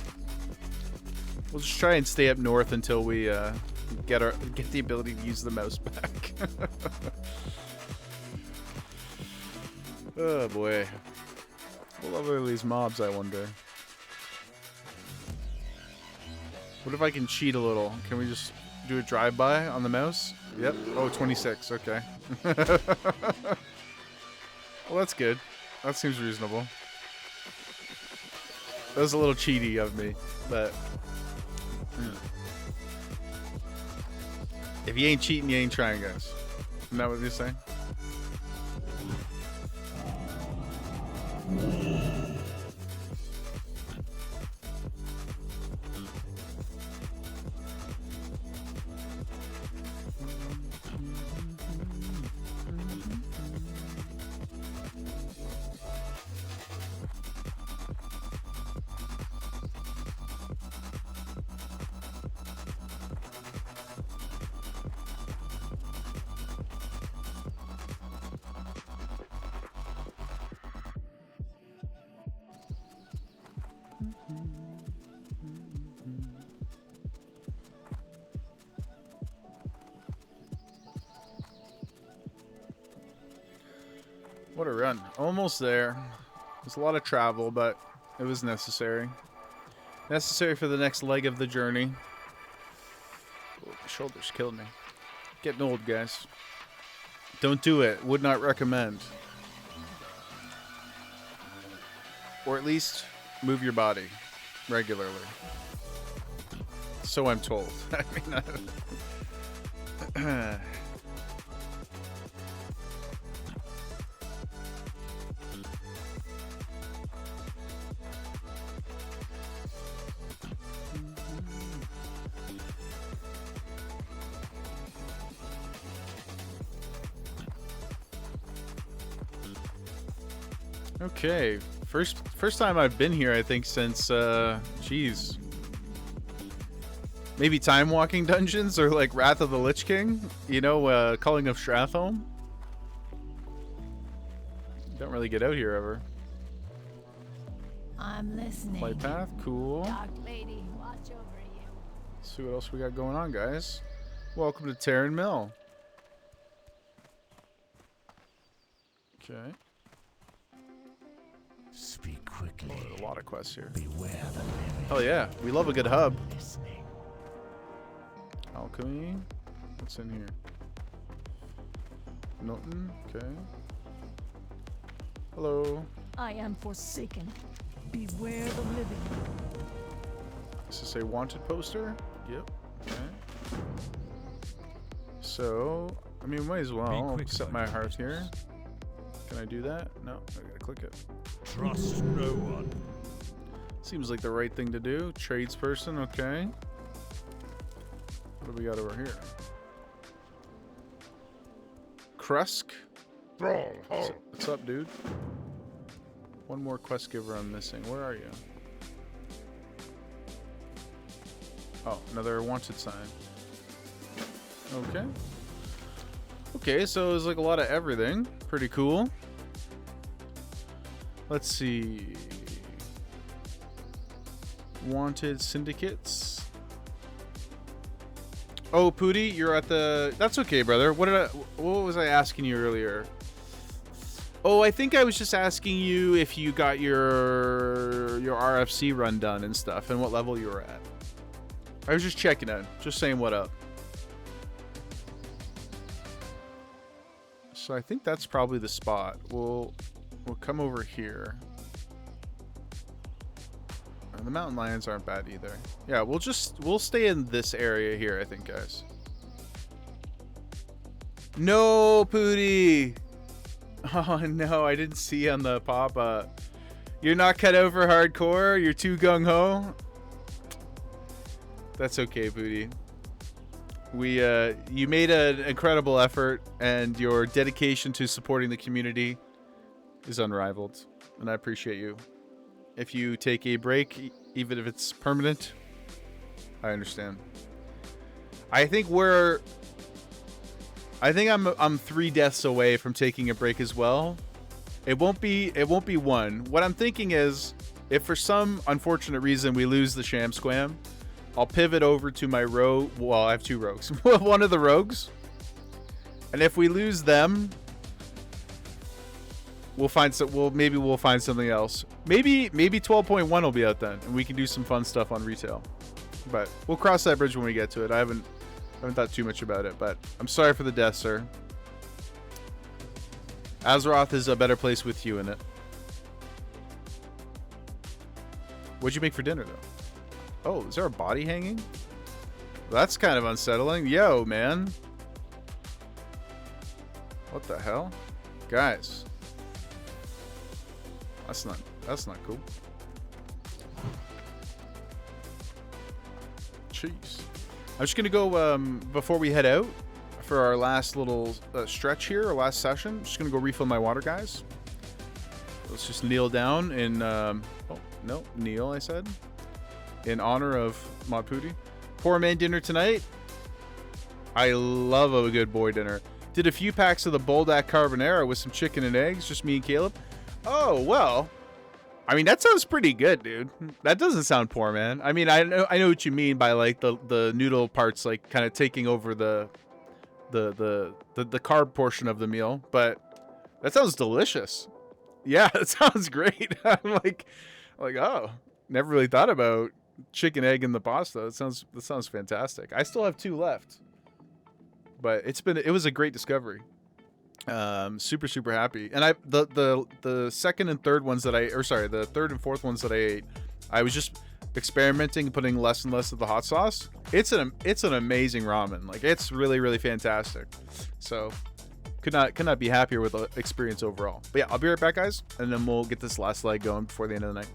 We'll just try and stay up north until we get the ability to use the mouse back. Oh boy, what level are these mobs? I wonder. What if I can cheat a little? Can we just do a drive-by on the mouse? Yep. Oh, 26. Okay. Well, that's good. That seems reasonable. That was a little cheaty of me, but if you ain't cheating, you ain't trying, guys. Isn't that what you're saying? What a run. Almost there. There's a lot of travel, but it was necessary. Necessary for the next leg of the journey. Oh, my shoulder's killing me. Getting old, guys. Don't do it. Would not recommend. Or at least move your body regularly. So I'm told. I mean, okay, first time I've been here, I think, since geez, maybe Time Walking Dungeons or like Wrath of the Lich King, you know, Calling of Stratholme. Don't really get out here ever. I'm listening. Flight path, cool. Dark lady, watch over you. Let's see what else we got going on, guys. Welcome to Terran Mill. Okay. Speak quickly. Oh, there's a lot of quests here. Beware the living. Oh yeah, we love a good hub. Listening. Alchemy. What's in here? Nothing. Okay. Hello. I am forsaken. Beware the living. Does this a wanted poster? Yep. Okay. So, I mean, might as well. I'll set my heart here. Can I do that? No, I gotta click it. Trust no one. Seems like the right thing to do. Tradesperson, okay. What do we got over here? Krusk. What's up, dude? One more quest giver I'm missing. Where are you? Oh, another wanted sign. Okay. Okay, so there's like a lot of everything. Pretty cool. Let's see. Wanted syndicates. Oh, Pooty, you're at the... That's okay, brother. What was I asking you earlier? Oh, I think I was just asking you if you got your RFC run done and stuff, and what level you were at. I was just checking in, just saying what up. So I think that's probably the spot. We'll come over here. The mountain lions aren't bad either. Yeah, we'll stay in this area here, I think, guys. No, Pooty. Oh no, I didn't see on the pop-up. You're not cut out for hardcore? You're too gung-ho? That's okay, Pooty. You made an incredible effort, and your dedication to supporting the community is unrivaled, and I appreciate you. If you take a break, even if it's permanent, I understand. I think I'm 3 deaths away from taking a break as well. It won't be one. What I'm thinking is, if for some unfortunate reason we lose the Sham Squam, I'll pivot over to my rogue. Well, I have 2 rogues. One of the rogues. And if we lose them, we'll find something else. Maybe 12.1 will be out then, and we can do some fun stuff on retail. But we'll cross that bridge when we get to it. I haven't thought too much about it, but I'm sorry for the death, sir. Azeroth is a better place with you in it. What'd you make for dinner, though? Oh, is there a body hanging? That's kind of unsettling. Yo, man. What the hell? Guys. That's not cool. Jeez. I'm just gonna go before we head out for our last little stretch here, our last session. I'm just gonna go refill my water, guys. Let's just kneel down in oh no, kneel, I said, in honor of Mod Pooty. Poor man dinner tonight. I love a good boy dinner. Did a few packs of the Boldak Carbonara with some chicken and eggs, just me and Caleb. Oh, well, I mean, that sounds pretty good, dude. That doesn't sound poor, man. I mean, I know what you mean by like the noodle parts, like kind of taking over the carb portion of the meal, but that sounds delicious. Yeah, it sounds great. I'm like, oh, never really thought about chicken, egg, and the pasta. That sounds fantastic. I still have 2 left, but it was a great discovery. Super happy. And the second and third ones that the third and fourth ones that I ate, I was just experimenting, putting less and less of the hot sauce. It's an amazing ramen. Like, it's really fantastic. So could not be happier with the experience overall. But yeah, I'll be right back, guys, and then we'll get this last leg going before the end of the night.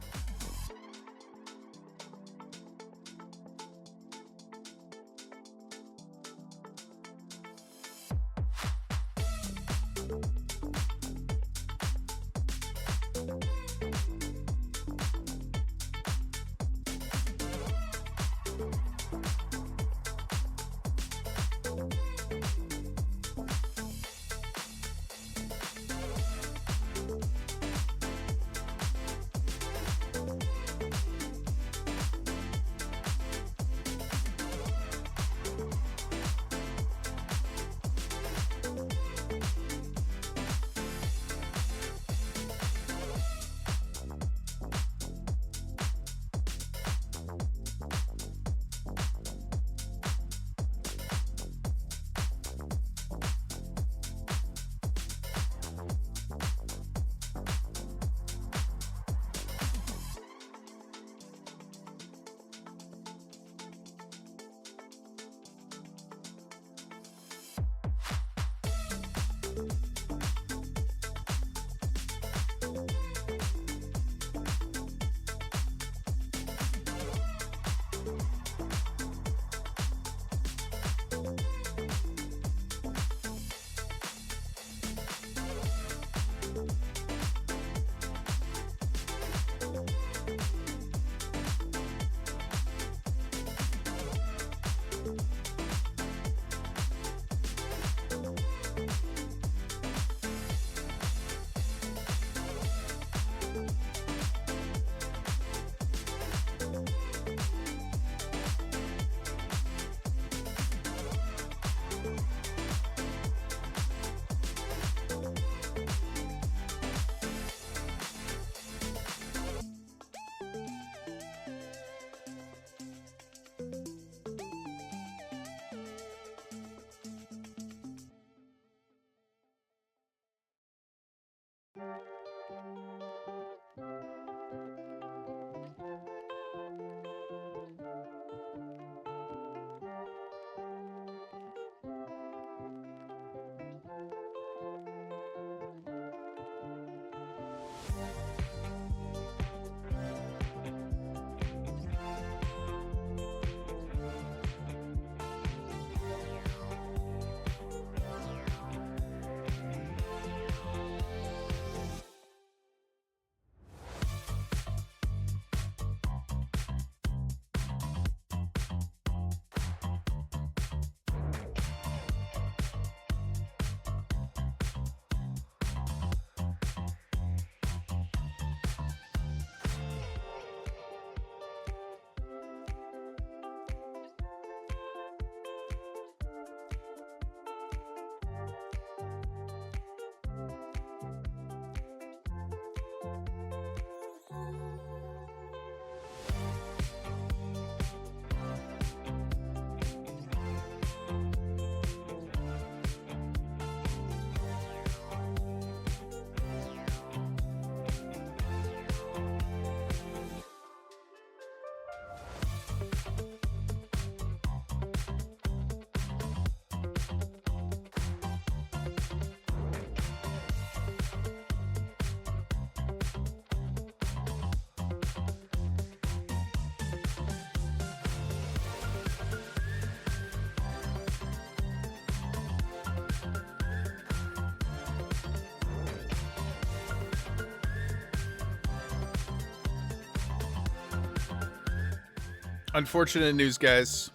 Unfortunate news, guys.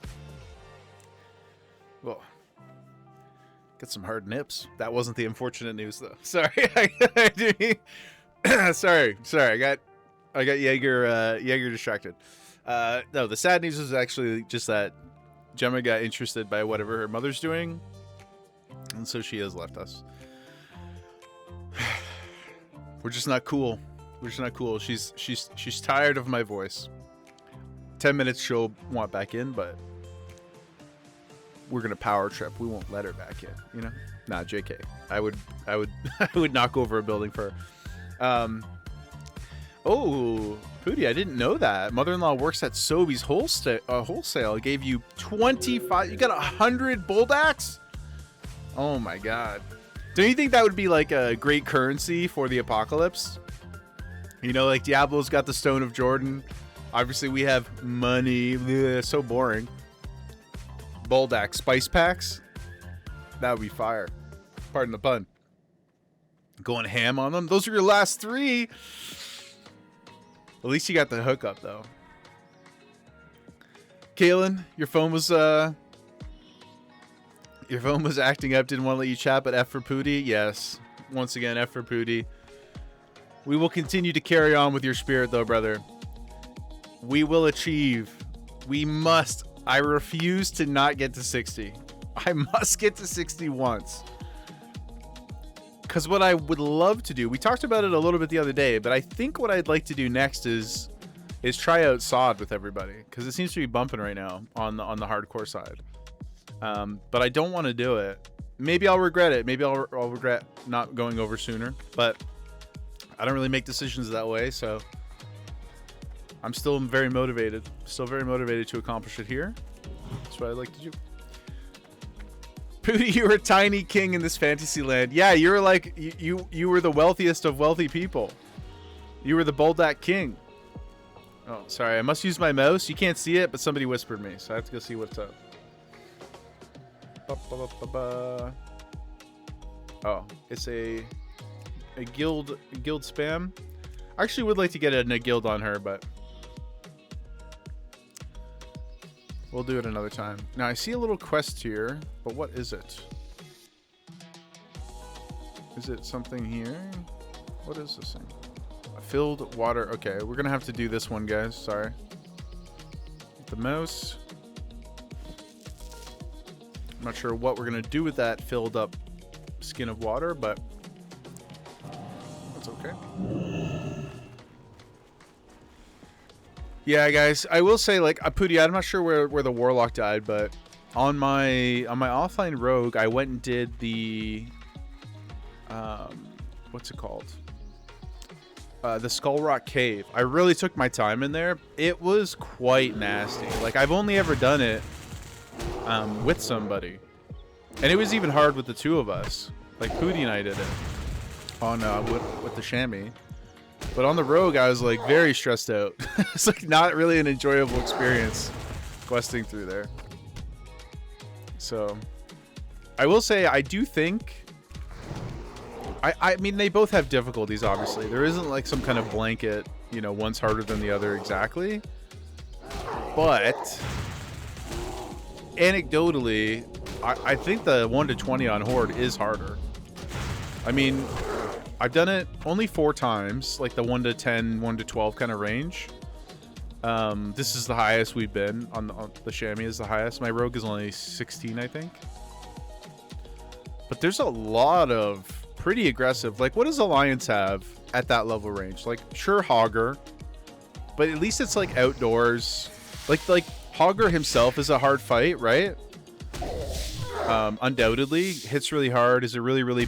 Well, got some hard nips. That wasn't the unfortunate news, though. Sorry. sorry. I got Jaeger distracted. No, the sad news is actually just that Gemma got interested by whatever her mother's doing, and so she has left us. We're just not cool. We're just not cool. She's tired of my voice. 10 minutes she'll want back in, but we're gonna power trip. We won't let her back in, you know? Nah, JK. I would I would knock over a building for her. Oh, Pooty, I didn't know that. Mother-in-law works at Sobeys wholesale. Gave you 25. You got 100 Bulldax? Oh my god. Don't you think that would be like a great currency for the apocalypse? You know, like Diablo's got the Stone of Jordan. Obviously, we have money. Ugh, so boring. Buldak spice packs. That would be fire. Pardon the pun. Going ham on them. Those are your last 3. At least you got the hookup, though. Kaylin, your phone was acting up. Didn't want to let you chat, but F for Pooty. Yes. Once again, F for Pooty. We will continue to carry on with your spirit, though, brother. We will achieve. We must. I refuse to not get to 60. I must get to 60 once. Because what I would love to do, we talked about it a little bit the other day, but I think what I'd like to do next is try out SOD with everybody. Because it seems to be bumping right now on the hardcore side. But I don't want to do it. Maybe I'll regret it. Maybe I'll regret not going over sooner. But I don't really make decisions that way, so I'm still very motivated. Still very motivated to accomplish it here. That's what I'd like to do. Pooty, you were a tiny king in this fantasy land. Yeah, you were like you were the wealthiest of wealthy people. You were the Buldak king. Oh, sorry. I must use my mouse. You can't see it, but somebody whispered me, so I have to go see what's up. Oh, it's a guild spam. I actually would like to get a guild on her, but we'll do it another time. Now I see a little quest here, but what is it? Is it something here? What is this thing? Filled water. Okay, we're gonna have to do this one, guys. Sorry. The mouse. I'm not sure what we're gonna do with that filled up skin of water, but that's okay. Yeah, guys, I will say, like, Pooty, I'm not sure where the warlock died, but on my offline rogue, I went and did the what's it called? The Skull Rock Cave. I really took my time in there. It was quite nasty. Like, I've only ever done it with somebody, and it was even hard with the 2 of us. Like, Pooty and I did it on with the chamois. But on the rogue, I was like very stressed out. It's like not really an enjoyable experience questing through there. So I will say I do think I mean they both have difficulties, obviously. There isn't like some kind of blanket, you know, one's harder than the other exactly. But anecdotally, I think the 1 to 20 on Horde is harder. I mean, I've done it only 4 times, like the 1 to 10, 1 to 12 kind of range. This is the highest we've been on the chamois is the highest. My rogue is only 16, I think. But there's a lot of pretty aggressive. Like, what does Alliance have at that level range? Like, sure, Hogger, but at least it's like outdoors. Like Hogger himself is a hard fight, right? Undoubtedly hits really hard, is a really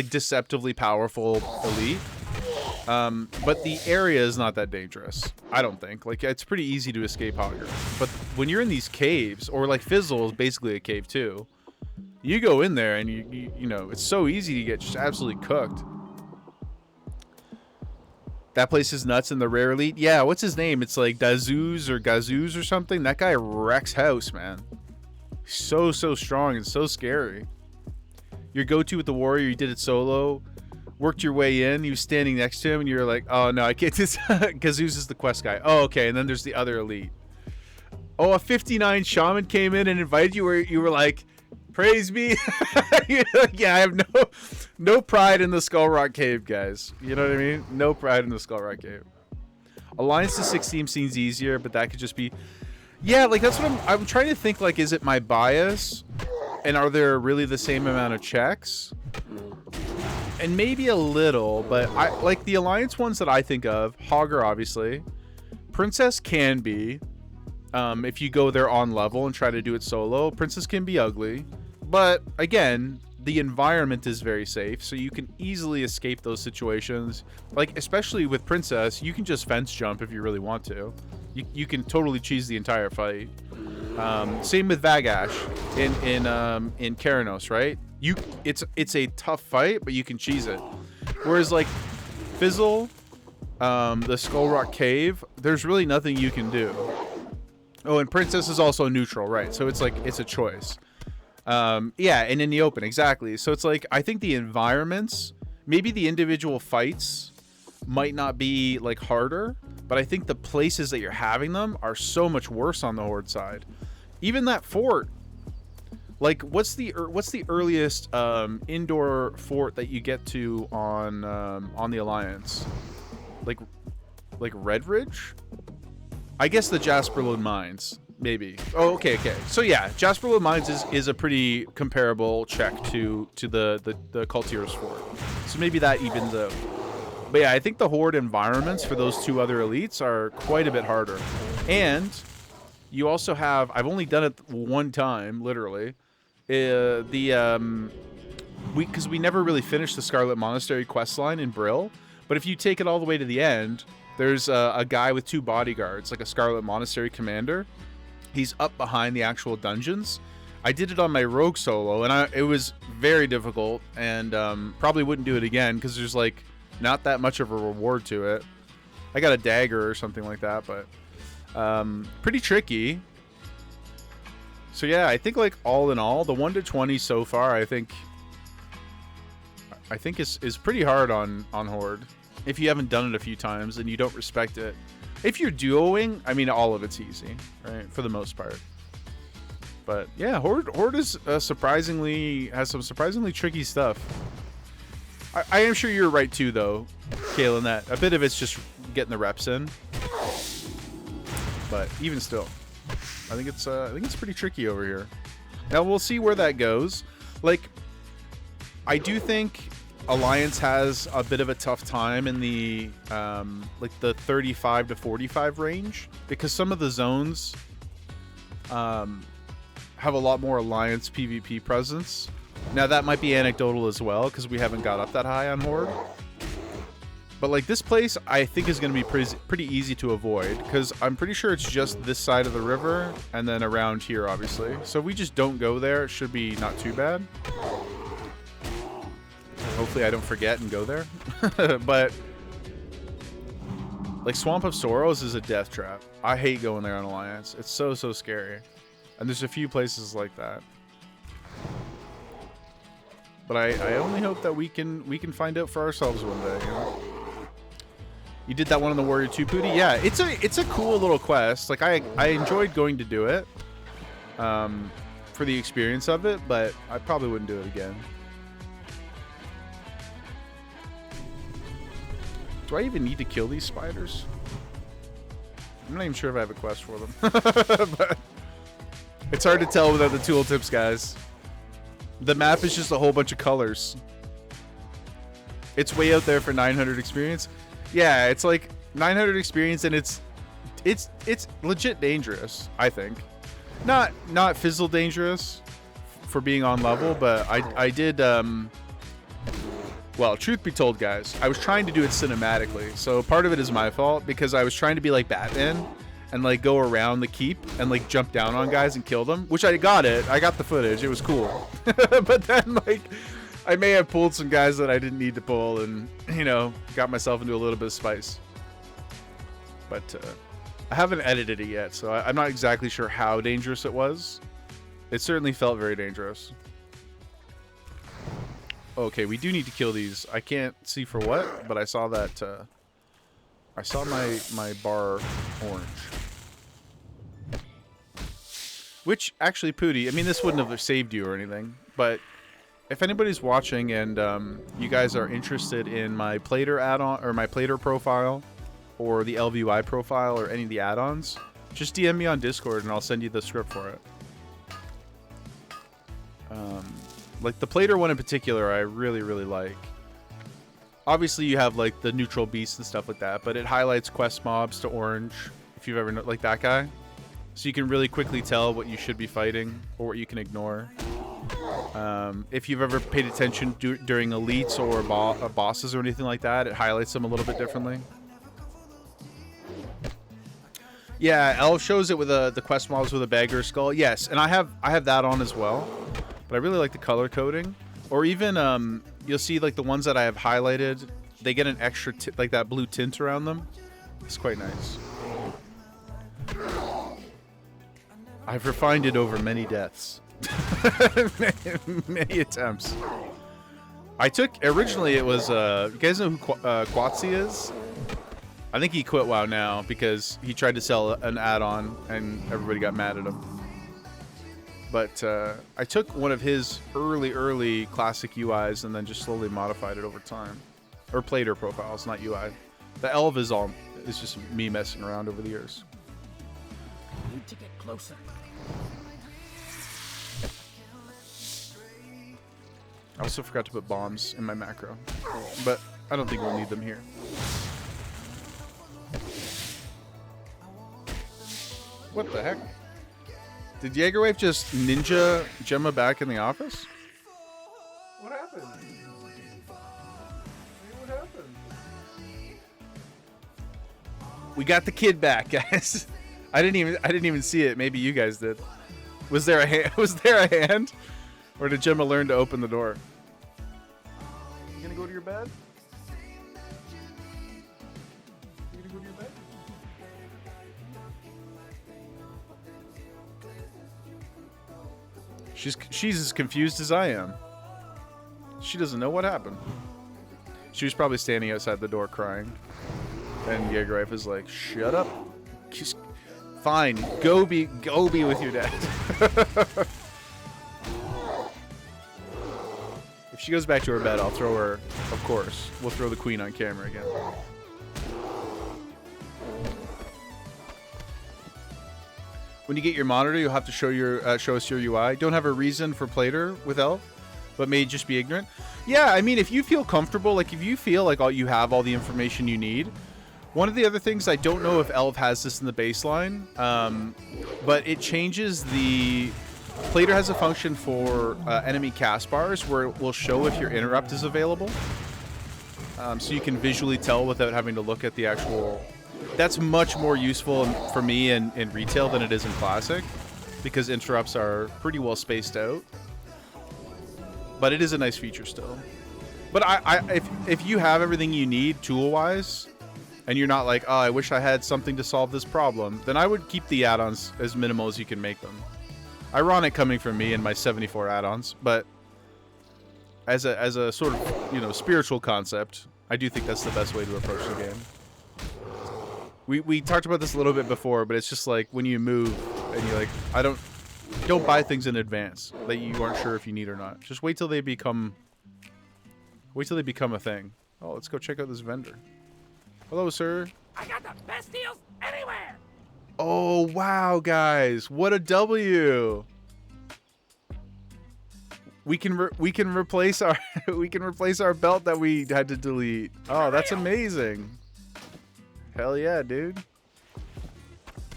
deceptively powerful elite, but the area is not that dangerous, I don't think. Like, it's pretty easy to escape Hogger, but when you're in these caves, or like Fizzle is basically a cave too, you go in there and you know it's so easy to get just absolutely cooked. That place is nuts. In the rare elite, yeah, what's his name? It's like Dazuz or something. That guy wrecks house, man. So strong and so scary. Your go-to with the warrior, you did it solo, worked your way in, you was standing next to him, and you're like, oh no, I can't. Gazuz is the quest guy. Oh, okay. And then there's the other elite. Oh, a 59 shaman came in and invited you where you were like, praise me. Yeah, I have no pride in the Skull Rock Cave, guys. You know what I mean? No pride in the Skull Rock Cave. Alliance to 16 seems easier, but that could just be... Yeah, like that's what I'm trying to think, like, is it my bias? And are there really the same amount of checks? And maybe a little, but I like the Alliance ones that I think of. Hogger, obviously. Princess can be. If you go there on level and try to do it solo, Princess can be ugly. But again, the environment is very safe, so you can easily escape those situations. Like, especially with Princess, you can just fence jump if you really want to. You can totally cheese the entire fight. Same with Vagash in Keranos, right? It's a tough fight, but you can cheese it. Whereas like Fizzle, the Skull Rock Cave, there's really nothing you can do. Oh, and Princess is also neutral, right? So it's like it's a choice. Yeah, and in the open, exactly. So it's like I think the environments, maybe the individual fights might not be like harder, but I think the places that you're having them are so much worse on the Horde side. Even that fort, like what's the earliest indoor fort that you get to on the Alliance? Like Red Ridge? I guess the Jasperload Mines, maybe. Oh, okay. So yeah, Jasperload Mines is a pretty comparable check to the Cultier's fort. So maybe that evens out. But yeah, I think the Horde environments for those two other elites are quite a bit harder. And you also have, I've only done it one time, literally. Because we never really finished the Scarlet Monastery questline in Brill. But if you take it all the way to the end, there's a guy with 2 bodyguards, like a Scarlet Monastery commander. He's up behind the actual dungeons. I did it on my rogue solo, and it was very difficult, and probably wouldn't do it again because there's like not that much of a reward to it. I got a dagger or something like that, but pretty tricky. So yeah, I think like all in all, the 1 to 20 so far, I think is pretty hard on Horde. If you haven't done it a few times and you don't respect it. If you're duoing, I mean, all of it's easy, right? For the most part. But yeah, Horde is has some surprisingly tricky stuff. I am sure you're right too, though, Kalen, that a bit of it's just getting the reps in. But even still, I think it's pretty tricky over here. Now we'll see where that goes. Like, I do think Alliance has a bit of a tough time in the like the 35 to 45 range because some of the zones have a lot more Alliance PvP presence. Now that might be anecdotal as well because we haven't got up that high on Horde. But like this place, I think is going to be pretty easy to avoid because I'm pretty sure it's just this side of the river and then around here, obviously. So if we just don't go there, it should be not too bad. Hopefully I don't forget and go there. But like Swamp of Sorrows is a death trap. I hate going there on Alliance. It's so scary. And there's a few places like that. But I only hope that we can find out for ourselves one day, you know? You did that one on the Warrior 2 Pooty? Yeah, it's a cool little quest. Like I enjoyed going to do it for the experience of it, but I probably wouldn't do it again. Do I even need to kill these spiders? I'm not even sure if I have a quest for them. But it's hard to tell without the tooltips, guys. The map is just a whole bunch of colors. It's way out there for 900 experience. Yeah, it's like 900 experience, and it's legit dangerous, I think. Not fizzle dangerous for being on level, but I did well, truth be told, guys, I was trying to do it cinematically. So part of it is my fault because I was trying to be like Batman and like go around the keep and like jump down on guys and kill them, which I got it. I got the footage. It was cool. But then like I may have pulled some guys that I didn't need to pull and, you know, got myself into a little bit of spice. But I haven't edited it yet, so I'm not exactly sure how dangerous it was. It certainly felt very dangerous. Okay, we do need to kill these. I can't see for what, but I saw that. I saw my bar orange. Which, actually, Pooty, I mean, this wouldn't have saved you or anything, but if anybody's watching and you guys are interested in my Plater add-on, or my Plater profile, or the LVUI profile, or any of the add-ons, just DM me on Discord and I'll send you the script for it. Like, the Plater one in particular, I really, really like. Obviously, you have, like, the neutral beasts and stuff like that, but it highlights quest mobs to orange, if you've ever, like that guy. So you can really quickly tell what you should be fighting, or what you can ignore. If you've ever paid attention during elites or bosses or anything like that, it highlights them a little bit differently. Yeah, Elf shows it with the quest mobs with a beggar skull. Yes, and I have that on as well. But I really like the color coding. Or even you'll see like the ones that I have highlighted, they get an extra like that blue tint around them. It's quite nice. I've refined it over many deaths. Many attempts. I took originally it was you guys know who Quatsi is? I think he quit WoW now because he tried to sell an add-on and everybody got mad at him. But I took one of his early classic UIs and then just slowly modified it over time. Or Plater profiles, not UI. The Elf is just me messing around over the years. Need to get closer. I also forgot to put bombs in my macro, but I don't think we'll need them here. What the heck? Did Jaegerwave just ninja Gemma back in the office? What happened? What happened? We got the kid back, guys. I didn't even see it. Maybe you guys did. Was there a hand? Was there a hand? Or did Gemma learn to open the door? You gonna go to your bed? You gonna go to your bed? She's as confused as I am. She doesn't know what happened. She was probably standing outside the door crying. And Jaegerwave is like, shut up. She's fine. Go be with your dad. If she goes back to her bed, I'll throw her, of course. We'll throw the queen on camera again. When you get your monitor, you'll have to show us your UI. Don't have a reason for Plater with Elf, but may just be ignorant. Yeah, I mean, if you feel comfortable, like if you feel like you have all the information you need. One of the other things, I don't know if Elf has this in the baseline, but it changes the... Plater has a function for enemy cast bars where it will show if your interrupt is available. So you can visually tell without having to look at the actual... That's much more useful for me in retail than it is in Classic, because interrupts are pretty well spaced out. But it is a nice feature still. But if you have everything you need tool-wise, and you're not like, oh, I wish I had something to solve this problem, then I would keep the add-ons as minimal as you can make them. Ironic coming from me and my 74 add-ons, but as a sort of, spiritual concept, I do think that's the best way to approach the game. We talked about this a little bit before, but it's just like when you move and you're like, don't buy things in advance that you aren't sure if you need or not. Just wait till they become a thing. Oh, let's go check out this vendor. Hello, sir. I got the best deals anywhere. Oh, wow, guys. What a W. We can replace our our belt that we had to delete. Oh, that's amazing. Hell yeah, dude.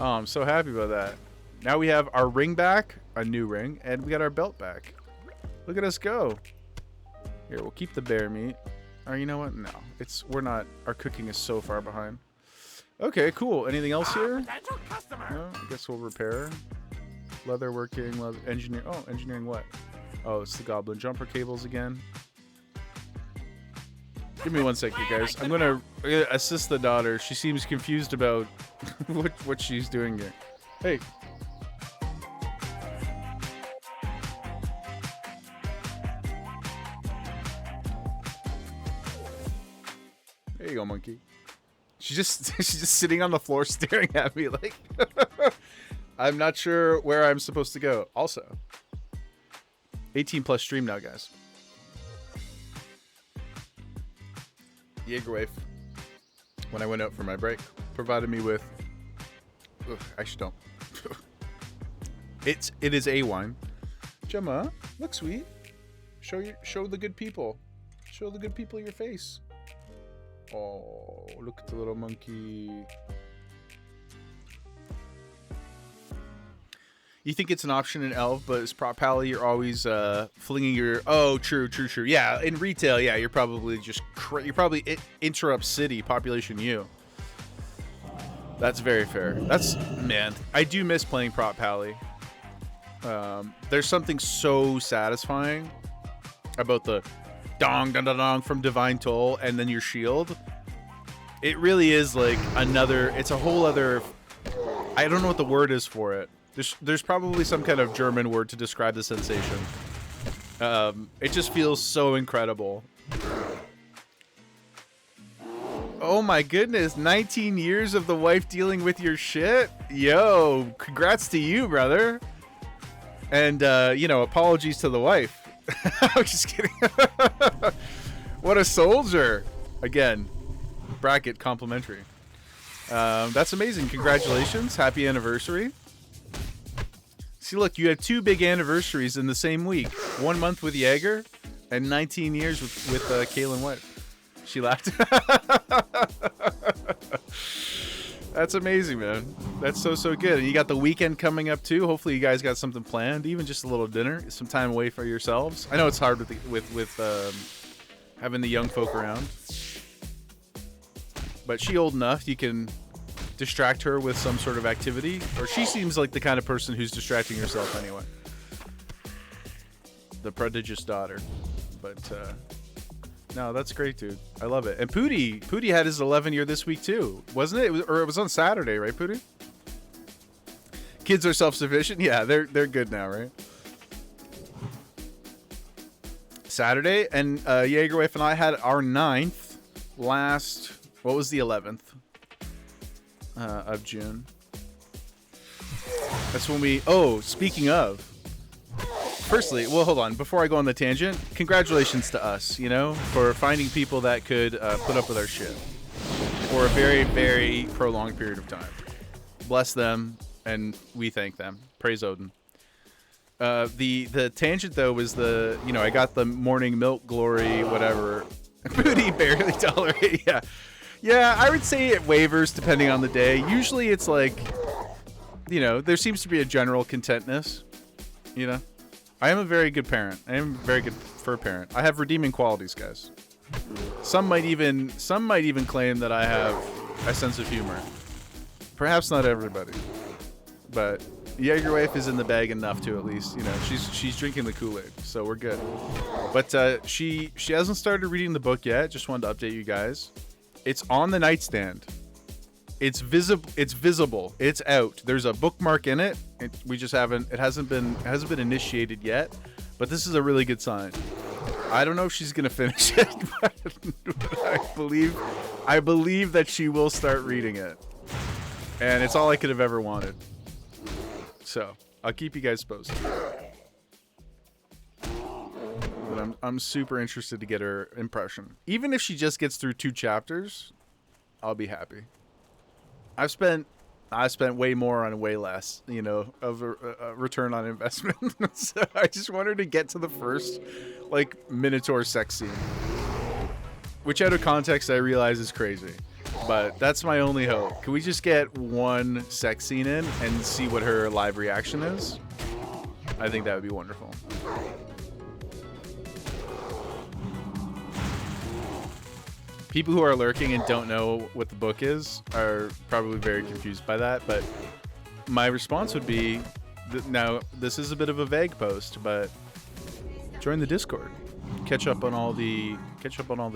Oh, I'm so happy about that. Now we have our ring back, a new ring, and we got our belt back. Look at us go. Here, we'll keep the bear meat. Or you know what? No. We're not. Our cooking is so far behind. Okay, cool. Anything else here? Potential customer. No, I guess we'll repair. Leather working, engineer. Oh, engineering what? Oh, it's the goblin jumper cables again. Give me 1 second, guys. I'm gonna assist the daughter. She seems confused about what she's doing here. Hey. There you go, monkey. She's just sitting on the floor staring at me like I'm not sure where I'm supposed to go. Also, 18 plus stream now, guys. Jaegerwave, when I went out for my break, provided me with. Ugh, actually, don't. It is a wine. Gemma, look sweet. Show the good people. Show the good people your face. Oh, look at the little monkey. You think it's an option in Elf, but as Prop Pally, you're always flinging your. Oh, true. Yeah, in retail, yeah, you're probably just you're probably interrupt city population U. That's very fair. Man, I do miss playing Prop Pally. There's something so satisfying about the dong dong dong dong from Divine Toll and then your shield. It really is like another. It's a whole other. I don't know what the word is for it. There's probably some kind of German word to describe the sensation. It just feels so incredible. Oh my goodness, 19 years of the wife dealing with your shit? Yo, congrats to you, brother. And, apologies to the wife. I'm just kidding. What a soldier. Again, bracket complimentary. That's amazing. Congratulations. Happy anniversary. See, look, you have 2 big anniversaries in the same week. 1 month with Jaeger and 19 years with Kaylin White. She laughed. That's amazing, man. That's so good. And you got the weekend coming up too. Hopefully you guys got something planned, even just a little dinner, some time away for yourselves. I know it's hard with having the young folk around, but she old enough you can distract her with some sort of activity, or she seems like the kind of person who's distracting herself anyway. The prodigious daughter. But no, that's great, dude. I love it. And Pooty had his 11 year this week too, wasn't it? It was on Saturday, right, Pooty? Kids are self-sufficient. Yeah, they're good now, right? Saturday, and Jaegerwife and I had our 9th last. What was the 11th of June? That's when we. Oh, speaking of. Firstly, well, hold on. Before I go on the tangent, congratulations to us, for finding people that could put up with our shit for a very, very prolonged period of time. Bless them, and we thank them. Praise Odin. The tangent, though, was I got the morning milk glory, whatever. Booty barely tolerate, yeah. Yeah, I would say it wavers depending on the day. Usually it's like, there seems to be a general contentness, I am a very good parent. I am a very good fur parent. I have redeeming qualities, guys. Some might even claim that I have a sense of humor. Perhaps not everybody, but Jaegerwife is in the bag enough to at least, she's drinking the Kool-Aid, so we're good. But she hasn't started reading the book yet. Just wanted to update you guys. It's on the nightstand. It's visible. It's out. There's a bookmark in it. We just haven't. It hasn't been initiated yet. But this is a really good sign. I don't know if she's gonna finish it, but I believe that she will start reading it. And it's all I could have ever wanted. So I'll keep you guys posted. But I'm super interested to get her impression. Even if she just gets through 2 chapters, I'll be happy. I spent way more on way less, of a return on investment. So I just want her to get to the first, Minotaur sex scene. Which out of context I realize is crazy. But that's my only hope. Can we just get 1 sex scene in and see what her live reaction is? I think that would be wonderful. People who are lurking and don't know what the book is are probably very confused by that, but my response would be, now this is a bit of a vague post, but join the Discord, catch up on all the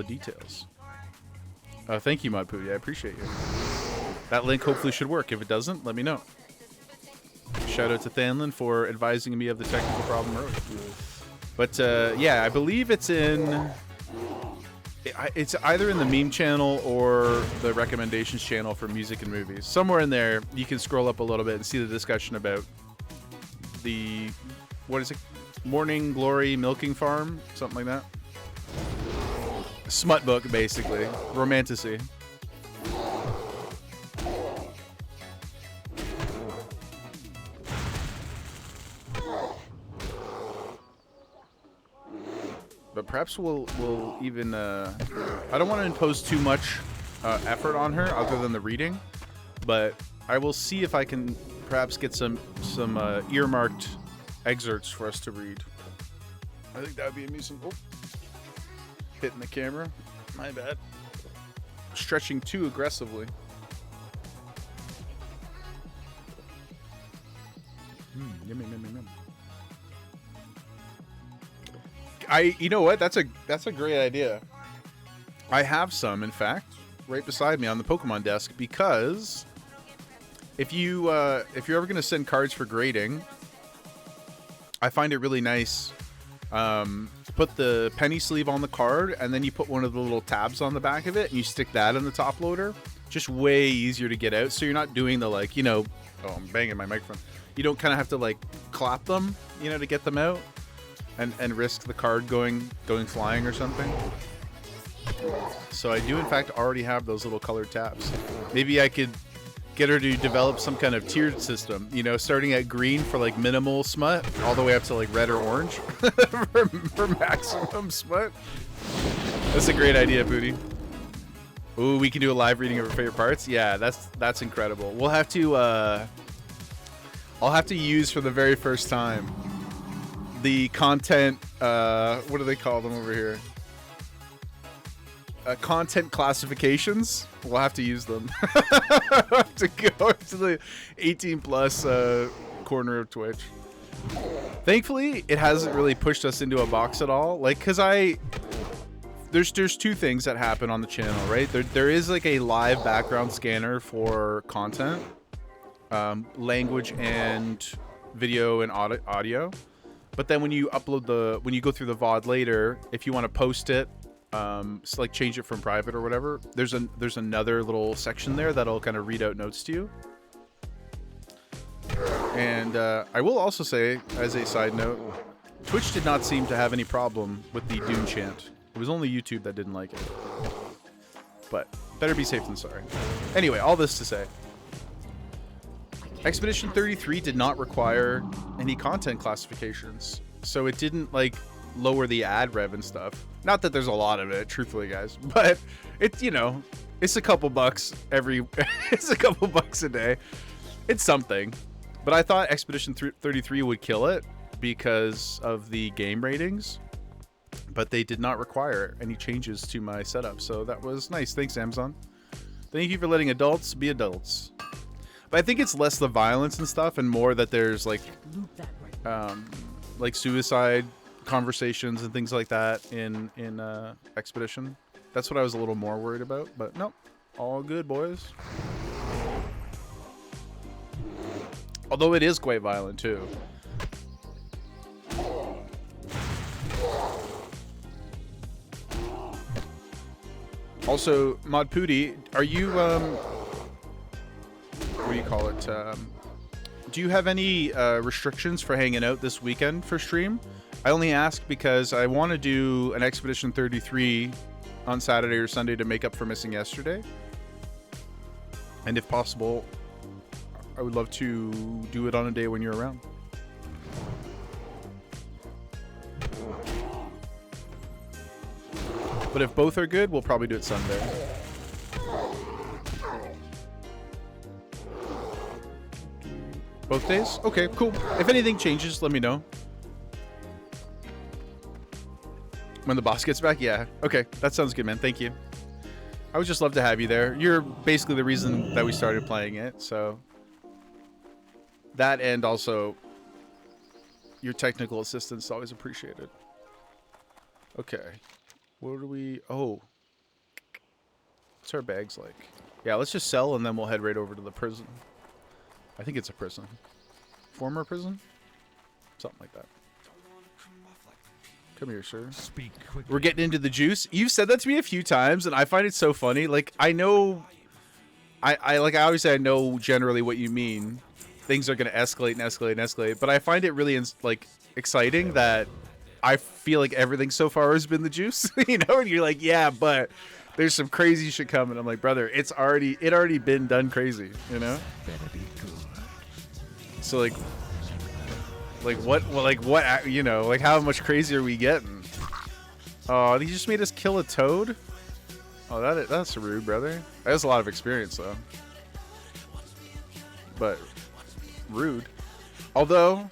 details. Thank you, Modpooty, I appreciate you. That link hopefully should work. If it doesn't, let me know. Shout out to Thanlin for advising me of the technical problem earlier. But yeah, I believe it's in It's either in the meme channel or the recommendations channel for music and movies. Somewhere in there, you can scroll up a little bit and see the discussion about the, what is it? Morning Glory Milking Farm? Something like that. Smut book, basically. Romantasy. But perhaps we'll even, I don't want to impose too much effort on her other than the reading, but I will see if I can perhaps get some earmarked excerpts for us to read. I think that would be amusing. Oh, hitting the camera. My bad. Stretching too aggressively. Yummy, yummy, yummy. You know what? That's a great idea. I have some, in fact, right beside me on the Pokemon desk, because if you're ever gonna send cards for grading, I find it really nice. Put the penny sleeve on the card, and then you put one of the little tabs on the back of it, and you stick that in the top loader. Just way easier to get out, so you're not doing the oh, I'm banging my microphone. You don't kind of have to clap them, to get them out. And risk the card going flying or something. So I do in fact already have those little colored tabs. Maybe I could get her to develop some kind of tiered system, starting at green for minimal smut, all the way up to red or orange for maximum smut. That's a great idea, Booty. Ooh, we can do a live reading of her favorite parts. Yeah, that's incredible. We'll have to I'll have to use for the very first time the content, what do they call them over here? Content classifications. We'll have to use them. We'll have to go to the 18 plus corner of Twitch. Thankfully, it hasn't really pushed us into a box at all. Cause there's two things that happen on the channel, right? There is a live background scanner for content, language and video and audio. But then when you upload when you go through the VOD later, if you want to post it, change it from private or whatever, there's another little section there that'll kind of read out notes to you. And I will also say, as a side note, Twitch did not seem to have any problem with the Dune chant. It was only YouTube that didn't like it. But better be safe than sorry. Anyway, all this to say, Expedition 33 did not require any content classifications, so it didn't lower the ad rev and stuff. Not that there's a lot of it, truthfully, guys, but it's it's a couple bucks it's a couple bucks a day. It's something. But I thought Expedition 33 would kill it because of the game ratings, but they did not require any changes to my setup, so that was nice. Thanks, Amazon. Thank you for letting adults be adults. But I think it's less the violence and stuff and more that there's suicide conversations and things like that in Expedition. That's what I was a little more worried about, but nope, all good, boys. Although it is quite violent too. Also, Mod Pooty, are you what do you call it? Do you have any restrictions for hanging out this weekend for stream? I only ask because I want to do an Expedition 33 on Saturday or Sunday to make up for missing yesterday. And if possible, I would love to do it on a day when you're around. But if both are good, we'll probably do it Sunday. Both days? Okay, cool. If anything changes, let me know. When the boss gets back? Yeah. Okay, that sounds good, man. Thank you. I would just love to have you there. You're basically the reason that we started playing it, so... That and also your technical assistance is always appreciated. Okay. What do we... Oh. What's our bags like? Yeah, let's just sell and then we'll head right over to the prison. I think it's a prison. Former prison? Something like that. Come here, sir. Speak quickly. We're getting into the juice. You've said that to me a few times, and I find it so funny. Like, I know, I always say I know generally what you mean. Things are going to escalate and escalate and escalate, but I find it really like exciting that I feel like everything so far has been the juice, you know. And you're like, yeah, but there's some crazy shit coming. I'm like, brother, it already been done crazy, you know. Better be good. So like what? Well, like what? You know, like how much crazier are we getting? Oh, he just made us kill a toad. Oh, that's rude, brother. That's a lot of experience though. But rude. Although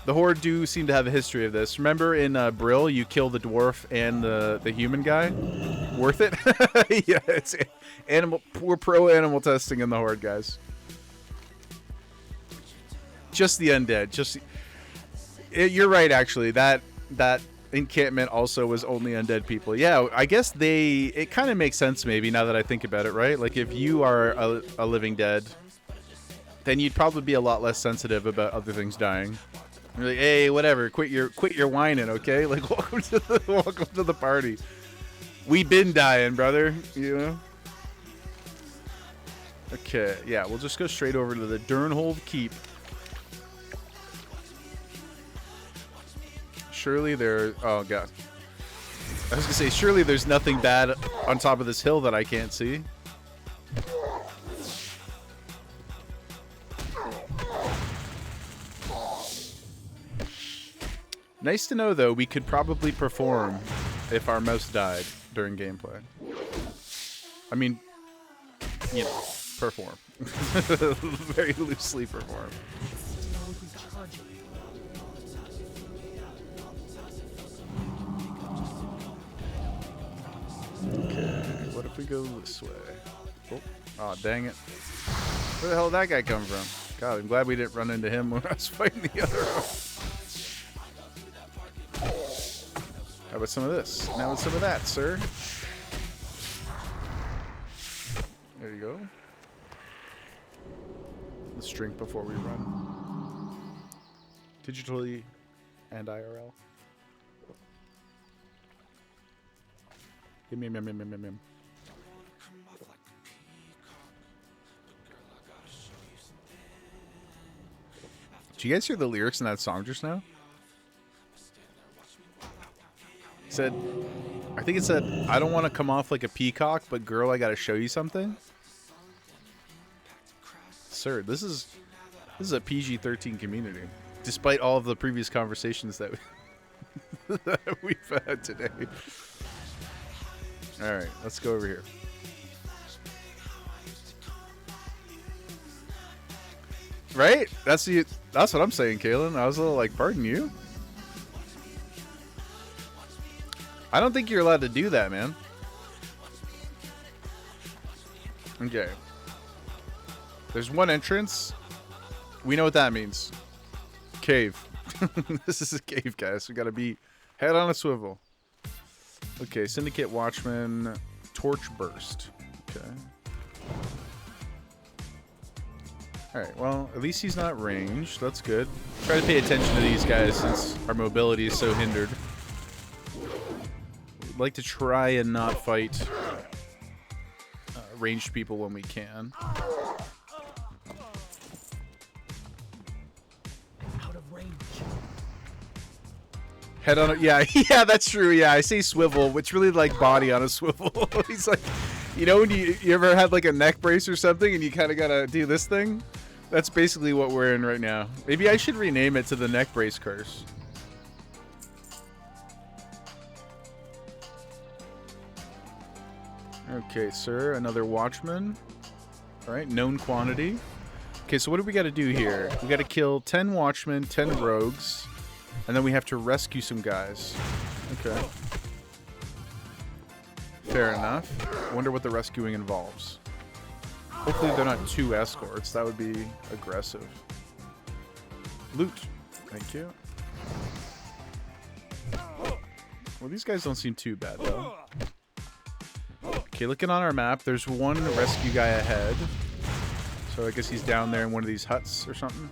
the Horde do seem to have a history of this. Remember in Brill, you kill the dwarf and the human guy. Worth it? Yeah, it's animal. We're pro animal testing in the Horde, guys. Just the undead. You're right, actually. That encampment also was only undead people. Yeah, I guess it kind of makes sense maybe now that I think about it, right? Like if you are a living dead, then you'd probably be a lot less sensitive about other things dying. You're like, hey, whatever, quit your whining, okay? Like welcome to the party. We been dying, brother, you know? Okay, yeah, we'll just go straight over to the Durnhold Keep. Surely there... Oh, God. I was going to say, surely there's nothing bad on top of this hill that I can't see. Nice to know, though, we could probably perform if our mouse died during gameplay. I mean, you know, perform. Very loosely perform. Okay, what if we go this way? Oh, dang it. Where the hell did that guy come from? God, I'm glad we didn't run into him when I was fighting the other one. How about some of this? Now with some of that, sir. There you go. Let's drink before we run. Digitally and IRL. Yum, yum, yum, yum, yum, yum. Did you guys hear the lyrics in that song just now? I think it said, I don't want to come off like a peacock, but girl, I gotta show you something. Sir, this is a PG-13 community, despite all of the previous conversations that we've had today. All right, let's go over here. Right? That's what I'm saying, Kaylin. I was a little like, pardon you? I don't think you're allowed to do that, man. Okay. There's one entrance. We know what that means. Cave. This is a cave, guys. We gotta be head on a swivel. Okay, Syndicate Watchman, Torch Burst. Okay. Alright, well, at least he's not ranged. That's good. Try to pay attention to these guys since our mobility is so hindered. We'd like to try and not fight ranged people when we can. Out of range. Head on a, yeah, yeah, that's true. Yeah, I say swivel, which really like body on a swivel. He's like, you know, when you ever had like a neck brace or something and you kind of gotta do this thing? That's basically what we're in right now. Maybe I should rename it to the neck brace curse. Okay, sir, another watchman. All right, known quantity. Okay, so what do we got to do here? We got to kill 10 watchmen, 10 rogues, and then we have to rescue some guys. Okay. Fair enough. Wonder what the rescuing involves. Hopefully they're not 2 escorts. That would be aggressive. Loot. Thank you. Well, these guys don't seem too bad, though. Okay, looking on our map, there's one rescue guy ahead. So I guess he's down there in one of these huts or something.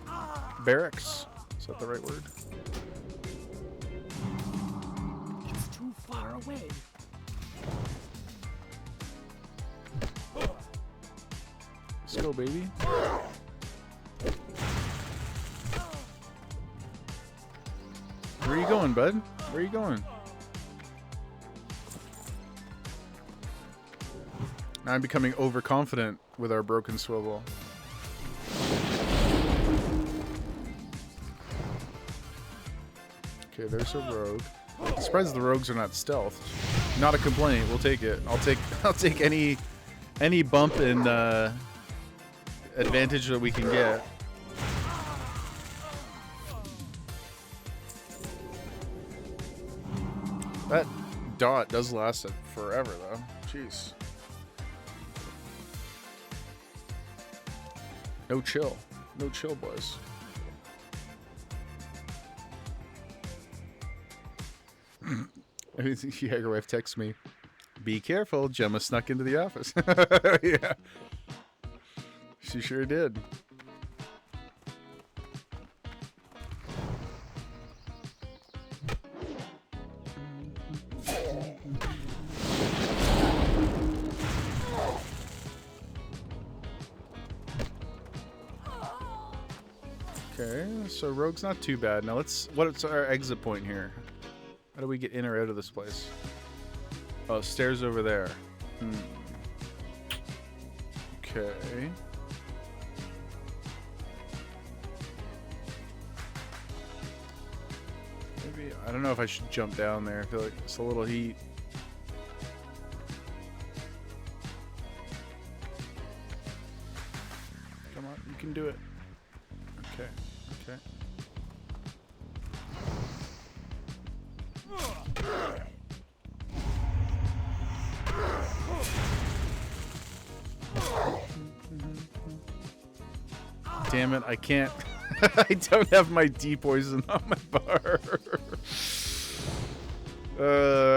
Barracks. Is that the right word? way. Let's go, baby. Where are you going, bud? Where are you going? Now I'm becoming overconfident with our broken swivel. Okay, there's a rogue. Surprised the rogues are not stealth. Not a complaint. We'll take it. I'll take any bump in advantage that we can get. That dot does last it forever, though. Jeez. No chill. No chill, boys. Jäger wife texts me, "Be careful, Gemma snuck into the office." Yeah. She sure did. Okay, so rogue's not too bad. Now what's our exit point here? How do we get in or out of this place? Oh, stairs over there. Okay. Maybe, I don't know if I should jump down there. I feel like it's a little heat. Come on, you can do it. Okay, okay. Damn it, I can't. I don't have my depoison on my bar.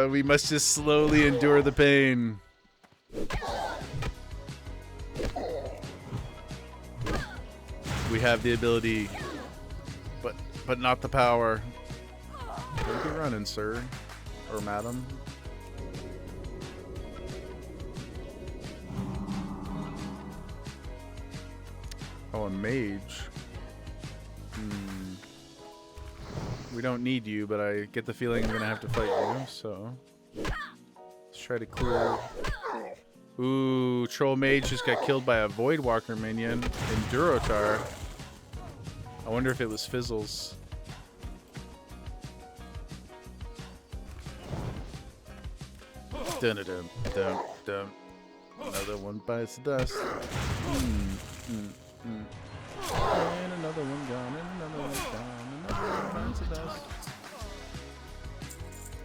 We must just slowly endure the pain. We have the ability, but not the power. Don't be running, sir. Or madam. Oh, a mage. We don't need you, but I get the feeling I'm gonna have to fight you, so let's try to clear. Ooh, troll mage just got killed by a void walker minion in Durotar. I wonder if it was Fizzles. Dun dun dun dun dun. Another one bites the dust. And another one gone, and another one's gone, another one bites the dust.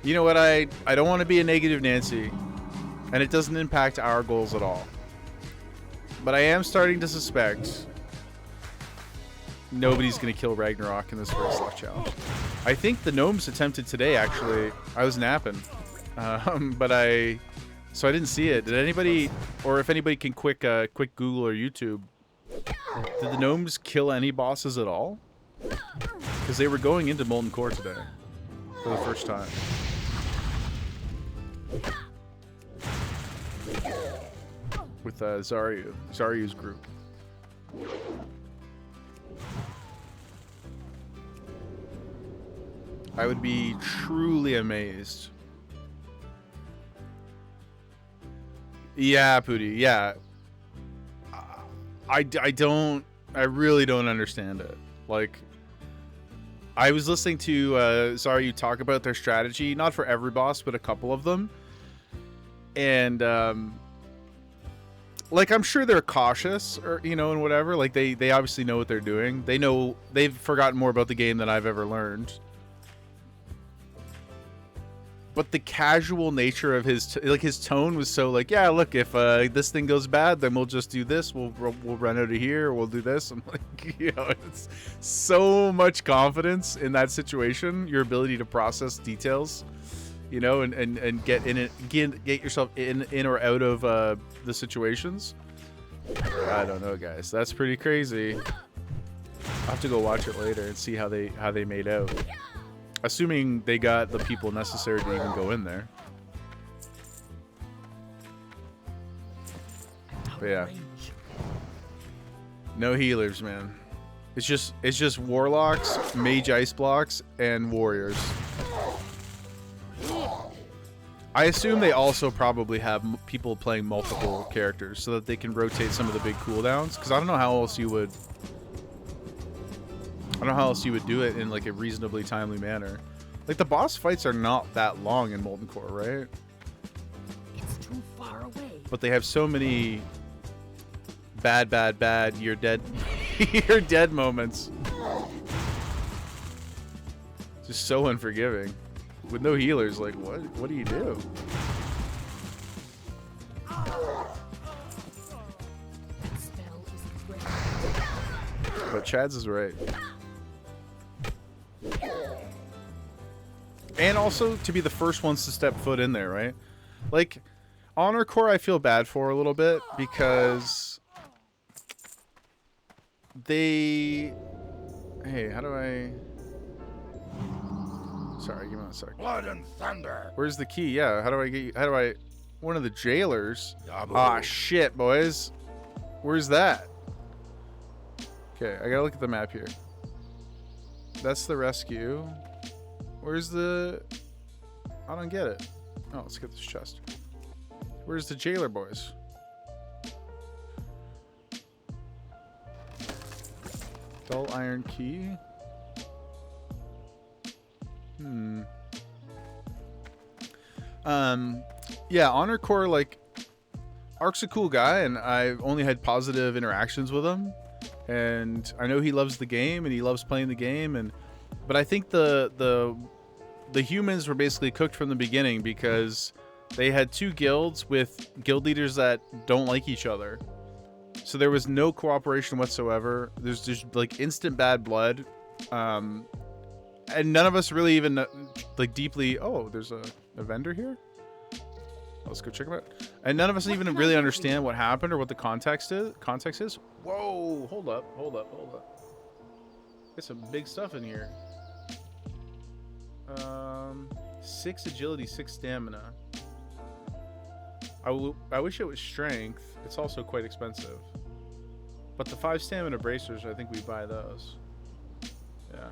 You know what? I don't want to be a negative Nancy, and it doesn't impact our goals at all. But I am starting to suspect nobody's going to kill Ragnarok in this first luck challenge. I think the gnomes attempted today, actually. I was napping. So I didn't see it. Did anybody, or if anybody can quick Google or YouTube, did the gnomes kill any bosses at all? Because they were going into Molten Core today for the first time. With Zaryu's group. I would be truly amazed. Yeah, Pooty, yeah. I really don't understand it. Like, I was listening to Zaryu talk about their strategy, not for every boss, but a couple of them. And, like, I'm sure they're cautious, or, you know, and whatever. Like, they obviously know what they're doing. They've forgotten more about the game than I've ever learned. But the casual nature of his tone was so like, yeah, look, if this thing goes bad, then we'll just do this. We'll run out of here. We'll do this. I'm like, you know, it's so much confidence in that situation. Your ability to process details, you know, and get in it, get yourself in or out of the situations. I don't know, guys. That's pretty crazy. I'll have to go watch it later and see how they made out. Assuming they got the people necessary to even go in there. But yeah, Range. no healers, man. It's just warlocks, mage ice blocks, and warriors. I assume they also probably have people playing multiple characters so that they can rotate some of the big cooldowns. Because I don't know how else you would. I don't know how else you would do it in like a reasonably timely manner. Like the boss fights are not that long in Molten Core, right? It's too far away. But they have so many bad, you're dead, you're dead moments. Just so unforgiving. With no healers, like what do you do? That spell isn't ready. But Chads is right. And also to be the first ones to step foot in there, right? Like Honor Core I feel bad for a little bit because they... Hey, how do I... Sorry, give me one sec. Blood and thunder. Where's the key? Yeah, how do I get you? How do I... One of the jailers? Ah, shit, boys. Where's that? Okay, I gotta look at the map here. That's the rescue. Where's the... I don't get it. Oh, let's get this chest. Where's the jailer, boys? Dull iron key. Yeah, Honor Core, like, Ark's a cool guy, and I've only had positive interactions with him. And I know he loves the game, and he loves playing the game, but I think the humans were basically cooked from the beginning because they had two guilds with guild leaders that don't like each other. So there was no cooperation whatsoever. There's just like instant bad blood. And none of us really even like deeply... Oh, there's a vendor here? Let's go check him out. And none of us even really understand what happened or what the context is. Whoa, hold up. There's some big stuff in here. 6 agility, 6 stamina. I wish it was strength. It's also quite expensive. But the 5 stamina bracers, I think we buy those. Yeah.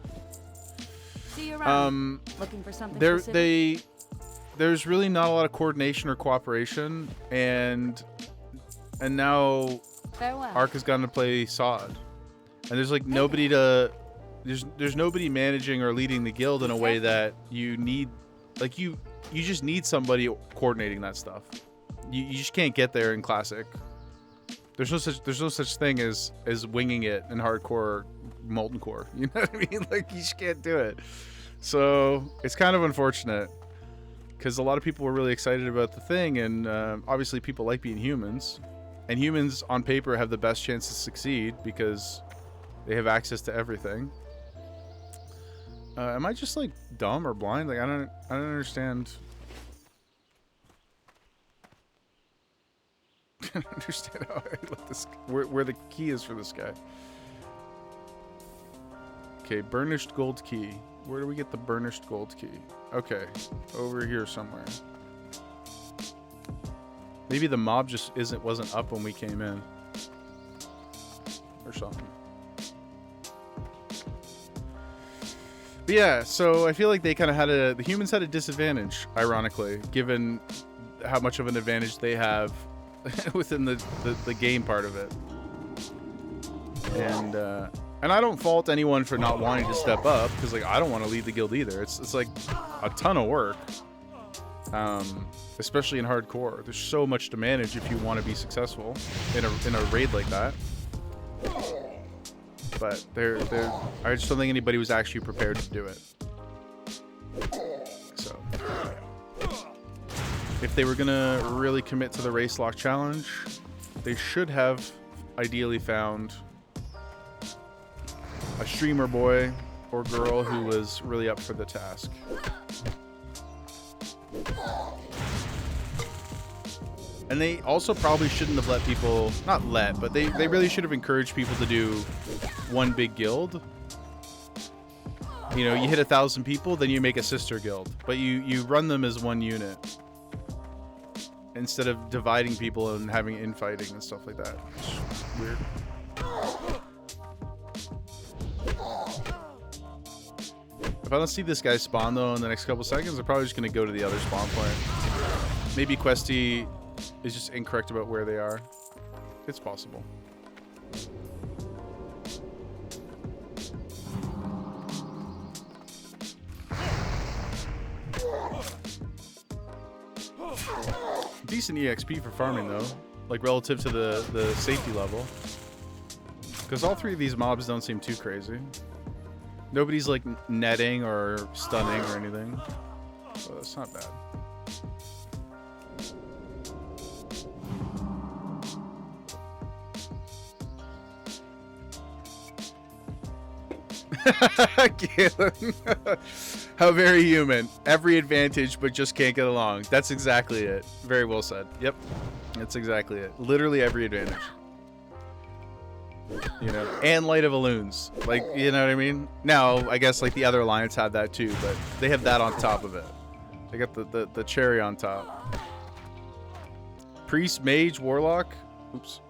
See you around. Looking for something specific? There's really not a lot of coordination or cooperation, and now Farewell. Ark has gotten to play Sod, and there's like nobody to there's nobody managing or leading the guild in a way that you need. Like you just need somebody coordinating that stuff. You just can't get there in Classic. There's no such thing as winging it in hardcore Molten Core. You know what I mean? Like you just can't do it. So it's kind of unfortunate because a lot of people were really excited about the thing, and obviously people like being humans, and humans on paper have the best chance to succeed because they have access to everything. Am I just like dumb or blind? Like I don't understand. I don't understand how I let this where the key is for this guy. Okay, burnished gold key. Where do we get the burnished gold key? Okay, over here somewhere. Maybe the mob just wasn't up when we came in, or something. But yeah, so I feel like they kind of had the humans had a disadvantage, ironically, given how much of an advantage they have within the game part of it. And I don't fault anyone for not wanting to step up, because like I don't want to lead the guild either. It's like a ton of work, especially in hardcore. There's so much to manage if you want to be successful in a raid like that. But I just don't think anybody was actually prepared to do it. So if they were gonna really commit to the race lock challenge, they should have ideally found a streamer boy or girl who was really up for the task. And they also probably shouldn't have let people, not let, but they really should have encouraged people to do one big guild. You know, you hit 1,000 people, then you make a sister guild, but you run them as one unit. instead of dividing people and having infighting and stuff like that. It's weird. If I don't see this guy spawn though in the next couple seconds, I'm probably just gonna go to the other spawn point. Maybe Questy is just incorrect about where they are. It's possible. Decent EXP for farming though, like relative to the safety level. Because all three of these mobs don't seem too crazy. Nobody's like netting or stunning or anything, so that's not bad. Galen. How very human. Every advantage, but just can't get along. That's exactly it. Very well said. Yep. That's exactly it. Literally every advantage. You know, and light of balloons. Like, you know what I mean? Now, I guess like the other alliance had that too, but they have that on top of it. They got the cherry on top. Priest, mage, warlock. Oops.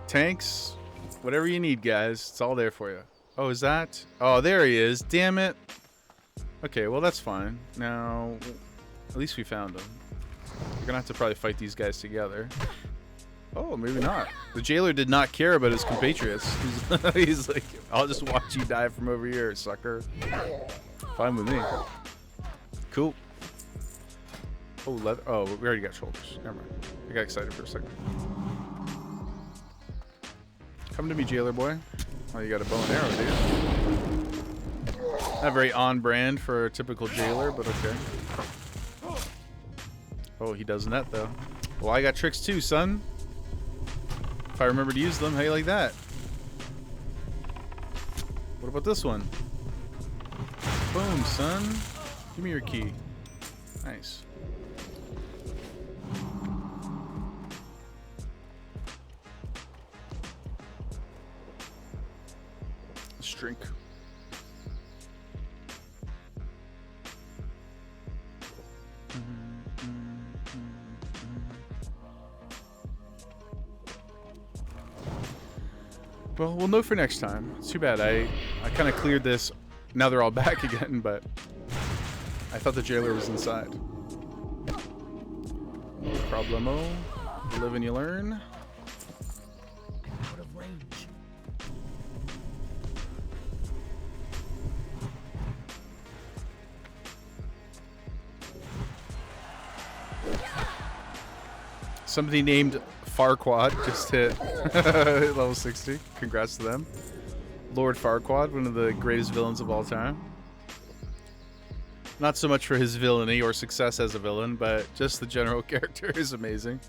Tanks. Whatever you need, guys. It's all there for you. Oh, is that? Oh, there he is. Damn it. Okay, well, that's fine. Now, at least we found him. We're gonna have to probably fight these guys together. Oh, maybe not. The jailer did not care about his compatriots. He's like, I'll just watch you die from over here, sucker. Fine with me. Cool. Oh, leather. Oh, we already got shoulders. Never mind. I got excited for a second. Come to me, jailer boy. Oh, you got a bow and arrow, dude. Not very on brand for a typical jailer, but okay. Oh, he does net though. Well, I got tricks too, son. If I remember to use them, how you like that? What about this one? Boom, son. Give me your key. Nice. Let's drink. Well, we'll know for next time. It's too bad. I kind of cleared this. Now they're all back again, but I thought the jailer was inside. No problemo. You live and you learn. I'm out of range. Somebody named Farquaad just hit level 60. Congrats to them. Lord Farquaad, one of the greatest villains of all time. Not so much for his villainy or success as a villain, but just the general character is amazing.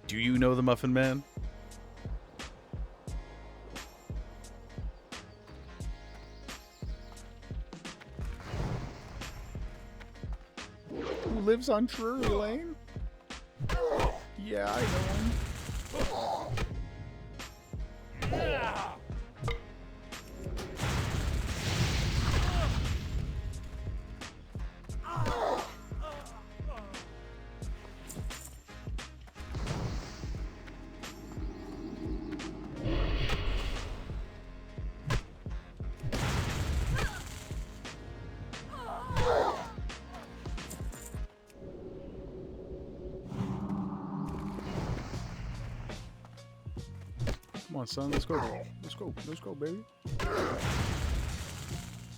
Do you know the Muffin Man? Who lives on Drury Lane? Yeah, I know him. Come on, son. Let's go. Let's go. Let's go, baby.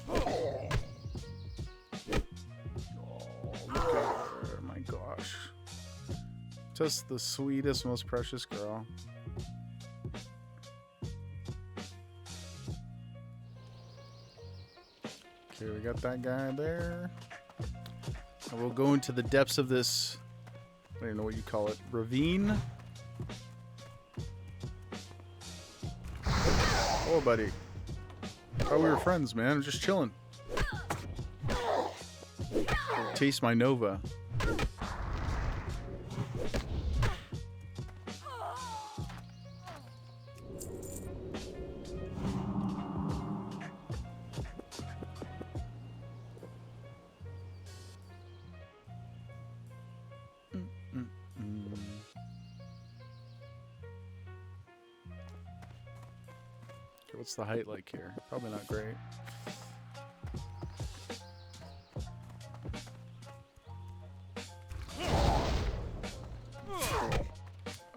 Oh, look at her. My gosh. Just the sweetest, most precious girl. Okay, we got that guy there. And we'll go into the depths of this, I don't know what you call it, ravine. Oh, buddy. Oh, we were friends, man. I'm just chilling. Taste my Nova. what's the height like here? Probably not great.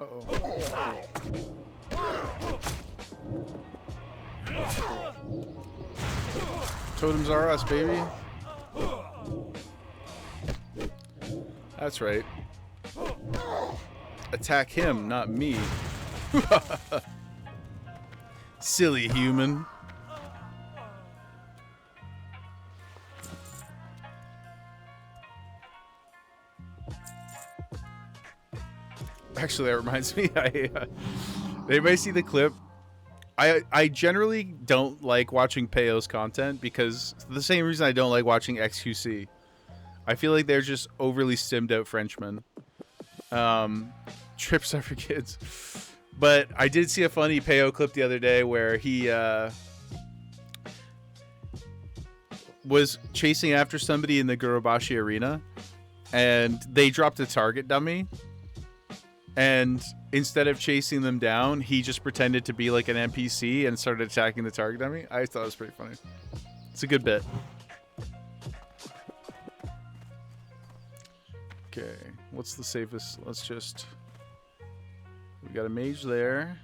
Uh-oh. Totems are us, baby. That's right. Attack him, not me. Silly human. Actually, that reminds me. Anybody see the clip? I generally don't like watching Peyo's content because the same reason I don't like watching XQC. I feel like they're just overly stimmed out Frenchmen. Trips are for kids. But I did see a funny Peyo clip the other day where he was chasing after somebody in the Gurubashi arena, and they dropped a target dummy. And instead of chasing them down, he just pretended to be like an NPC and started attacking the target dummy. I thought it was pretty funny. It's a good bit. Okay, what's the safest? Let's just... We got a mage there.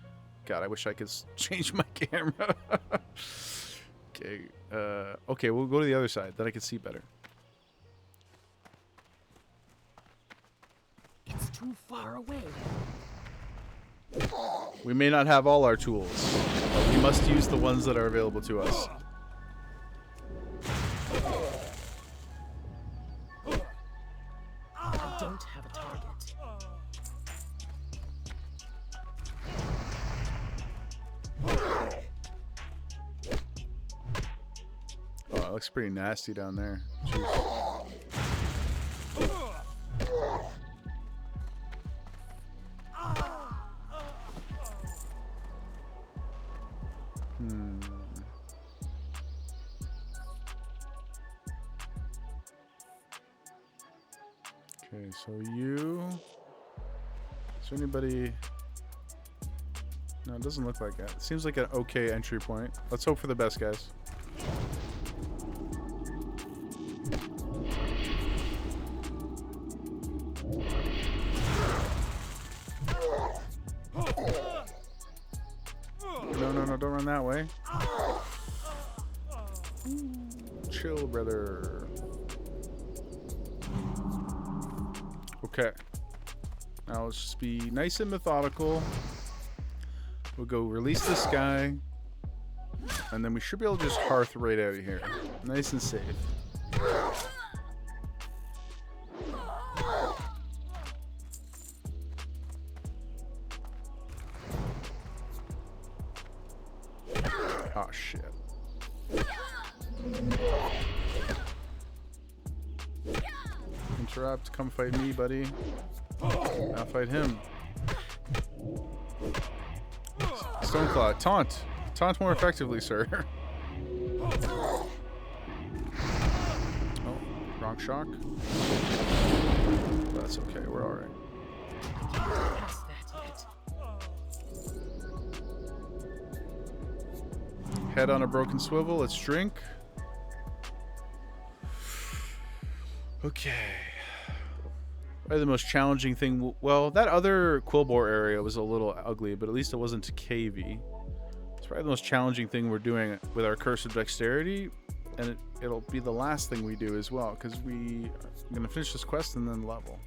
God, I wish I could change my camera. Okay, okay, we'll go to the other side. Then I can see better. It's too far away. We may not have all our tools, but we must use the ones that are available to us. I don't have a target. Oh, it looks pretty nasty down there. Jeez. Okay, so you... Is there anybody... No, it doesn't look like that. It seems like an okay entry point. Let's hope for the best, guys. No, don't run that way. Chill, brother. Okay. Now let's just be nice and methodical. We'll go release this guy. And then we should be able to just hearth right out of here. Nice and safe. Oh, shit. Interrupt. Come fight me, buddy. Now fight him. Stoneclaw. Taunt. Taunt more effectively, sir. Oh, wrong shock. That's okay. We're alright. Past that yet. Head on a broken swivel. Let's drink. Okay. Probably the most challenging thing. Well, that other Quillbore area was a little ugly, but at least it wasn't cavey. It's probably the most challenging thing we're doing with our Curse of Dexterity, and it'll be the last thing we do as well, because we're gonna finish this quest and then level.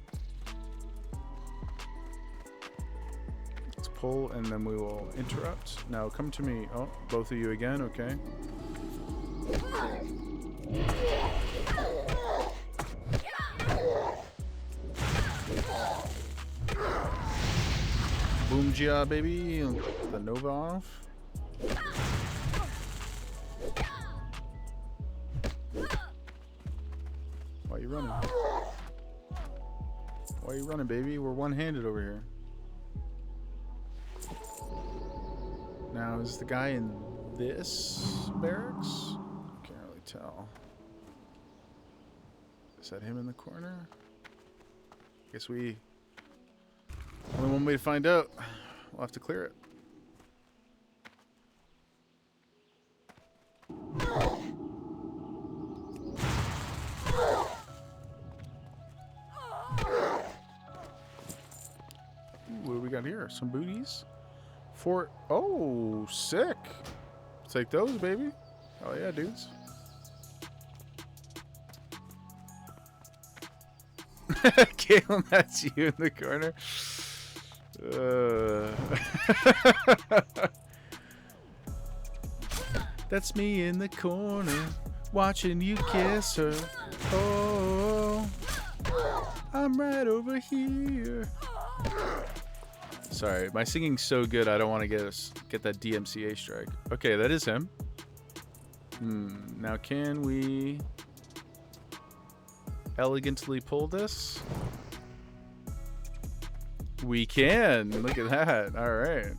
Let's pull, and then we will interrupt. Now come to me. Oh, both of you again. Okay. Boom Gia, baby. The Nova off. Why are you running? Why are you running, baby? We're one-handed over here. Now, is the guy in this barracks? Can't really tell. Is that him in the corner? Guess we... Only one way to find out. We'll have to clear it. got here? Some booties. Oh, sick. Take those, baby. Oh yeah, dudes. Caitlin, that's you in the corner. That's me in the corner, watching you kiss her. Oh, I'm right over here. Sorry, my singing's so good I don't want to get that DMCA strike. Okay, that is him. Now can we elegantly pull this? We can. Look at that. All right.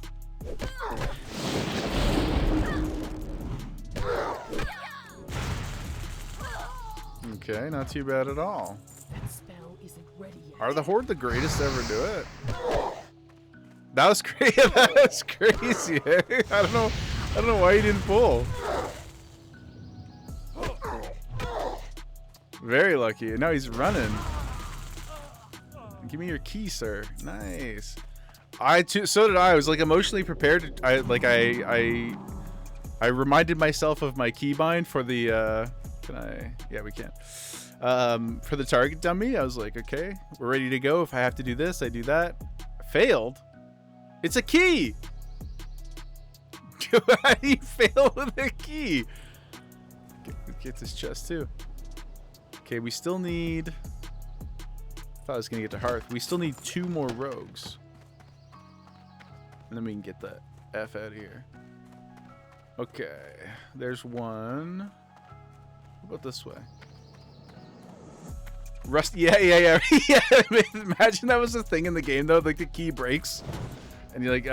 Okay, not too bad at all. That spell isn't ready yet. Are the Horde the greatest to ever do it? That was crazy. That was crazy. Eh? I don't know why you didn't pull. Very lucky. Now he's running. Give me your key, sir. Nice. So did I. I was like emotionally prepared. I reminded myself of my keybind for the. Can I? Yeah, we can. For the target dummy, I was like, okay, we're ready to go. If I have to do this, I do that. Failed. It's a key. How do you fail with a key? Get this chest too. Okay, we still need. I thought I was gonna get to Hearth. We still need 2 more rogues, and then we can get the F out of here. Okay, there's one. How about this way? Rust. Yeah. Yeah. Imagine that was a thing in the game though. Like the key breaks, and you're like,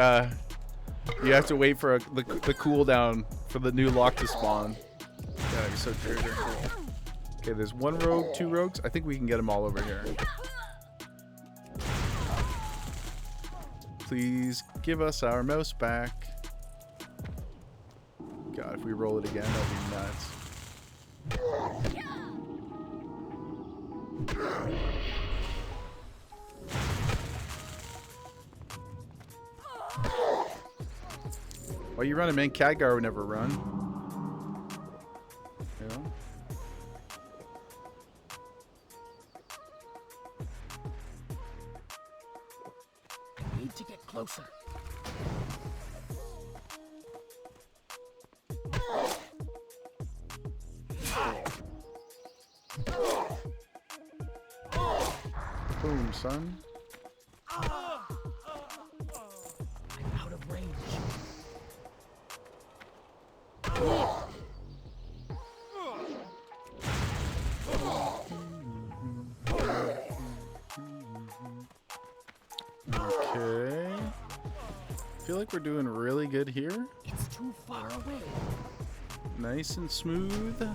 you have to wait for the cooldown for the new lock to spawn. That'd be so trigger. Okay, there's 1 rogue, 2 rogues. I think we can get them all over here. Please give us our mouse back. God, if we roll it again, that'd be nuts. Why you running, man? Khadgar would never run. You know? I need to get closer. Boom, son. I'm out of range. Okay. I feel like we're doing really good here. It's too far away. Nice and smooth.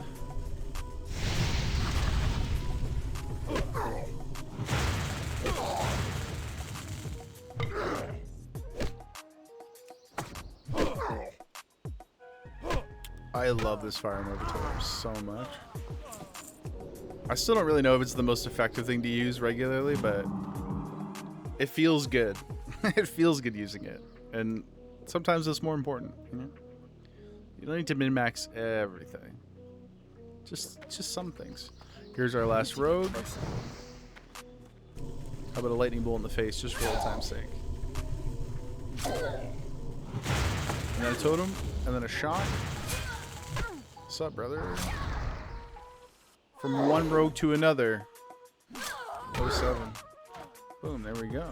I love this Fire Movator so much. I still don't really know if it's the most effective thing to use regularly, but it feels good. It feels good using it. And sometimes it's more important, you know? You don't need to min-max everything. Just some things. Here's our last rogue. How about a lightning bolt in the face, just for old time's sake. And then a totem, and then a shot. What's up, brother? From one rogue to another. 07. Boom, there we go.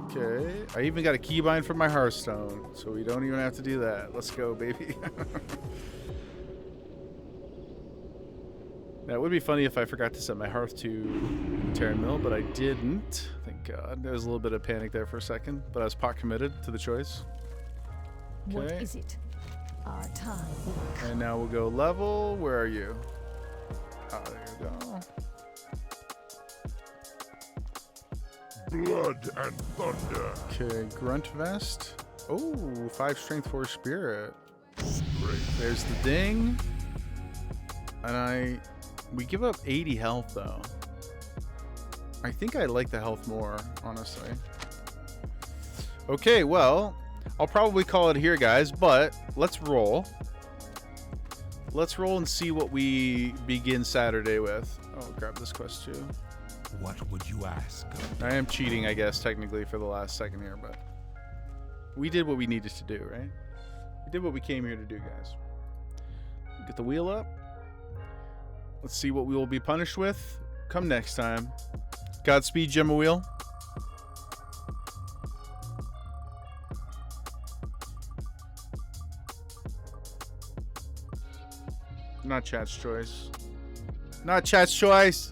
Okay, I even got a keybind for my Hearthstone, so we don't even have to do that. Let's go, baby. Now, it would be funny if I forgot to set my Hearth to Terran Mill, but I didn't. Thank God. There was a little bit of panic there for a second, but I was pot committed to the choice. Okay. What is it? Our time. And now we'll go level. Where are you? Oh, there you go. Blood and thunder. Okay, Grunt Vest. Oh, 5 Strength, 4 Spirit. Strength. There's the ding. And we give up 80 health though. I think I like the health more, honestly. Okay, well, I'll probably call it here, guys, but let's roll. Let's roll and see what we begin Saturday with. Oh, grab this quest too. What would you ask? I am cheating, I guess, technically for the last second here, but we did what we needed to do, right? We did what we came here to do, guys. Get the wheel up. Let's see what we will be punished with come next time. Godspeed, Gemma Wheel. Not chat's choice. Not chat's choice.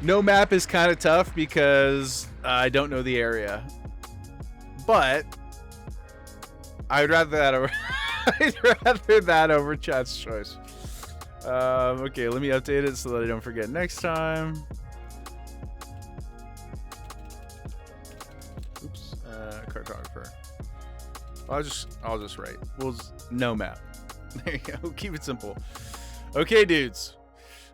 No map is kind of tough because I don't know the area. But I'd rather that over I'd rather that over chat's choice. Okay, let me update it so that I don't forget next time. Oops, cartographer. I'll just write. No map. There you go. Keep it simple. Okay, dudes.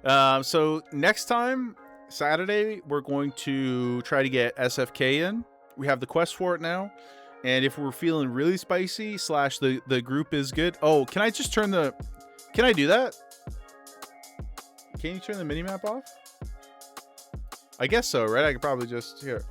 So next time, Saturday, we're going to try to get SFK in. We have the quest for it now. And if we're feeling really spicy / the group is good. Oh, can I just turn the... Can I do that? Can you turn the minimap off? I guess so, right? I could probably just... Here.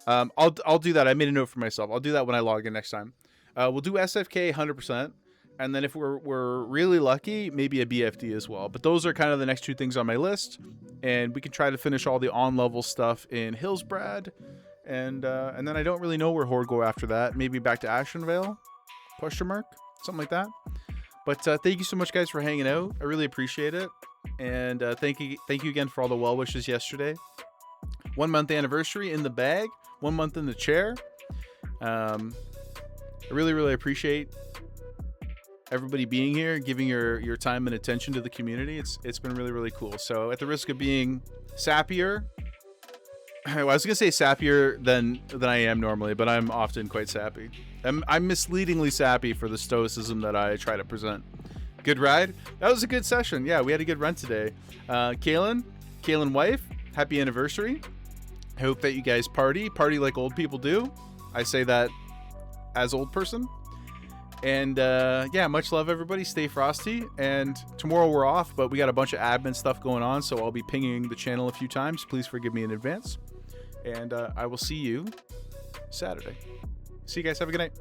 I'll do that. I made a note for myself. I'll do that when I log in next time. We'll do SFK 100%. And then if we're really lucky, maybe a BFD as well. But those are kind of the next two things on my list. And we can try to finish all the on-level stuff in Hillsbrad. And then I don't really know where Horde go after that. Maybe back to Ashenvale? Question mark? Something like that. But thank you so much, guys, for hanging out. I really appreciate it. And thank you again for all the well wishes yesterday. 1 month anniversary in the bag. 1 month in the chair. I really, really appreciate everybody being here, giving your time and attention to the community. It's been really, really cool. So at the risk of being sappier, I was gonna say sappier than I am normally, but I'm often quite sappy. I'm misleadingly sappy for the stoicism that I try to present. Good ride. That was a good session. Yeah, we had a good run today. Kaylin wife, happy anniversary. I hope that you guys party like old people do. I say that as old person. And yeah, much love, everybody. Stay frosty. And tomorrow we're off, but we got a bunch of admin stuff going on, so I'll be pinging the channel a few times. Please forgive me in advance. And I will see you Saturday. See you guys. Have a good night.